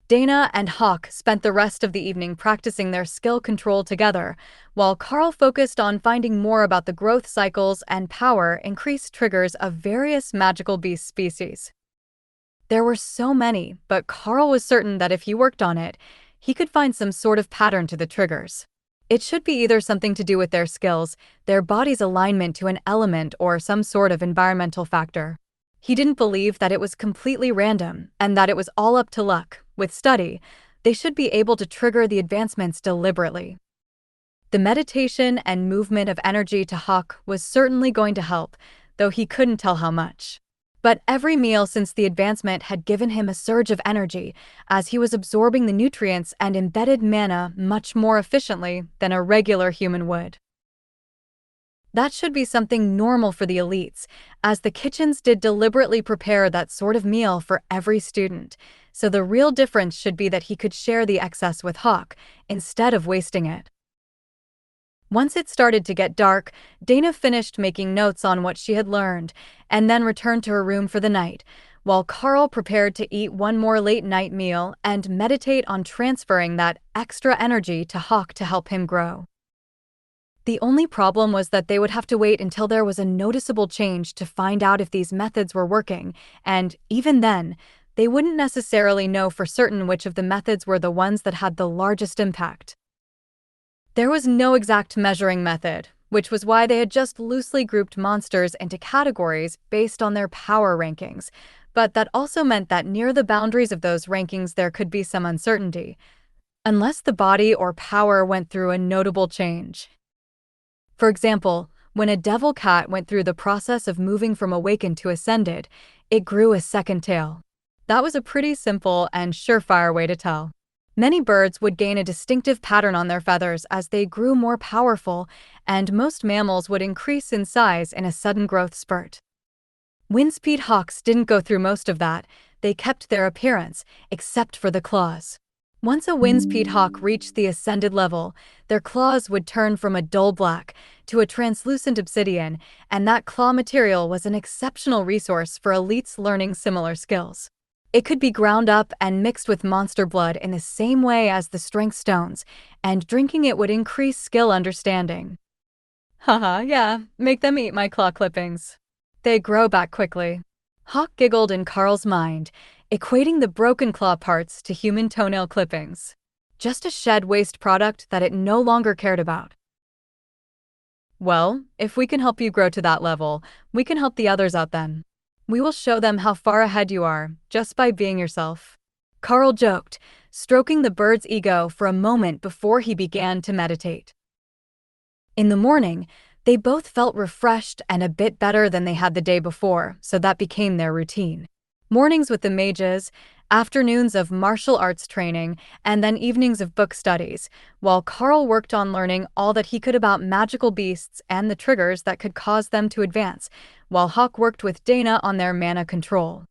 Dana and Hawk spent the rest of the evening practicing their skill control together, while Karl focused on finding more about the growth cycles and power increase triggers of various magical beast species. There were so many, but Karl was certain that if he worked on it, he could find some sort of pattern to the triggers. It should be either something to do with their skills, their body's alignment to an element, or some sort of environmental factor. He didn't believe that it was completely random and that it was all up to luck. With study, they should be able to trigger the advancements deliberately. The meditation and movement of energy to Hawk was certainly going to help, though he couldn't tell how much. But every meal since the advancement had given him a surge of energy, as he was absorbing the nutrients and embedded mana much more efficiently than a regular human would. That should be something normal for the elites, as the kitchens did deliberately prepare that sort of meal for every student, so the real difference should be that he could share the excess with Hawk, instead of wasting it. Once it started to get dark, Dana finished making notes on what she had learned, and then returned to her room for the night, while Karl prepared to eat one more late-night meal and meditate on transferring that extra energy to Hawk to help him grow. The only problem was that they would have to wait until there was a noticeable change to find out if these methods were working, and even then, they wouldn't necessarily know for certain which of the methods were the ones that had the largest impact. There was no exact measuring method, which was why they had just loosely grouped monsters into categories based on their power rankings, But that also meant that near the boundaries of those rankings there could be some uncertainty, unless the body or power went through a notable change. For example, when a devil cat went through the process of moving from awakened to ascended, it grew a second tail. That was a pretty simple and surefire way to tell. Many birds would gain a distinctive pattern on their feathers as they grew more powerful, and most mammals would increase in size in a sudden growth spurt. Windspeed hawks didn't go through most of that. They kept their appearance, except for the claws. Once a windspeed hawk reached the ascended level, their claws would turn from a dull black to a translucent obsidian, and that claw material was an exceptional resource for elites learning similar skills. It could be ground up and mixed with monster blood in the same way as the strength stones, and drinking it would increase skill understanding. Haha, yeah, make them eat my claw clippings. They grow back quickly. Hawk giggled in Karl's mind, equating the broken claw parts to human toenail clippings. Just a shed waste product that it no longer cared about. Well, if we can help you grow to that level, we can help the others out then. We will show them how far ahead you are, just by being yourself. Karl joked, stroking the bird's ego for a moment before he began to meditate. In the morning, they both felt refreshed and a bit better than they had the day before, so that became their routine. Mornings with the mages, afternoons of martial arts training, and then evenings of book studies, while Karl worked on learning all that he could about magical beasts and the triggers that could cause them to advance, while Hawk worked with Dana on their mana control.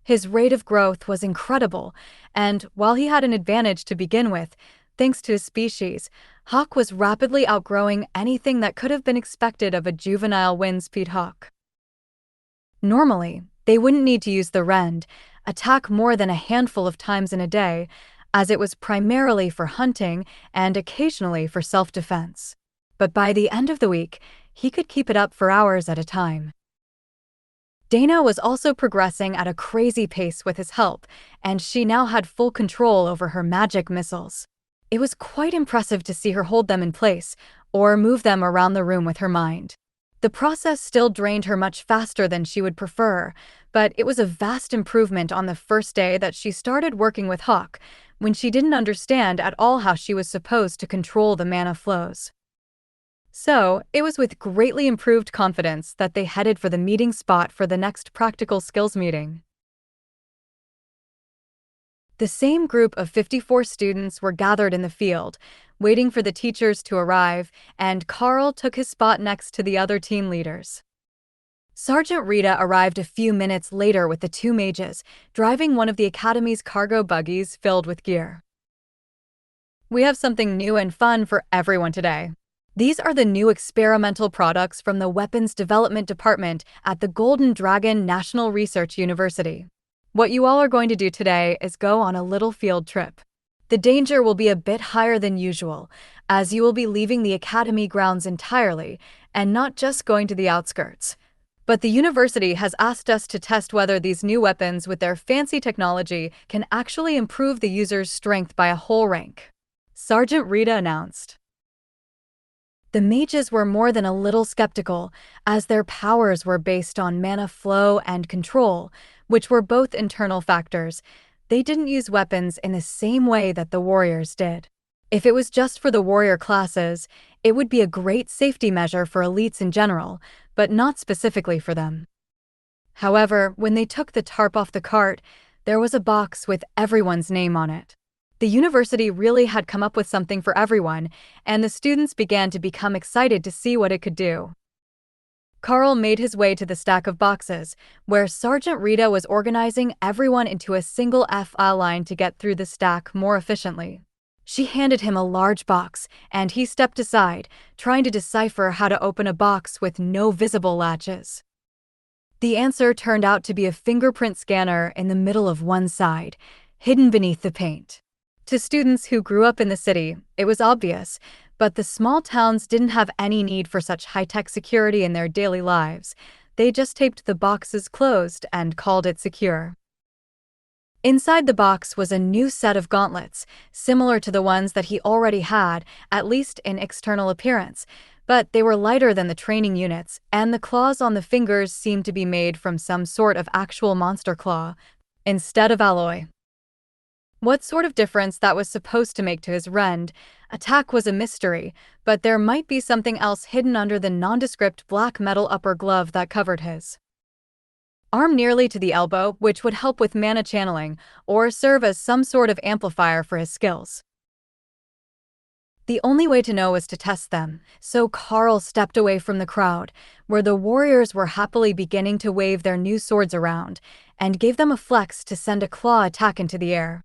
His rate of growth was incredible, and while he had an advantage to begin with, thanks to his species, Hawk was rapidly outgrowing anything that could have been expected of a juvenile windspeed hawk. Normally, they wouldn't need to use the rend, attack more than a handful of times in a day, as it was primarily for hunting and occasionally for self-defense. But by the end of the week, he could keep it up for hours at a time. Dana was also progressing at a crazy pace with his help, and she now had full control over her magic missiles. It was quite impressive to see her hold them in place, or move them around the room with her mind. The process still drained her much faster than she would prefer, but it was a vast improvement on the first day that she started working with Hawk, when she didn't understand at all how she was supposed to control the mana flows. So, it was with greatly improved confidence that they headed for the meeting spot for the next practical skills meeting. The same group of 54 students were gathered in the field, waiting for the teachers to arrive, and Karl took his spot next to the other team leaders. Sergeant Rita arrived a few minutes later with the two mages, driving one of the academy's cargo buggies filled with gear. We have something new and fun for everyone today. These are the new experimental products from the Weapons Development Department at the Golden Dragon National Research University. What you all are going to do today is go on a little field trip. The danger will be a bit higher than usual, as you will be leaving the academy grounds entirely and not just going to the outskirts. But the university has asked us to test whether these new weapons with their fancy technology can actually improve the user's strength by a whole rank. Sergeant Rita announced. The mages were more than a little skeptical, as their powers were based on mana flow and control, which were both internal factors. They didn't use weapons in the same way that the warriors did. If it was just for the warrior classes, it would be a great safety measure for elites in general, but not specifically for them. However, when they took the tarp off the cart, there was a box with everyone's name on it. The university really had come up with something for everyone, and the students began to become excited to see what it could do. Karl made his way to the stack of boxes, where Sergeant Rita was organizing everyone into a single file line to get through the stack more efficiently. She handed him a large box, and he stepped aside, trying to decipher how to open a box with no visible latches. The answer turned out to be a fingerprint scanner in the middle of one side, hidden beneath the paint. To students who grew up in the city, it was obvious, but the small towns didn't have any need for such high-tech security in their daily lives. They just taped the boxes closed and called it secure. Inside the box was a new set of gauntlets, similar to the ones that he already had, at least in external appearance, But they were lighter than the training units, and the claws on the fingers seemed to be made from some sort of actual monster claw, instead of alloy. What sort of difference that was supposed to make to his rend attack was a mystery, but there might be something else hidden under the nondescript black metal upper glove that covered his arm nearly to the elbow, which would help with mana channeling or serve as some sort of amplifier for his skills. The only way to know was to test them, so Karl stepped away from the crowd, where the warriors were happily beginning to wave their new swords around, and gave them a flex to send a claw attack into the air.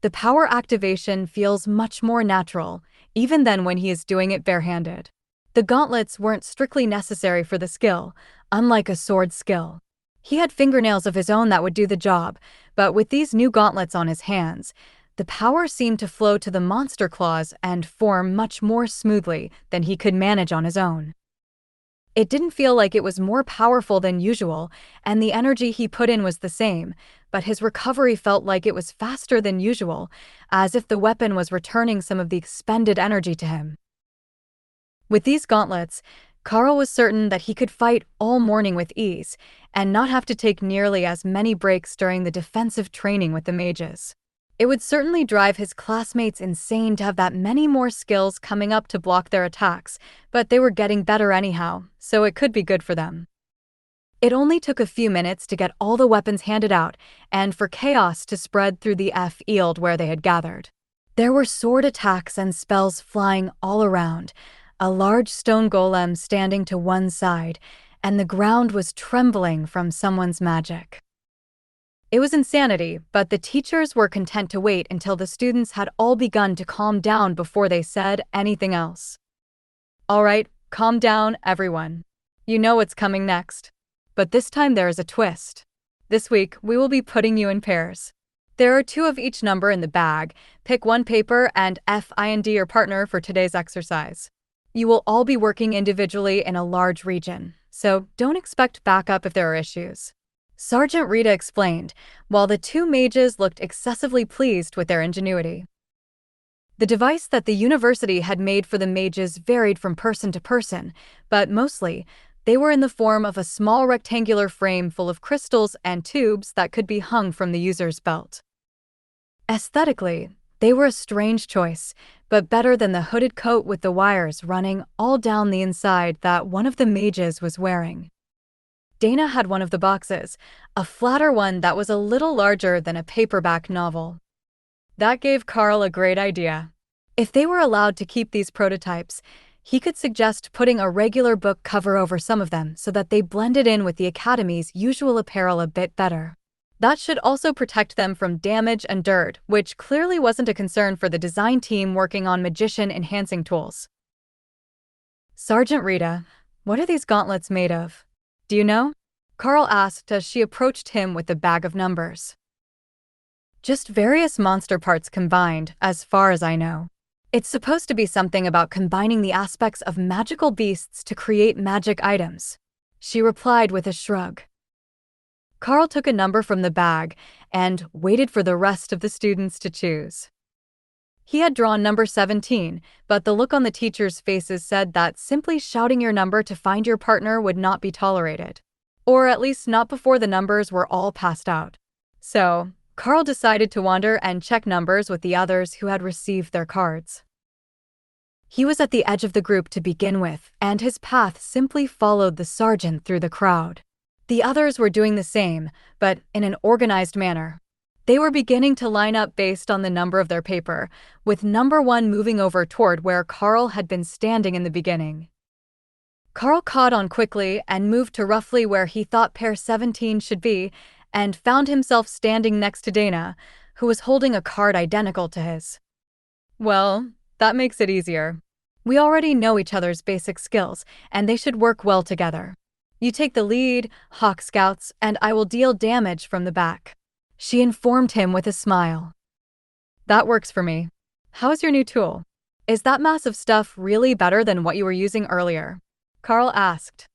The power activation feels much more natural, even than when he is doing it barehanded. The gauntlets weren't strictly necessary for the skill, unlike a sword skill. He had fingernails of his own that would do the job, but with these new gauntlets on his hands, the power seemed to flow to the monster claws and form much more smoothly than he could manage on his own. It didn't feel like it was more powerful than usual, and the energy he put in was the same, but his recovery felt like it was faster than usual, as if the weapon was returning some of the expended energy to him. With these gauntlets, Karl was certain that he could fight all morning with ease, and not have to take nearly as many breaks during the defensive training with the mages. It would certainly drive his classmates insane to have that many more skills coming up to block their attacks, but they were getting better anyhow, so it could be good for them. It only took a few minutes to get all the weapons handed out, and for chaos to spread through the field where they had gathered. There were sword attacks and spells flying all around, a large stone golem standing to one side, and the ground was trembling from someone's magic. It was insanity, but the teachers were content to wait until the students had all begun to calm down before they said anything else. All right, calm down, everyone. You know what's coming next. But this time there is a twist. This week, we will be putting you in pairs. There are 2 of each number in the bag. Pick one paper and find your partner for today's exercise. You will all be working individually in a large region, so don't expect backup if there are issues. Sergeant Rita explained, while the 2 mages looked excessively pleased with their ingenuity. The device that the university had made for the mages varied from person to person, but mostly, they were in the form of a small rectangular frame full of crystals and tubes that could be hung from the user's belt. Aesthetically, they were a strange choice, but better than the hooded coat with the wires running all down the inside that one of the mages was wearing. Dana had one of the boxes, a flatter one that was a little larger than a paperback novel. That gave Karl a great idea. If they were allowed to keep these prototypes, he could suggest putting a regular book cover over some of them so that they blended in with the Academy's usual apparel a bit better. That should also protect them from damage and dirt, which clearly wasn't a concern for the design team working on magician-enhancing tools. Sergeant Rita, what are these gauntlets made of? Do you know? Karl asked as she approached him with the bag of numbers. Just various monster parts combined, as far as I know. It's supposed to be something about combining the aspects of magical beasts to create magic items, she replied with a shrug. Karl took a number from the bag and waited for the rest of the students to choose. He had drawn number 17, but the look on the teachers' faces said that simply shouting your number to find your partner would not be tolerated. Or at least not before the numbers were all passed out. So, Karl decided to wander and check numbers with the others who had received their cards. He was at the edge of the group to begin with, and his path simply followed the sergeant through the crowd. The others were doing the same, but in an organized manner. They were beginning to line up based on the number of their paper, with number 1 moving over toward where Karl had been standing in the beginning. Karl caught on quickly and moved to roughly where he thought pair 17 should be, and found himself standing next to Dana, who was holding a card identical to his. Well, that makes it easier. We already know each other's basic skills, and they should work well together. You take the lead, Hawk Scouts, and I will deal damage from the back, she informed him with a smile. That works for me. How's your new tool? Is that massive stuff really better than what you were using earlier? Karl asked.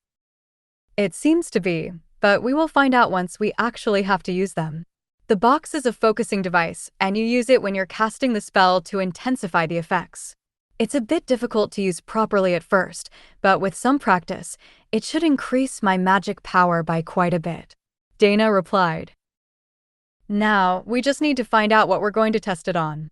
It seems to be, but we will find out once we actually have to use them. The box is a focusing device, and you use it when you're casting the spell to intensify the effects. It's a bit difficult to use properly at first, but with some practice, it should increase my magic power by quite a bit. Dana replied. Now, we just need to find out what we're going to test it on.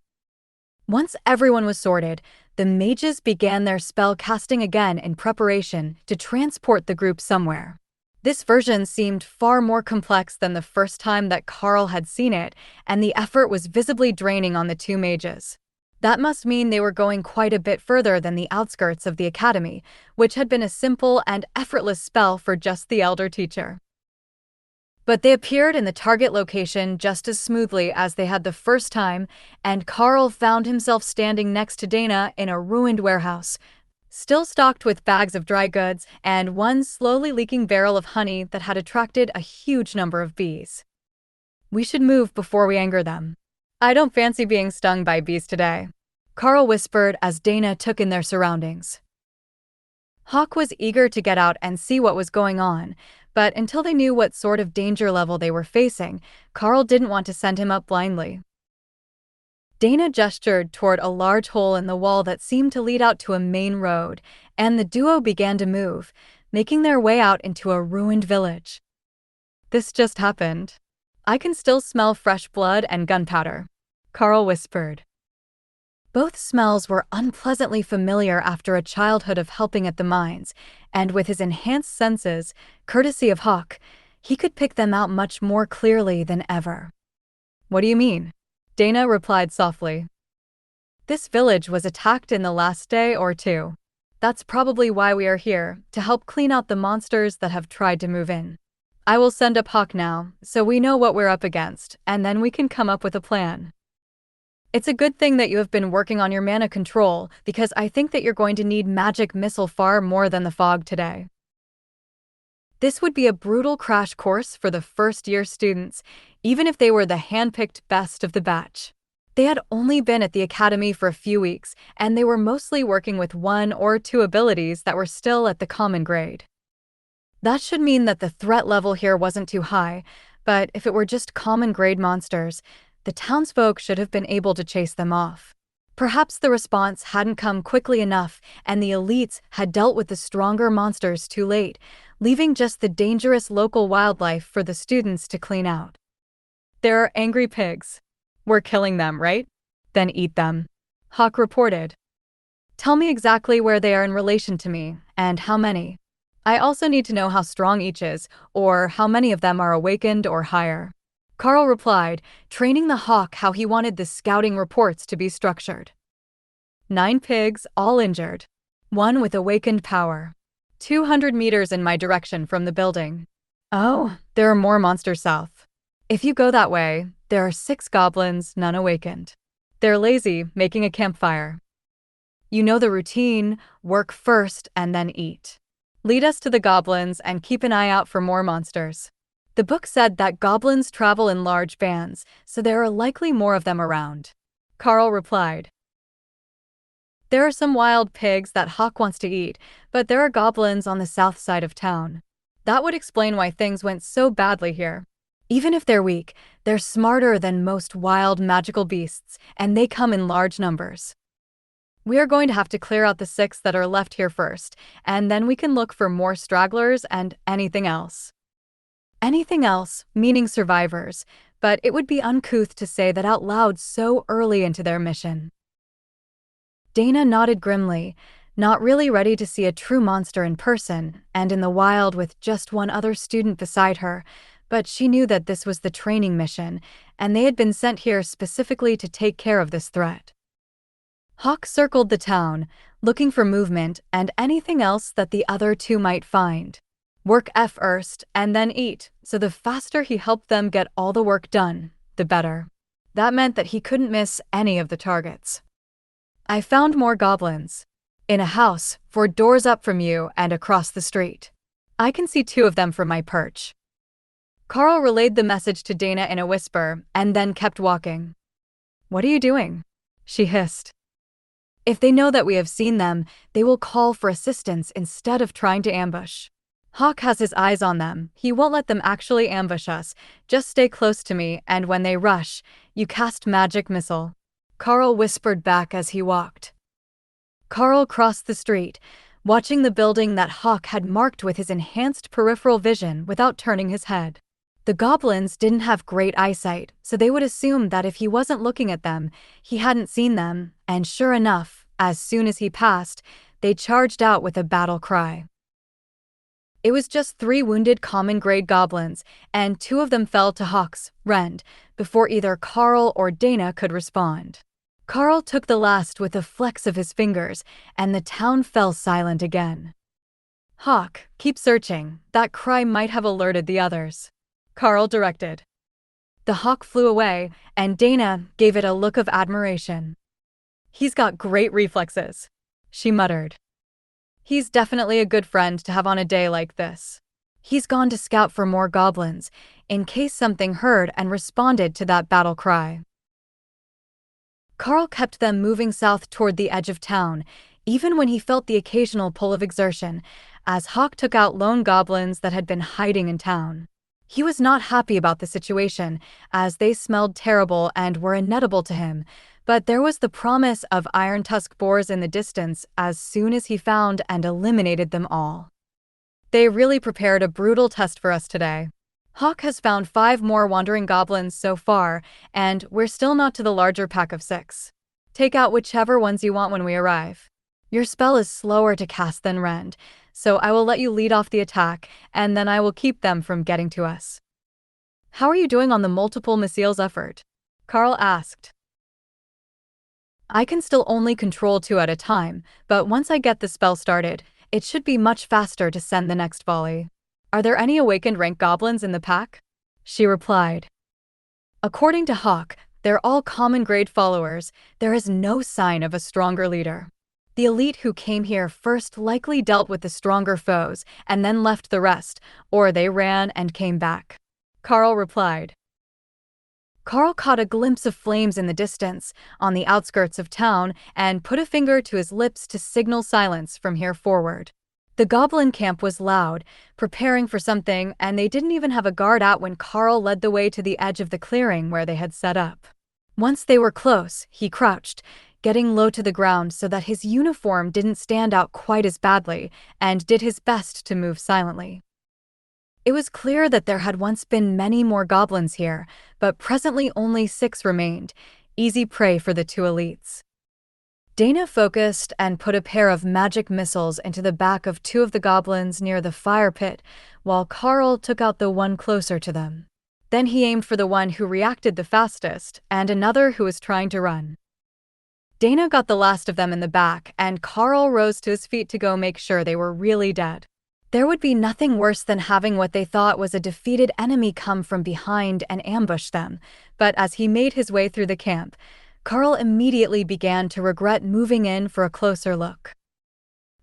Once everyone was sorted, the mages began their spell casting again in preparation to transport the group somewhere. This version seemed far more complex than the first time that Karl had seen it, and the effort was visibly draining on the two mages. That must mean they were going quite a bit further than the outskirts of the academy, which had been a simple and effortless spell for just the elder teacher. But they appeared in the target location just as smoothly as they had the first time, and Karl found himself standing next to Dana in a ruined warehouse, still stocked with bags of dry goods and one slowly leaking barrel of honey that had attracted a huge number of bees. We should move before we anger them. I don't fancy being stung by bees today, Karl whispered as Dana took in their surroundings. Hawk was eager to get out and see what was going on, but until they knew what sort of danger level they were facing, Karl didn't want to send him up blindly. Dana gestured toward a large hole in the wall that seemed to lead out to a main road, and the duo began to move, making their way out into a ruined village. This just happened. I can still smell fresh blood and gunpowder, Karl whispered. Both smells were unpleasantly familiar after a childhood of helping at the mines, and with his enhanced senses, courtesy of Hawk, he could pick them out much more clearly than ever. What do you mean? Dana replied softly. This village was attacked in the last day or two. That's probably why we are here, to help clean out the monsters that have tried to move in. I will send up Hawk now, so we know what we're up against, and then we can come up with a plan. It's a good thing that you have been working on your mana control, because I think that you're going to need magic missile far more than the fog today. This would be a brutal crash course for the first-year students, even if they were the hand-picked best of the batch. They had only been at the academy for a few weeks, and they were mostly working with one or two abilities that were still at the common grade. That should mean that the threat level here wasn't too high, but if it were just common grade monsters, the townsfolk should have been able to chase them off. Perhaps the response hadn't come quickly enough, and the elites had dealt with the stronger monsters too late, leaving just the dangerous local wildlife for the students to clean out. There are angry pigs. We're killing them, right? Then eat them, Hawk reported. Tell me exactly where they are in relation to me, and how many. I also need to know how strong each is, or how many of them are awakened or higher. Karl replied, training the Hawk how he wanted the scouting reports to be structured. 9 pigs, all injured. 1 with awakened power. 200 meters in my direction from the building. Oh, there are more monsters south. If you go that way, there are 6 goblins, none awakened. They're lazy, making a campfire. You know the routine, work first and then eat. Lead us to the goblins and keep an eye out for more monsters. The book said that goblins travel in large bands, so there are likely more of them around. Karl replied. There are some wild pigs that Hawk wants to eat, but there are goblins on the south side of town. That would explain why things went so badly here. Even if they're weak, they're smarter than most wild magical beasts, and they come in large numbers. We are going to have to clear out the 6 that are left here first, and then we can look for more stragglers and anything else. Anything else, meaning survivors, but it would be uncouth to say that out loud so early into their mission. Dana nodded grimly, not really ready to see a true monster in person and in the wild with just one other student beside her, but she knew that this was the training mission, and they had been sent here specifically to take care of this threat. Hawk circled the town, looking for movement and anything else that the other two might find. Work first and then eat, so the faster he helped them get all the work done, the better. That meant that he couldn't miss any of the targets. I found more goblins. In a house, 4 doors up from you and across the street. I can see 2 of them from my perch. Karl relayed the message to Dana in a whisper and then kept walking. What are you doing? She hissed. If they know that we have seen them, they will call for assistance instead of trying to ambush. Hawk has his eyes on them. He won't let them actually ambush us. Just stay close to me, and when they rush, you cast magic missile. Karl whispered back as he walked. Karl crossed the street, watching the building that Hawk had marked with his enhanced peripheral vision without turning his head. The goblins didn't have great eyesight, so they would assume that if he wasn't looking at them, he hadn't seen them, and sure enough, as soon as he passed, they charged out with a battle cry. It was just 3 wounded common-grade goblins, and 2 of them fell to Hawk's rend before either Karl or Dana could respond. Karl took the last with a flex of his fingers, and the town fell silent again. "Hawk, keep searching. That cry might have alerted the others," Karl directed. The hawk flew away, and Dana gave it a look of admiration. "He's got great reflexes," she muttered. "He's definitely a good friend to have on a day like this. He's gone to scout for more goblins, in case something heard and responded to that battle cry." Karl kept them moving south toward the edge of town, even when he felt the occasional pull of exertion, as Hawk took out lone goblins that had been hiding in town. He was not happy about the situation, as they smelled terrible and were inedible to him, but there was the promise of iron tusk boars in the distance as soon as he found and eliminated them all. "They really prepared a brutal test for us today. Hawk has found 5 more wandering goblins so far, and we're still not to the larger pack of 6. Take out whichever ones you want when we arrive. Your spell is slower to cast than Rend, so I will let you lead off the attack, and then I will keep them from getting to us." "How are you doing on the multiple missiles effort?" Karl asked. "I can still only control 2 at a time, but once I get the spell started, it should be much faster to send the next volley. Are there any awakened rank goblins in the pack?" she replied. "According to Hawk, they're all common grade followers. There is no sign of a stronger leader. The elite who came here first likely dealt with the stronger foes and then left the rest, or they ran and came back," Karl replied. Karl caught a glimpse of flames in the distance, on the outskirts of town, and put a finger to his lips to signal silence from here forward. The goblin camp was loud, preparing for something, and they didn't even have a guard out when Karl led the way to the edge of the clearing where they had set up. Once they were close, he crouched, getting low to the ground so that his uniform didn't stand out quite as badly, and did his best to move silently. It was clear that there had once been many more goblins here, but presently only 6 remained, easy prey for the 2 elites. Dana focused and put a pair of magic missiles into the back of 2 of the goblins near the fire pit, while Karl took out the one closer to them. Then he aimed for the one who reacted the fastest, and another who was trying to run. Dana got the last of them in the back, and Karl rose to his feet to go make sure they were really dead. There would be nothing worse than having what they thought was a defeated enemy come from behind and ambush them, but as he made his way through the camp, Karl immediately began to regret moving in for a closer look.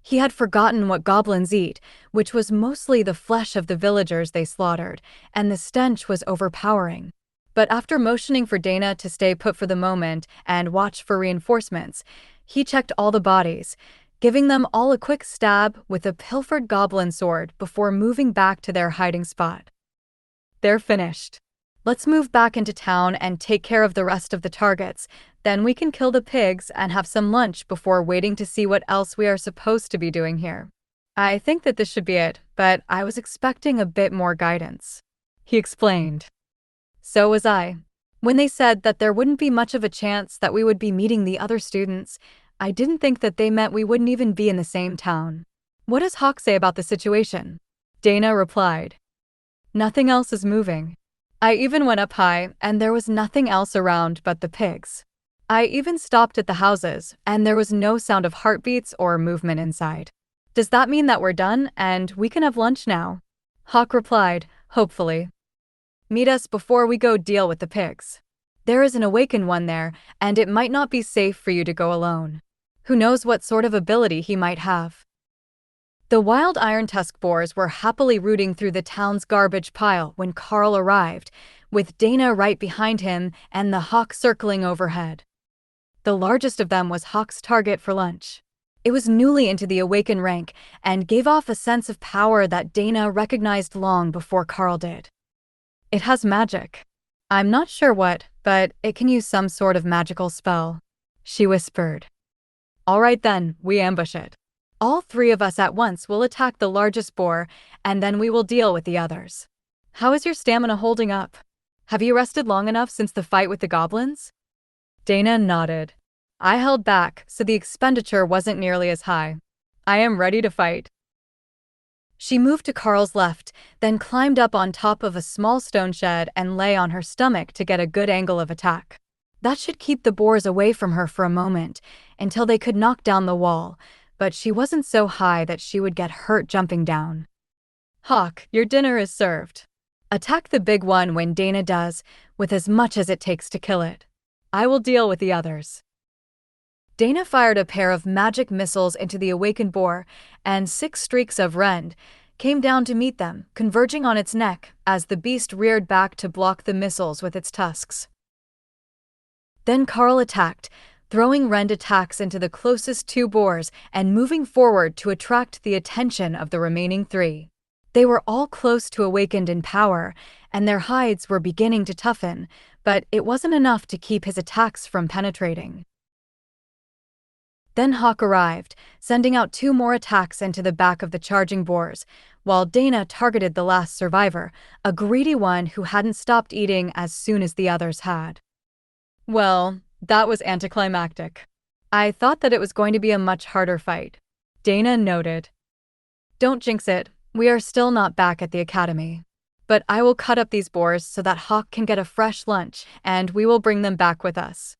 He had forgotten what goblins eat, which was mostly the flesh of the villagers they slaughtered, and the stench was overpowering. But after motioning for Dana to stay put for the moment and watch for reinforcements, he checked all the bodies, giving them all a quick stab with a pilfered goblin sword before moving back to their hiding spot. "They're finished. Let's move back into town and take care of the rest of the targets. Then we can kill the pigs and have some lunch before waiting to see what else we are supposed to be doing here. I think that this should be it, but I was expecting a bit more guidance," he explained. "So was I. When they said that there wouldn't be much of a chance that we would be meeting the other students, I didn't think that they meant we wouldn't even be in the same town." "What does Hawk say about the situation?" Dana replied. "Nothing else is moving. I even went up high, and there was nothing else around but the pigs. I even stopped at the houses, and there was no sound of heartbeats or movement inside. Does that mean that we're done, and we can have lunch now?" Hawk replied, hopefully. "Meet us before we go deal with the pigs. There is an awakened one there, and it might not be safe for you to go alone. Who knows what sort of ability he might have." The wild iron tusk boars were happily rooting through the town's garbage pile when Karl arrived, with Dana right behind him and the hawk circling overhead. The largest of them was Hawk's target for lunch. It was newly into the awaken rank and gave off a sense of power that Dana recognized long before Karl did. "It has magic. I'm not sure what, but it can use some sort of magical spell," she whispered. All right then, we ambush it. All three of us at once will attack the largest boar, and then we will deal with the others. How is your stamina holding up? Have you rested long enough since the fight with the goblins? Dana nodded. I held back, so the expenditure wasn't nearly as high. I am ready to fight. She moved to Karl's left, then climbed up on top of a small stone shed and lay on her stomach to get a good angle of attack. That should keep the boars away from her for a moment, until they could knock down the wall, but she wasn't so high that she would get hurt jumping down. Hawk, your dinner is served. Attack the big one when Dana does, with as much as it takes to kill it. I will deal with the others. Dana fired a pair of magic missiles into the awakened boar, and 6 streaks of rend came down to meet them, converging on its neck as the beast reared back to block the missiles with its tusks. Then Karl attacked, throwing rend attacks into the closest 2 boars and moving forward to attract the attention of the remaining 3. They were all close to awakened in power, and their hides were beginning to toughen, but it wasn't enough to keep his attacks from penetrating. Then Hawk arrived, sending out 2 more attacks into the back of the charging boars, while Dana targeted the last survivor, a greedy one who hadn't stopped eating as soon as the others had. Well, that was anticlimactic. I thought that it was going to be a much harder fight. Dana noted. Don't jinx it, we are still not back at the academy. But I will cut up these boars so that Hawk can get a fresh lunch, and we will bring them back with us.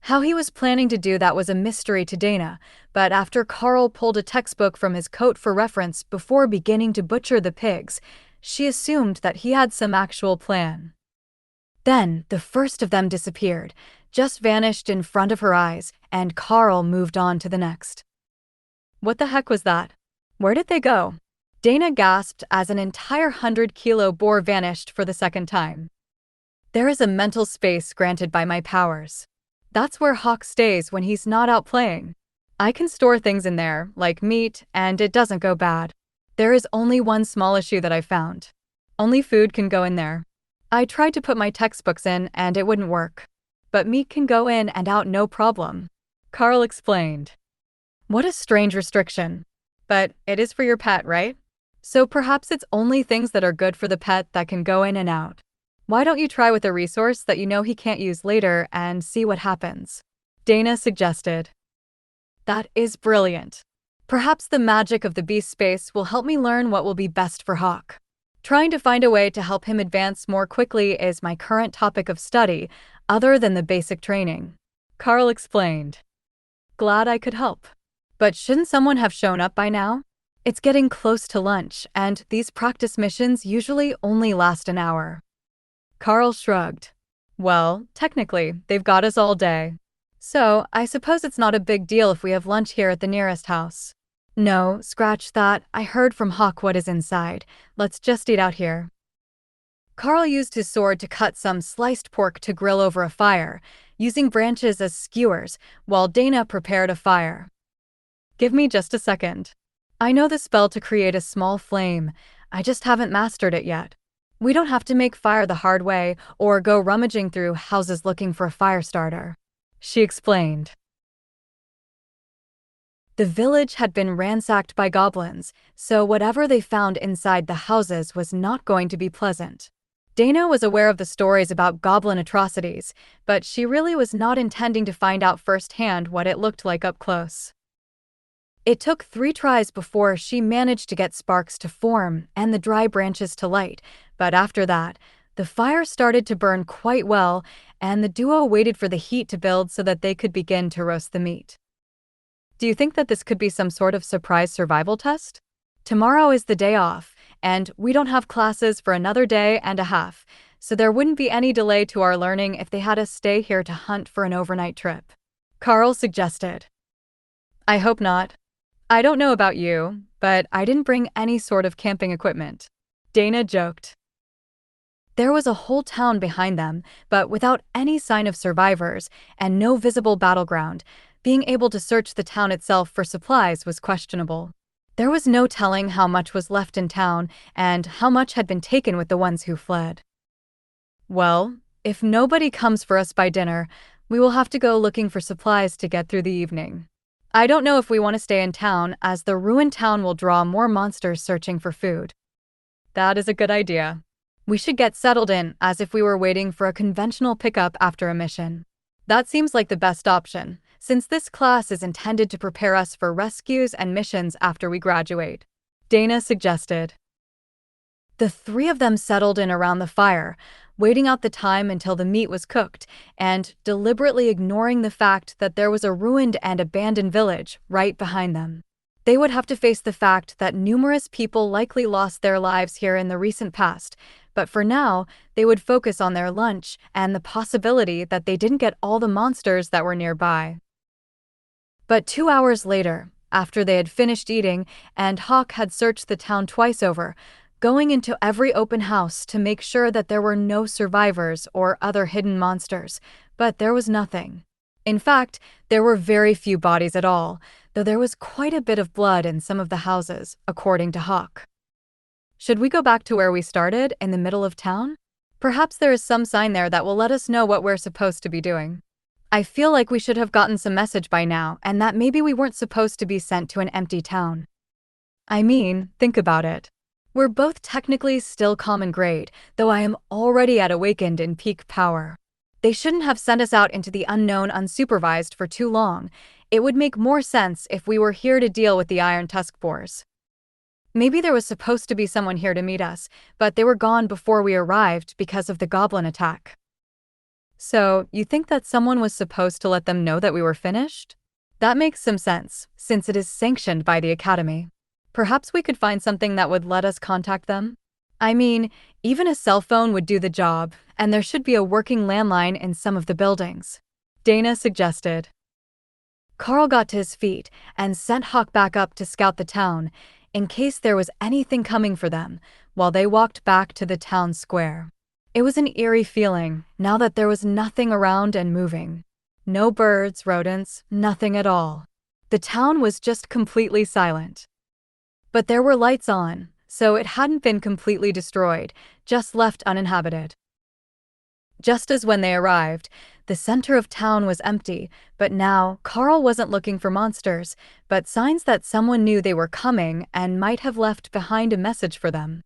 How he was planning to do that was a mystery to Dana, but after Karl pulled a textbook from his coat for reference before beginning to butcher the pigs, she assumed that he had some actual plan. Then, the first of them disappeared, just vanished in front of her eyes, and Karl moved on to the next. What the heck was that? Where did they go? Dana gasped as an entire 100-kilo boar vanished for the second time. There is a mental space granted by my powers. That's where Hawk stays when he's not out playing. I can store things in there, like meat, and it doesn't go bad. There is only one small issue that I found. Only food can go in there. I tried to put my textbooks in and it wouldn't work. But meat can go in and out no problem. Karl explained. What a strange restriction. But it is for your pet, right? So perhaps it's only things that are good for the pet that can go in and out. Why don't you try with a resource that you know he can't use later and see what happens? Dana suggested. That is brilliant. Perhaps the magic of the beast space will help me learn what will be best for Hawk. Trying to find a way to help him advance more quickly is my current topic of study, other than the basic training. Karl explained. Glad I could help. But shouldn't someone have shown up by now? It's getting close to lunch, and these practice missions usually only last an hour. Karl shrugged. Well, technically, they've got us all day. So, I suppose it's not a big deal if we have lunch here at the nearest house. No, scratch that, I heard from Hawk what is inside. Let's just eat out here. Karl used his sword to cut some sliced pork to grill over a fire, using branches as skewers, while Dana prepared a fire. Give me just a second. I know the spell to create a small flame, I just haven't mastered it yet. We don't have to make fire the hard way or go rummaging through houses looking for a fire starter. She explained. The village had been ransacked by goblins, so whatever they found inside the houses was not going to be pleasant. Dana was aware of the stories about goblin atrocities, but she really was not intending to find out firsthand what it looked like up close. It took 3 tries before she managed to get sparks to form and the dry branches to light, but after that, the fire started to burn quite well, and the duo waited for the heat to build so that they could begin to roast the meat. Do you think that this could be some sort of surprise survival test? Tomorrow is the day off, and we don't have classes for another day and a half, so there wouldn't be any delay to our learning if they had us stay here to hunt for an overnight trip. Karl suggested. I hope not. I don't know about you, but I didn't bring any sort of camping equipment. Dana joked. There was a whole town behind them, but without any sign of survivors and no visible battleground, being able to search the town itself for supplies was questionable. There was no telling how much was left in town and how much had been taken with the ones who fled. Well, if nobody comes for us by dinner, We will have to go looking for supplies to get through the evening. I don't know if we want to stay in town, as the ruined town will draw more monsters searching for food. That is a good idea. We should get settled in as if we were waiting for a conventional pickup after a mission. That seems like the best option, since this class is intended to prepare us for rescues and missions after we graduate. Dana suggested. The three of them settled in around the fire, waiting out the time until the meat was cooked, and deliberately ignoring the fact that there was a ruined and abandoned village right behind them. They would have to face the fact that numerous people likely lost their lives here in the recent past, but for now, they would focus on their lunch and the possibility that they didn't get all the monsters that were nearby. But 2 hours later, after they had finished eating and Hawk had searched the town twice over, going into every open house to make sure that there were no survivors or other hidden monsters, but there was nothing. In fact, there were very few bodies at all, though there was quite a bit of blood in some of the houses, according to Hawk. Should we go back to where we started, in the middle of town? Perhaps there is some sign there that will let us know what we're supposed to be doing. I feel like we should have gotten some message by now, and that maybe we weren't supposed to be sent to an empty town. I mean, think about it. We're both technically still common grade, though I am already at awakened in peak power. They shouldn't have sent us out into the unknown unsupervised for too long. It would make more sense if we were here to deal with the Iron Tusk Boars. Maybe there was supposed to be someone here to meet us, but they were gone before we arrived because of the goblin attack. So, you think that someone was supposed to let them know that we were finished? That makes some sense, since it is sanctioned by the Academy. Perhaps we could find something that would let us contact them? I mean, even a cell phone would do the job, and there should be a working landline in some of the buildings. Dana suggested. Karl got to his feet and sent Hawk back up to scout the town, in case there was anything coming for them, while they walked back to the town square. It was an eerie feeling, now that there was nothing around and moving. No birds, rodents, nothing at all. The town was just completely silent. But there were lights on, so it hadn't been completely destroyed, just left uninhabited. Just as when they arrived, the center of town was empty, but now Karl wasn't looking for monsters, but signs that someone knew they were coming and might have left behind a message for them.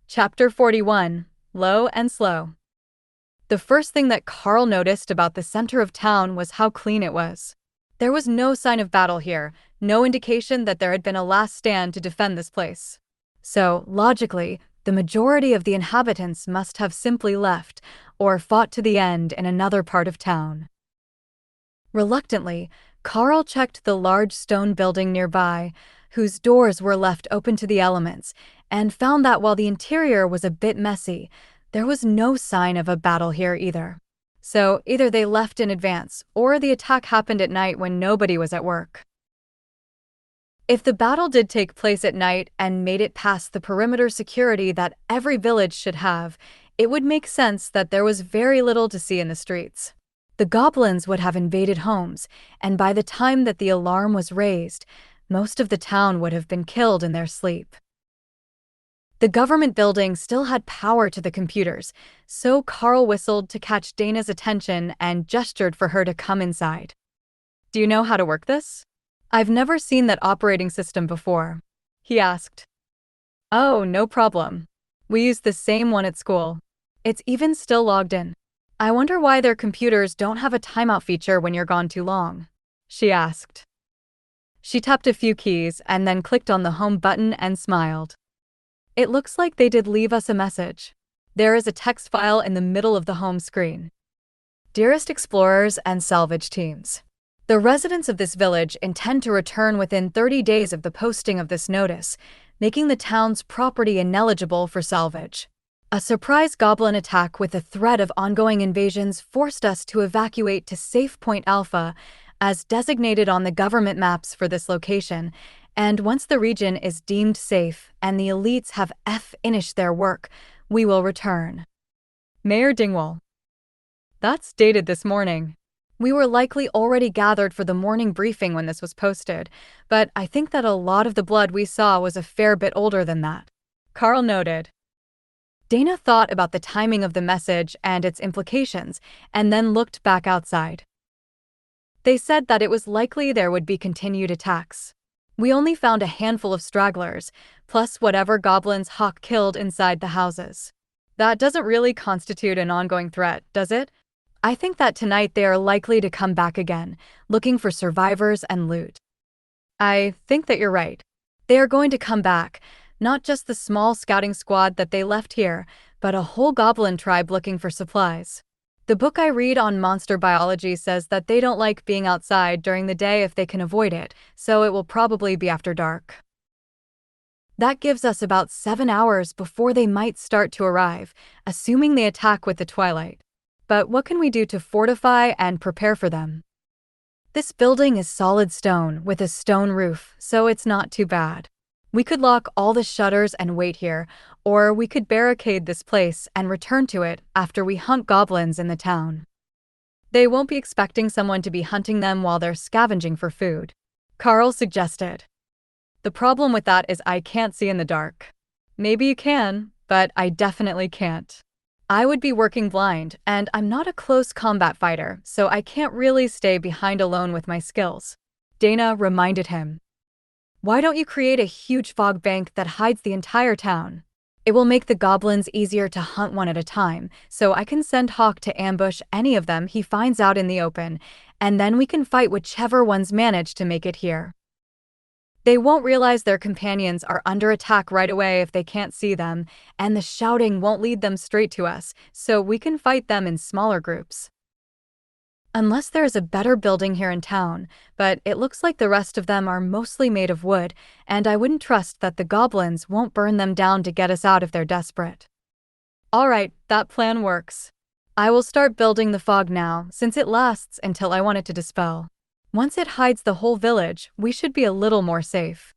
Chapter 41. Low and Slow. The first thing that Karl noticed about the center of town was how clean it was. There was no sign of battle here, no indication that there had been a last stand to defend this place. So, logically, the majority of the inhabitants must have simply left, or fought to the end in another part of town. Reluctantly, Karl checked the large stone building nearby, whose doors were left open to the elements, and found that while the interior was a bit messy, there was no sign of a battle here either. So either they left in advance, or the attack happened at night when nobody was at work. If the battle did take place at night and made it past the perimeter security that every village should have, it would make sense that there was very little to see in the streets. The goblins would have invaded homes, and by the time that the alarm was raised, most of the town would have been killed in their sleep. The government building still had power to the computers, so Karl whistled to catch Dana's attention and gestured for her to come inside. Do you know how to work this? I've never seen that operating system before, he asked. Oh, no problem. We use the same one at school. It's even still logged in. I wonder why their computers don't have a timeout feature when you're gone too long, she asked. She tapped a few keys and then clicked on the home button and smiled. It looks like they did leave us a message. There is a text file in the middle of the home screen. Dearest explorers and salvage teams, the residents of this village intend to return within 30 days of the posting of this notice, making the town's property ineligible for salvage. A surprise goblin attack with a threat of ongoing invasions forced us to evacuate to Safe Point Alpha, as designated on the government maps for this location, and once the region is deemed safe and the elites have finished their work, we will return. Mayor Dingwall. That's dated this morning. We were likely already gathered for the morning briefing when this was posted, but I think that a lot of the blood we saw was a fair bit older than that. Karl noted. Dana thought about the timing of the message and its implications, and then looked back outside. They said that it was likely there would be continued attacks. We only found a handful of stragglers, plus whatever goblins Hawk killed inside the houses. That doesn't really constitute an ongoing threat, does it? I think that tonight they are likely to come back again, looking for survivors and loot. I think that you're right. They are going to come back, not just the small scouting squad that they left here, but a whole goblin tribe looking for supplies. The book I read on monster biology says that they don't like being outside during the day if they can avoid it, so it will probably be after dark. That gives us about 7 hours before they might start to arrive, assuming they attack with the twilight. But what can we do to fortify and prepare for them? This building is solid stone with a stone roof, so it's not too bad. We could lock all the shutters and wait here, or we could barricade this place and return to it after we hunt goblins in the town. They won't be expecting someone to be hunting them while they're scavenging for food, Karl suggested. The problem with that is I can't see in the dark. Maybe you can, but I definitely can't. I would be working blind, and I'm not a close combat fighter, so I can't really stay behind alone with my skills, Dana reminded him. Why don't you create a huge fog bank that hides the entire town? It will make the goblins easier to hunt one at a time, so I can send Hawk to ambush any of them he finds out in the open, and then we can fight whichever ones manage to make it here. They won't realize their companions are under attack right away if they can't see them, and the shouting won't lead them straight to us, so we can fight them in smaller groups. Unless there is a better building here in town, but it looks like the rest of them are mostly made of wood, and I wouldn't trust that the goblins won't burn them down to get us out if they're desperate. Alright, that plan works. I will start building the fog now, since it lasts until I want it to dispel. Once it hides the whole village, we should be a little more safe.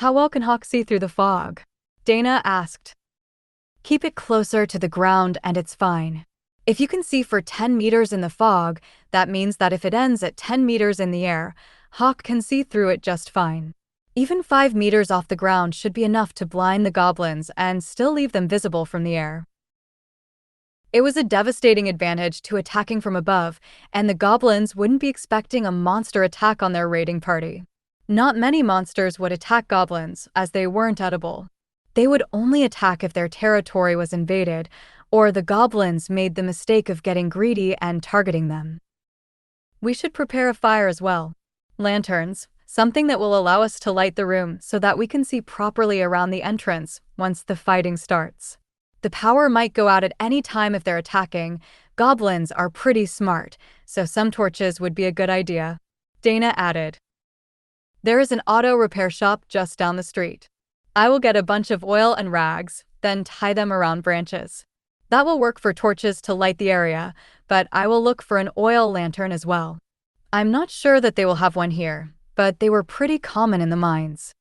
How well can Hawk see through the fog? Dana asked. Keep it closer to the ground and it's fine. If you can see for 10 meters in the fog, that means that if it ends at 10 meters in the air, Hawk can see through it just fine. Even 5 meters off the ground should be enough to blind the goblins and still leave them visible from the air. It was a devastating advantage to attacking from above, and the goblins wouldn't be expecting a monster attack on their raiding party. Not many monsters would attack goblins, as they weren't edible. They would only attack if their territory was invaded, or the goblins made the mistake of getting greedy and targeting them. We should prepare a fire as well. Lanterns, something that will allow us to light the room so that we can see properly around the entrance once the fighting starts. The power might go out at any time if they're attacking. Goblins are pretty smart, so some torches would be a good idea, Dana added. There is an auto repair shop just down the street. I will get a bunch of oil and rags, then tie them around branches. That will work for torches to light the area, but I will look for an oil lantern as well. I'm not sure that they will have one here, but they were pretty common in the mines.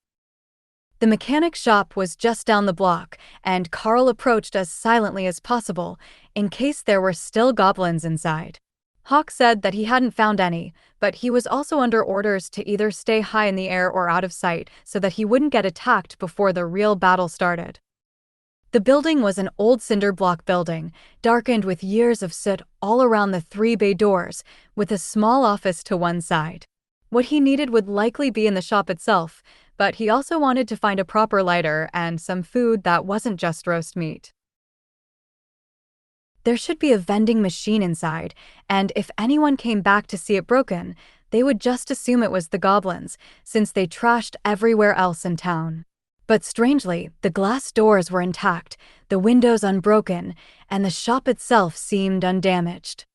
The mechanic shop was just down the block, and Karl approached as silently as possible, in case there were still goblins inside. Hawk said that he hadn't found any, but he was also under orders to either stay high in the air or out of sight so that he wouldn't get attacked before the real battle started. The building was an old cinder block building, darkened with years of soot all around the 3 bay doors, with a small office to one side. What he needed would likely be in the shop itself, but he also wanted to find a proper lighter and some food that wasn't just roast meat. There should be a vending machine inside, and if anyone came back to see it broken, they would just assume it was the goblins, since they trashed everywhere else in town. But strangely, the glass doors were intact, the windows unbroken, and the shop itself seemed undamaged.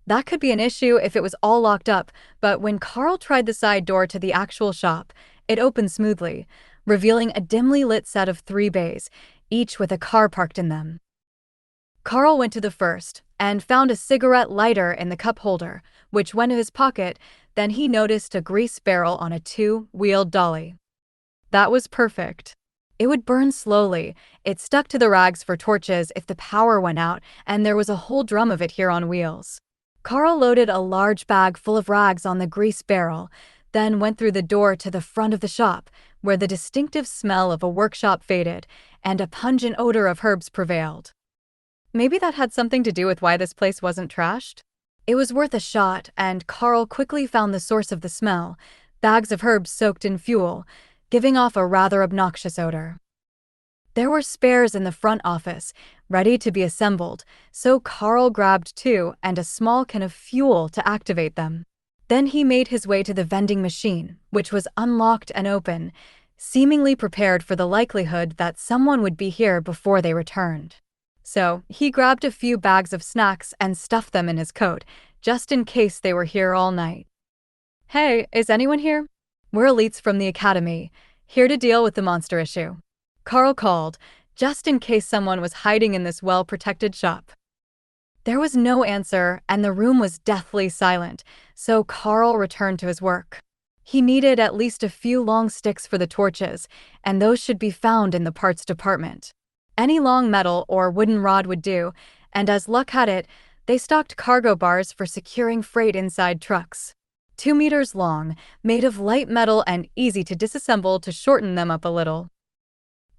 That could be an issue if it was all locked up, but when Karl tried the side door to the actual shop, it opened smoothly, revealing a dimly lit set of 3 bays, each with a car parked in them. Karl went to the first, and found a cigarette lighter in the cup holder, which went in his pocket. Then he noticed a grease barrel on a 2-wheeled dolly. That was perfect. It would burn slowly. It stuck to the rags for torches if the power went out, and there was a whole drum of it here on wheels. Karl loaded a large bag full of rags on the grease barrel, then went through the door to the front of the shop, where the distinctive smell of a workshop faded and a pungent odor of herbs prevailed. Maybe that had something to do with why this place wasn't trashed? It was worth a shot, and Karl quickly found the source of the smell, bags of herbs soaked in fuel, giving off a rather obnoxious odor. There were spares in the front office, ready to be assembled, so Karl grabbed two and a small can of fuel to activate them. Then he made his way to the vending machine, which was unlocked and open, seemingly prepared for the likelihood that someone would be here before they returned. So, he grabbed a few bags of snacks and stuffed them in his coat, just in case they were here all night. "Hey, is anyone here? We're elites from the academy, here to deal with the monster issue," Karl called, just in case someone was hiding in this well-protected shop. There was no answer, and the room was deathly silent, so Karl returned to his work. He needed at least a few long sticks for the torches, and those should be found in the parts department. Any long metal or wooden rod would do, and as luck had it, they stocked cargo bars for securing freight inside trucks. 2 meters long, made of light metal and easy to disassemble to shorten them up a little.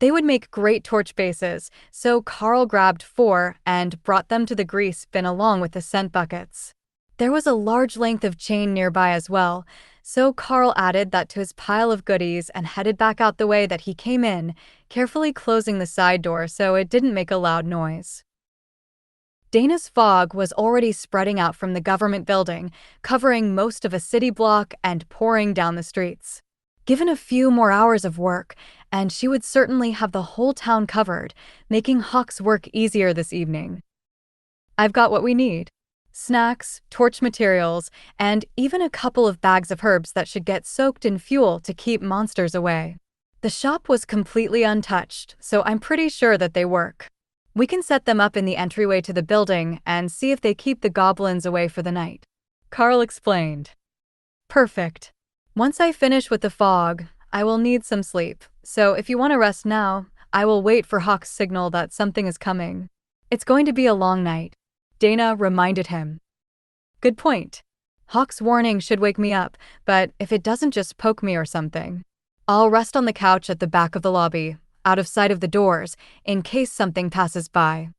They would make great torch bases, so Karl grabbed 4 and brought them to the grease bin along with the scent buckets. There was a large length of chain nearby as well, so Karl added that to his pile of goodies and headed back out the way that he came in, carefully closing the side door so it didn't make a loud noise. Dana's fog was already spreading out from the government building, covering most of a city block and pouring down the streets. Given a few more hours of work, and she would certainly have the whole town covered, making Hawk's work easier this evening. "I've got what we need. Snacks, torch materials, and even a couple of bags of herbs that should get soaked in fuel to keep monsters away." The shop was completely untouched, so I'm pretty sure that they work. We can set them up in the entryway to the building and see if they keep the goblins away for the night, Karl explained. "Perfect. Once I finish with the fog, I will need some sleep, so if you want to rest now, I will wait for Hawk's signal that something is coming. It's going to be a long night," Dana reminded him. "Good point. Hawk's warning should wake me up, but if it doesn't just poke me or something, I'll rest on the couch at the back of the lobby, out of sight of the doors, in case something passes by."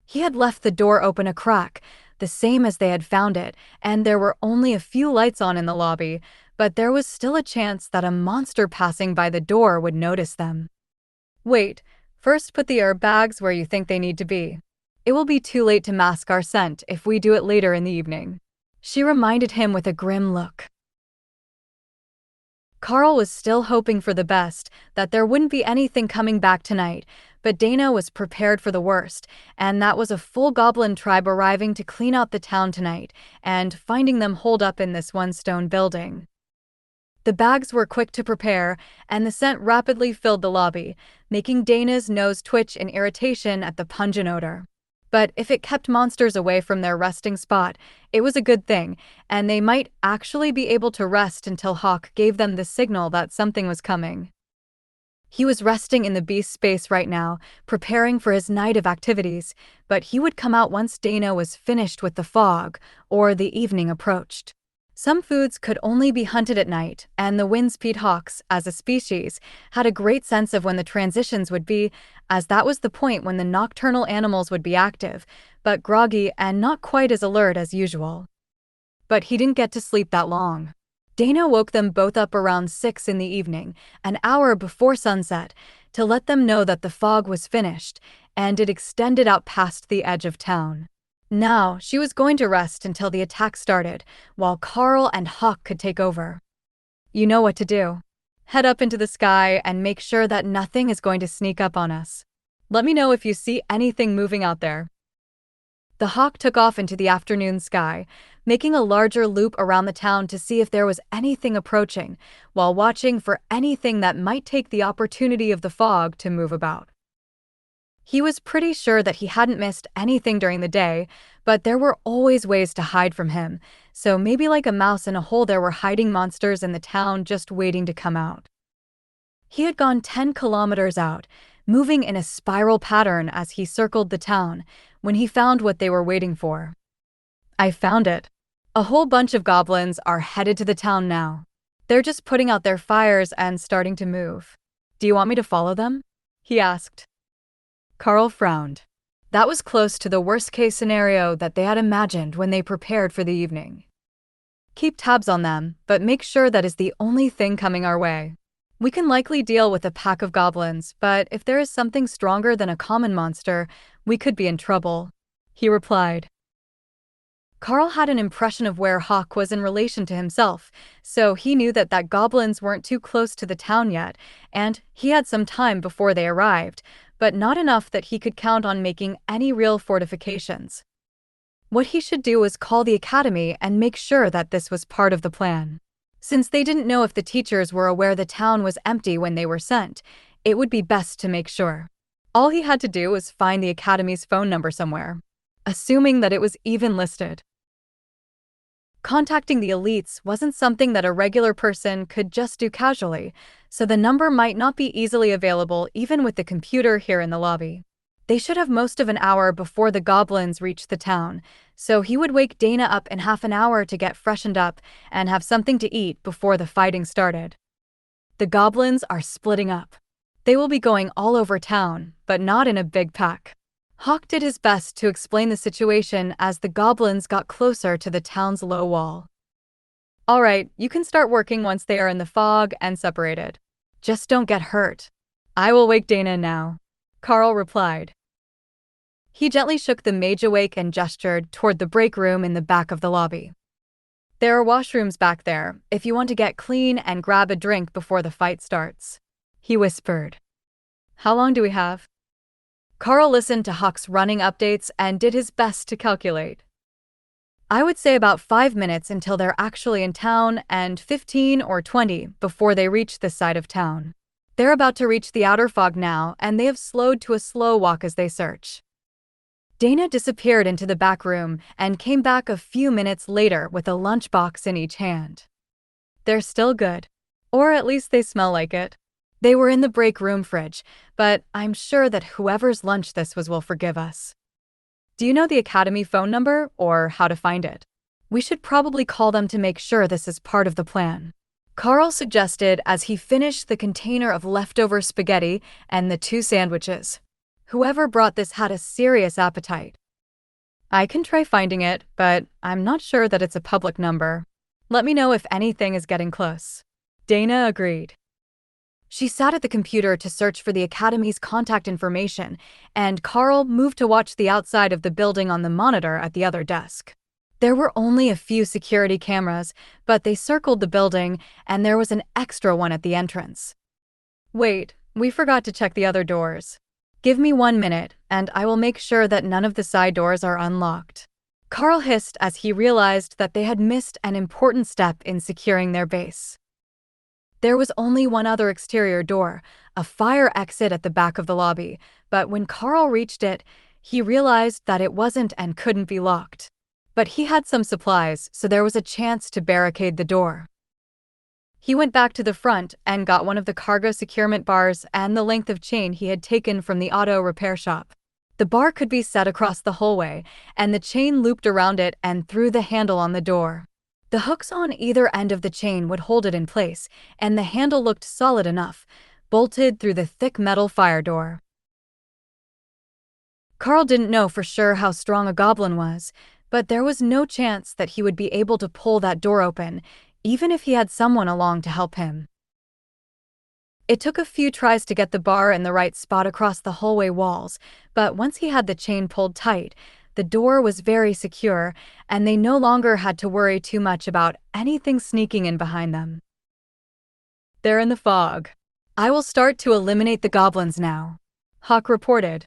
He had left the door open a crack, the same as they had found it, and there were only a few lights on in the lobby, but there was still a chance that a monster passing by the door would notice them. "Wait, first put the herb bags where you think they need to be. It will be too late to mask our scent if we do it later in the evening," she reminded him with a grim look. Karl was still hoping for the best, that there wouldn't be anything coming back tonight, but Dana was prepared for the worst, and that was a full goblin tribe arriving to clean out the town tonight, and finding them holed up in this one stone building. The bags were quick to prepare, and the scent rapidly filled the lobby, making Dana's nose twitch in irritation at the pungent odor. But if it kept monsters away from their resting spot, it was a good thing, and they might actually be able to rest until Hawk gave them the signal that something was coming. He was resting in the beast space right now, preparing for his night of activities, but he would come out once Dana was finished with the fog, or the evening approached. Some foods could only be hunted at night, and the windspeed hawks, as a species, had a great sense of when the transitions would be, as that was the point when the nocturnal animals would be active, but groggy and not quite as alert as usual. But he didn't get to sleep that long. Dana woke them both up around 6 in the evening, an hour before sunset, to let them know that the fog was finished, and it extended out past the edge of town. Now, she was going to rest until the attack started, while Karl and Hawk could take over. "You know what to do. Head up into the sky and make sure that nothing is going to sneak up on us. Let me know if you see anything moving out there." The Hawk took off into the afternoon sky, making a larger loop around the town to see if there was anything approaching, while watching for anything that might take the opportunity of the fog to move about. He was pretty sure that he hadn't missed anything during the day, but there were always ways to hide from him, so maybe like a mouse in a hole there were hiding monsters in the town just waiting to come out. He had gone 10 kilometers out, moving in a spiral pattern as he circled the town, when he found what they were waiting for. "I found it. A whole bunch of goblins are headed to the town now. They're just putting out their fires and starting to move. Do you want me to follow them? He asked. Karl frowned. That was close to the worst-case scenario that they had imagined when they prepared for the evening. Keep tabs on them, but make sure that is the only thing coming our way. We can likely deal with a pack of goblins, but if there is something stronger than a common monster, we could be in trouble, he replied. Karl had an impression of where Hawk was in relation to himself, so he knew that goblins weren't too close to the town yet, and he had some time before they arrived, but not enough that he could count on making any real fortifications. What he should do was call the academy and make sure that this was part of the plan. Since they didn't know if the teachers were aware the town was empty when they were sent, it would be best to make sure. All he had to do was find the academy's phone number somewhere, assuming that it was even listed. Contacting the elites wasn't something that a regular person could just do casually, so the number might not be easily available even with the computer here in the lobby. They should have most of an hour before the goblins reached the town, so he would wake Dana up in half an hour to get freshened up and have something to eat before the fighting started. The goblins are splitting up. They will be going all over town, but not in a big pack. Hawk did his best to explain the situation as the goblins got closer to the town's low wall. All right, you can start working once they are in the fog and separated. Just don't get hurt. I will wake Dana now, Karl replied. He gently shook the mage awake and gestured toward the break room in the back of the lobby. There are washrooms back there, if you want to get clean and grab a drink before the fight starts, he whispered. How long do we have? Karl listened to Hawk's running updates and did his best to calculate. I would say about 5 minutes until they're actually in town and 15 or 20 before they reach this side of town. They're about to reach the outer fog now, and they have slowed to a slow walk as they search. Dana disappeared into the back room and came back a few minutes later with a lunchbox in each hand. They're still good. Or at least they smell like it. They were in the break room fridge, but I'm sure that whoever's lunch this was will forgive us. Do you know the academy phone number or how to find it? We should probably call them to make sure this is part of the plan, Karl suggested as he finished the container of leftover spaghetti and the 2 sandwiches. Whoever brought this had a serious appetite. I can try finding it, but I'm not sure that it's a public number. Let me know if anything is getting close. Dana agreed. She sat at the computer to search for the academy's contact information, and Karl moved to watch the outside of the building on the monitor at the other desk. There were only a few security cameras, but they circled the building, and there was an extra one at the entrance. Wait, we forgot to check the other doors. Give me 1 minute, and I will make sure that none of the side doors are unlocked. Karl hissed as he realized that they had missed an important step in securing their base. There was only one other exterior door, a fire exit at the back of the lobby, but when Karl reached it, he realized that it wasn't and couldn't be locked. But he had some supplies, so there was a chance to barricade the door. He went back to the front and got one of the cargo securement bars and the length of chain he had taken from the auto repair shop. The bar could be set across the hallway, and the chain looped around it and through the handle on the door. The hooks on either end of the chain would hold it in place, and the handle looked solid enough, bolted through the thick metal fire door. Karl didn't know for sure how strong a goblin was, but there was no chance that he would be able to pull that door open, even if he had someone along to help him. It took a few tries to get the bar in the right spot across the hallway walls, but once he had the chain pulled tight, the door was very secure, and they no longer had to worry too much about anything sneaking in behind them. They're in the fog. I will start to eliminate the goblins now, Hawk reported.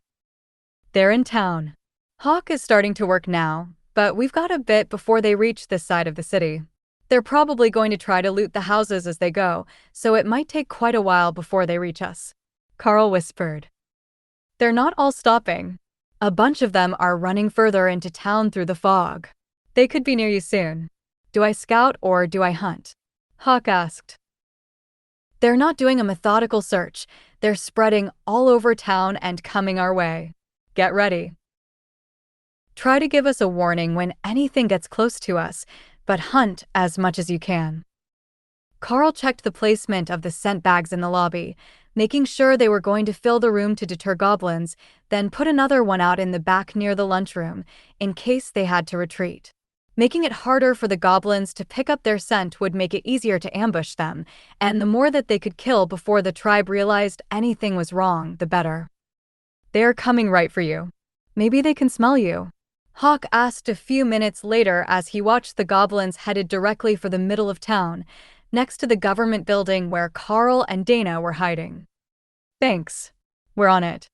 They're in town. Hawk is starting to work now, but we've got a bit before they reach this side of the city. They're probably going to try to loot the houses as they go, so it might take quite a while before they reach us, Karl whispered. They're not all stopping. A bunch of them are running further into town through the fog. They could be near you soon. Do I scout or do I hunt? Hawk asked. They're not doing a methodical search. They're spreading all over town and coming our way. Get ready. Try to give us a warning when anything gets close to us, but hunt as much as you can. Karl checked the placement of the scent bags in the lobby, making sure they were going to fill the room to deter goblins, then put another one out in the back near the lunchroom, in case they had to retreat. Making it harder for the goblins to pick up their scent would make it easier to ambush them, and the more that they could kill before the tribe realized anything was wrong, the better. "They're coming right for you. Maybe they can smell you," Hawk asked a few minutes later as he watched the goblins headed directly for the middle of town, next to the government building where Karl and Dana were hiding. "Thanks. We're on it.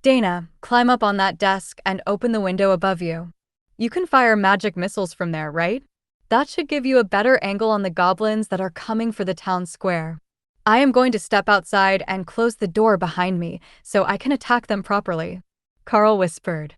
Dana, climb up on that desk and open the window above you. You can fire magic missiles from there, right? That should give you a better angle on the goblins that are coming for the town square. I am going to step outside and close the door behind me so I can attack them properly," Karl whispered.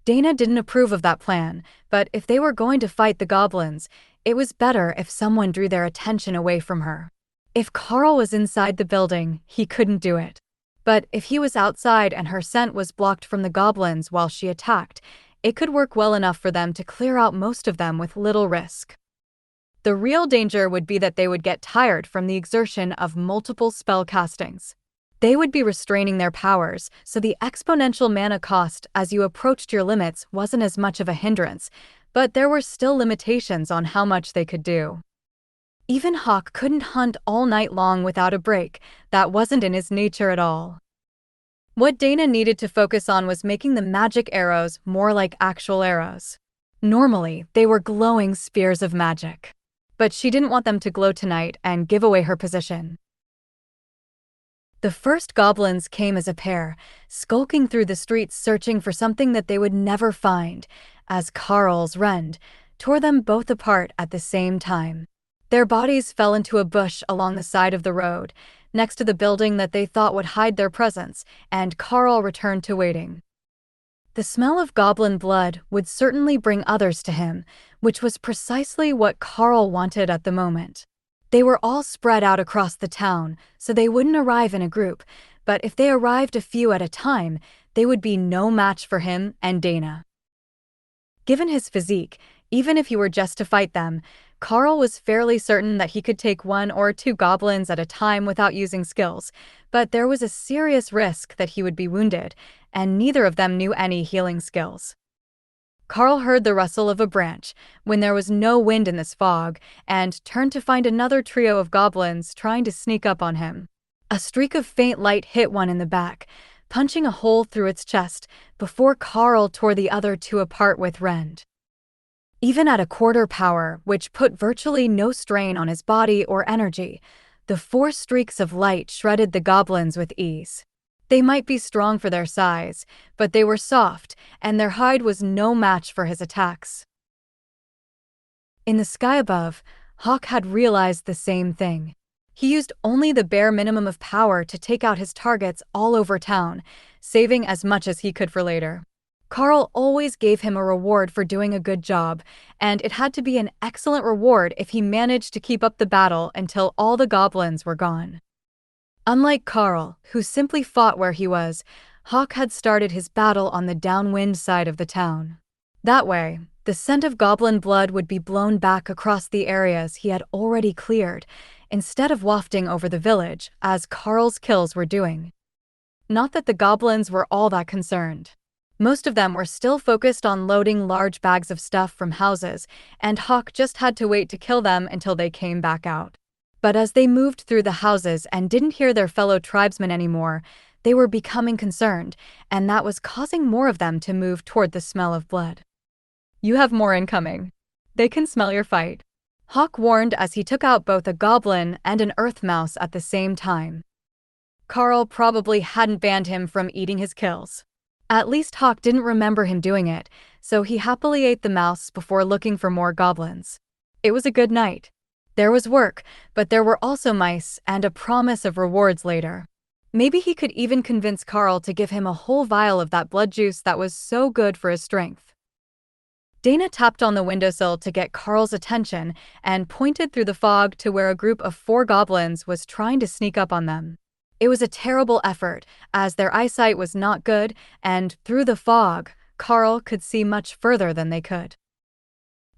Dana didn't approve of that plan, but if they were going to fight the goblins, it was better if someone drew their attention away from her. If Karl was inside the building, he couldn't do it. But if he was outside and her scent was blocked from the goblins while she attacked, it could work well enough for them to clear out most of them with little risk. The real danger would be that they would get tired from the exertion of multiple spell castings. They would be restraining their powers, so the exponential mana cost as you approached your limits wasn't as much of a hindrance, but there were still limitations on how much they could do. Even Hawk couldn't hunt all night long without a break. That wasn't in his nature at all. What Dana needed to focus on was making the magic arrows more like actual arrows. Normally, they were glowing spears of magic. But she didn't want them to glow tonight and give away her position. The first goblins came as a pair, skulking through the streets searching for something that they would never find, as Karl's rend tore them both apart at the same time. Their bodies fell into a bush along the side of the road, next to the building that they thought would hide their presence, and Karl returned to waiting. The smell of goblin blood would certainly bring others to him, which was precisely what Karl wanted at the moment. They were all spread out across the town, so they wouldn't arrive in a group, but if they arrived a few at a time, they would be no match for him and Dana. Given his physique, even if he were just to fight them, Karl was fairly certain that he could take 1 or 2 goblins at a time without using skills, but there was a serious risk that he would be wounded, and neither of them knew any healing skills. Karl heard the rustle of a branch when there was no wind in this fog and turned to find another trio of goblins trying to sneak up on him. A streak of faint light hit one in the back, punching a hole through its chest before Karl tore the other 2 apart with rend. Even at a quarter power, which put virtually no strain on his body or energy, the 4 streaks of light shredded the goblins with ease. They might be strong for their size, but they were soft, and their hide was no match for his attacks. In the sky above, Hawk had realized the same thing. He used only the bare minimum of power to take out his targets all over town, saving as much as he could for later. Karl always gave him a reward for doing a good job, and it had to be an excellent reward if he managed to keep up the battle until all the goblins were gone. Unlike Karl, who simply fought where he was, Hawk had started his battle on the downwind side of the town. That way, the scent of goblin blood would be blown back across the areas he had already cleared, instead of wafting over the village, as Karl's kills were doing. Not that the goblins were all that concerned. Most of them were still focused on loading large bags of stuff from houses, and Hawk just had to wait to kill them until they came back out. But as they moved through the houses and didn't hear their fellow tribesmen anymore, they were becoming concerned, and that was causing more of them to move toward the smell of blood. "You have more incoming. They can smell your fight," Hawk warned as he took out both a goblin and an earth mouse at the same time. Karl probably hadn't banned him from eating his kills. At least Hawk didn't remember him doing it, so he happily ate the mouse before looking for more goblins. It was a good night. There was work, but there were also mice and a promise of rewards later. Maybe he could even convince Karl to give him a whole vial of that blood juice that was so good for his strength. Dana tapped on the windowsill to get Karl's attention and pointed through the fog to where a group of 4 goblins was trying to sneak up on them. It was a terrible effort, as their eyesight was not good, and through the fog, Karl could see much further than they could.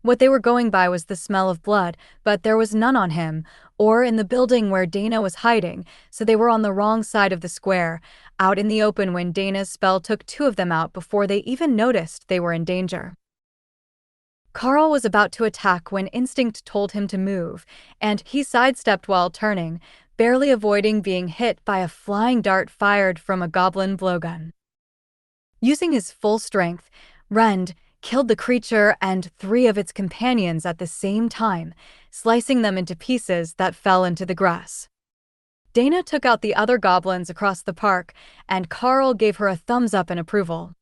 What they were going by was the smell of blood, but there was none on him, or in the building where Dana was hiding, so they were on the wrong side of the square, out in the open when Dana's spell took two of them out before they even noticed they were in danger. Karl was about to attack when instinct told him to move, and he sidestepped while turning, barely avoiding being hit by a flying dart fired from a goblin blowgun. Using his full strength, Rend killed the creature and three of its companions at the same time, slicing them into pieces that fell into the grass. Dana took out the other goblins across the park, and Karl gave her a thumbs up in approval.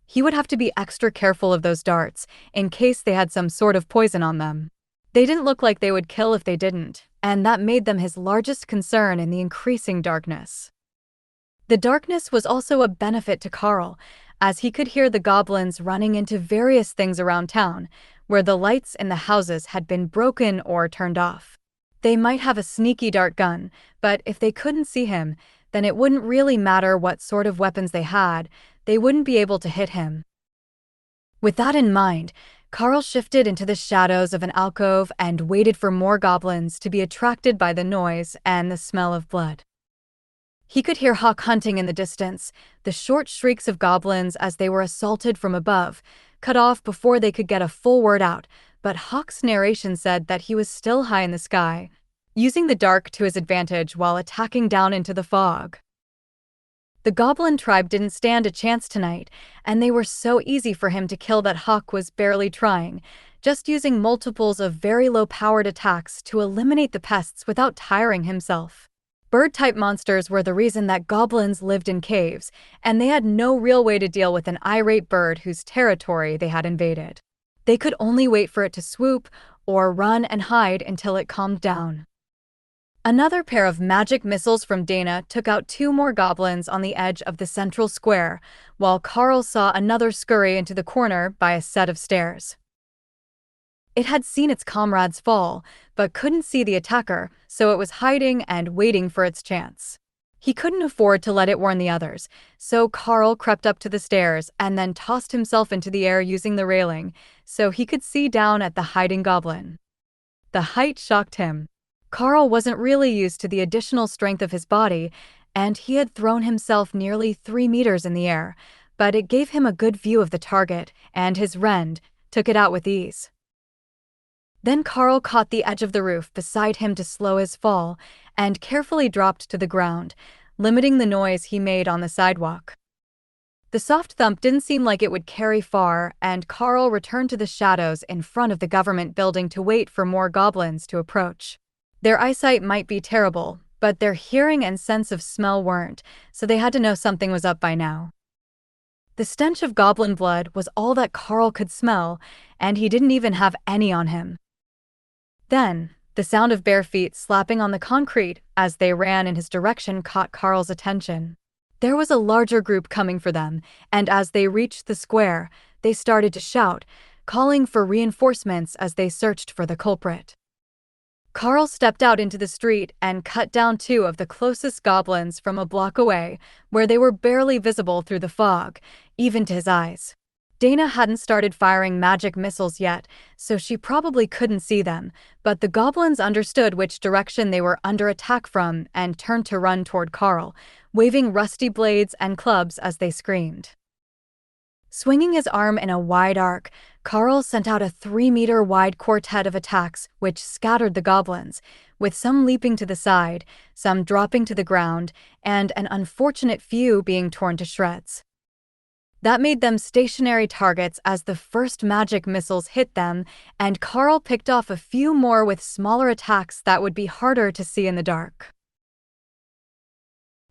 He would have to be extra careful of those darts, in case they had some sort of poison on them. They didn't look like they would kill if they didn't, and that made them his largest concern in the increasing darkness. The darkness was also a benefit to Karl, as he could hear the goblins running into various things around town, where the lights in the houses had been broken or turned off. They might have a sneaky dart gun, but if they couldn't see him, then it wouldn't really matter what sort of weapons they had, they wouldn't be able to hit him. With that in mind, Karl shifted into the shadows of an alcove and waited for more goblins to be attracted by the noise and the smell of blood. He could hear hawk hunting in the distance, the short shrieks of goblins as they were assaulted from above, cut off before they could get a full word out, but Hawk's narration said that he was still high in the sky, using the dark to his advantage while attacking down into the fog. The goblin tribe didn't stand a chance tonight, and they were so easy for him to kill that Hawk was barely trying, just using multiples of very low-powered attacks to eliminate the pests without tiring himself. Bird-type monsters were the reason that goblins lived in caves, and they had no real way to deal with an irate bird whose territory they had invaded. They could only wait for it to swoop, or run and hide until it calmed down. Another pair of magic missiles from Dana took out two more goblins on the edge of the central square, while Karl saw another scurry into the corner by a set of stairs. It had seen its comrades fall, but couldn't see the attacker, so it was hiding and waiting for its chance. He couldn't afford to let it warn the others, so Karl crept up to the stairs and then tossed himself into the air using the railing, so he could see down at the hiding goblin. The height shocked him. Karl wasn't really used to the additional strength of his body, and he had thrown himself nearly 3 meters in the air, but it gave him a good view of the target, and his Rend took it out with ease. Then Karl caught the edge of the roof beside him to slow his fall, and carefully dropped to the ground, limiting the noise he made on the sidewalk. The soft thump didn't seem like it would carry far, and Karl returned to the shadows in front of the government building to wait for more goblins to approach. Their eyesight might be terrible, but their hearing and sense of smell weren't, so they had to know something was up by now. The stench of goblin blood was all that Karl could smell, and he didn't even have any on him. Then, the sound of bare feet slapping on the concrete as they ran in his direction caught Karl's attention. There was a larger group coming for them, and as they reached the square, they started to shout, calling for reinforcements as they searched for the culprit. Karl stepped out into the street and cut down 2 of the closest goblins from a block away, where they were barely visible through the fog, even to his eyes. Dana hadn't started firing magic missiles yet, so she probably couldn't see them, but the goblins understood which direction they were under attack from and turned to run toward Karl, waving rusty blades and clubs as they screamed. Swinging his arm in a wide arc, Karl sent out a 3-meter-wide quartet of attacks which scattered the goblins, with some leaping to the side, some dropping to the ground, and an unfortunate few being torn to shreds. That made them stationary targets as the first magic missiles hit them, and Karl picked off a few more with smaller attacks that would be harder to see in the dark.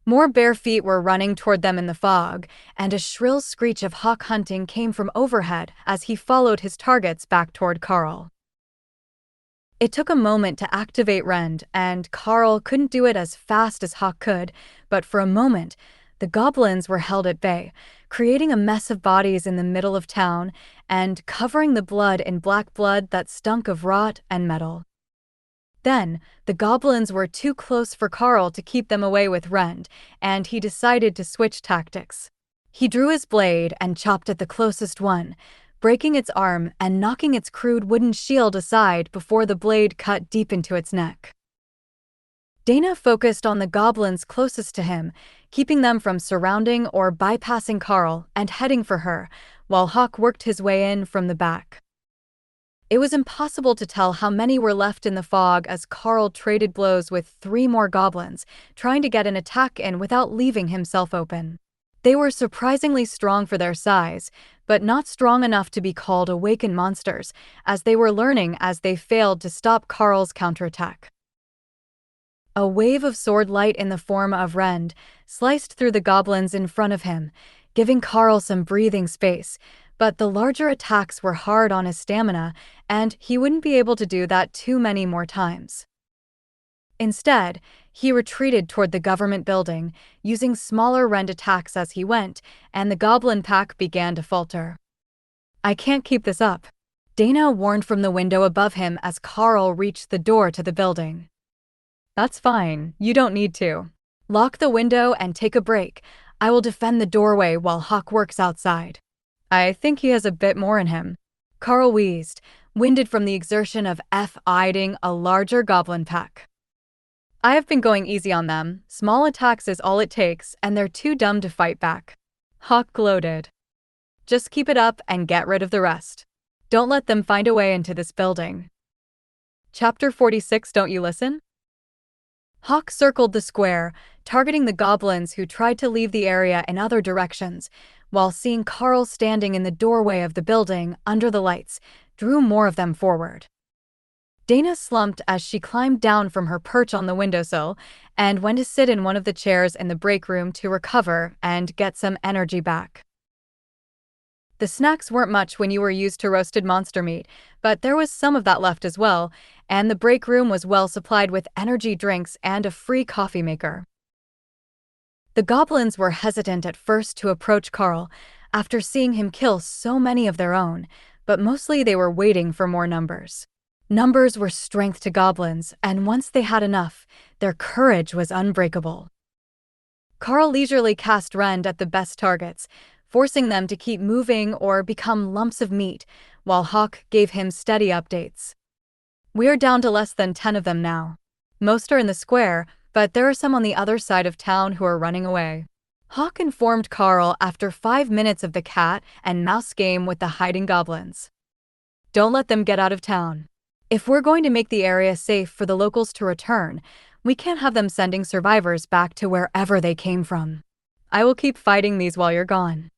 More bare feet were running toward them in the fog, and a shrill screech of hawk hunting came from overhead as he followed his targets back toward Karl. It took a moment to activate Rend, and Karl couldn't do it as fast as Hawk could, but for a moment, the goblins were held at bay, creating a mess of bodies in the middle of town and covering the blood in black blood that stunk of rot and metal. Then, the goblins were too close for Karl to keep them away with Rend, and he decided to switch tactics. He drew his blade and chopped at the closest one, breaking its arm and knocking its crude wooden shield aside before the blade cut deep into its neck. Dana focused on the goblins closest to him, keeping them from surrounding or bypassing Karl and heading for her, while Hawk worked his way in from the back. It was impossible to tell how many were left in the fog as Karl traded blows with 3 more goblins, trying to get an attack in without leaving himself open. They were surprisingly strong for their size, but not strong enough to be called awaken monsters, as they were learning as they failed to stop Karl's counterattack. A wave of sword light in the form of rend sliced through the goblins in front of him, giving Karl some breathing space, but the larger attacks were hard on his stamina, and he wouldn't be able to do that too many more times. Instead, he retreated toward the government building, using smaller rend attacks as he went, and the goblin pack began to falter. "I can't keep this up," Dana warned from the window above him as Karl reached the door to the building. "That's fine, you don't need to. Lock the window and take a break. I will defend the doorway while Hawk works outside. I think he has a bit more in him." Karl wheezed, winded from the exertion of fighting a larger goblin pack. "I have been going easy on them. Small attacks is all it takes, and they're too dumb to fight back." Hawk gloated. "Just keep it up and get rid of the rest. Don't let them find a way into this building." Chapter 46. Don't you listen? Hawk circled the square, targeting the goblins who tried to leave the area in other directions, while seeing Karl standing in the doorway of the building under the lights, drew more of them forward. Dana slumped as she climbed down from her perch on the windowsill and went to sit in one of the chairs in the break room to recover and get some energy back. The snacks weren't much when you were used to roasted monster meat, but there was some of that left as well, and the break room was well supplied with energy drinks and a free coffee maker. The goblins were hesitant at first to approach Karl, after seeing him kill so many of their own, but mostly they were waiting for more numbers. Numbers were strength to goblins, and once they had enough, their courage was unbreakable. Karl leisurely cast rend at the best targets, forcing them to keep moving or become lumps of meat, while Hawk gave him steady updates. "We're down to less than 10 of them now. Most are in the square, but there are some on the other side of town who are running away." Hawk informed Karl after 5 minutes of the cat and mouse game with the hiding goblins. "Don't let them get out of town. If we're going to make the area safe for the locals to return, we can't have them sending survivors back to wherever they came from. I will keep fighting these while you're gone."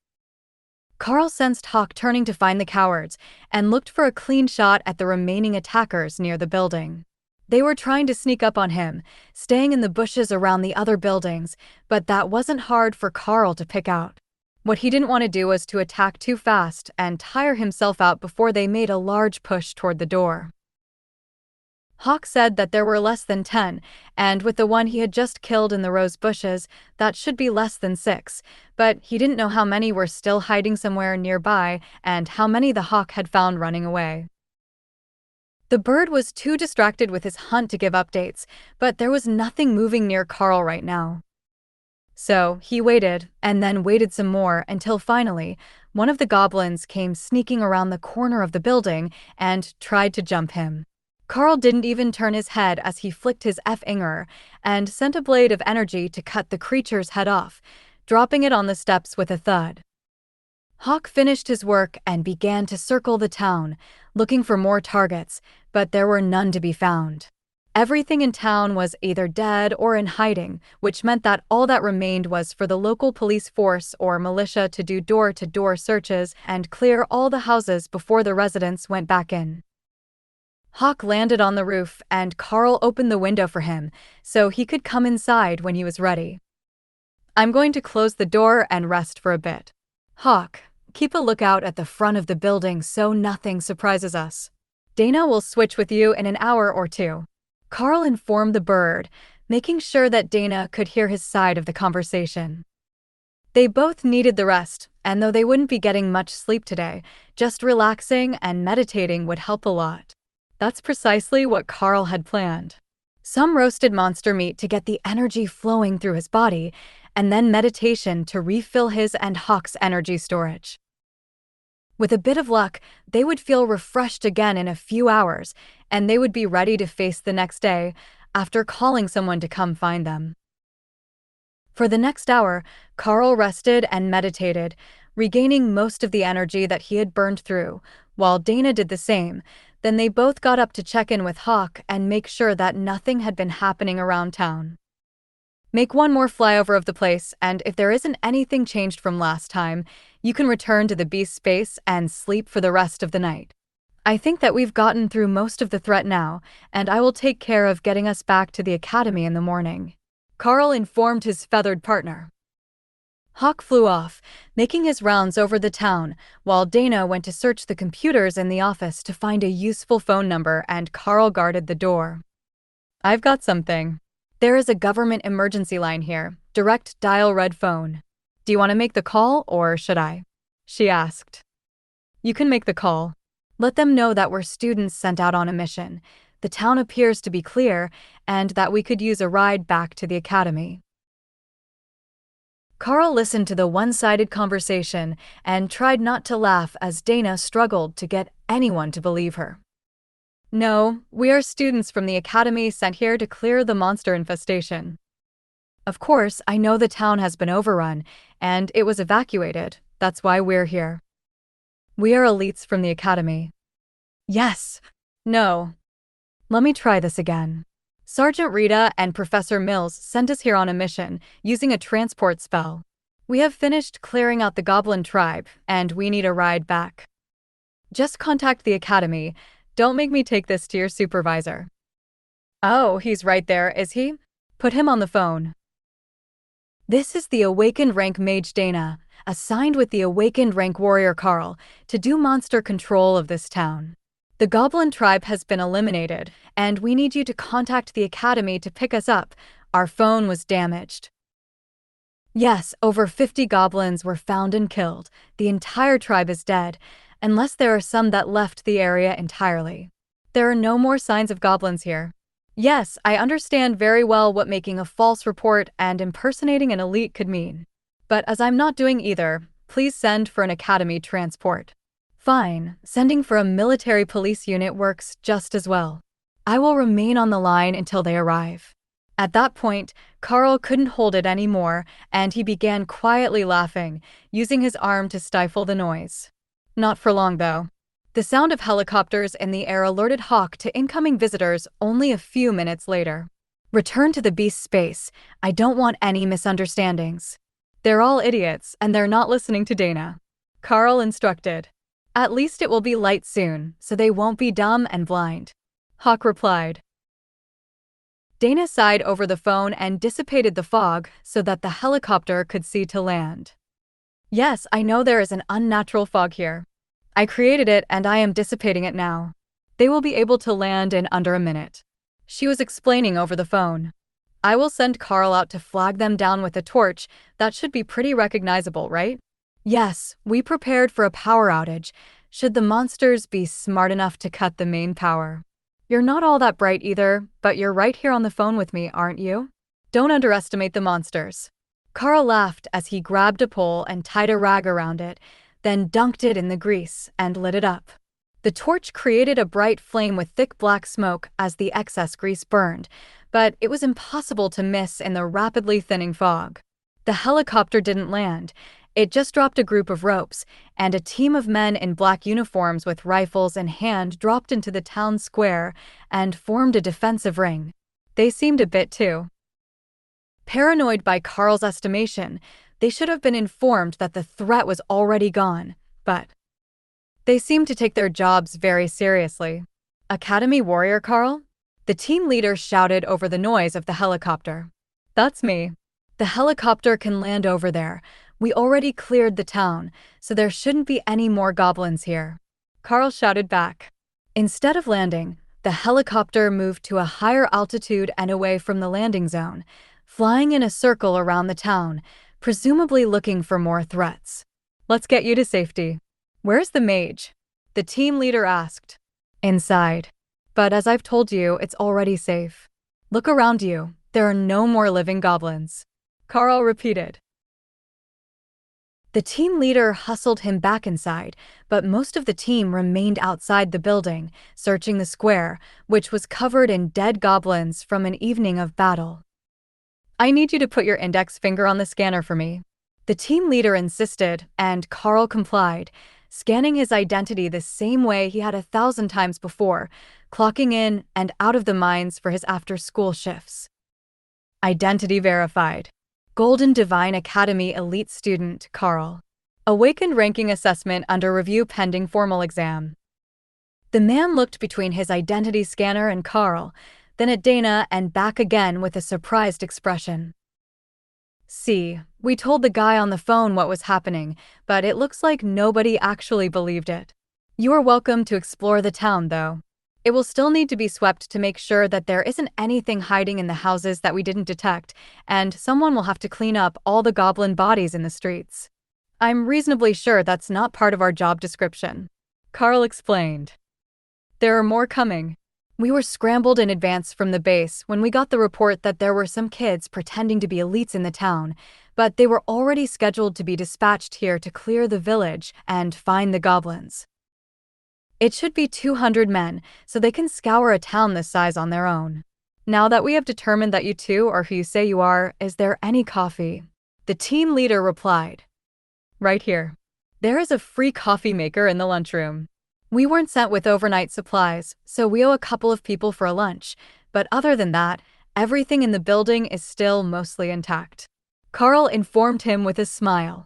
Karl sensed Hawk turning to find the cowards and looked for a clean shot at the remaining attackers near the building. They were trying to sneak up on him, staying in the bushes around the other buildings, but that wasn't hard for Karl to pick out. What he didn't want to do was to attack too fast and tire himself out before they made a large push toward the door. Hawk said that there were less than 10, and with the one he had just killed in the rose bushes, that should be less than 6, but he didn't know how many were still hiding somewhere nearby and how many the hawk had found running away. The bird was too distracted with his hunt to give updates, but there was nothing moving near Karl right now. So he waited, and then waited some more until finally, one of the goblins came sneaking around the corner of the building and tried to jump him. Karl didn't even turn his head as he flicked his finger and sent a blade of energy to cut the creature's head off, dropping it on the steps with a thud. Hawk finished his work and began to circle the town, looking for more targets, but there were none to be found. Everything in town was either dead or in hiding, which meant that all that remained was for the local police force or militia to do door-to-door searches and clear all the houses before the residents went back in. Hawk landed on the roof and Karl opened the window for him so he could come inside when he was ready. "I'm going to close the door and rest for a bit. Hawk, keep a lookout at the front of the building so nothing surprises us. Dana will switch with you in an hour or two." Karl informed the bird, making sure that Dana could hear his side of the conversation. They both needed the rest, and though they wouldn't be getting much sleep today, just relaxing and meditating would help a lot. That's precisely what Karl had planned. Some roasted monster meat to get the energy flowing through his body, and then meditation to refill his and Hawk's energy storage. With a bit of luck, they would feel refreshed again in a few hours, and they would be ready to face the next day after calling someone to come find them. For the next hour, Karl rested and meditated, regaining most of the energy that he had burned through, while Dana did the same. Then they both got up to check in with Hawk and make sure that nothing had been happening around town. Make one more flyover of the place, and if there isn't anything changed from last time, you can return to the beast space and sleep for the rest of the night. I think that we've gotten through most of the threat now, and I will take care of getting us back to the academy in the morning," Karl informed his feathered partner. Hawk flew off, making his rounds over the town, while Dana went to search the computers in the office to find a useful phone number, and Karl guarded the door. "I've got something. There is a government emergency line here, direct dial red phone. Do you want to make the call, or should I?" she asked. "You can make the call. Let them know that we're students sent out on a mission. The town appears to be clear, and that we could use a ride back to the academy." Karl listened to the one-sided conversation and tried not to laugh as Dana struggled to get anyone to believe her. "No, we are students from the academy sent here to clear the monster infestation. Of course, I know the town has been overrun, and it was evacuated. That's why we're here. We are elites from the academy." "Yes. No. Let me try this again. Sergeant Rita and Professor Mills sent us here on a mission, using a transport spell. We have finished clearing out the goblin tribe, and we need a ride back. Just contact the academy. Don't make me take this to your supervisor." "Oh, he's right there, is he? Put him on the phone." This is the awakened rank mage Dana, assigned with the awakened rank warrior Karl, to do monster control of this town. The goblin tribe has been eliminated, and we need you to contact the academy to pick us up. Our phone was damaged. Yes, over 50 goblins were found and killed. The entire tribe is dead, unless there are some that left the area entirely. There are no more signs of goblins here. Yes, I understand very well what making a false report and impersonating an elite could mean. But as I'm not doing either, please send for an academy transport. Fine, sending for a military police unit works just as well. I will remain on the line until they arrive. At that point, Karl couldn't hold it anymore, and he began quietly laughing, using his arm to stifle the noise. Not for long, though. The sound of helicopters in the air alerted Hawk to incoming visitors only a few minutes later. "Return to the beast space. I don't want any misunderstandings." "They're all idiots, and they're not listening to Dana," Karl instructed. "At least it will be light soon, so they won't be dumb and blind," Hawk replied. Dana sighed over the phone and dissipated the fog so that the helicopter could see to land. "Yes, I know there is an unnatural fog here. I created it and I am dissipating it now. They will be able to land in under a minute," she was explaining over the phone. "I will send Karl out to flag them down with a torch. That should be pretty recognizable, right?" "Yes, we prepared for a power outage, should the monsters be smart enough to cut the main power. You're not all that bright either, but you're right here on the phone with me, aren't you? Don't underestimate the monsters." Karl laughed as he grabbed a pole and tied a rag around it, then dunked it in the grease and lit it up. The torch created a bright flame with thick black smoke as the excess grease burned, but it was impossible to miss in the rapidly thinning fog. The helicopter didn't land. It just dropped a group of ropes, and a team of men in black uniforms with rifles in hand dropped into the town square and formed a defensive ring. They seemed a bit too paranoid by Karl's estimation. They should have been informed that the threat was already gone, but they seemed to take their jobs very seriously. "Academy warrior Karl?" the team leader shouted over the noise of the helicopter. "That's me. The helicopter can land over there. We already cleared the town, so there shouldn't be any more goblins here," Karl shouted back. Instead of landing, the helicopter moved to a higher altitude and away from the landing zone, flying in a circle around the town, presumably looking for more threats. "Let's get you to safety." "Where's the mage?" the team leader asked. "Inside. But as I've told you, it's already safe. Look around you. There are no more living goblins," Karl repeated. The team leader hustled him back inside, but most of the team remained outside the building, searching the square, which was covered in dead goblins from an evening of battle. I need you to put your index finger on the scanner for me. The team leader insisted, and Karl complied, scanning his identity the same way he had 1,000 times before, clocking in and out of the mines for his after-school shifts. Identity verified. Golden Divine Academy elite student, Karl. Awakened ranking assessment under review pending formal exam. The man looked between his identity scanner and Karl, then at Dana and back again with a surprised expression. See, we told the guy on the phone what was happening, but it looks like nobody actually believed it. You are welcome to explore the town, though. It will still need to be swept to make sure that there isn't anything hiding in the houses that we didn't detect, and someone will have to clean up all the goblin bodies in the streets. I'm reasonably sure that's not part of our job description. Karl explained. There are more coming. We were scrambled in advance from the base when we got the report that there were some kids pretending to be elites in the town, but they were already scheduled to be dispatched here to clear the village and find the goblins. It should be 200 men, so they can scour a town this size on their own. Now that we have determined that you two are who you say you are, is there any coffee? The team leader replied. Right here. There is a free coffee maker in the lunchroom. We weren't sent with overnight supplies, so we owe a couple of people for a lunch, but other than that, everything in the building is still mostly intact. Karl informed him with a smile.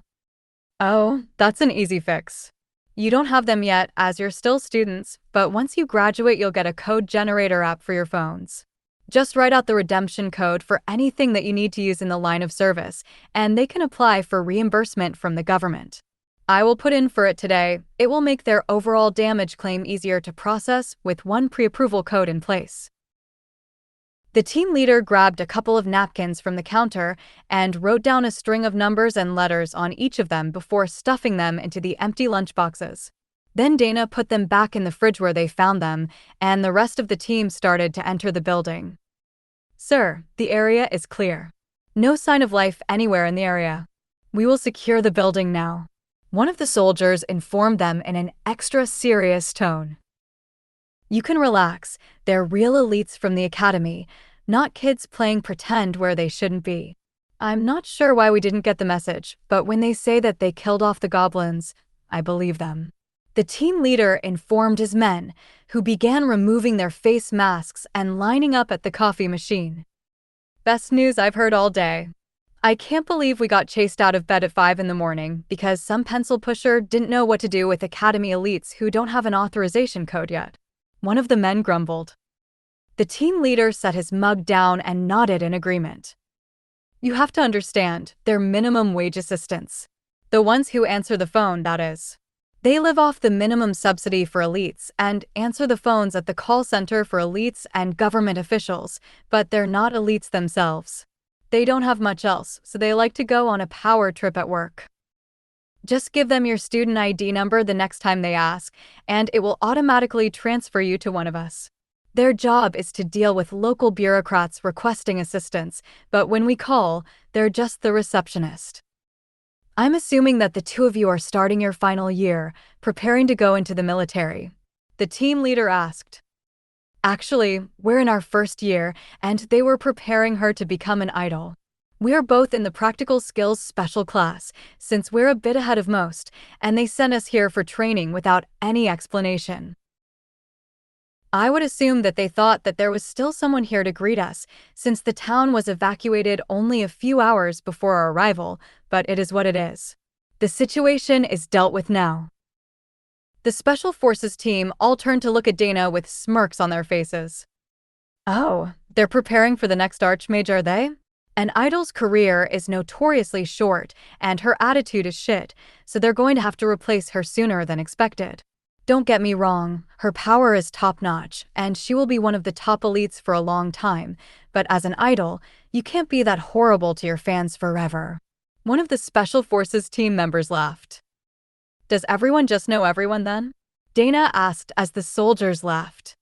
Oh, that's an easy fix. You don't have them yet as you're still students, but once you graduate you'll get a code generator app for your phones. Just write out the redemption code for anything that you need to use in the line of service, and they can apply for reimbursement from the government. I will put in for it today. It will make their overall damage claim easier to process with one pre-approval code in place. The team leader grabbed a couple of napkins from the counter and wrote down a string of numbers and letters on each of them before stuffing them into the empty lunchboxes. Then Dana put them back in the fridge where they found them, and the rest of the team started to enter the building. Sir, the area is clear. No sign of life anywhere in the area. We will secure the building now. One of the soldiers informed them in an extra serious tone. You can relax, they're real elites from the academy, not kids playing pretend where they shouldn't be. I'm not sure why we didn't get the message, but when they say that they killed off the goblins, I believe them. The team leader informed his men, who began removing their face masks and lining up at the coffee machine. Best news I've heard all day. I can't believe we got chased out of bed at 5 in the morning because some pencil pusher didn't know what to do with academy elites who don't have an authorization code yet. One of the men grumbled. The team leader set his mug down and nodded in agreement. You have to understand, they're minimum wage assistants. The ones who answer the phone, that is. They live off the minimum subsidy for elites and answer the phones at the call center for elites and government officials, but they're not elites themselves. They don't have much else, so they like to go on a power trip at work. Just give them your student ID number the next time they ask, and it will automatically transfer you to one of us. Their job is to deal with local bureaucrats requesting assistance, but when we call, they're just the receptionist. I'm assuming that the two of you are starting your final year, preparing to go into the military. The team leader asked. Actually, we're in our first year, and they were preparing her to become an idol. We are both in the practical skills special class, since we're a bit ahead of most, and they sent us here for training without any explanation. I would assume that they thought that there was still someone here to greet us, since the town was evacuated only a few hours before our arrival, but it is what it is. The situation is dealt with now. The Special Forces team all turned to look at Dana with smirks on their faces. Oh, they're preparing for the next Archmage, are they? An idol's career is notoriously short, and her attitude is shit, so they're going to have to replace her sooner than expected. Don't get me wrong, her power is top-notch, and she will be one of the top elites for a long time, but as an idol, you can't be that horrible to your fans forever. One of the Special Forces team members laughed. Does everyone just know everyone then? Dana asked as the soldiers laughed.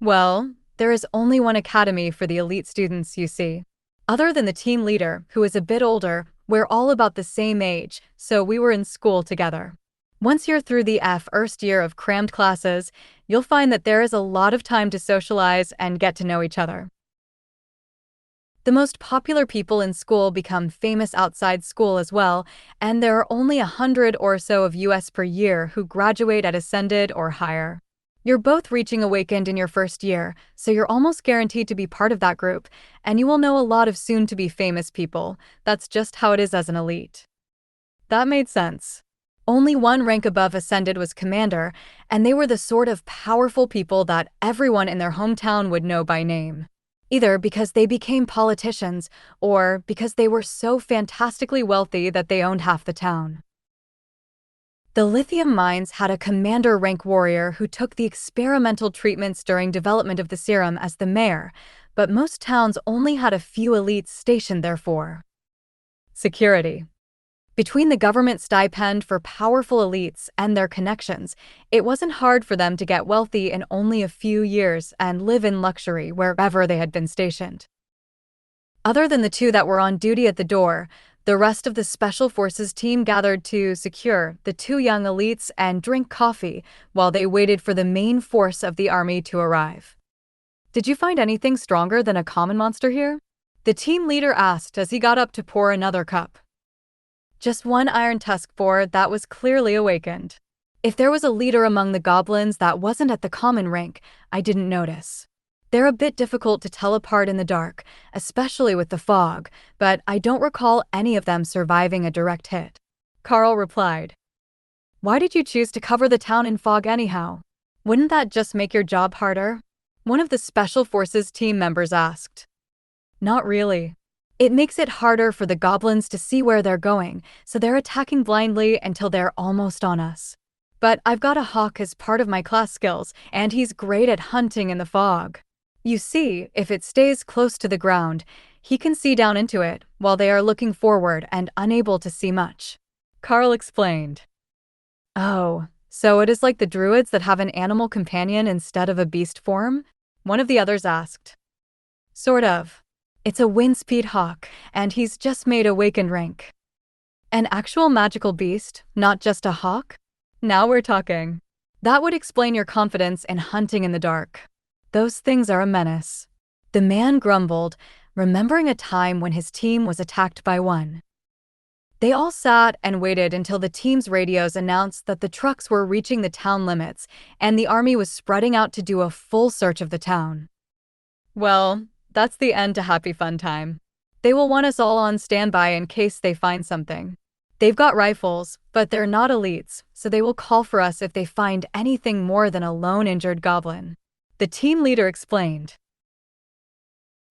Well, there is only one academy for the elite students, you see. Other than the team leader, who is a bit older, We're all about the same age, so we were in school together. Once you're through the first year of crammed classes, you'll find that there is a lot of time to socialize and get to know each other. The most popular people in school become famous outside school as well, and there are only 100 or so of US per year who graduate at Ascended or higher. You're both reaching Awakened in your first year, so you're almost guaranteed to be part of that group, and you will know a lot of soon-to-be famous people. That's just how it is as an elite. That made sense. Only one rank above Ascended was Commander, and they were the sort of powerful people that everyone in their hometown would know by name. Either because they became politicians, or because they were so fantastically wealthy that they owned half the town. The lithium mines had a commander rank warrior who took the experimental treatments during development of the serum as the mayor, but most towns only had a few elites stationed there for security. Between the government stipend for powerful elites and their connections, it wasn't hard for them to get wealthy in only a few years and live in luxury wherever they had been stationed. Other than the two that were on duty at the door, the rest of the Special Forces team gathered to secure the two young elites and drink coffee while they waited for the main force of the army to arrive. "Did you find anything stronger than a common monster here?" the team leader asked as he got up to pour another cup. "Just one iron tusk boar that was clearly awakened. If there was a leader among the goblins that wasn't at the common rank, I didn't notice. They're a bit difficult to tell apart in the dark, especially with the fog, but I don't recall any of them surviving a direct hit," Karl replied. "Why did you choose to cover the town in fog anyhow? Wouldn't that just make your job harder?" one of the Special Forces team members asked. "Not really. It makes it harder for the goblins to see where they're going, so they're attacking blindly until they're almost on us. But I've got a hawk as part of my class skills, and he's great at hunting in the fog. You see, if it stays close to the ground, he can see down into it while they are looking forward and unable to see much," Karl explained. "Oh, so it is like the druids that have an animal companion instead of a beast form?" one of the others asked. "Sort of. It's a wind speed hawk, and he's just made awakened rank." "An actual magical beast, not just a hawk? Now we're talking. That would explain your confidence in hunting in the dark. Those things are a menace." The man grumbled, remembering a time when his team was attacked by one. They all sat and waited until the team's radios announced that the trucks were reaching the town limits and the army was spreading out to do a full search of the town. Well, that's the end to happy fun time. They will want us all on standby in case they find something. They've got rifles, but they're not elites, so they will call for us if they find anything more than a lone injured goblin, the team leader explained.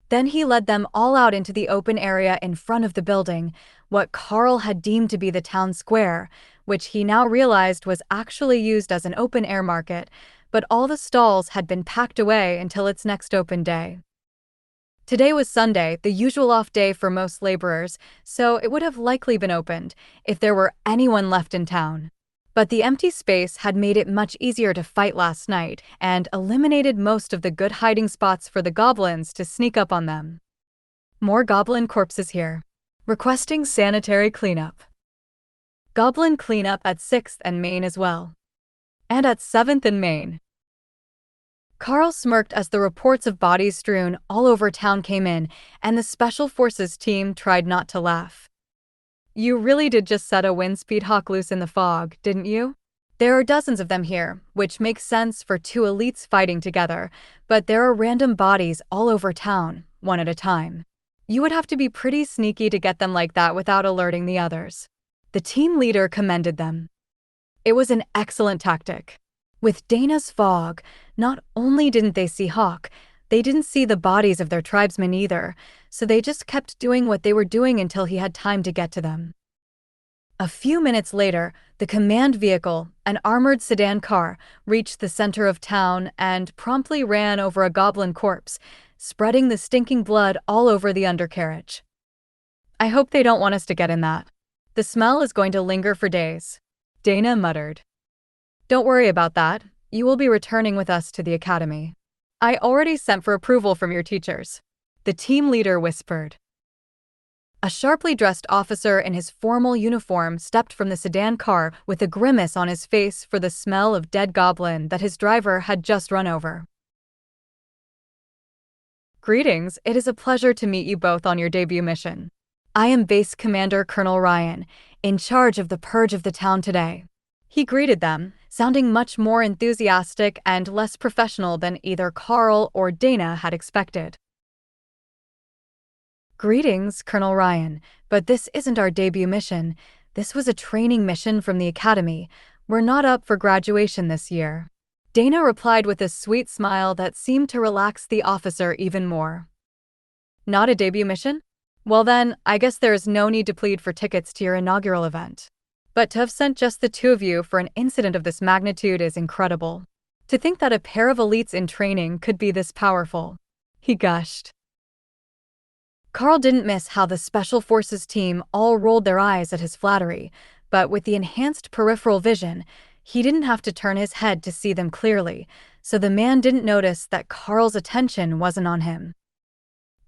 Then he led them all out into the open area in front of the building, what Karl had deemed to be the town square, which he now realized was actually used as an open-air market, but all the stalls had been packed away until its next open day. Today was Sunday, the usual off day for most laborers, so it would have likely been opened if there were anyone left in town. But the empty space had made it much easier to fight last night and eliminated most of the good hiding spots for the goblins to sneak up on them. More goblin corpses here. Requesting sanitary cleanup. Goblin cleanup at 6th and Main as well. And at 7th and Main. Karl smirked as the reports of bodies strewn all over town came in, and the Special Forces team tried not to laugh. "You really did just set a wind speed hawk loose in the fog, didn't you? There are dozens of them here, which makes sense for two elites fighting together, but there are random bodies all over town, one at a time. You would have to be pretty sneaky to get them like that without alerting the others." The team leader commended them. It was an excellent tactic. With Dana's fog, not only didn't they see Hawk, they didn't see the bodies of their tribesmen either, so they just kept doing what they were doing until he had time to get to them. A few minutes later, the command vehicle, an armored sedan car, reached the center of town and promptly ran over a goblin corpse, spreading the stinking blood all over the undercarriage. "I hope they don't want us to get in that. The smell is going to linger for days," Dana muttered. "Don't worry about that. You will be returning with us to the academy. I already sent for approval from your teachers," the team leader whispered. A sharply dressed officer in his formal uniform stepped from the sedan car with a grimace on his face for the smell of dead goblin that his driver had just run over. Greetings, it is a pleasure to meet you both on your debut mission. I am Base Commander Colonel Ryan, in charge of the purge of the town today. He greeted them, sounding much more enthusiastic and less professional than either Karl or Dana had expected. Greetings, Colonel Ryan, but this isn't our debut mission. This was a training mission from the Academy. We're not up for graduation this year. Dana replied with a sweet smile that seemed to relax the officer even more. Not a debut mission? Well then, I guess there is no need to plead for tickets to your inaugural event. But to have sent just the two of you for an incident of this magnitude is incredible. To think that a pair of elites in training could be this powerful. He gushed. Karl didn't miss how the Special Forces team all rolled their eyes at his flattery, but with the enhanced peripheral vision, he didn't have to turn his head to see them clearly, so the man didn't notice that Karl's attention wasn't on him.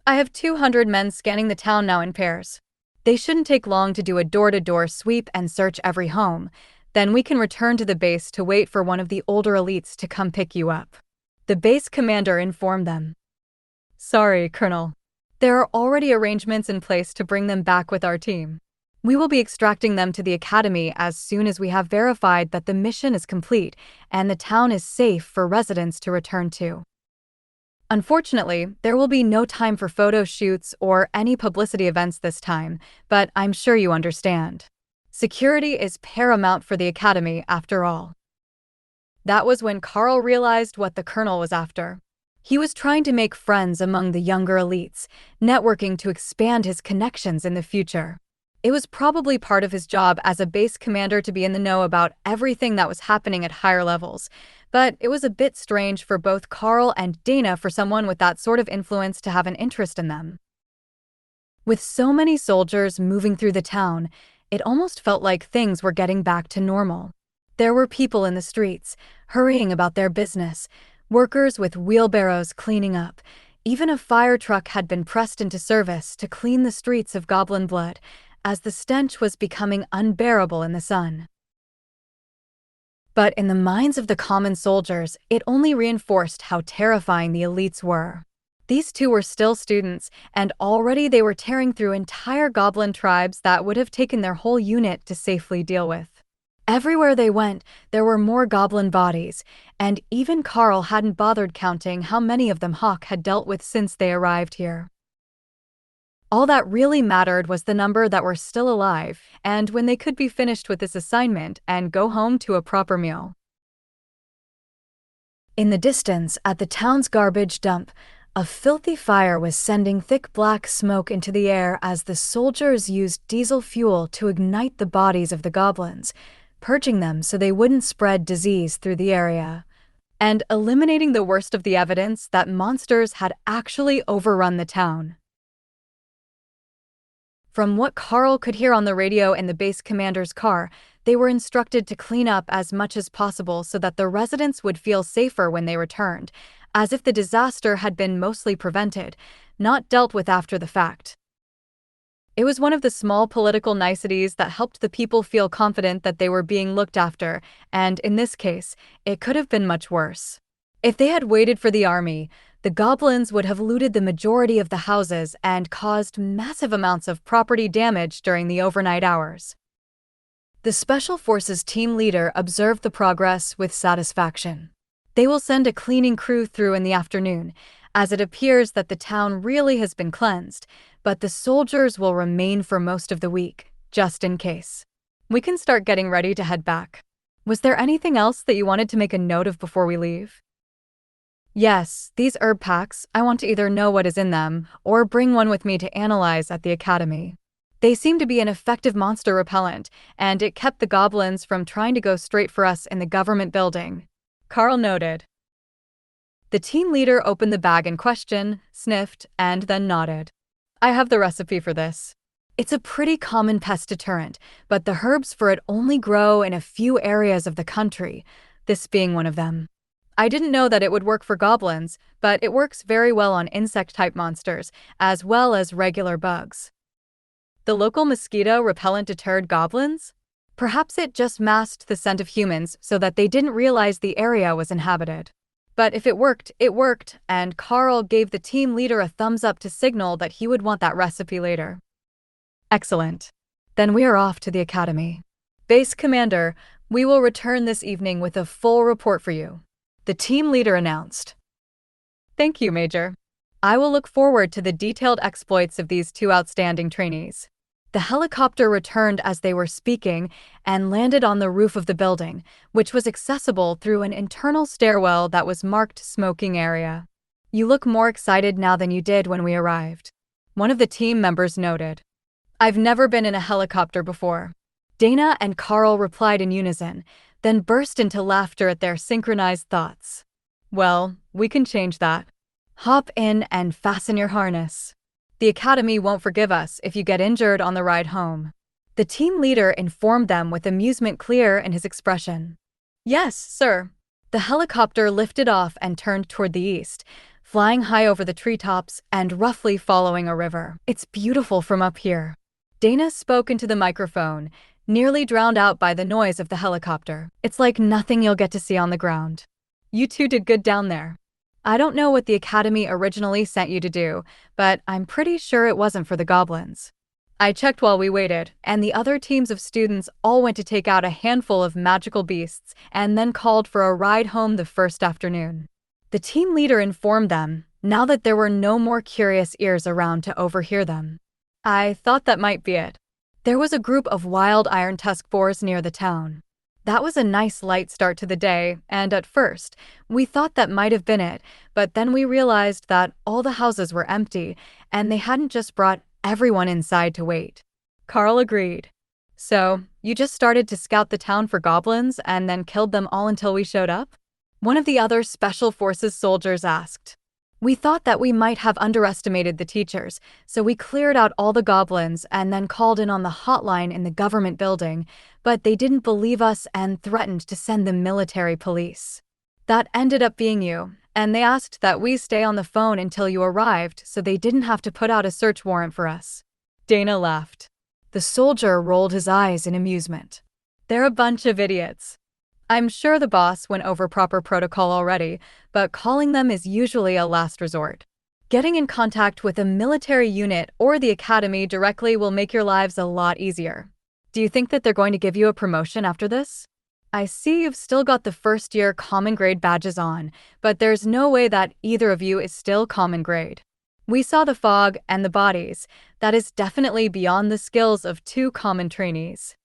I have 200 men scanning the town now in pairs. They shouldn't take long to do a door-to-door sweep and search every home. Then we can return to the base to wait for one of the older elites to come pick you up. The base commander informed them. Sorry, Colonel. There are already arrangements in place to bring them back with our team. We will be extracting them to the Academy as soon as we have verified that the mission is complete and the town is safe for residents to return to. Unfortunately, there will be no time for photo shoots or any publicity events this time, but I'm sure you understand. Security is paramount for the Academy, after all. That was when Karl realized what the colonel was after. He was trying to make friends among the younger elites, networking to expand his connections in the future. It was probably part of his job as a base commander to be in the know about everything that was happening at higher levels, but it was a bit strange for both Karl and Dana for someone with that sort of influence to have an interest in them. With so many soldiers moving through the town, it almost felt like things were getting back to normal. There were people in the streets, hurrying about their business, workers with wheelbarrows cleaning up. Even a fire truck had been pressed into service to clean the streets of goblin blood, as the stench was becoming unbearable in the sun. But in the minds of the common soldiers, it only reinforced how terrifying the elites were. These two were still students, and already they were tearing through entire goblin tribes that would have taken their whole unit to safely deal with. Everywhere they went, there were more goblin bodies, and even Karl hadn't bothered counting how many of them Hawk had dealt with since they arrived here. All that really mattered was the number that were still alive, and when they could be finished with this assignment and go home to a proper meal. In the distance, at the town's garbage dump, a filthy fire was sending thick black smoke into the air as the soldiers used diesel fuel to ignite the bodies of the goblins, purging them so they wouldn't spread disease through the area, and eliminating the worst of the evidence that monsters had actually overrun the town. From what Karl could hear on the radio in the base commander's car, they were instructed to clean up as much as possible so that the residents would feel safer when they returned, as if the disaster had been mostly prevented, not dealt with after the fact. It was one of the small political niceties that helped the people feel confident that they were being looked after, and in this case, it could have been much worse. If they had waited for the army, the goblins would have looted the majority of the houses and caused massive amounts of property damage during the overnight hours. The Special Forces team leader observed the progress with satisfaction. They will send a cleaning crew through in the afternoon, as it appears that the town really has been cleansed, but the soldiers will remain for most of the week, just in case. We can start getting ready to head back. Was there anything else that you wanted to make a note of before we leave? Yes, these herb packs, I want to either know what is in them, or bring one with me to analyze at the Academy. They seem to be an effective monster repellent, and it kept the goblins from trying to go straight for us in the government building. Karl noted. The team leader opened the bag in question, sniffed, and then nodded. I have the recipe for this. It's a pretty common pest deterrent, but the herbs for it only grow in a few areas of the country, this being one of them. I didn't know that it would work for goblins, but it works very well on insect-type monsters, as well as regular bugs. The local mosquito repellent deterred goblins? Perhaps it just masked the scent of humans so that they didn't realize the area was inhabited. But if it worked, and Karl gave the team leader a thumbs up to signal that he would want that recipe later. Excellent. Then we are off to the academy. Base Commander, we will return this evening with a full report for you, the team leader announced. Thank you, Major. I will look forward to the detailed exploits of these two outstanding trainees. The helicopter returned as they were speaking and landed on the roof of the building, which was accessible through an internal stairwell that was marked smoking area. You look more excited now than you did when we arrived, one of the team members noted. I've never been in a helicopter before. Dana and Karl replied in unison, then burst into laughter at their synchronized thoughts. Well, we can change that. Hop in and fasten your harness. The academy won't forgive us if you get injured on the ride home. The team leader informed them with amusement clear in his expression. Yes, sir. The helicopter lifted off and turned toward the east, flying high over the treetops and roughly following a river. It's beautiful from up here. Dana spoke into the microphone, nearly drowned out by the noise of the helicopter. It's like nothing you'll get to see on the ground. You two did good down there. I don't know what the academy originally sent you to do, but I'm pretty sure it wasn't for the goblins. I checked while we waited, and the other teams of students all went to take out a handful of magical beasts and then called for a ride home the first afternoon. The team leader informed them, now that there were no more curious ears around to overhear them. I thought that might be it. There was a group of wild iron tusk boars near the town. That was a nice light start to the day, and at first, we thought that might have been it, but then we realized that all the houses were empty, and they hadn't just brought everyone inside to wait. Karl agreed. So, you just started to scout the town for goblins and then killed them all until we showed up? One of the other Special Forces soldiers asked. We thought that we might have underestimated the teachers, so we cleared out all the goblins and then called in on the hotline in the government building, but they didn't believe us and threatened to send the military police. That ended up being you, and they asked that we stay on the phone until you arrived so they didn't have to put out a search warrant for us. Dana laughed. The soldier rolled his eyes in amusement. They're a bunch of idiots. I'm sure the boss went over proper protocol already, but calling them is usually a last resort. Getting in contact with a military unit or the academy directly will make your lives a lot easier. Do you think that they're going to give you a promotion after this? I see you've still got the first year common grade badges on, but there's no way that either of you is still common grade. We saw the fog and the bodies. That is definitely beyond the skills of two common trainees.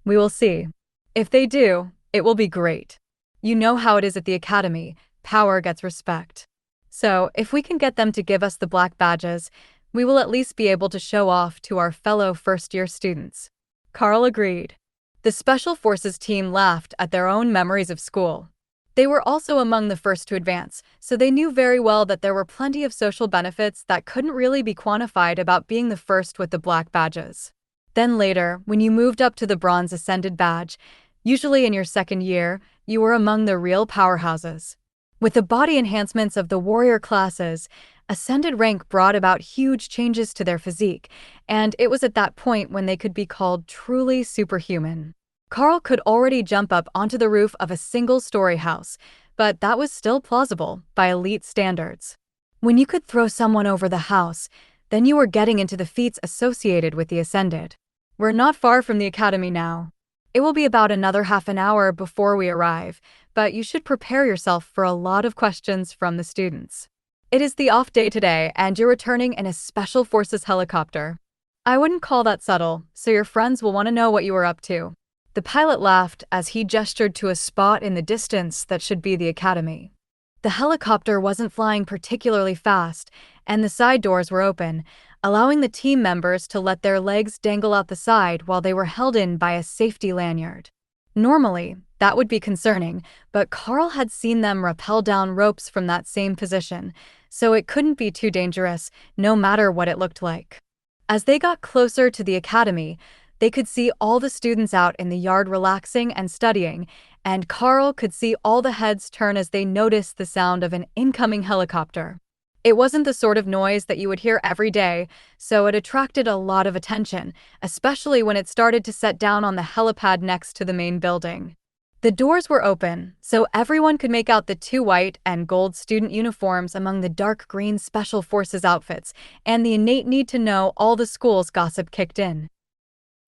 We will see. If they do, it will be great. You know how it is at the academy, power gets respect. So, if we can get them to give us the black badges, we will at least be able to show off to our fellow first-year students. Karl agreed. The Special Forces team laughed at their own memories of school. They were also among the first to advance, so they knew very well that there were plenty of social benefits that couldn't really be quantified about being the first with the black badges. Then later, when you moved up to the Bronze Ascended badge, usually in your second year, you were among the real powerhouses. With the body enhancements of the warrior classes, Ascended rank brought about huge changes to their physique, and it was at that point when they could be called truly superhuman. Karl could already jump up onto the roof of a single-story house, but that was still plausible by elite standards. When you could throw someone over the house, then you were getting into the feats associated with the Ascended. We're not far from the academy now. It will be about another half an hour before we arrive, but you should prepare yourself for a lot of questions from the students. It is the off day today, and you're returning in a Special Forces helicopter. I wouldn't call that subtle, so your friends will want to know what you were up to. The pilot laughed as he gestured to a spot in the distance that should be the academy. The helicopter wasn't flying particularly fast, and the side doors were open, allowing the team members to let their legs dangle out the side while they were held in by a safety lanyard. Normally, that would be concerning, but Karl had seen them rappel down ropes from that same position, so it couldn't be too dangerous, no matter what it looked like. As they got closer to the academy, they could see all the students out in the yard relaxing and studying, and Karl could see all the heads turn as they noticed the sound of an incoming helicopter. It wasn't the sort of noise that you would hear every day, so it attracted a lot of attention, especially when it started to set down on the helipad next to the main building. The doors were open, so everyone could make out the two white and gold student uniforms among the dark green Special Forces outfits, and the innate need to know all the school's gossip kicked in.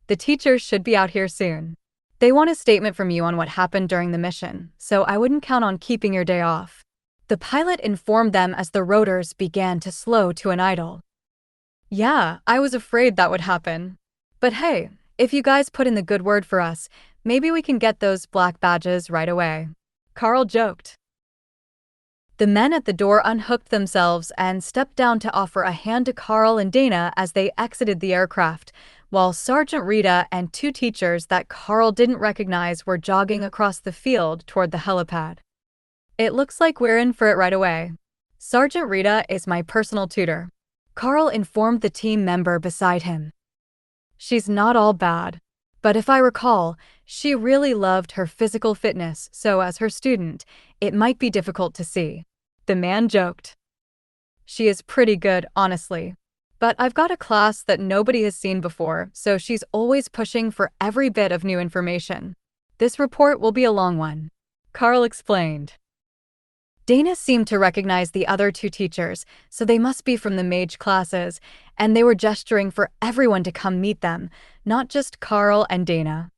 The teachers should be out here soon. They want a statement from you on what happened during the mission, so I wouldn't count on keeping your day off. The pilot informed them as the rotors began to slow to an idle. Yeah, I was afraid that would happen. But hey, if you guys put in the good word for us, maybe we can get those black badges right away. Karl joked. The men at the door unhooked themselves and stepped down to offer a hand to Karl and Dana as they exited the aircraft, while Sergeant Rita and two teachers that Karl didn't recognize were jogging across the field toward the helipad. It looks like we're in for it right away. Sergeant Rita is my personal tutor, Karl informed the team member beside him. She's not all bad. But if I recall, she really loved her physical fitness, so as her student, it might be difficult to see. The man joked. She is pretty good, honestly. But I've got a class that nobody has seen before, so she's always pushing for every bit of new information. This report will be a long one, Karl explained. Dana seemed to recognize the other two teachers, so they must be from the mage classes, and they were gesturing for everyone to come meet them, not just Karl and Dana.